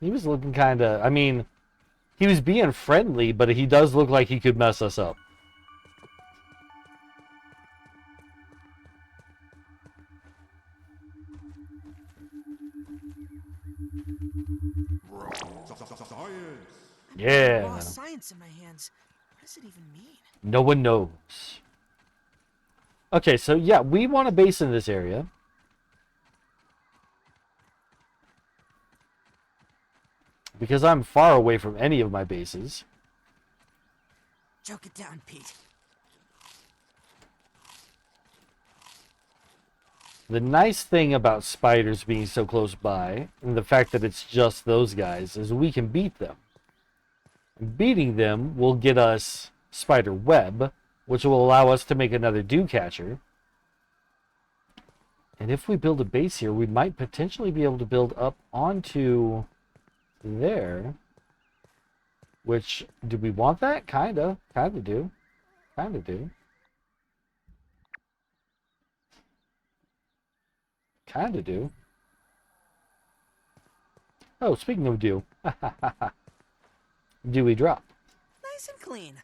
looking kind of... I mean, he was being friendly, but he does look like he could mess us up. Yeah. Raw science in my hands. What does it even mean? No one knows. Okay, so yeah, we want a base in this area. Because I'm far away from any of my bases. Choke it down, Pete. The nice thing about spiders being so close by, and the fact that it's just those guys, is we can beat them. And beating them will get us spider web, which will allow us to make another dew catcher. And if we build a base here, we might potentially be able to build up onto there. Which, do we want that? Kinda do. Kinda do. Kinda do. Oh, speaking of dew. Dewy drop. Nice and clean.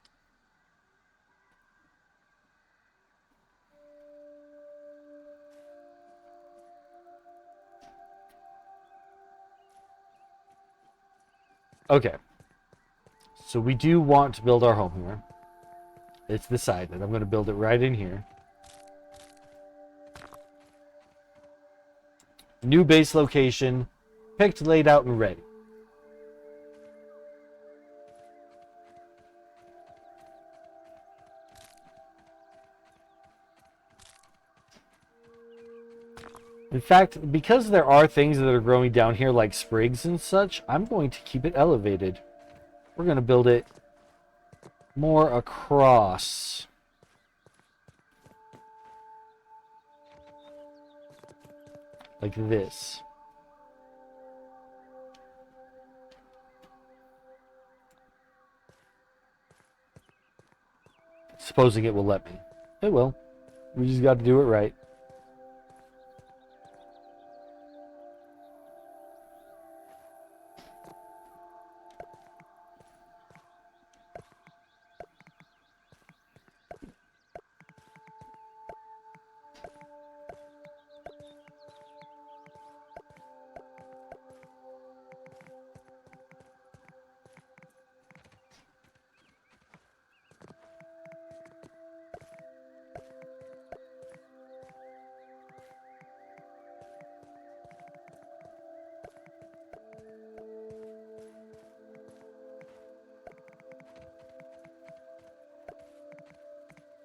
Okay. So we do want to build our home here. It's decided. I'm going to build it right in here. New base location. Picked, laid out, and ready. In fact, because there are things that are growing down here like sprigs and such, I'm going to keep it elevated. We're going to build it more across. Like this. Supposing it will let me. It will. We just got to do it right.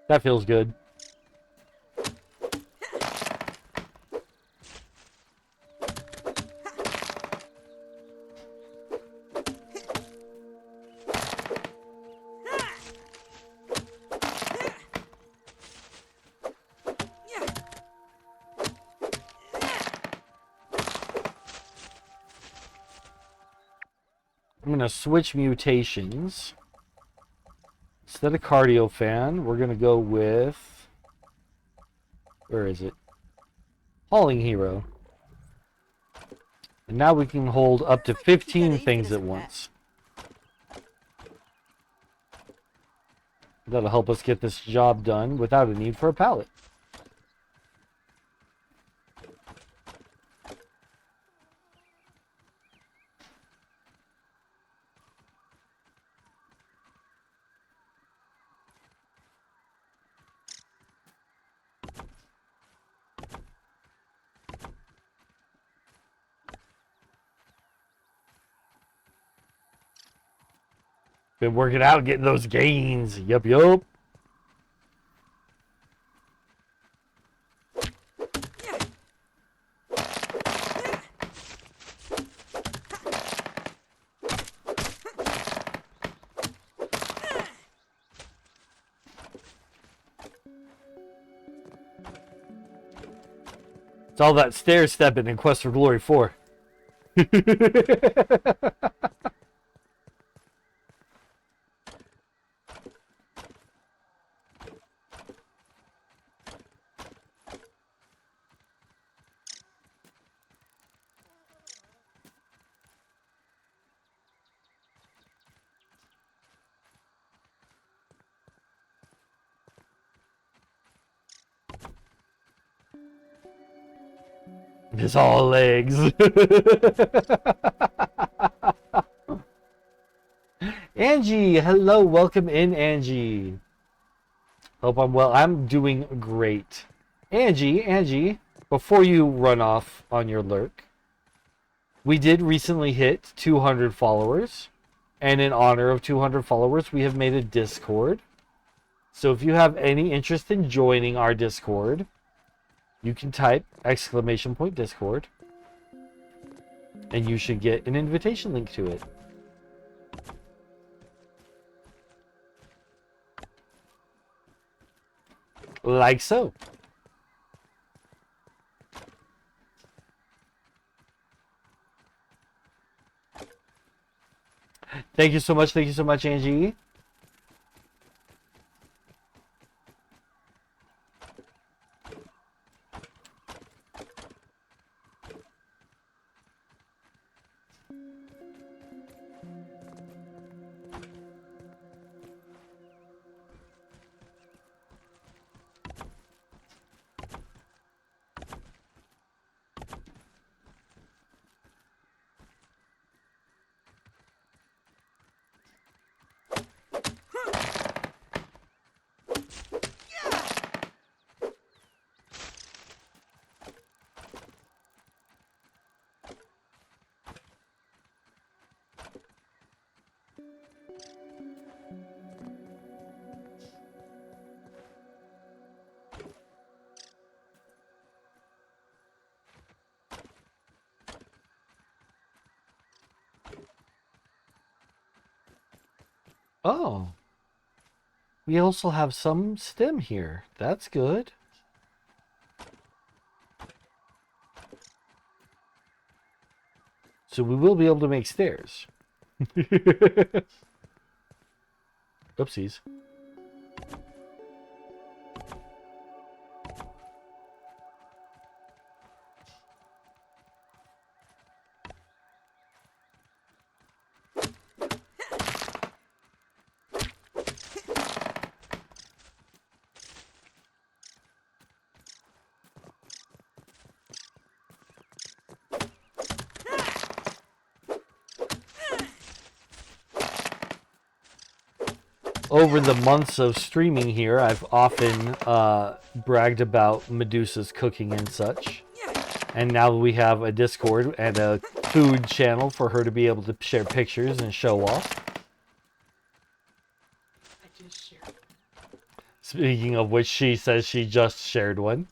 That feels good. I'm going to switch mutations. Instead of Cardio Fan, we're going to go with... Where is it? Hauling Hero. And now we can hold up to 15 things at once. That'll help us get this job done without a need for a pallet. Been working out, getting those gains. Yup, yup. It's all that stair stepping in Quest for Glory 4. It's all legs. Angie, hello, welcome in, Angie. Hope I'm well. I'm doing great. Angie, before you run off on your lurk, we did recently hit 200 followers, and in honor of 200 followers, we have made a Discord. So if you have any interest in joining our Discord, you can type !Discord, and you should get an invitation link to it. Like so. Thank you so much, Angie. Oh, we also have some stem here. That's good. So we will be able to make stairs. Oopsies. Over the months of streaming here, I've often bragged about Medusa's cooking and such. And now we have a Discord and a food channel for her to be able to share pictures and show off. Speaking of which, she says she just shared one.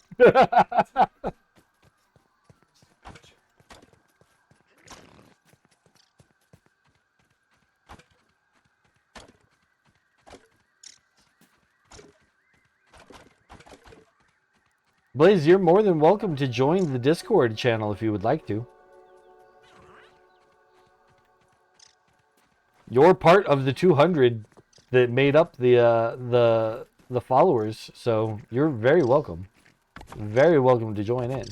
Blaze, you're more than welcome to join the Discord channel if you would like to. You're part of the 200 that made up the followers, so you're very welcome. Very welcome to join in.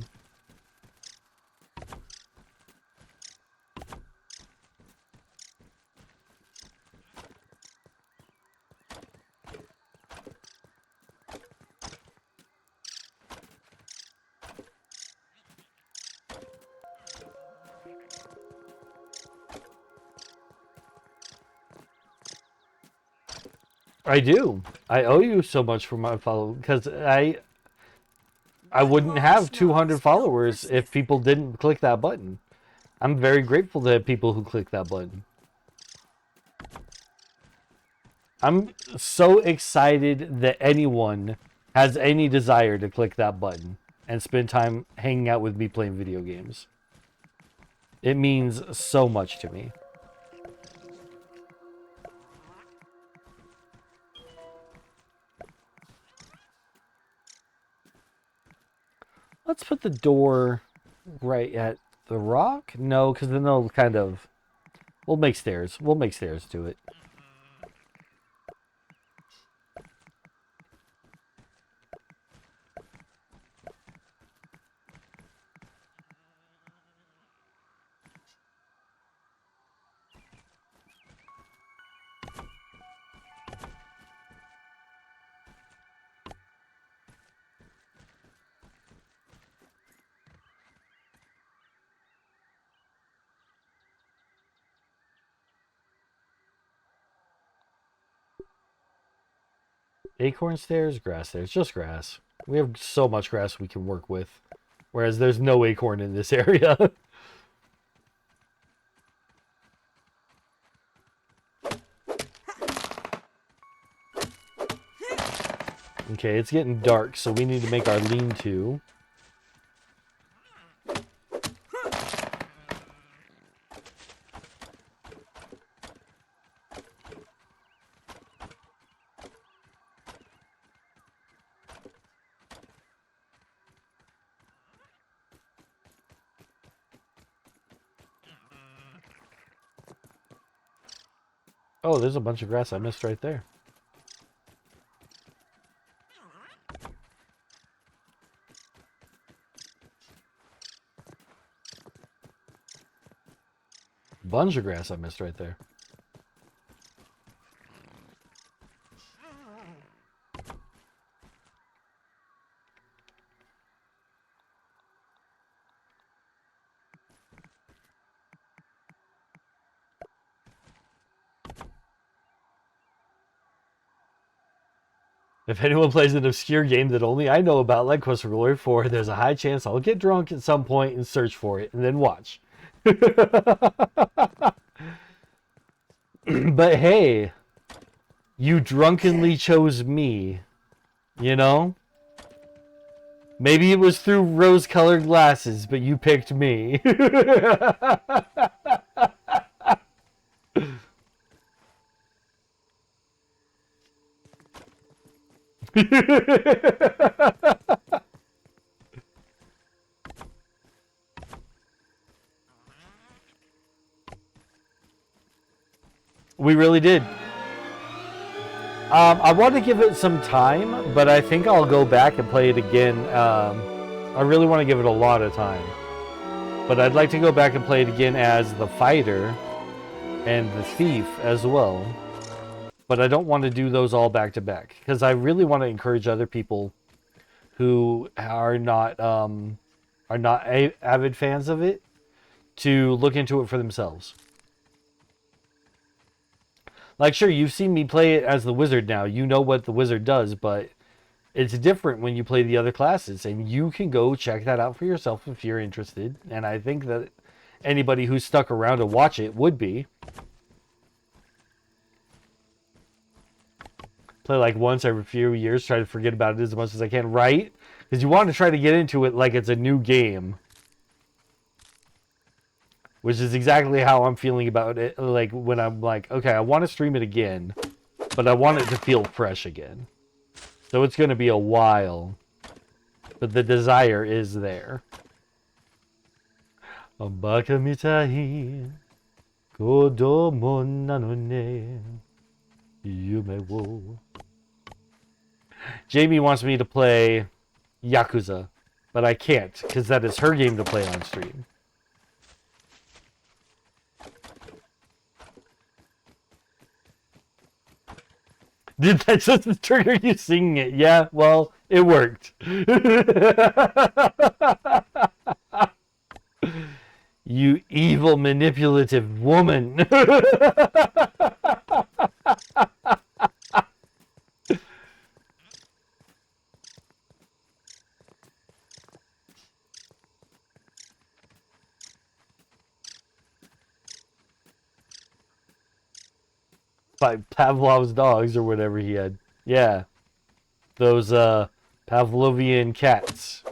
I do. I owe you so much for my follow because I wouldn't have 200 followers if people didn't click that button. I'm very grateful to people who click that button. I'm so excited that anyone has any desire to click that button and spend time hanging out with me playing video games. It means so much to me. Let's put the door right at the rock. No, because then they'll kind of... We'll make stairs. We'll make stairs to it. Acorn stairs, grass stairs, just grass. We have so much grass we can work with. Whereas there's no acorn in this area. Okay, it's getting dark, so we need to make our lean-to. Oh, there's a bunch of grass I missed right there. Bunch of grass I missed right there. If anyone plays an obscure game that only I know about, like Quest for Glory 4, there's a high chance I'll get drunk at some point and search for it, and then watch. But hey, you drunkenly chose me, you know? Maybe it was through rose-colored glasses, but you picked me. We really did. I want to give it some time, but I think I'll go back and play it again. I really want to give it a lot of time. But I'd like to go back and play it again as the fighter and the thief as well. But I don't want to do those all back to back because I really want to encourage other people who are not avid fans of it to look into it for themselves. Like, sure, you've seen me play it as the wizard now. You know what the wizard does, but it's different when you play the other classes. And you can go check that out for yourself if you're interested. And I think that anybody who's stuck around to watch it would be. Play like once every few years, try to forget about it as much as I can, right? Because you want to try to get into it like it's a new game. Which is exactly how I'm feeling about it. Like, when I'm like, okay, I want to stream it again, but I want it to feel fresh again. So it's going to be a while. But the desire is there. Baka mitai kodomo nano ne yume wo. Jamie wants me to play Yakuza, but I can't, because that is her game to play on stream. Did that just trigger you singing it? Yeah, well, it worked. You evil, manipulative woman. By Pavlov's dogs or whatever he had. Yeah. Those Pavlovian cats.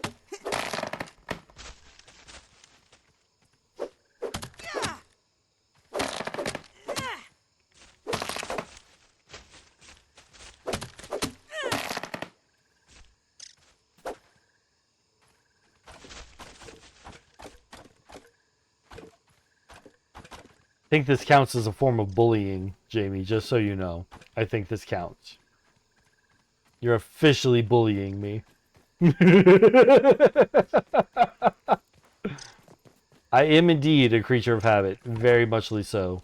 I think this counts as a form of bullying, Jamie, just so you know. I think this counts. You're officially bullying me. I am indeed a creature of habit, very muchly so.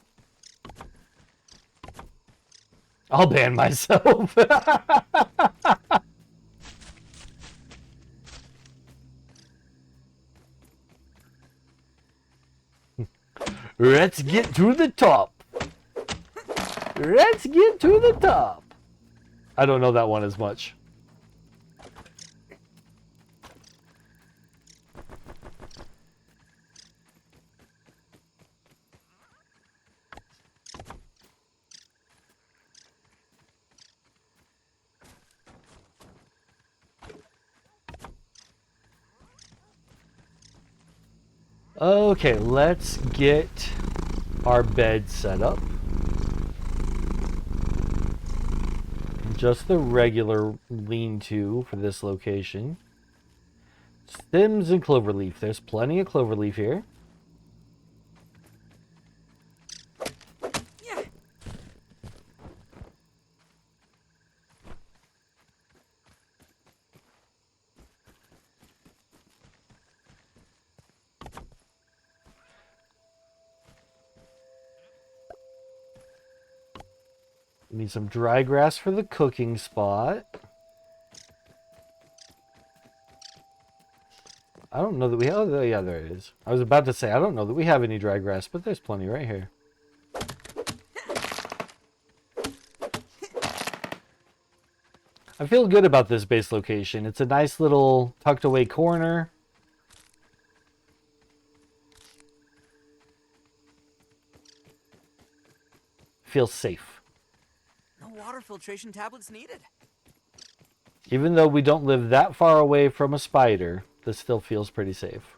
I'll ban myself. Let's get to the top. Let's get to the top. I don't know that one as much. Okay, let's get our bed set up. Just the regular lean-to for this location. Stems and cloverleaf. There's plenty of cloverleaf here. Need some dry grass for the cooking spot. I don't know that we have... Oh, yeah, there it is. I was about to say, I don't know that we have any dry grass, but there's plenty right here. I feel good about this base location. It's a nice little tucked away corner. Feels safe. No water filtration tablets needed. Even though we don't live that far away from a spider, this still feels pretty safe.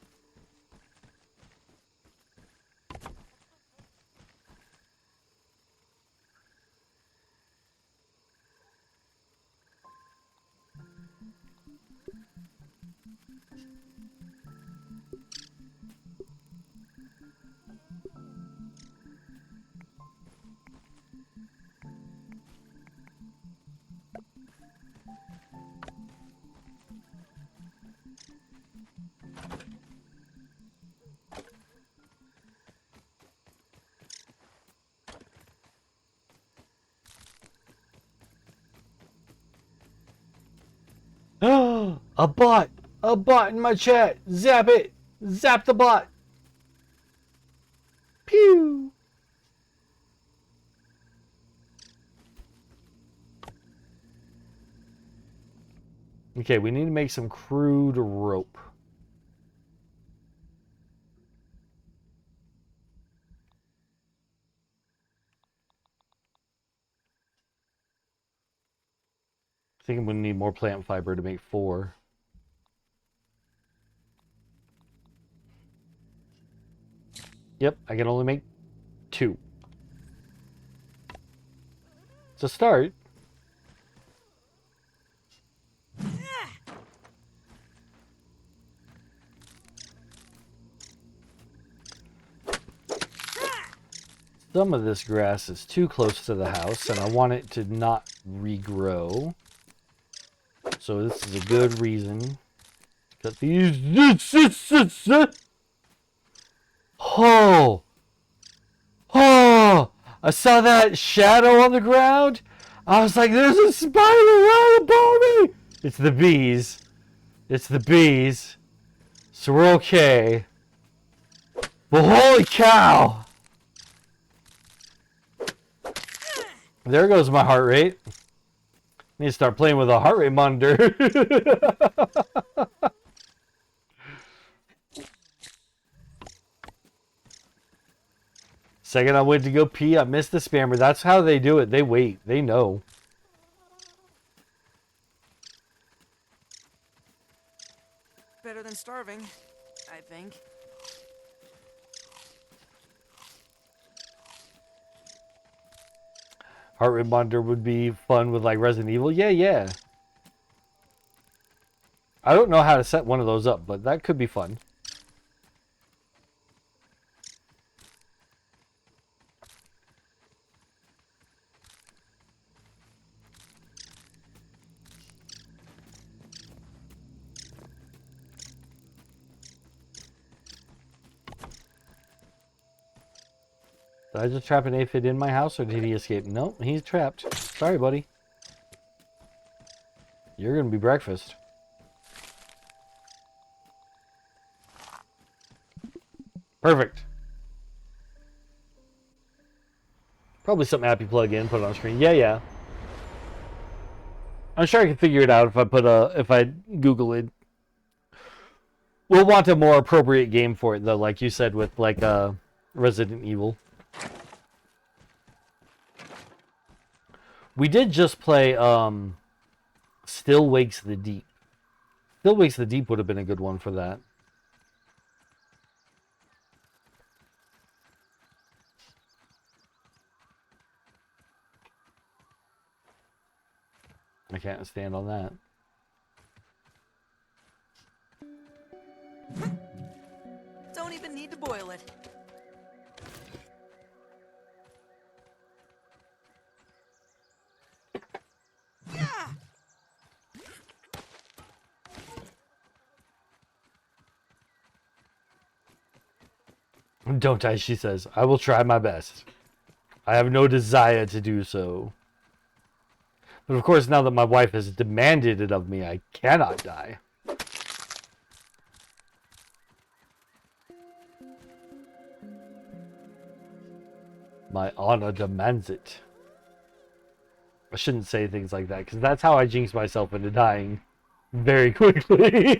A bot! A bot in my chat! Zap it! Zap the bot! Pew! Okay, we need to make some crude rope. think I'm going to need more plant fiber to make 4. Yep, I can only make 2. It's a start. Some of this grass is too close to the house, and I want it to not regrow. So this is a good reason to cut these. Oh! Oh! I saw that shadow on the ground. I was like, there's a spider right above me! It's the bees. It's the bees. So we're okay. But holy cow! There goes my heart rate. Need to start playing with a heart rate monitor. Second I went to go pee, I missed the spammer. That's how they do it. They wait. They know. Better than starving, I think. Heart rate monitor would be fun with like Resident Evil. Yeah. I don't know how to set one of those up, but that could be fun. Did I just trap an aphid in my house, or did he escape? Nope, he's trapped. Sorry, buddy. You're gonna be breakfast. Perfect. Probably something Happy plug in, put it on screen. Yeah. I'm sure I can figure it out if I Google it. We'll want a more appropriate game for it, though, like you said, with like Resident Evil. We did just play Still Wakes the Deep. Still Wakes the Deep would have been a good one for that. I can't stand on that. Don't even need to boil it. Yeah! Don't I, she says. I will try my best. I have no desire to do so. But of course, now that my wife has demanded it of me, I cannot die. My honor demands it. I shouldn't say things like that, because that's how I jinx myself into dying very quickly.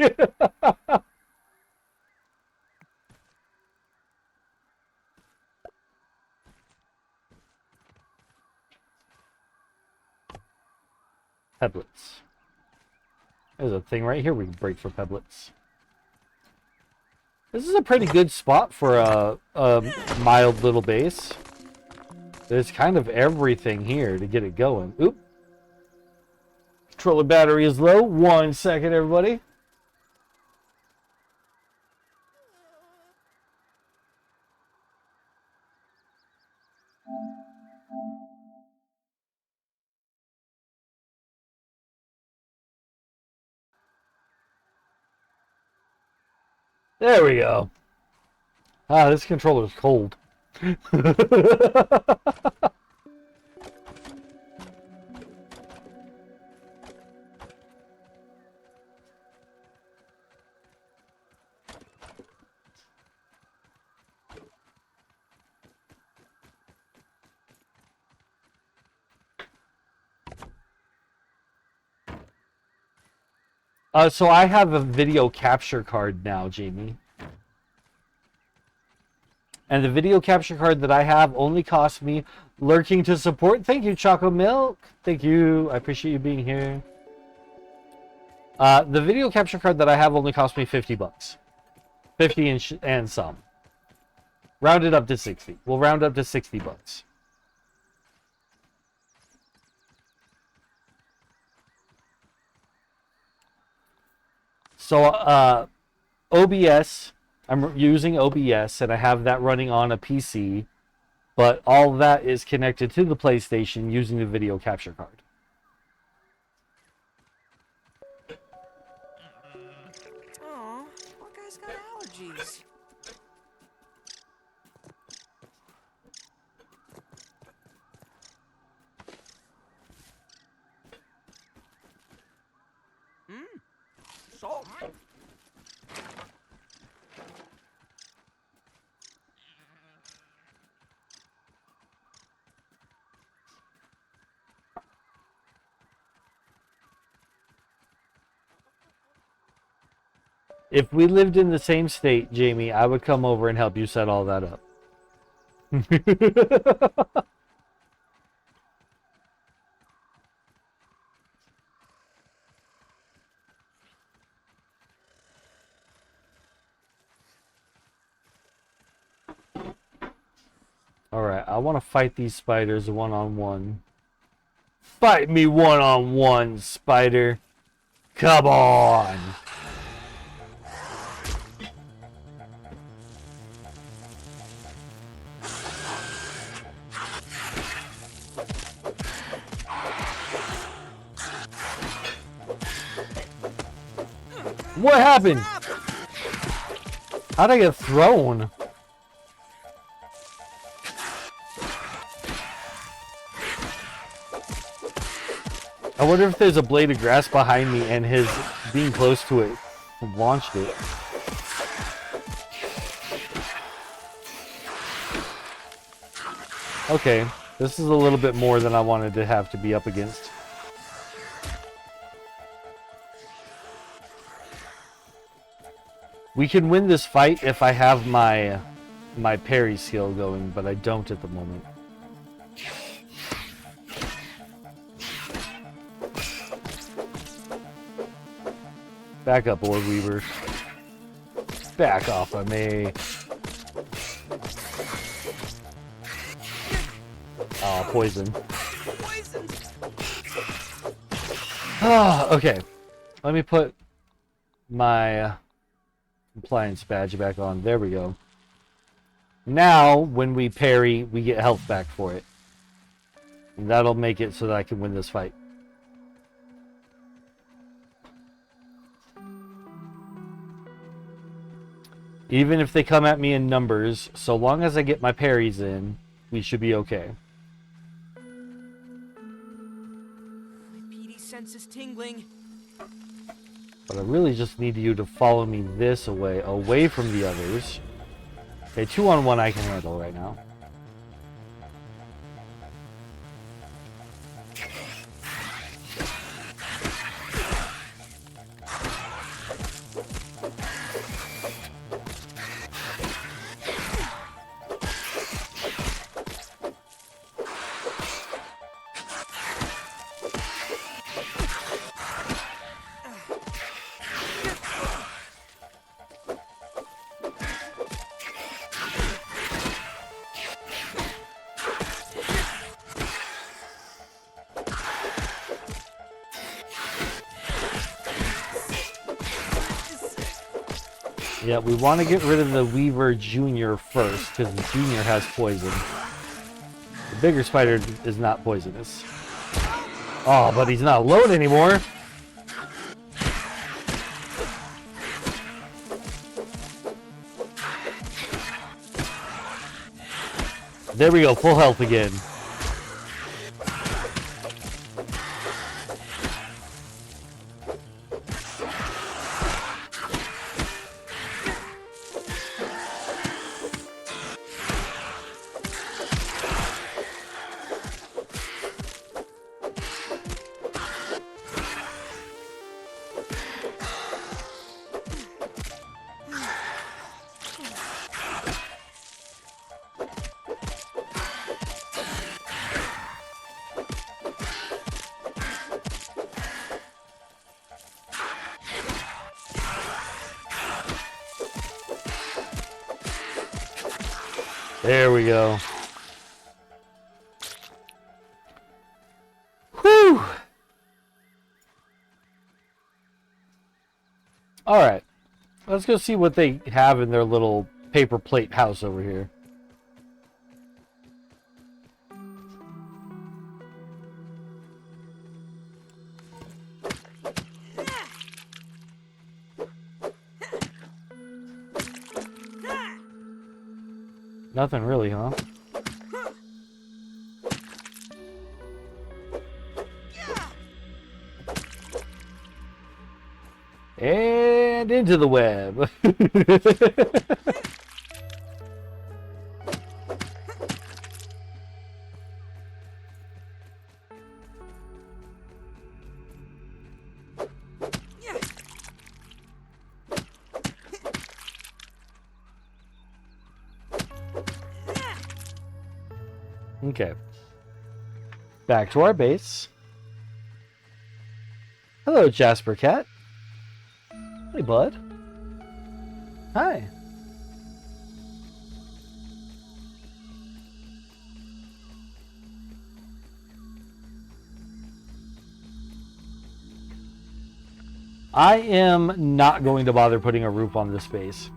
Peblets. There's a thing right here we can break for peblets. This is a pretty good spot for a mild little base. There's kind of everything here to get it going. Oop. Controller battery is low. 1 second, everybody. There we go. Ah, this controller's cold. So I have a video capture card now, Jamie. And the video capture card that I have only cost me lurking to support. Thank you, Choco Milk. Thank you. I appreciate you being here. The video capture card that I have only cost me $50. 50 and some. Rounded up to 60. We'll round up to $60. So, OBS, I'm using OBS, and I have that running on a PC, but all that is connected to the PlayStation using the video capture card. Aw, poor guy's got allergies. Salt. If we lived in the same state, Jamie, I would come over and help you set all that up. Alright, I want to fight these spiders one-on-one. Fight me one-on-one, spider. Come on! What happened? How'd I get thrown? I wonder if there's a blade of grass behind me and his being close to it launched it. Okay, this is a little bit more than I wanted to have to be up against. We can win this fight if I have my parry skill going, but I don't at the moment. Back up, Orb Weaver. Back off of me. Oh, poison. Okay. Let me put my compliance badge back on. There we go. Now, when we parry, we get health back for it. And that'll make it so that I can win this fight. Even if they come at me in numbers, so long as I get my parries in, we should be okay. My PD sense is tingling. But I really just need you to follow me this away from the others. Okay, 2-on-1 I can handle right now. Yeah, we want to get rid of the Weaver Jr. first, because the Jr. has poison. The bigger spider is not poisonous. Oh, but he's not alone anymore! There we go, full health again. There we go. Whew! Alright. Let's go see what they have in their little paper plate house over here. Nothing really, huh? And into the web. Okay. Back to our base. Hello, Jasper Cat. Hey, bud. Hi. I am not going to bother putting a roof on this base.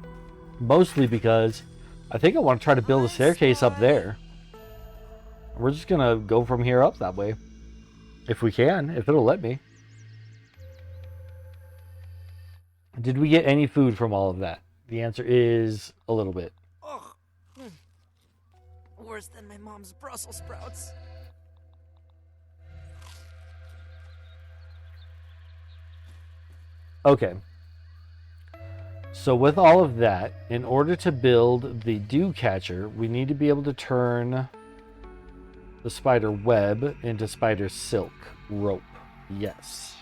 Mostly because I think I want to try to build a staircase up there. We're just going to go from here up that way. If we can, if it'll let me. Did we get any food from all of that? The answer is a little bit. Ugh. Worse than my mom's Brussels sprouts. Okay. So with all of that, in order to build the dew catcher, we need to be able to turn the spider web into spider silk rope. Yes.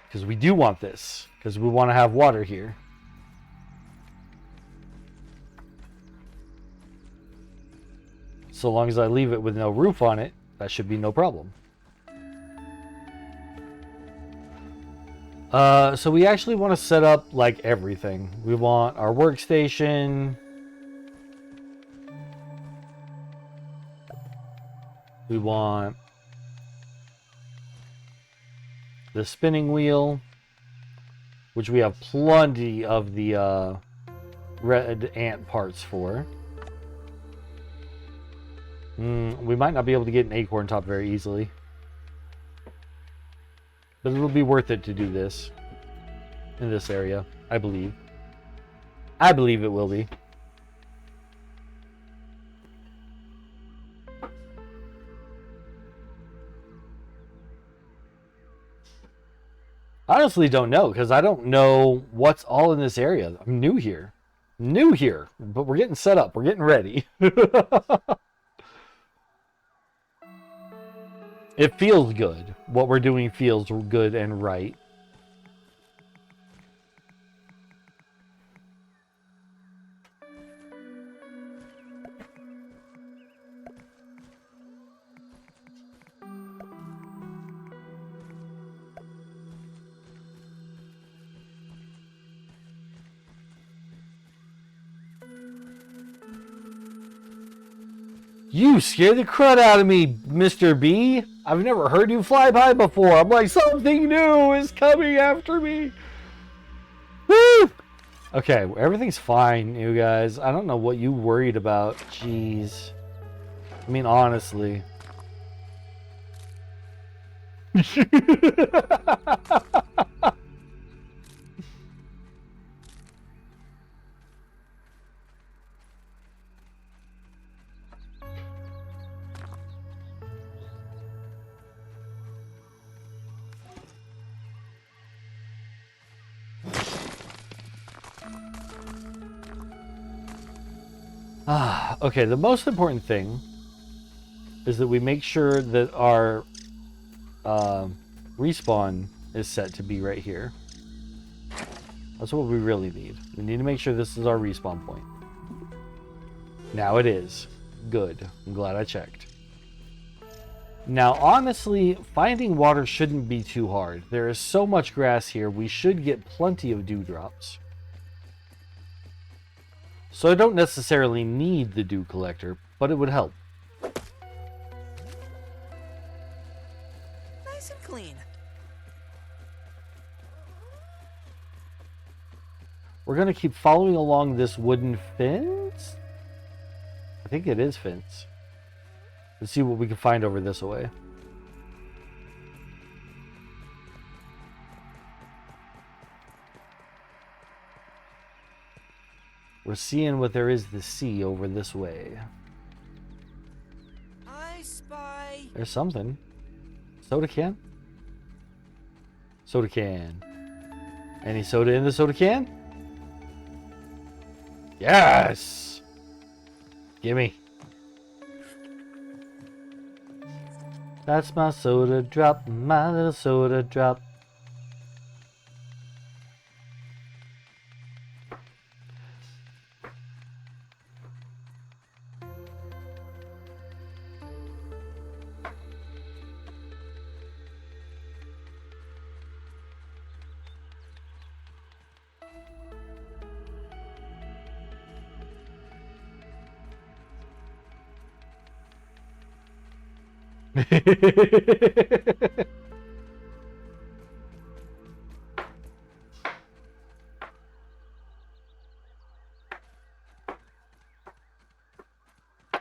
Because we do want this. Because we want to have water here. So long as I leave it with no roof on it, that should be no problem. So we actually want to set up like everything. We want our workstation. We want the spinning wheel, which we have plenty of the red ant parts for. We might not be able to get an acorn top very easily. But it'll be worth it to do this in this area, I believe. I believe it will be. Honestly don't know, because I don't know what's all in this area. I'm new here. New here, but we're getting set up. We're getting ready. It feels good. What we're doing feels good and right. You scare the crud out of me, Mr. B. I've never heard you fly by before. I'm like, something new is coming after me. Woo! Okay, everything's fine, you guys. I don't know what you worried about. Jeez. I mean, honestly. Okay, the most important thing is that we make sure that our respawn is set to be right here. That's what we really need. We need to make sure this is our respawn point. Now it is. Good. I'm glad I checked. Now, honestly, finding water shouldn't be too hard. There is so much grass here, we should get plenty of dewdrops. So I don't necessarily need the dew collector, but it would help. Nice and clean. We're going to keep following along this wooden fence? I think it is fence. Let's see what we can find over this way. We're seeing what there is to see over this way. I spy. There's something. Soda can? Soda can. Any soda in the soda can? Yes! Gimme. That's my soda drop, my little soda drop.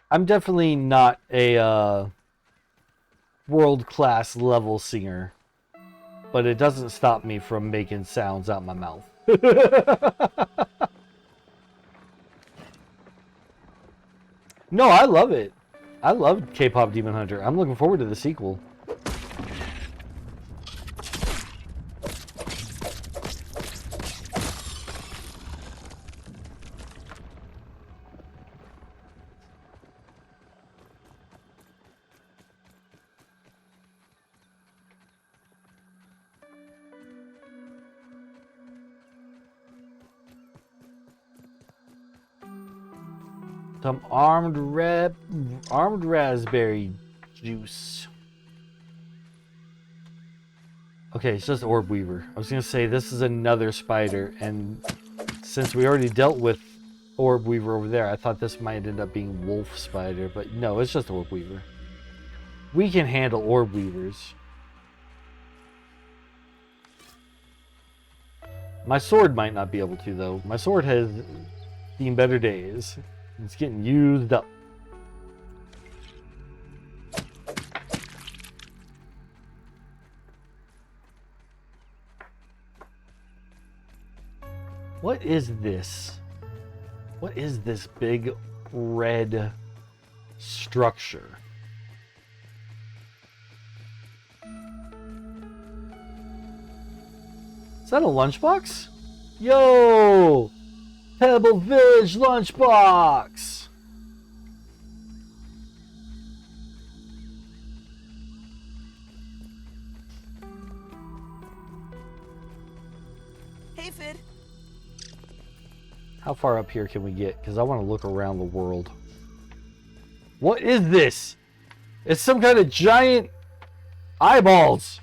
I'm definitely not a world-class level singer, but it doesn't stop me from making sounds out my mouth. No, I love it. I love K-Pop Demon Hunter. I'm looking forward to the sequel. Some armed raspberry juice. Okay, it's just Orb Weaver. I was gonna say this is another spider, and since we already dealt with Orb Weaver over there, I thought this might end up being Wolf Spider, but no, it's just Orb Weaver. We can handle Orb Weavers. My sword might not be able to, though. My sword has seen better days. It's getting used up. What is this? What is this big red structure? Is that a lunchbox? Yo! Pebble Village lunchbox! Hey, Fid. How far up here can we get? Because I want to look around the world. What is this? It's some kind of giant eyeballs.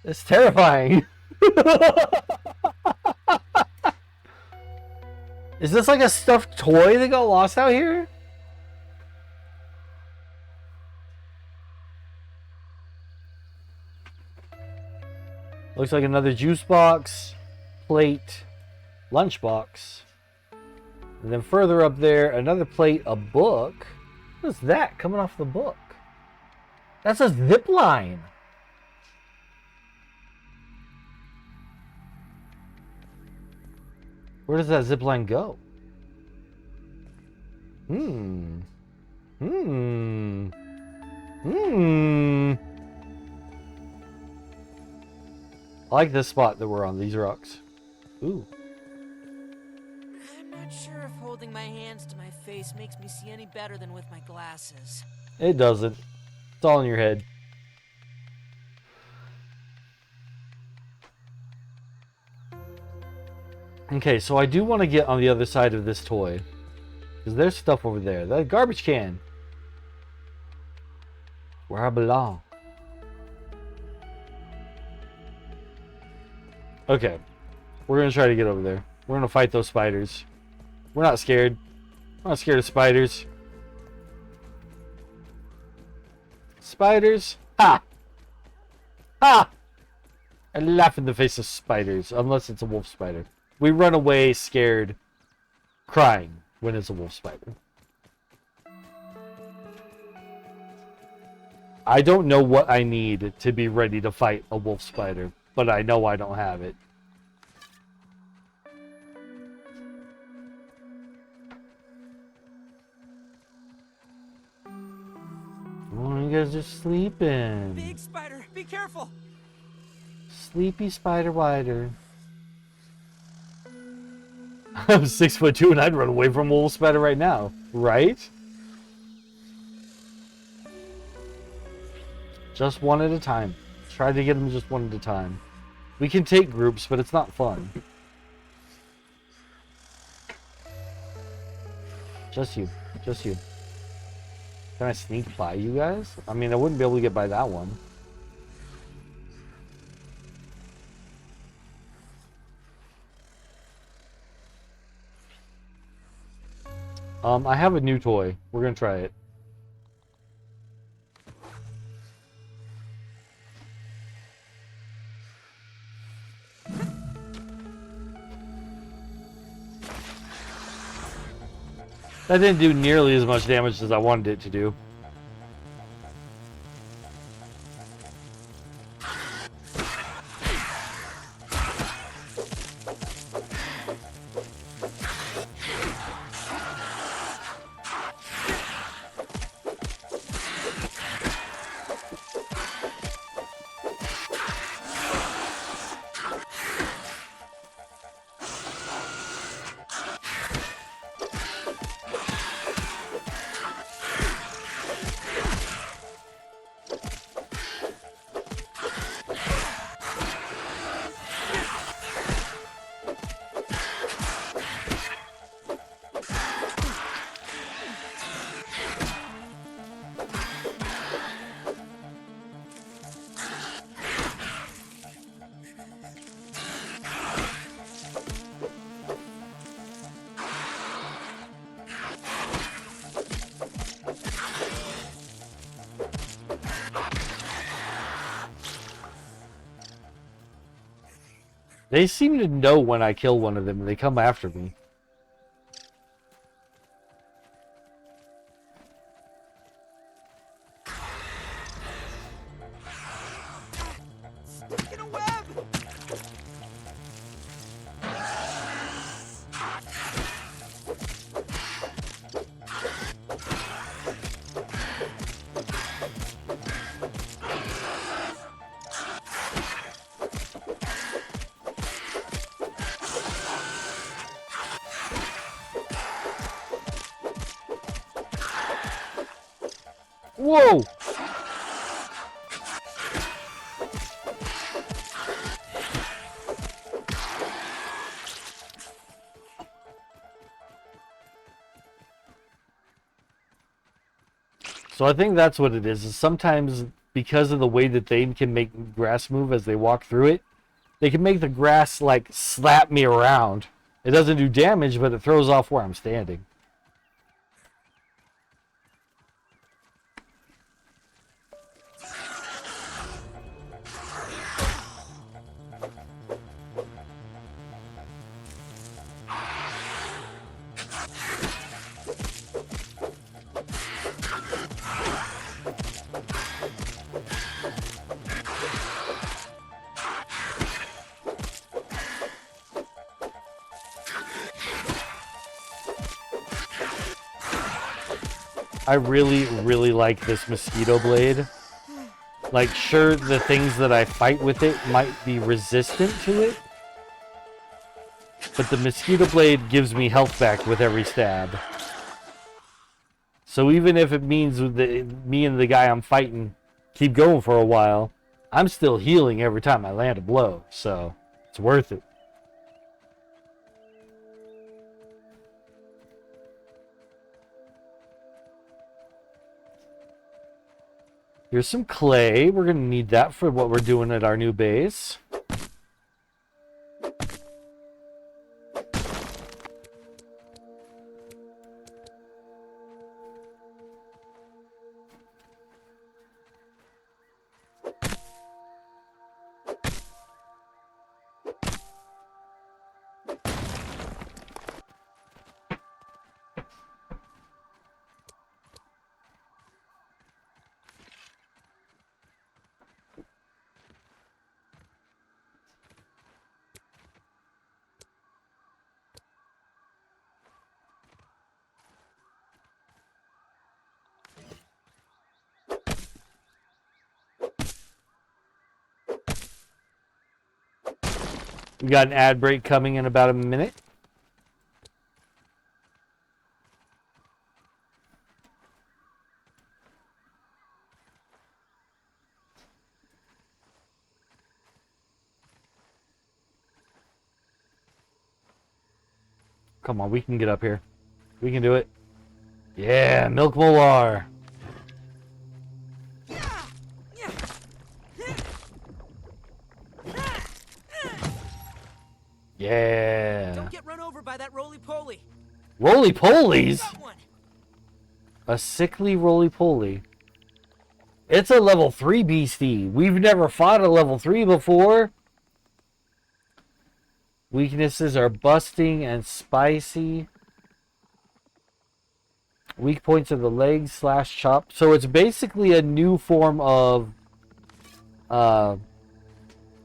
It's terrifying. Is this like a stuffed toy that got lost out here? Looks like another juice box, plate, lunchbox. And then further up there, another plate, a book. What's that coming off the book? That's a zip line. Where does that zip line go? I like this spot that we're on, these rocks. Ooh. I'm not sure if holding my hands to my face makes me see any better than with my glasses. It doesn't. It's all in your head. Okay, so I do want to get on the other side of this toy. Because there's stuff over there. That garbage can. Where I belong. Okay. We're going to try to get over there. We're going to fight those spiders. We're not scared. We're not scared of spiders. Spiders? Ha! Ha! I laugh in the face of spiders, unless it's a wolf spider. We run away scared, crying when it's a wolf spider. I don't know what I need to be ready to fight a wolf spider, but I know I don't have it. Oh, you guys are sleeping. Big spider, be careful. Sleepy spider wider. I'm 6'2" and I'd run away from a wolf spider right now, right? Just one at a time. Try to get them just one at a time. We can take groups, but it's not fun. Just you. Just you. Can I sneak by you guys? I mean, I wouldn't be able to get by that one. I have a new toy. We're gonna try it. That didn't do nearly as much damage as I wanted it to do. They seem to know when I kill one of them and they come after me. Stuck in a web. Whoa! So I think that's what it is sometimes because of the way that they can make grass move as they walk through it, they can make the grass like slap me around. It doesn't do damage, but it throws off where I'm standing. I really, really like this mosquito blade. Like, sure, the things that I fight with it might be resistant to it, but the mosquito blade gives me health back with every stab. So even if it means me and the guy I'm fighting keep going for a while, I'm still healing every time I land a blow, so it's worth it. Here's some clay. We're going to need that for what we're doing at our new base. We got an ad break coming in about a minute. Come on, we can get up here. We can do it. Yeah, Milk Molar. Yeah. Don't get run over by that roly-poly. Roly-polies? Got one. A sickly roly-poly. It's a level 3 beastie. We've never fought a level 3 before. Weaknesses are busting and spicy. Weak points of the legs / chop. So it's basically a new form of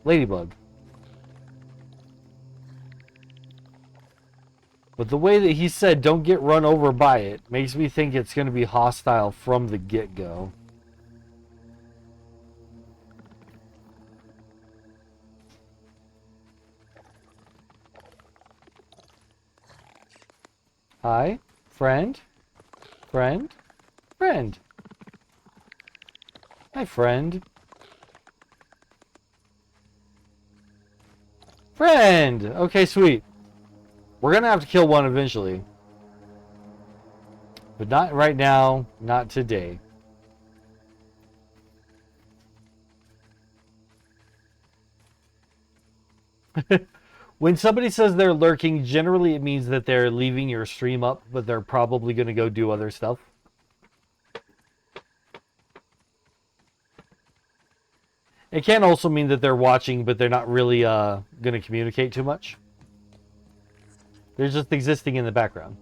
ladybug. But the way that he said don't get run over by it makes me think it's going to be hostile from the get-go. Hi, friend. Friend? Friend. Hi, friend. Friend! Okay, sweet. We're gonna have to kill one eventually. But not right now, not today. When somebody says they're lurking, generally it means that they're leaving your stream up, but they're probably going to go do other stuff. It can also mean that they're watching, but they're not really going to communicate too much. They're just existing in the background.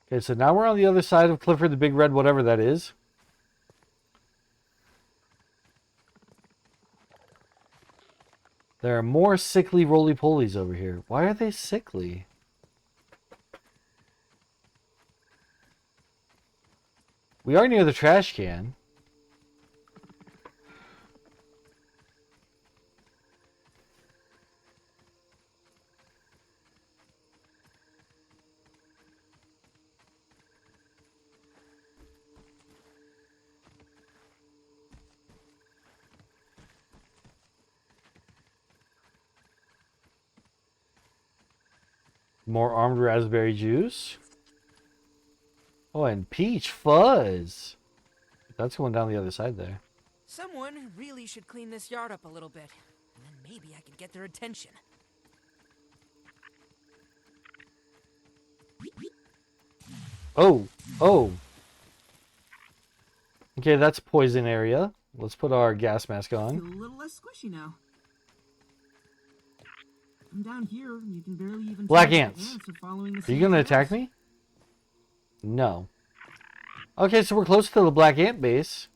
Okay, so now we're on the other side of Clifford the Big Red, whatever that is. There are more sickly roly-polies over here. Why are they sickly? We are near the trash can. More armed raspberry juice. Oh, and peach fuzz. That's going down the other side there. Someone really should clean this yard up a little bit, and then maybe I could get their attention. Oh, oh. Okay, that's poison area. Let's put our gas mask Feel on. a little less squishy now. From down here, you can barely even Black tell if ants. the are following the Are you same going to trails. attack me? No. Okay, so we're close to the black ant base.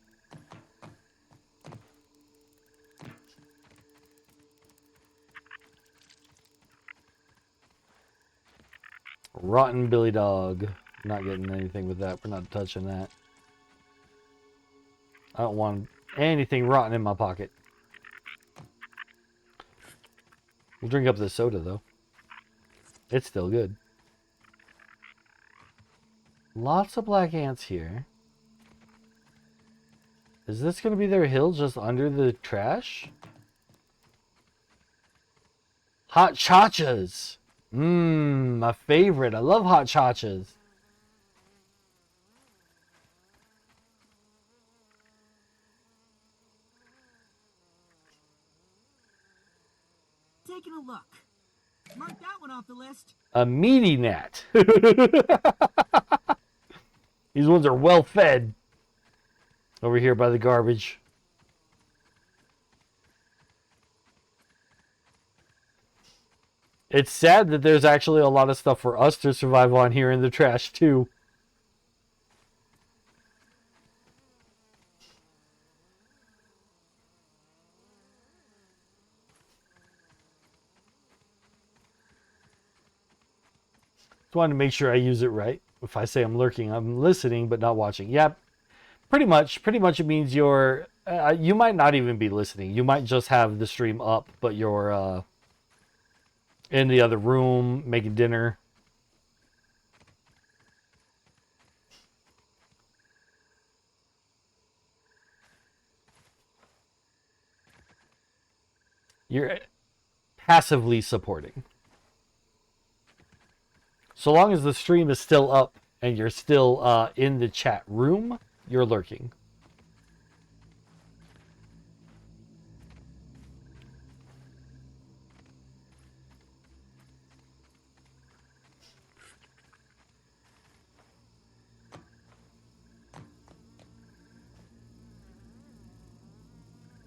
Rotten Billy Dog. Not getting anything with that. We're not touching that. I don't want anything rotten in my pocket. We'll drink up this soda, though. It's still good. Lots of black ants here. Is this going to be their hill just under the trash? Hot chachas. Mmm, my favorite. I love hot chachas. Taking a look. Mark that one off the list. A meaty gnat. These ones are well fed. Over here by the garbage. It's sad that there's actually a lot of stuff for us to survive on here in the trash too. Just wanted to make sure I use it right. If I say I'm lurking, I'm listening but not watching. Yep. Pretty much it means you're you might not even be listening. You might just have the stream up, but you're in the other room making dinner. You're passively supporting. So long as the stream is still up and you're still in the chat room, you're lurking.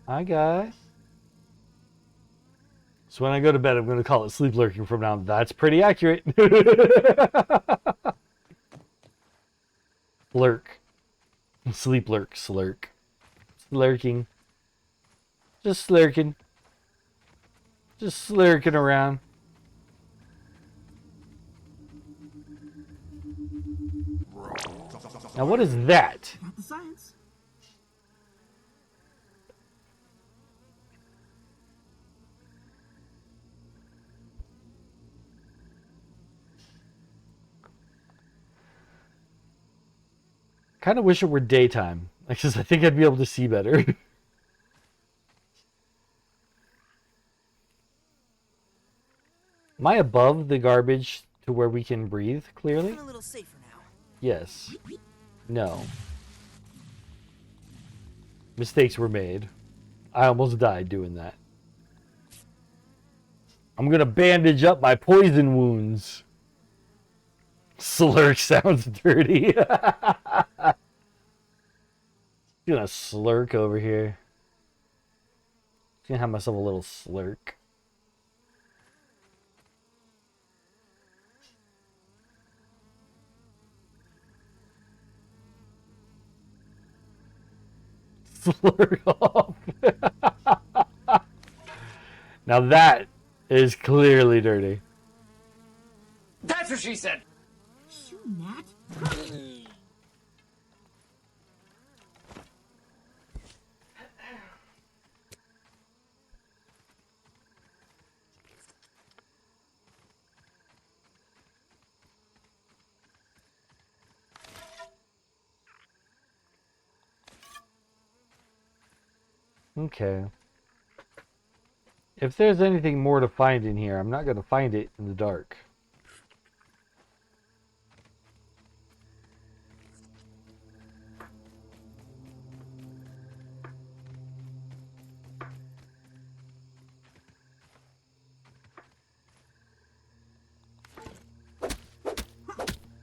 Hi, guys. So when I go to bed, I'm going to call it sleep lurking from now on. That's pretty accurate. Lurk. Sleep lurk, slurk. Slurking. Just slurking. Just slurking around. Now what is that? Got the science. Kind of wish it were daytime, because I think I'd be able to see better. Am I above the garbage to where we can breathe clearly? Feeling a little safer now. Yes. No. Mistakes were made. I almost died doing that. I'm gonna bandage up my poison wounds. Slurk sounds dirty. Gonna slurk over here. Gonna have myself a little slurk. Slurk off. Now that is clearly dirty. That's what she said. You Nat? Okay. If there's anything more to find in here, I'm not going to find it in the dark.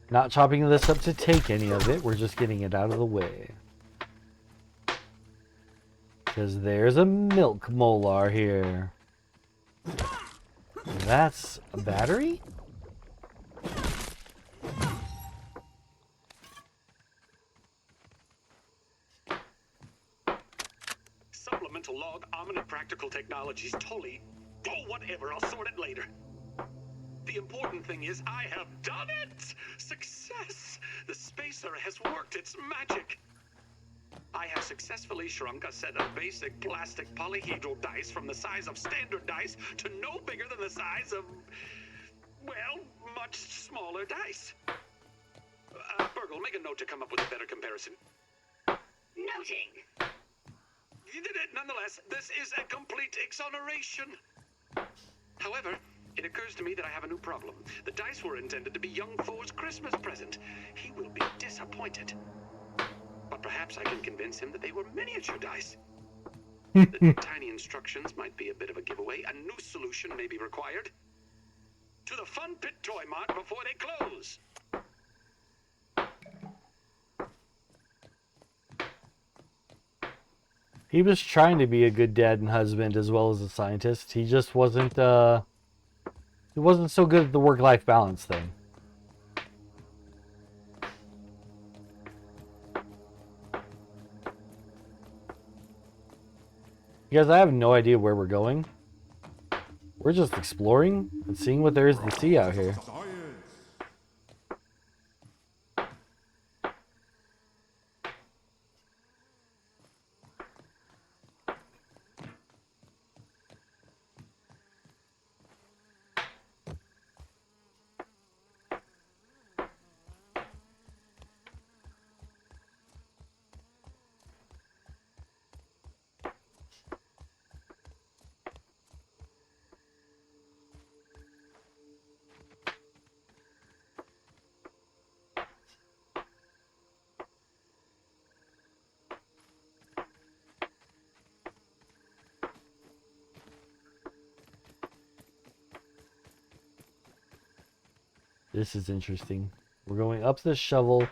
Not chopping this up to take any of it, we're just getting it out of the way. Because there's a milk molar here. That's a battery? Supplemental log, Omni Practical Technologies, Tully. Oh, whatever, I'll sort it later. The important thing is I have done it! Success! The spacer has worked its magic. I have successfully shrunk a set of basic plastic polyhedral dice from the size of standard dice to no bigger than the size of, well, much smaller dice. Burgle, make a note to come up with a better comparison. Noting. You did it nonetheless. This is a complete exoneration. However, it occurs to me that I have a new problem. The dice were intended to be young Thor's Christmas present. He will be disappointed. But perhaps I can convince him that they were miniature dice. The tiny instructions might be a bit of a giveaway. A new solution may be required. To the Fun Pit Toy Mart before they close. He was trying to be a good dad and husband as well as a scientist. He just wasn't so good at the work-life balance thing. You guys, I have no idea where we're going. We're just exploring and seeing what there is to see out here. This is interesting. We're going up this shovel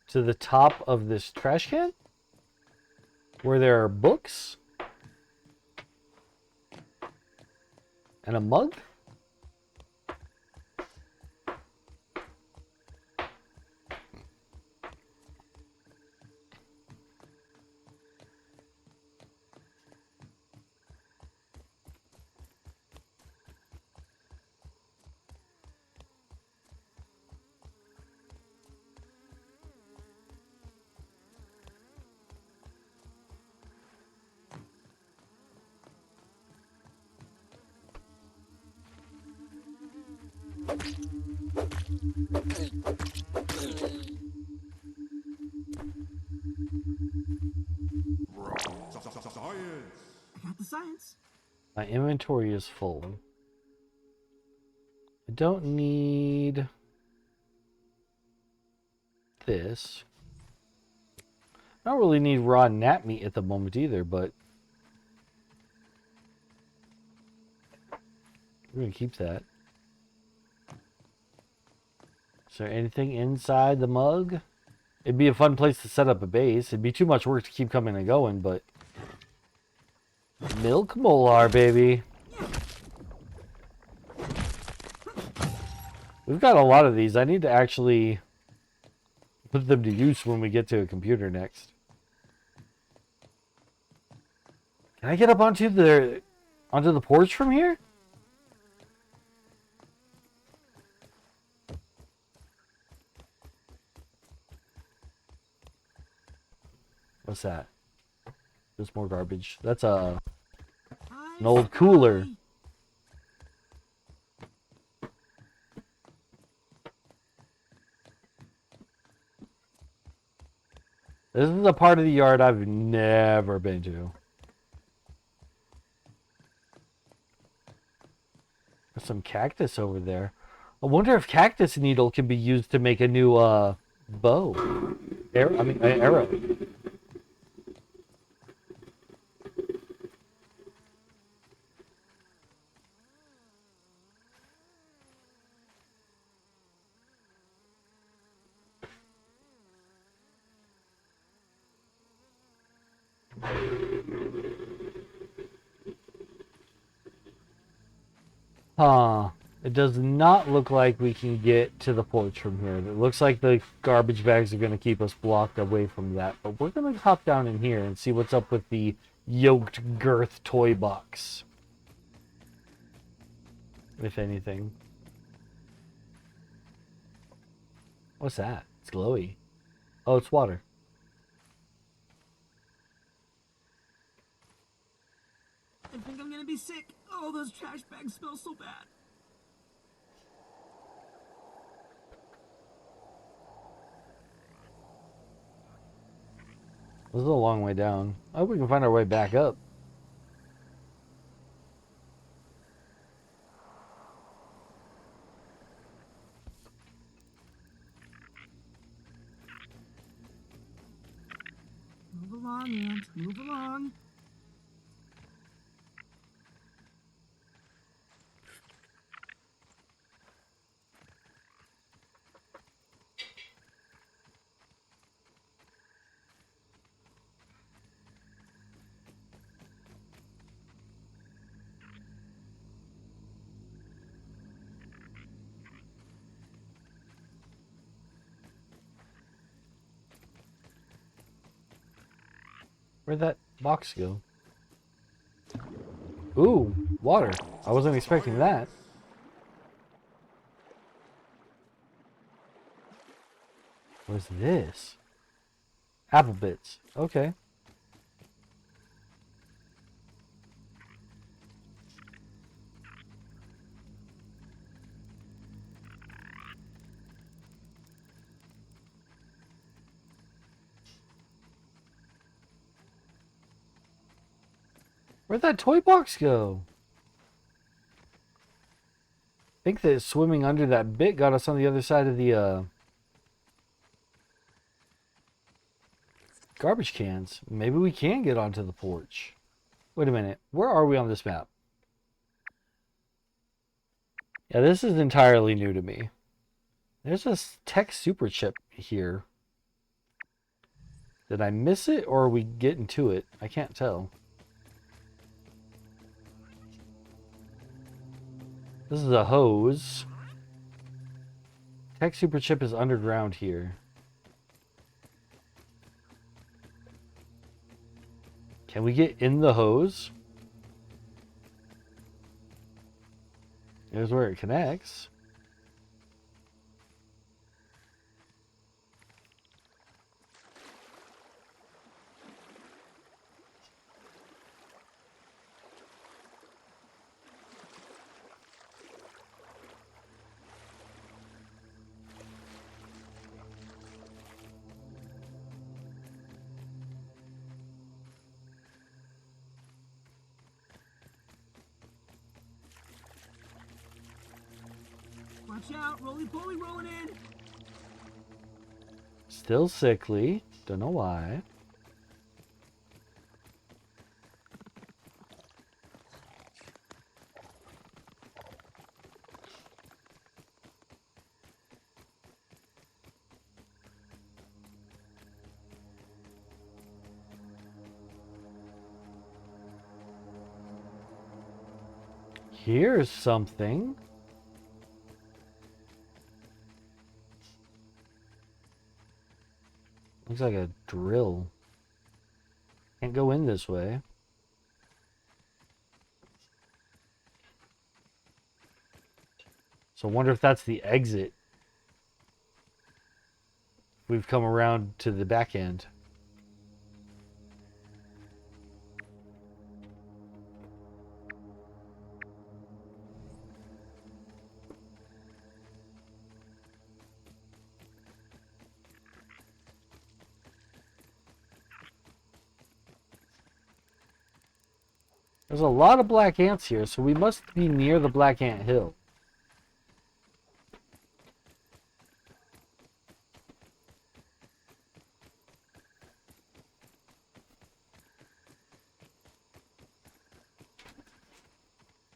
to the top of this trash can where there are books and a mug. I got the science. My inventory is full. I don't need this. I don't really need raw gnat meat at the moment either, but we're going to keep that. Is there anything inside the mug? It'd be a fun place to set up a base. It'd be too much work to keep coming and going, but... Milk molar, baby. We've got a lot of these. I need to actually put them to use when we get to a computer next. Can I get up onto the porch from here? What's that? There's more garbage. That's an old cooler. This is a part of the yard I've never been to. There's some cactus over there. I wonder if cactus needle can be used to make a new bow. Arrow. Huh. It does not look like we can get to the porch from here. It looks like the garbage bags are going to keep us blocked away from that. But we're going to hop down in here and see what's up with the yoked girth toy box. If anything. What's that? It's glowy. Oh, it's water. I think I'm gonna be sick. Oh, those trash bags smell so bad. This is a long way down. I hope we can find our way back up. Move along, Ant. Move along. Where'd that box go? Ooh, water. I wasn't expecting that. What's this? Apple bits. Okay. Where'd that toy box go? I think that swimming under that bit got us on the other side of the garbage cans. Maybe we can get onto the porch. Wait a minute. Where are we on this map? Yeah, this is entirely new to me. There's a tech super chip here. Did I miss it or are we getting to it? I can't tell. This is a hose. Tech super chip is underground here. Can we get in the hose? Here's where it connects. Watch out, roly-poly rolling in. Still sickly. Don't know why. Here's something. Looks like a drill. Can't go in this way. So I wonder if that's the exit. We've come around to the back end. There's a lot of black ants here, so we must be near the Black Ant Hill.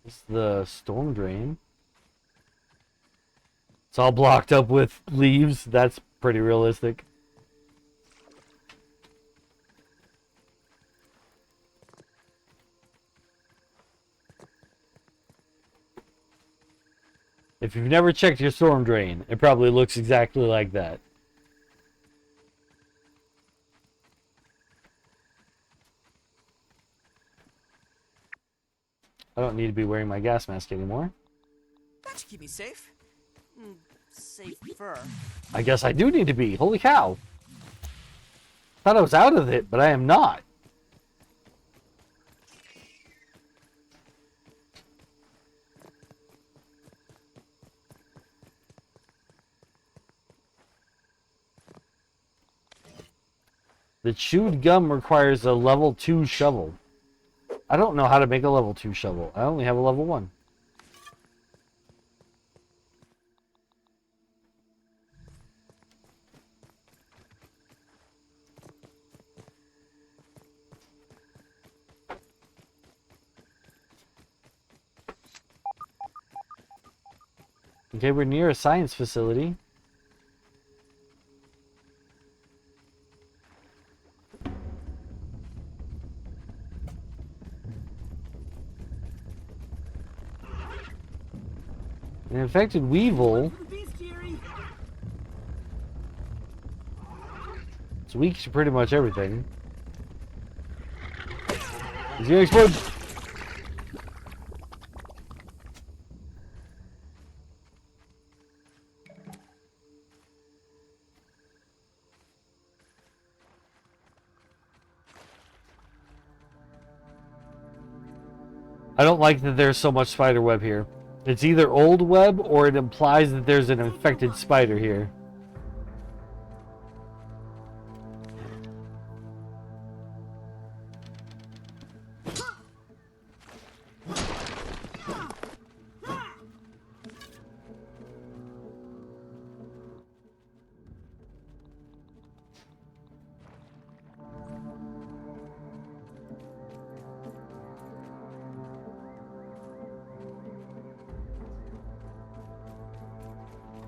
This is the storm drain. It's all blocked up with leaves. That's pretty realistic. If you've never checked your storm drain, it probably looks exactly like that. I don't need to be wearing my gas mask anymore. That should keep me safe. Safer. I guess I do need to be. Holy cow. Thought I was out of it, but I am not. The chewed gum requires a level 2 shovel. I don't know how to make a level 2 shovel. I only have a level 1. Okay, we're near a science facility. An infected weevil. It's weak to pretty much everything. He's gonna explode. I don't like that there's so much spider web here. It's either old web or it implies that there's an infected spider here.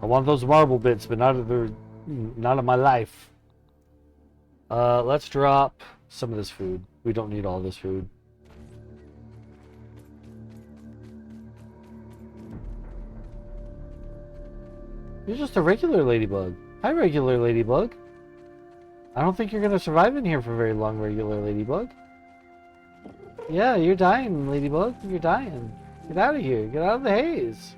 I want those marble bits, but not of my life. Let's drop some of this food. We don't need all this food. You're just a regular ladybug. Hi, regular ladybug. I don't think you're gonna survive in here for very long, regular ladybug. Yeah, you're dying, ladybug. You're dying. Get out of here. Get out of the haze.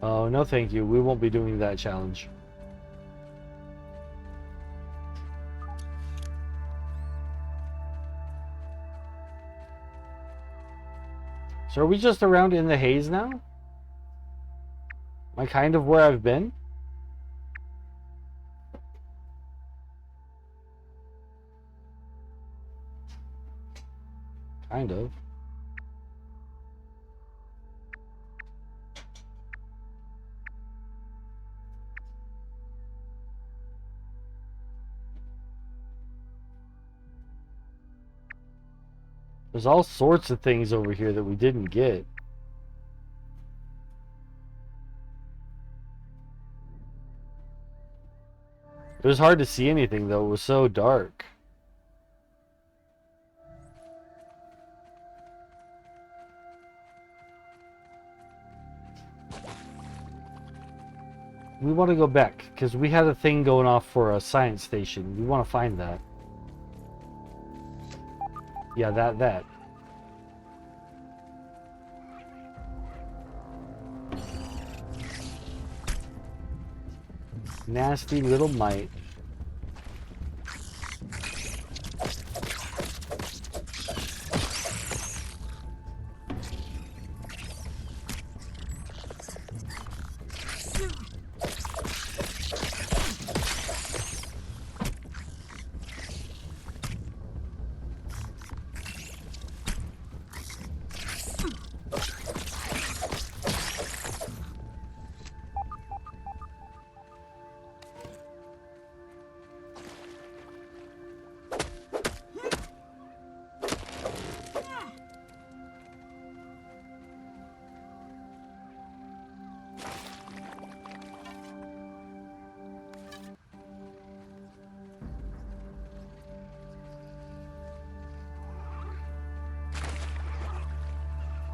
Oh, no thank you. We won't be doing that challenge. So are we just around in the haze now? Am I kind of where I've been? Kind of. There's all sorts of things over here that we didn't get. It was hard to see anything though, it was so dark. We want to go back, because we had a thing going off for a science station. We want to find that. Yeah, that. Nasty little mite.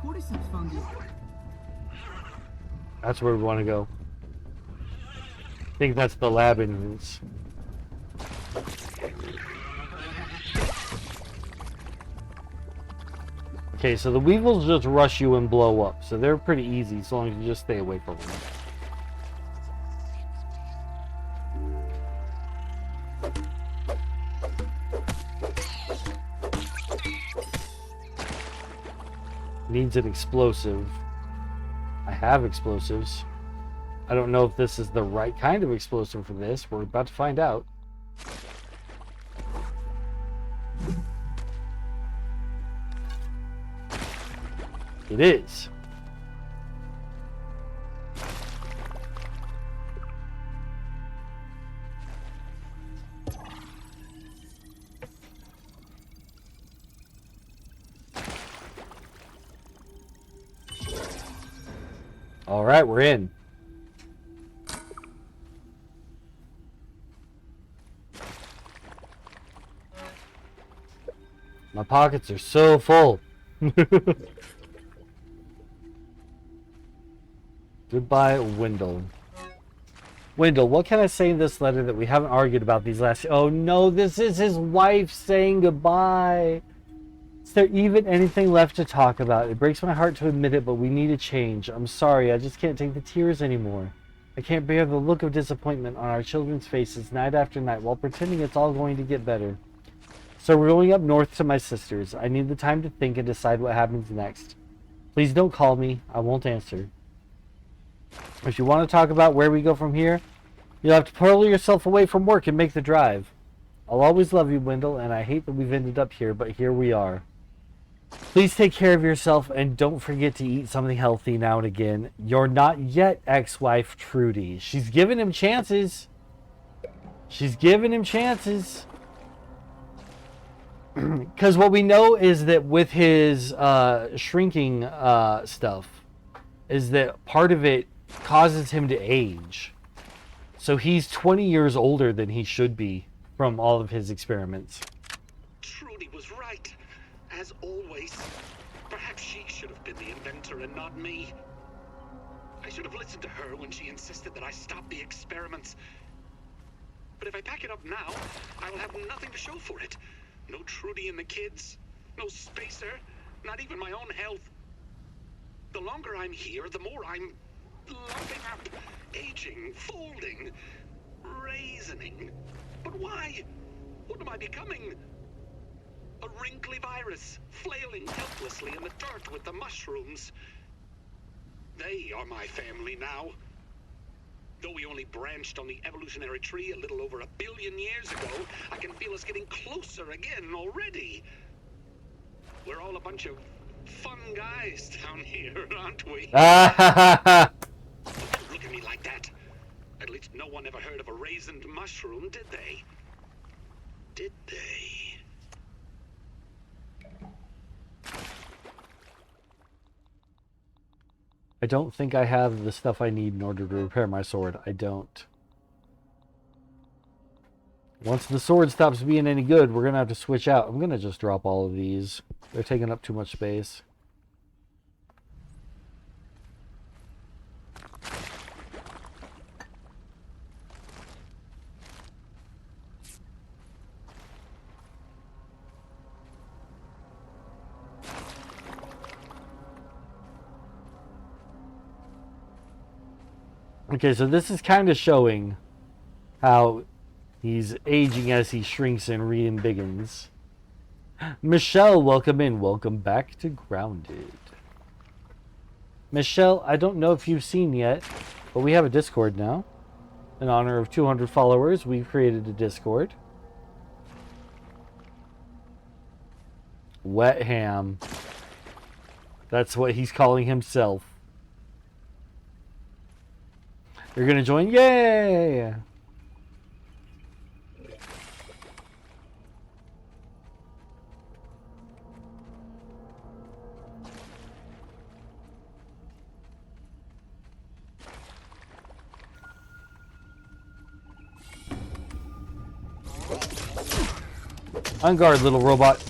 Cordyceps fungus. That's where we want to go. I think that's the lab entrance. Okay, so the weevils just rush you and blow up, so they're pretty easy as long as you just stay away from them. Needs an explosive. I have explosives. I don't know if this is the right kind of explosive for this. We're about to find out. It is. All right, we're in. My pockets are so full. Goodbye, Wendell. Wendell, what can I say in this letter that we haven't argued about these last... Oh no, this is his wife saying goodbye. Is there even anything left to talk about? It breaks my heart to admit it, but we need a change. I'm sorry, I just can't take the tears anymore. I can't bear the look of disappointment on our children's faces night after night while pretending it's all going to get better. So we're going up north to my sister's. I need the time to think and decide what happens next. Please don't call me. I won't answer. If you want to talk about where we go from here, You'll have to pull yourself away from work and make the drive. I'll always love you, Wendell, and I hate that we've ended up here, but here we are. Please take care of yourself and don't forget to eat something healthy now and again. You're not yet ex-wife Trudy. She's giving him chances. She's giving him chances. Because what we know is that with his shrinking stuff, is that part of it causes him to age. So he's 20 years older than he should be from all of his experiments. Trudy was right. As always. Perhaps she should have been the inventor and not me. I should have listened to her when she insisted that I stop the experiments. But if I pack it up now, I will have nothing to show for it. No Trudy and the kids. No spacer. Not even my own health. The longer I'm here, the more I'm lumping up, aging, folding, raisening. But why? What am I becoming? A wrinkly virus, flailing helplessly in the dirt with the mushrooms. They are my family now. Though we only branched on the evolutionary tree a little over 1 billion years ago, I can feel us getting closer again already. We're all a bunch of fun guys down here, aren't we? Don't look at me like that. At least no one ever heard of a raisined mushroom, did they? Did they? I don't think I have the stuff I need in order to repair my sword. I don't. Once the sword stops being any good, we're going to have to switch out. I'm going to just drop all of these. They're taking up too much space. Okay, so this is kind of showing how he's aging as he shrinks and re-embiggens. Michelle, welcome in. Welcome back to Grounded. Michelle, I don't know if you've seen yet, but we have a Discord now. In honor of 200 followers, we've created a Discord. Wet Ham. That's what he's calling himself. You're gonna join? Yay! On guard, little robot.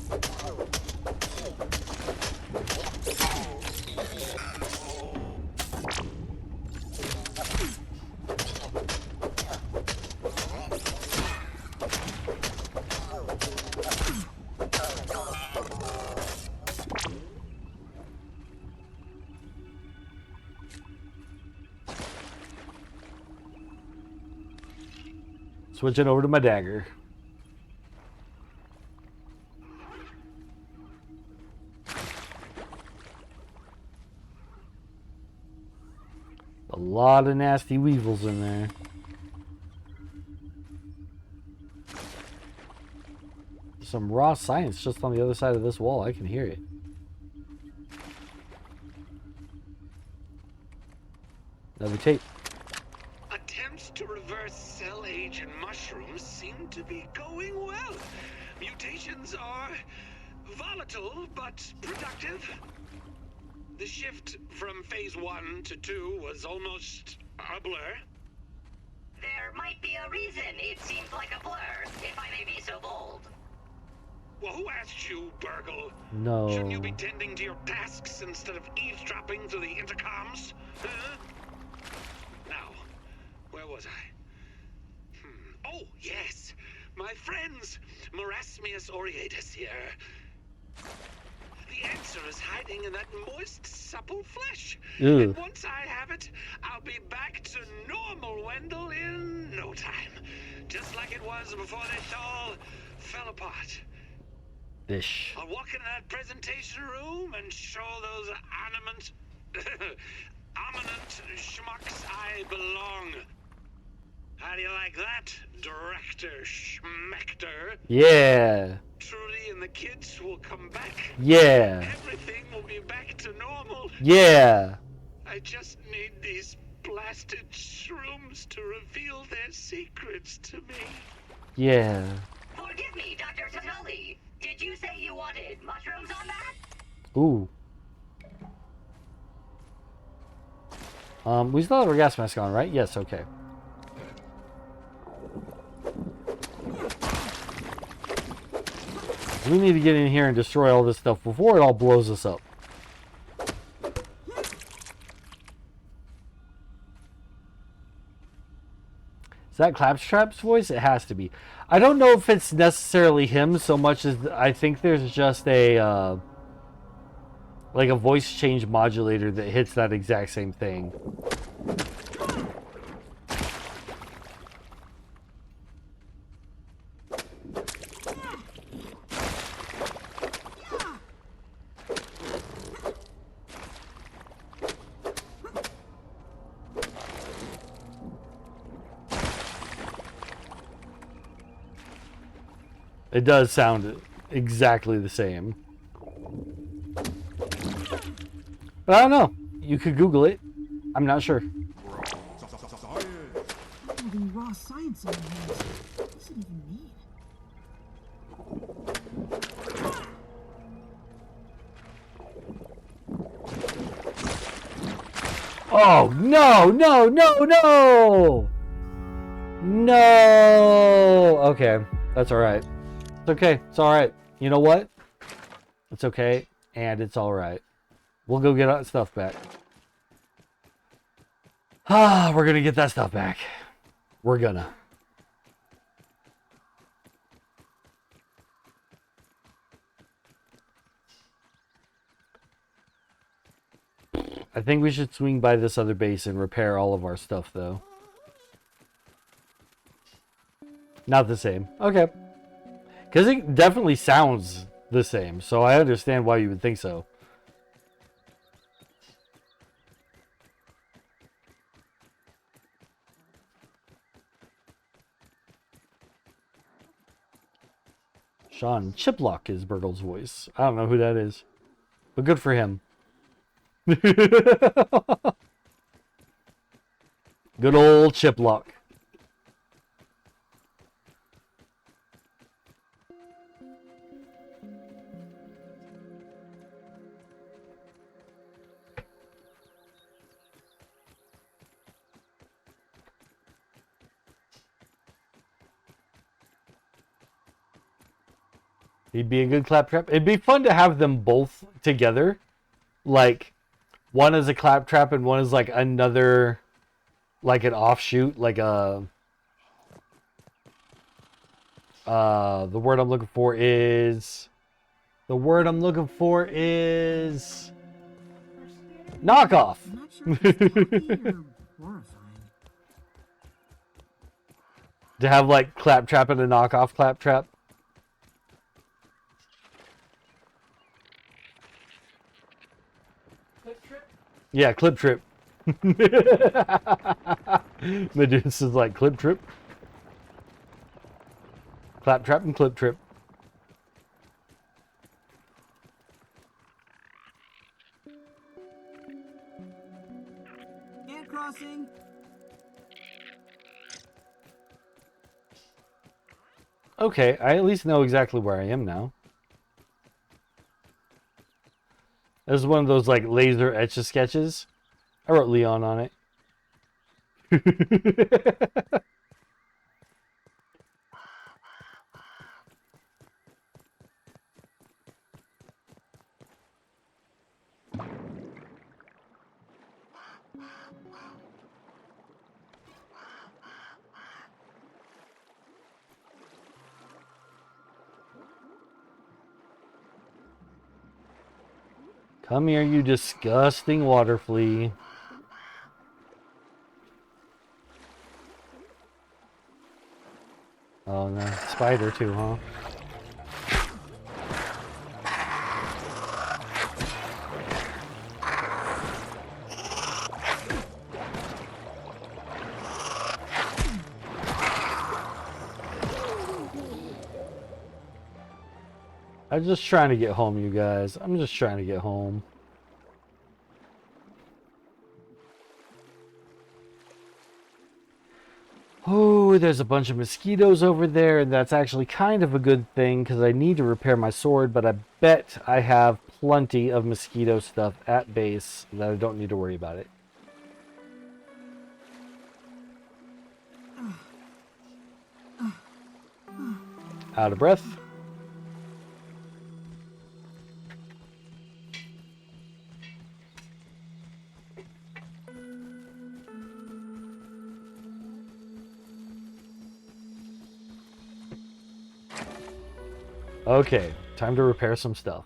Switching over to my dagger. A lot of nasty weevils in there. Some raw science just on the other side of this wall. I can hear it. Levitate. Attempts to reverse cell age in mushrooms seem to be going well. Mutations are volatile but productive. The shift from phase 1 to 2 was almost a blur. There might be a reason it seems like a blur, if I may be so bold. Well, who asked you, Burgle? No. Shouldn't you be tending to your tasks instead of eavesdropping through the intercoms? Huh? Now, where was I? Oh, yes. My friends, Marasmius aureatus here. The answer is hiding in that moist, supple flesh. Ew. And once I have it, I'll be back to normal Wendell in no time. Just like it was before this all fell apart. Dish. I'll walk into that presentation room and show those ominent schmucks I belong. How do you like that, Director Schmechter? Yeah. Truly and the kids will come back. Yeah. Everything will be back to normal. Yeah. I just need these blasted shrooms to reveal their secrets to me. Yeah. Forgive me, Dr. Tully. Did you say you wanted mushrooms on that? Ooh. We still have our gas mask on, right? Yes, okay. We need to get in here and destroy all this stuff before it all blows us up. Is that Claptrap's voice? It has to be. I don't know if it's necessarily him so much as I think there's just a like a voice change modulator that hits that exact same thing. It does sound exactly the same. But I don't know. You could Google it. I'm not sure. Holding raw science in my hands. What does it even mean? Oh, no, no, no, no! No! Okay, that's alright. It's okay, it's alright. You know what? It's okay, and it's alright. We'll go get our stuff back. Ah, we're gonna get that stuff back. We're gonna. I think we should swing by this other base and repair all of our stuff, though. Not the same. Okay. Because it definitely sounds the same, so I understand why you would think so. Sean Chiplock is Burgle's voice. I don't know who that is, but good for him. Good old Chiplock. He'd be a good Claptrap. It'd be fun to have them both together. Like, one is a Claptrap and one is like another, like an offshoot, like a... the word I'm looking for is... The word I'm looking for is... knockoff! I'm not sure if it's happy or horrifying. To have like Claptrap and a knockoff Claptrap. Clip trip? Yeah, Clip Trip. Medusa's like Clip Trip. Claptrap and Clip Trip. Ant crossing. Okay, I at least know exactly where I am now. This is one of those like laser etch-a-sketches. I wrote Leon on it. Come here, you disgusting water flea. Oh no, spider too, huh? I'm just trying to get home, you guys. I'm just trying to get home. Oh, there's a bunch of mosquitoes over there, and that's actually kind of a good thing because I need to repair my sword, but I bet I have plenty of mosquito stuff at base that I don't need to worry about it. Out of breath. Okay, time to repair some stuff.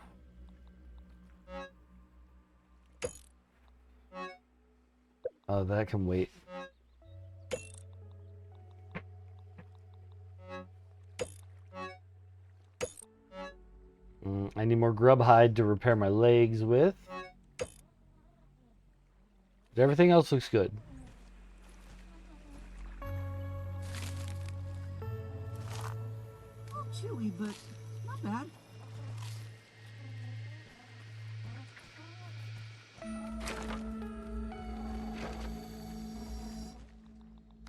Oh, that can wait. I need more grub hide to repair my legs with. But everything else looks good. Oh, chewy, but not bad.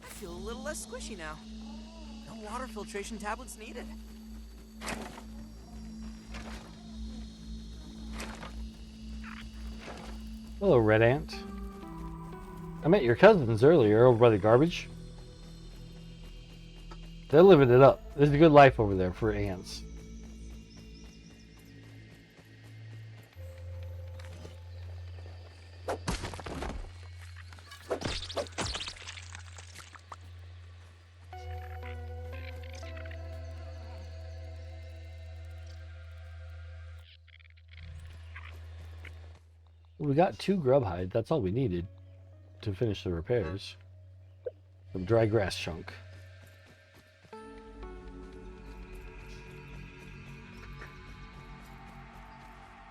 I feel a little less squishy now. No water filtration tablets needed. Hello, Red Ant. I met your cousins earlier over by the garbage. They're living it up. There's a good life over there for ants. We got 2 grub hide. That's all we needed to finish the repairs. Some dry grass chunk.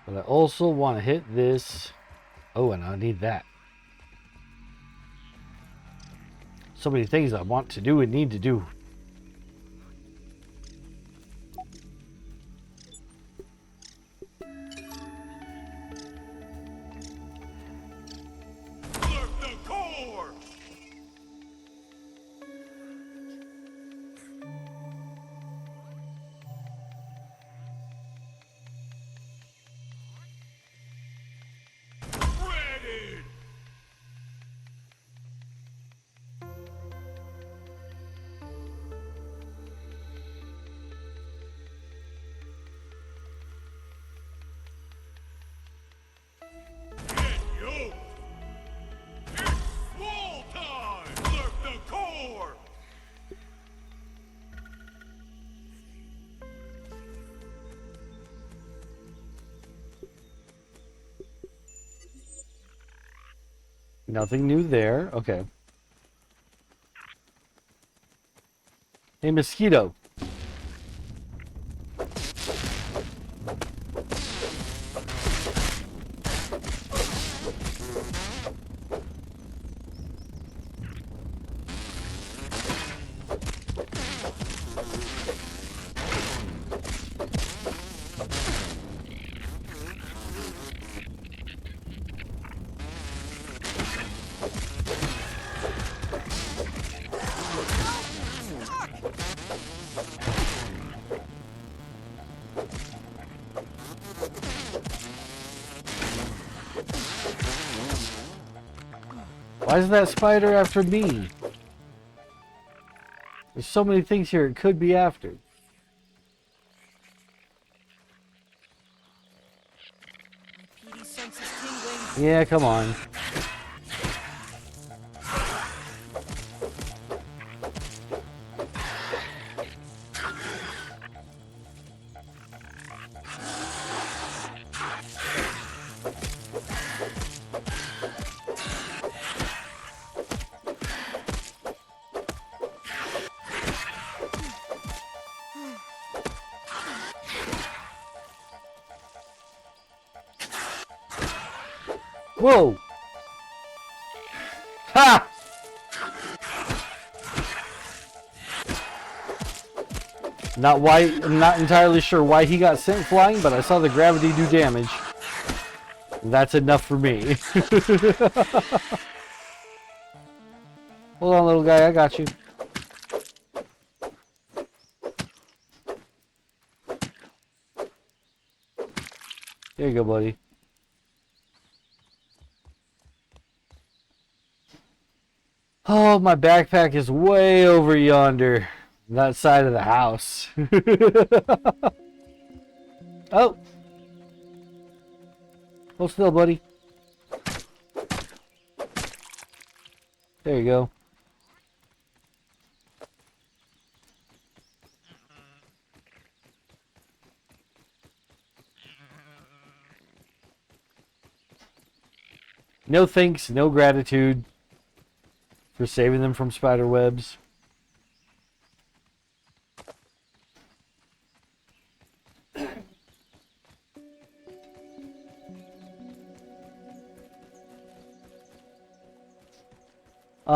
But I also want to hit this. Oh, and I need that. So many things I want to do and need to do. Nothing new there. Okay. Hey, mosquito. Why is that spider after me? There's so many things here it could be after. My PD sense is tingling. Yeah, come on. Whoa! Ha! I'm not entirely sure why he got sent flying, but I saw the gravity do damage. That's enough for me. Hold on, little guy, I got you. There you go, buddy. Oh, my backpack is way over yonder. That side of the house. Oh. Hold still, buddy. There you go. No thanks, no gratitude for saving them from spider webs.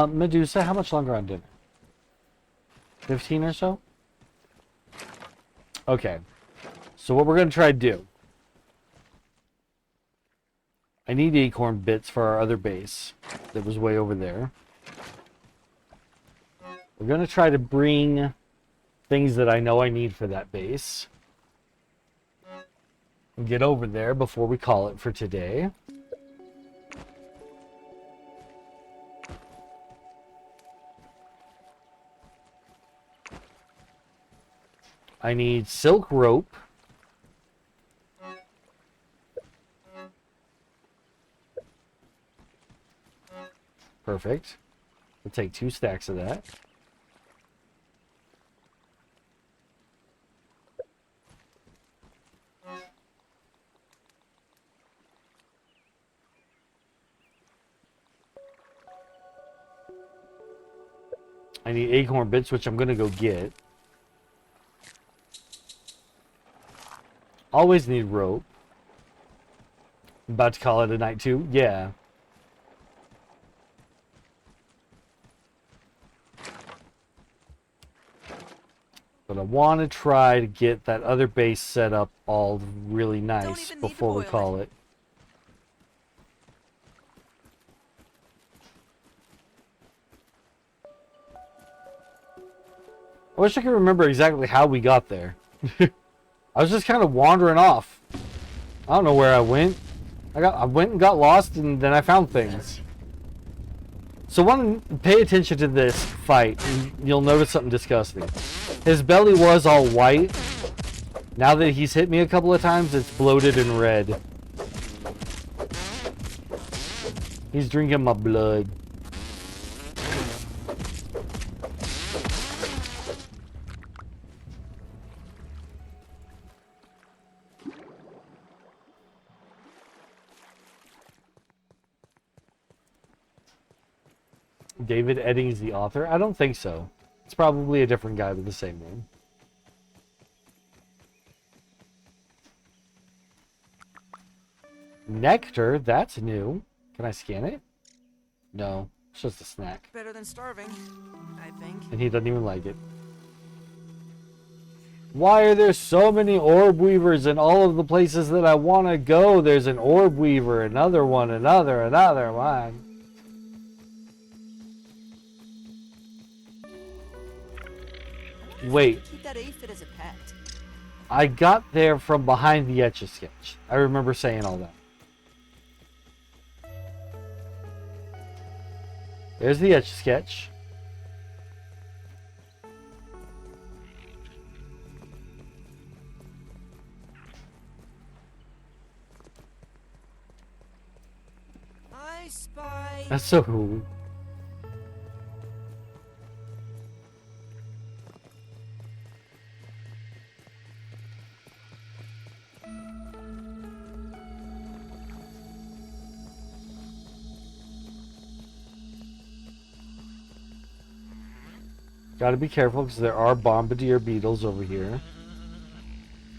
Medusa, how much longer on dinner? 15 or so? Okay. So what we're going to try to do. I need acorn bits for our other base that was way over there. We're going to try to bring things that I know I need for that base. And get over there before we call it for today. I need silk rope. Perfect. We'll take 2 stacks of that. I need acorn bits, which I'm going to go get. Always need rope. About to call it a night too? Yeah. But I want to try to get that other base set up all really nice before we call it. I wish I could remember exactly how we got there. I was just kind of wandering off. I don't know where I went. I went and got lost, and then I found things. So pay attention to this fight, and you'll notice something disgusting. His belly was all white. Now that he's hit me a couple of times, it's bloated and red. He's drinking my blood. David Edding is the author? I don't think so. It's probably a different guy with the same name. Nectar? That's new. Can I scan it? No. It's just a snack. Better than starving, I think. And he doesn't even like it. Why are there so many orb weavers in all of the places that I want to go? There's an orb weaver, another one, another one. Wait. Keep that aphid as a pet. I got there from behind the Etch-a-Sketch. I remember saying all that. There's the Etch-a-Sketch. I spy. That's so cool. Gotta be careful because there are bombardier beetles over here.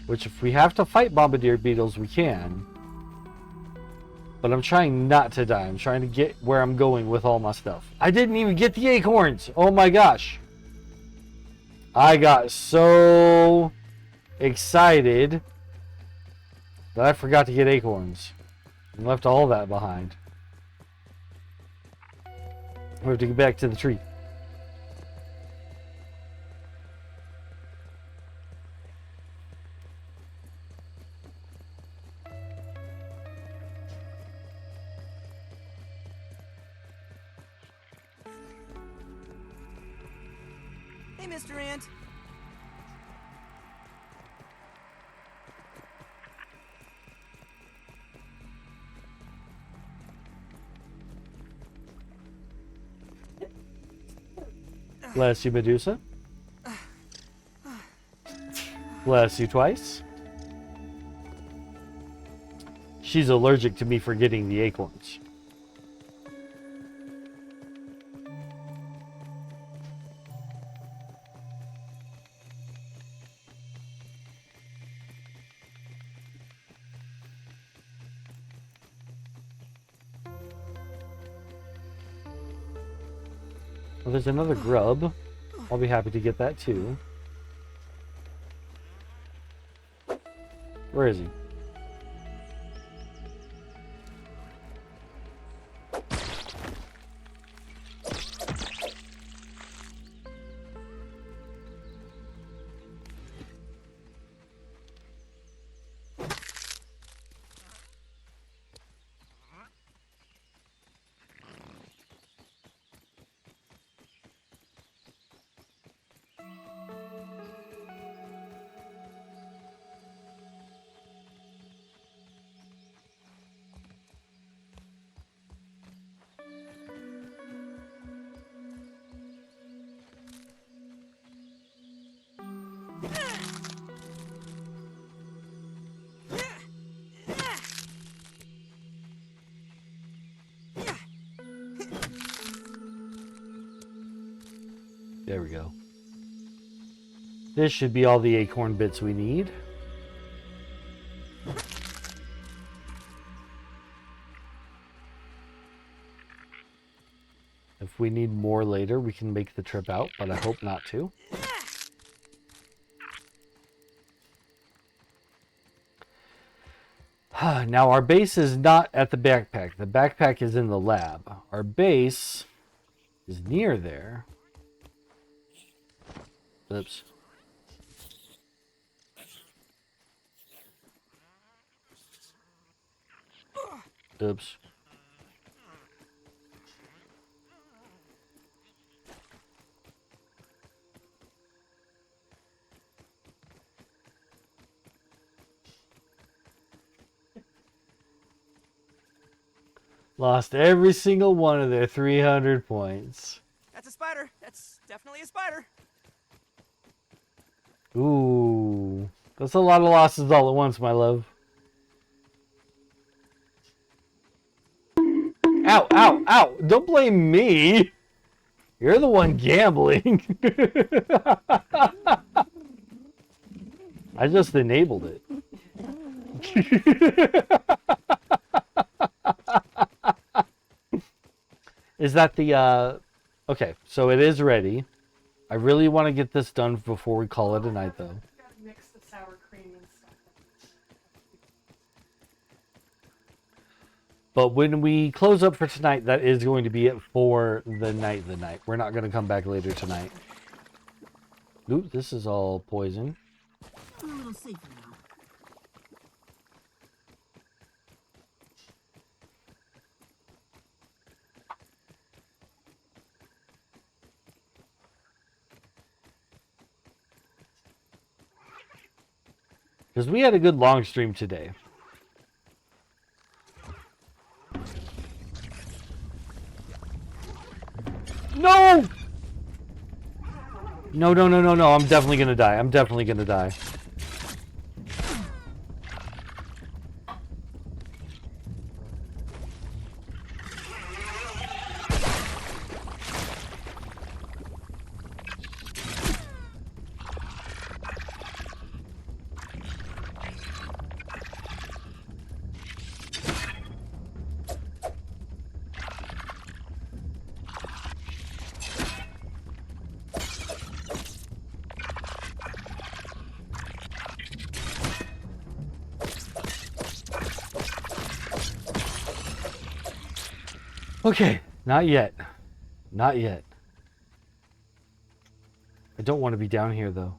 Which if we have to fight bombardier beetles, we can. But I'm trying not to die. I'm trying to get where I'm going with all my stuff. I didn't even get the acorns! Oh my gosh! I got so excited that I forgot to get acorns and left all that behind. We have to get back to the tree. Hey, Mr. Ant. Bless you, Medusa. Bless you twice. She's allergic to me forgetting the acorns. Well, there's another grub. I'll be happy to get that too. Where is he? There we go. This should be all the acorn bits we need. If we need more later, we can make the trip out, but I hope not to. Now, our base is not at the backpack. The backpack is in the lab. Our base is near there. Oops. Oops. Lost every single one of their 300 points. That's a spider. That's definitely a spider. Ooh. That's a lot of losses all at once, my love. Ow, ow, ow. Don't blame me. You're the one gambling. I just enabled it. Is that the, okay, so it is ready. I really want to get this done before we call it a night, though. Gotta mix the sour cream and stuff. But when we close up for tonight, that is going to be it for the night. We're not going to come back later tonight. Ooh, this is all poison. A little safer now. Because we had a good long stream today. No! No, no, no, no, no. I'm definitely going to die. I'm definitely going to die. Okay, not yet. Not yet. I don't want to be down here, though.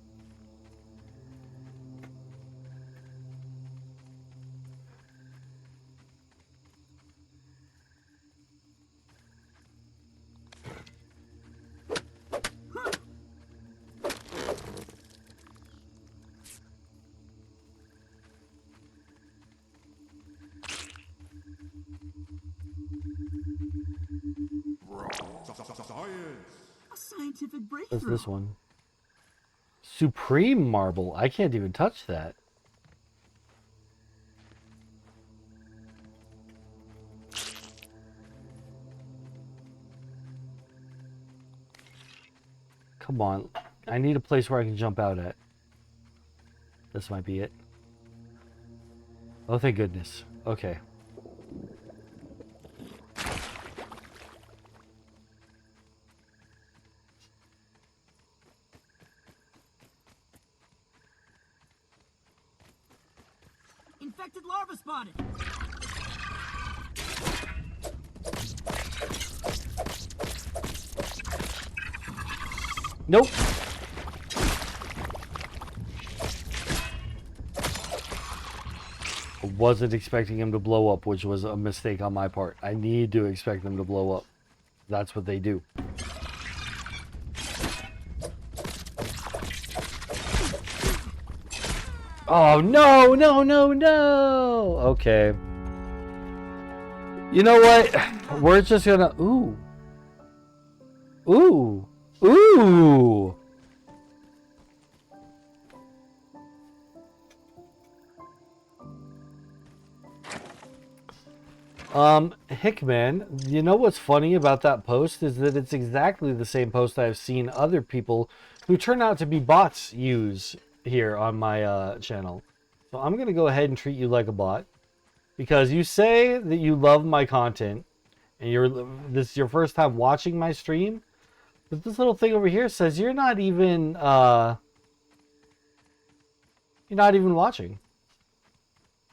A scientific What's breakthrough. this one? Supreme marble. I can't even touch that. Come on. I need a place where I can jump out at. This might be it. Oh, thank goodness. Okay. Infected larva spotted. Nope. I wasn't expecting him to blow up, which was a mistake on my part. I need to expect them to blow up. That's what they do. Oh, no, no, no, no. Okay. You know what? We're just gonna... Ooh. Ooh. Ooh. Hickman, you know what's funny about that post is that it's exactly the same post I've seen other people who turn out to be bots use here on my channel. So I'm going to go ahead and treat you like a bot because you say that you love my content and this is your first time watching my stream, but this little thing over here says you're not even watching.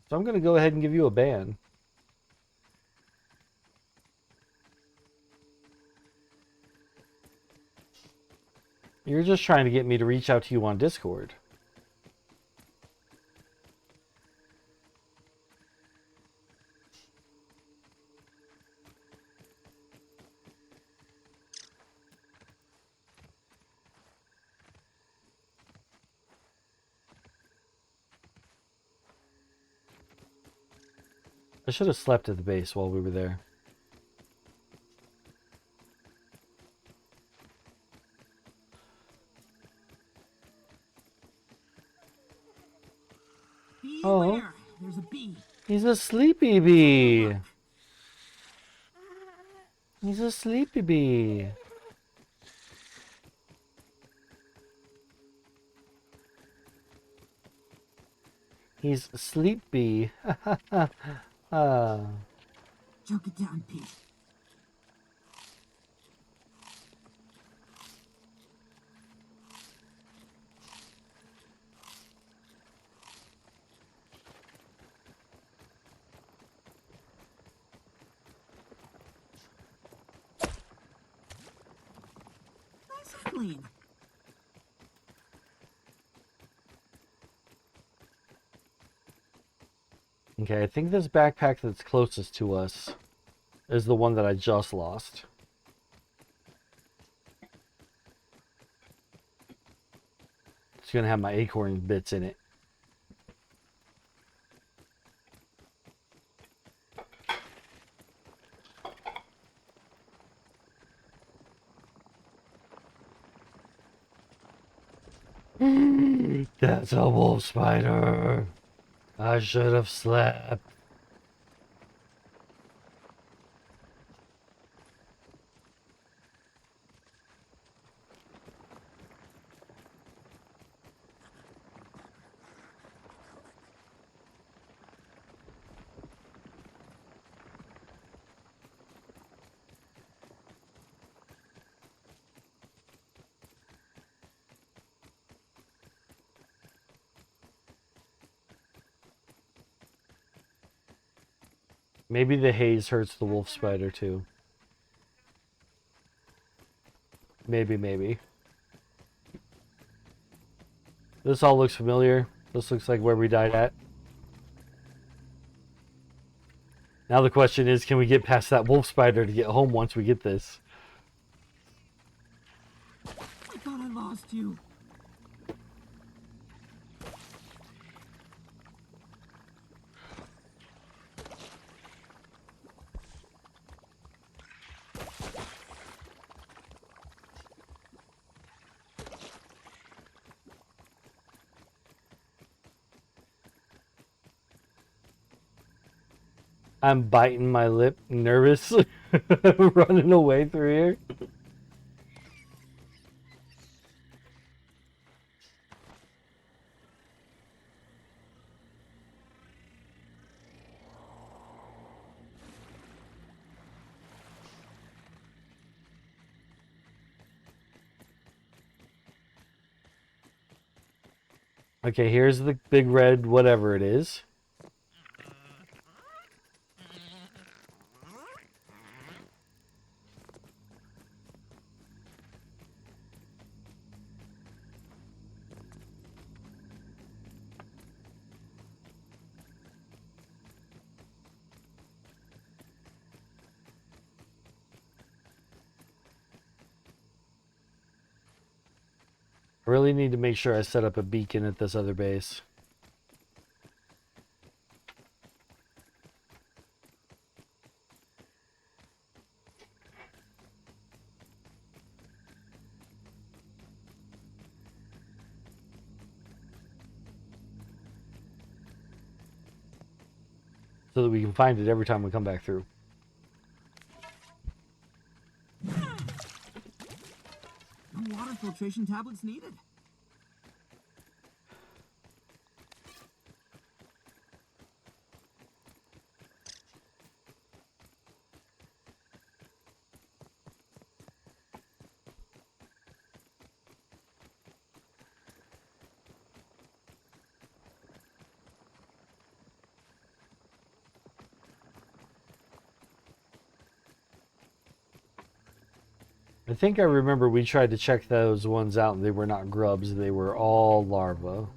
So I'm going to go ahead and give you a ban. You're just trying to get me to reach out to you on Discord. I should have slept at the base while we were there. Oh, there's a bee. He's a sleepy bee. He's a sleepy bee. He's sleepy. Choke it down, Pete. Nice and clean. Okay, I think this backpack that's closest to us is the one that I just lost. It's gonna have my acorn bits in it. That's a wolf spider. I should have slept. Maybe the haze hurts the wolf spider too. Maybe. This all looks familiar. This looks like where we died at. Now the question is, can we get past that wolf spider to get home once we get this? I thought I lost you. I'm biting my lip, nervous, running away through here. Okay, here's the big red whatever it is. I really need to make sure I set up a beacon at this other base. So that we can find it every time we come back through. No water filtration tablets needed. I think I remember we tried to check those ones out and they were not grubs, they were all larvae.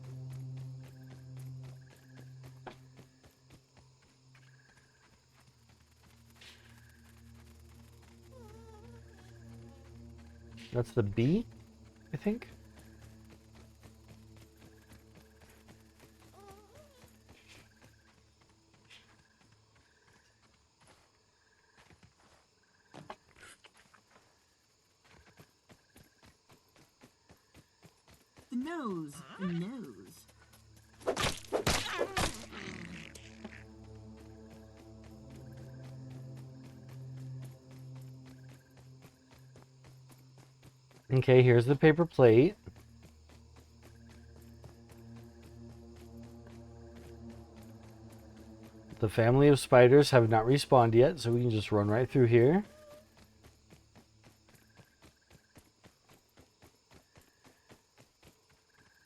That's the bee, I think. The nose. The nose. Okay, here's the paper plate. The family of spiders have not respawned yet, so we can just run right through here.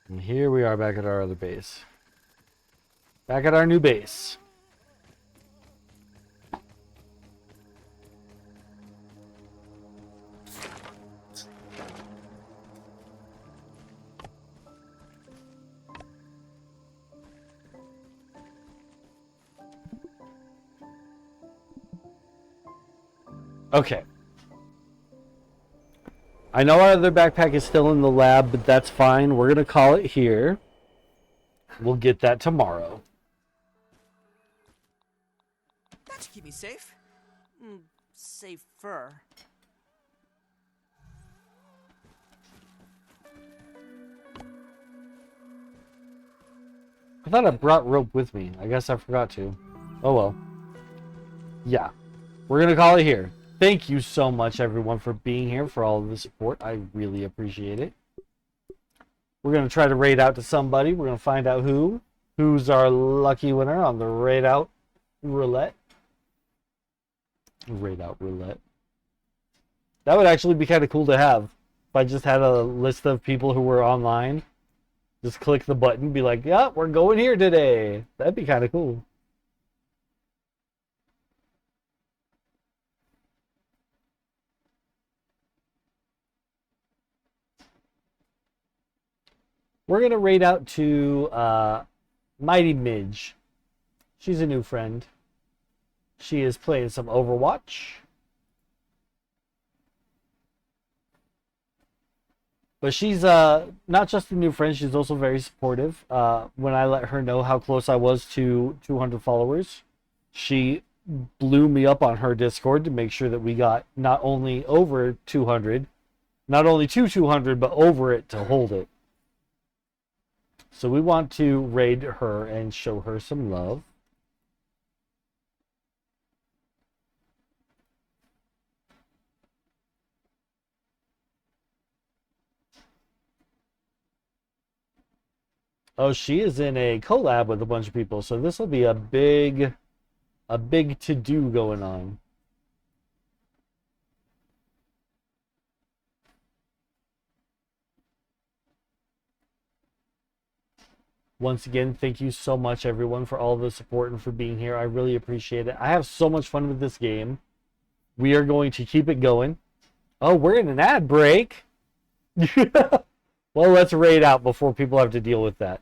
And here we are back at our other base. Back at our new base. Okay. I know our other backpack is still in the lab, but that's fine. We're going to call it here. We'll get that tomorrow. That should keep me safe. Safer. I thought I brought rope with me. I guess I forgot to. Oh well. Yeah. We're going to call it here. Thank you so much, everyone, for being here, for all of the support. I really appreciate it. We're going to try to raid out to somebody. We're going to find out who's our lucky winner on the raid out roulette. Raid out roulette. That would actually be kind of cool to have. If I just had a list of people who were online, just click the button, be like, yeah, we're going here today. That'd be kind of cool. We're going to raid out to Mighty Midge. She's a new friend. She is playing some Overwatch. But she's not just a new friend, she's also very supportive. When I let her know how close I was to 200 followers, she blew me up on her Discord to make sure that we got not only over 200, not only to 200, but over it to hold it. So we want to raid her and show her some love. Oh, she is in a collab with a bunch of people, so this will be a big to-do going on. Once again, thank you so much, everyone, for all the support and for being here. I really appreciate it. I have so much fun with this game. We are going to keep it going. Oh, we're in an ad break. Well, let's raid out before people have to deal with that.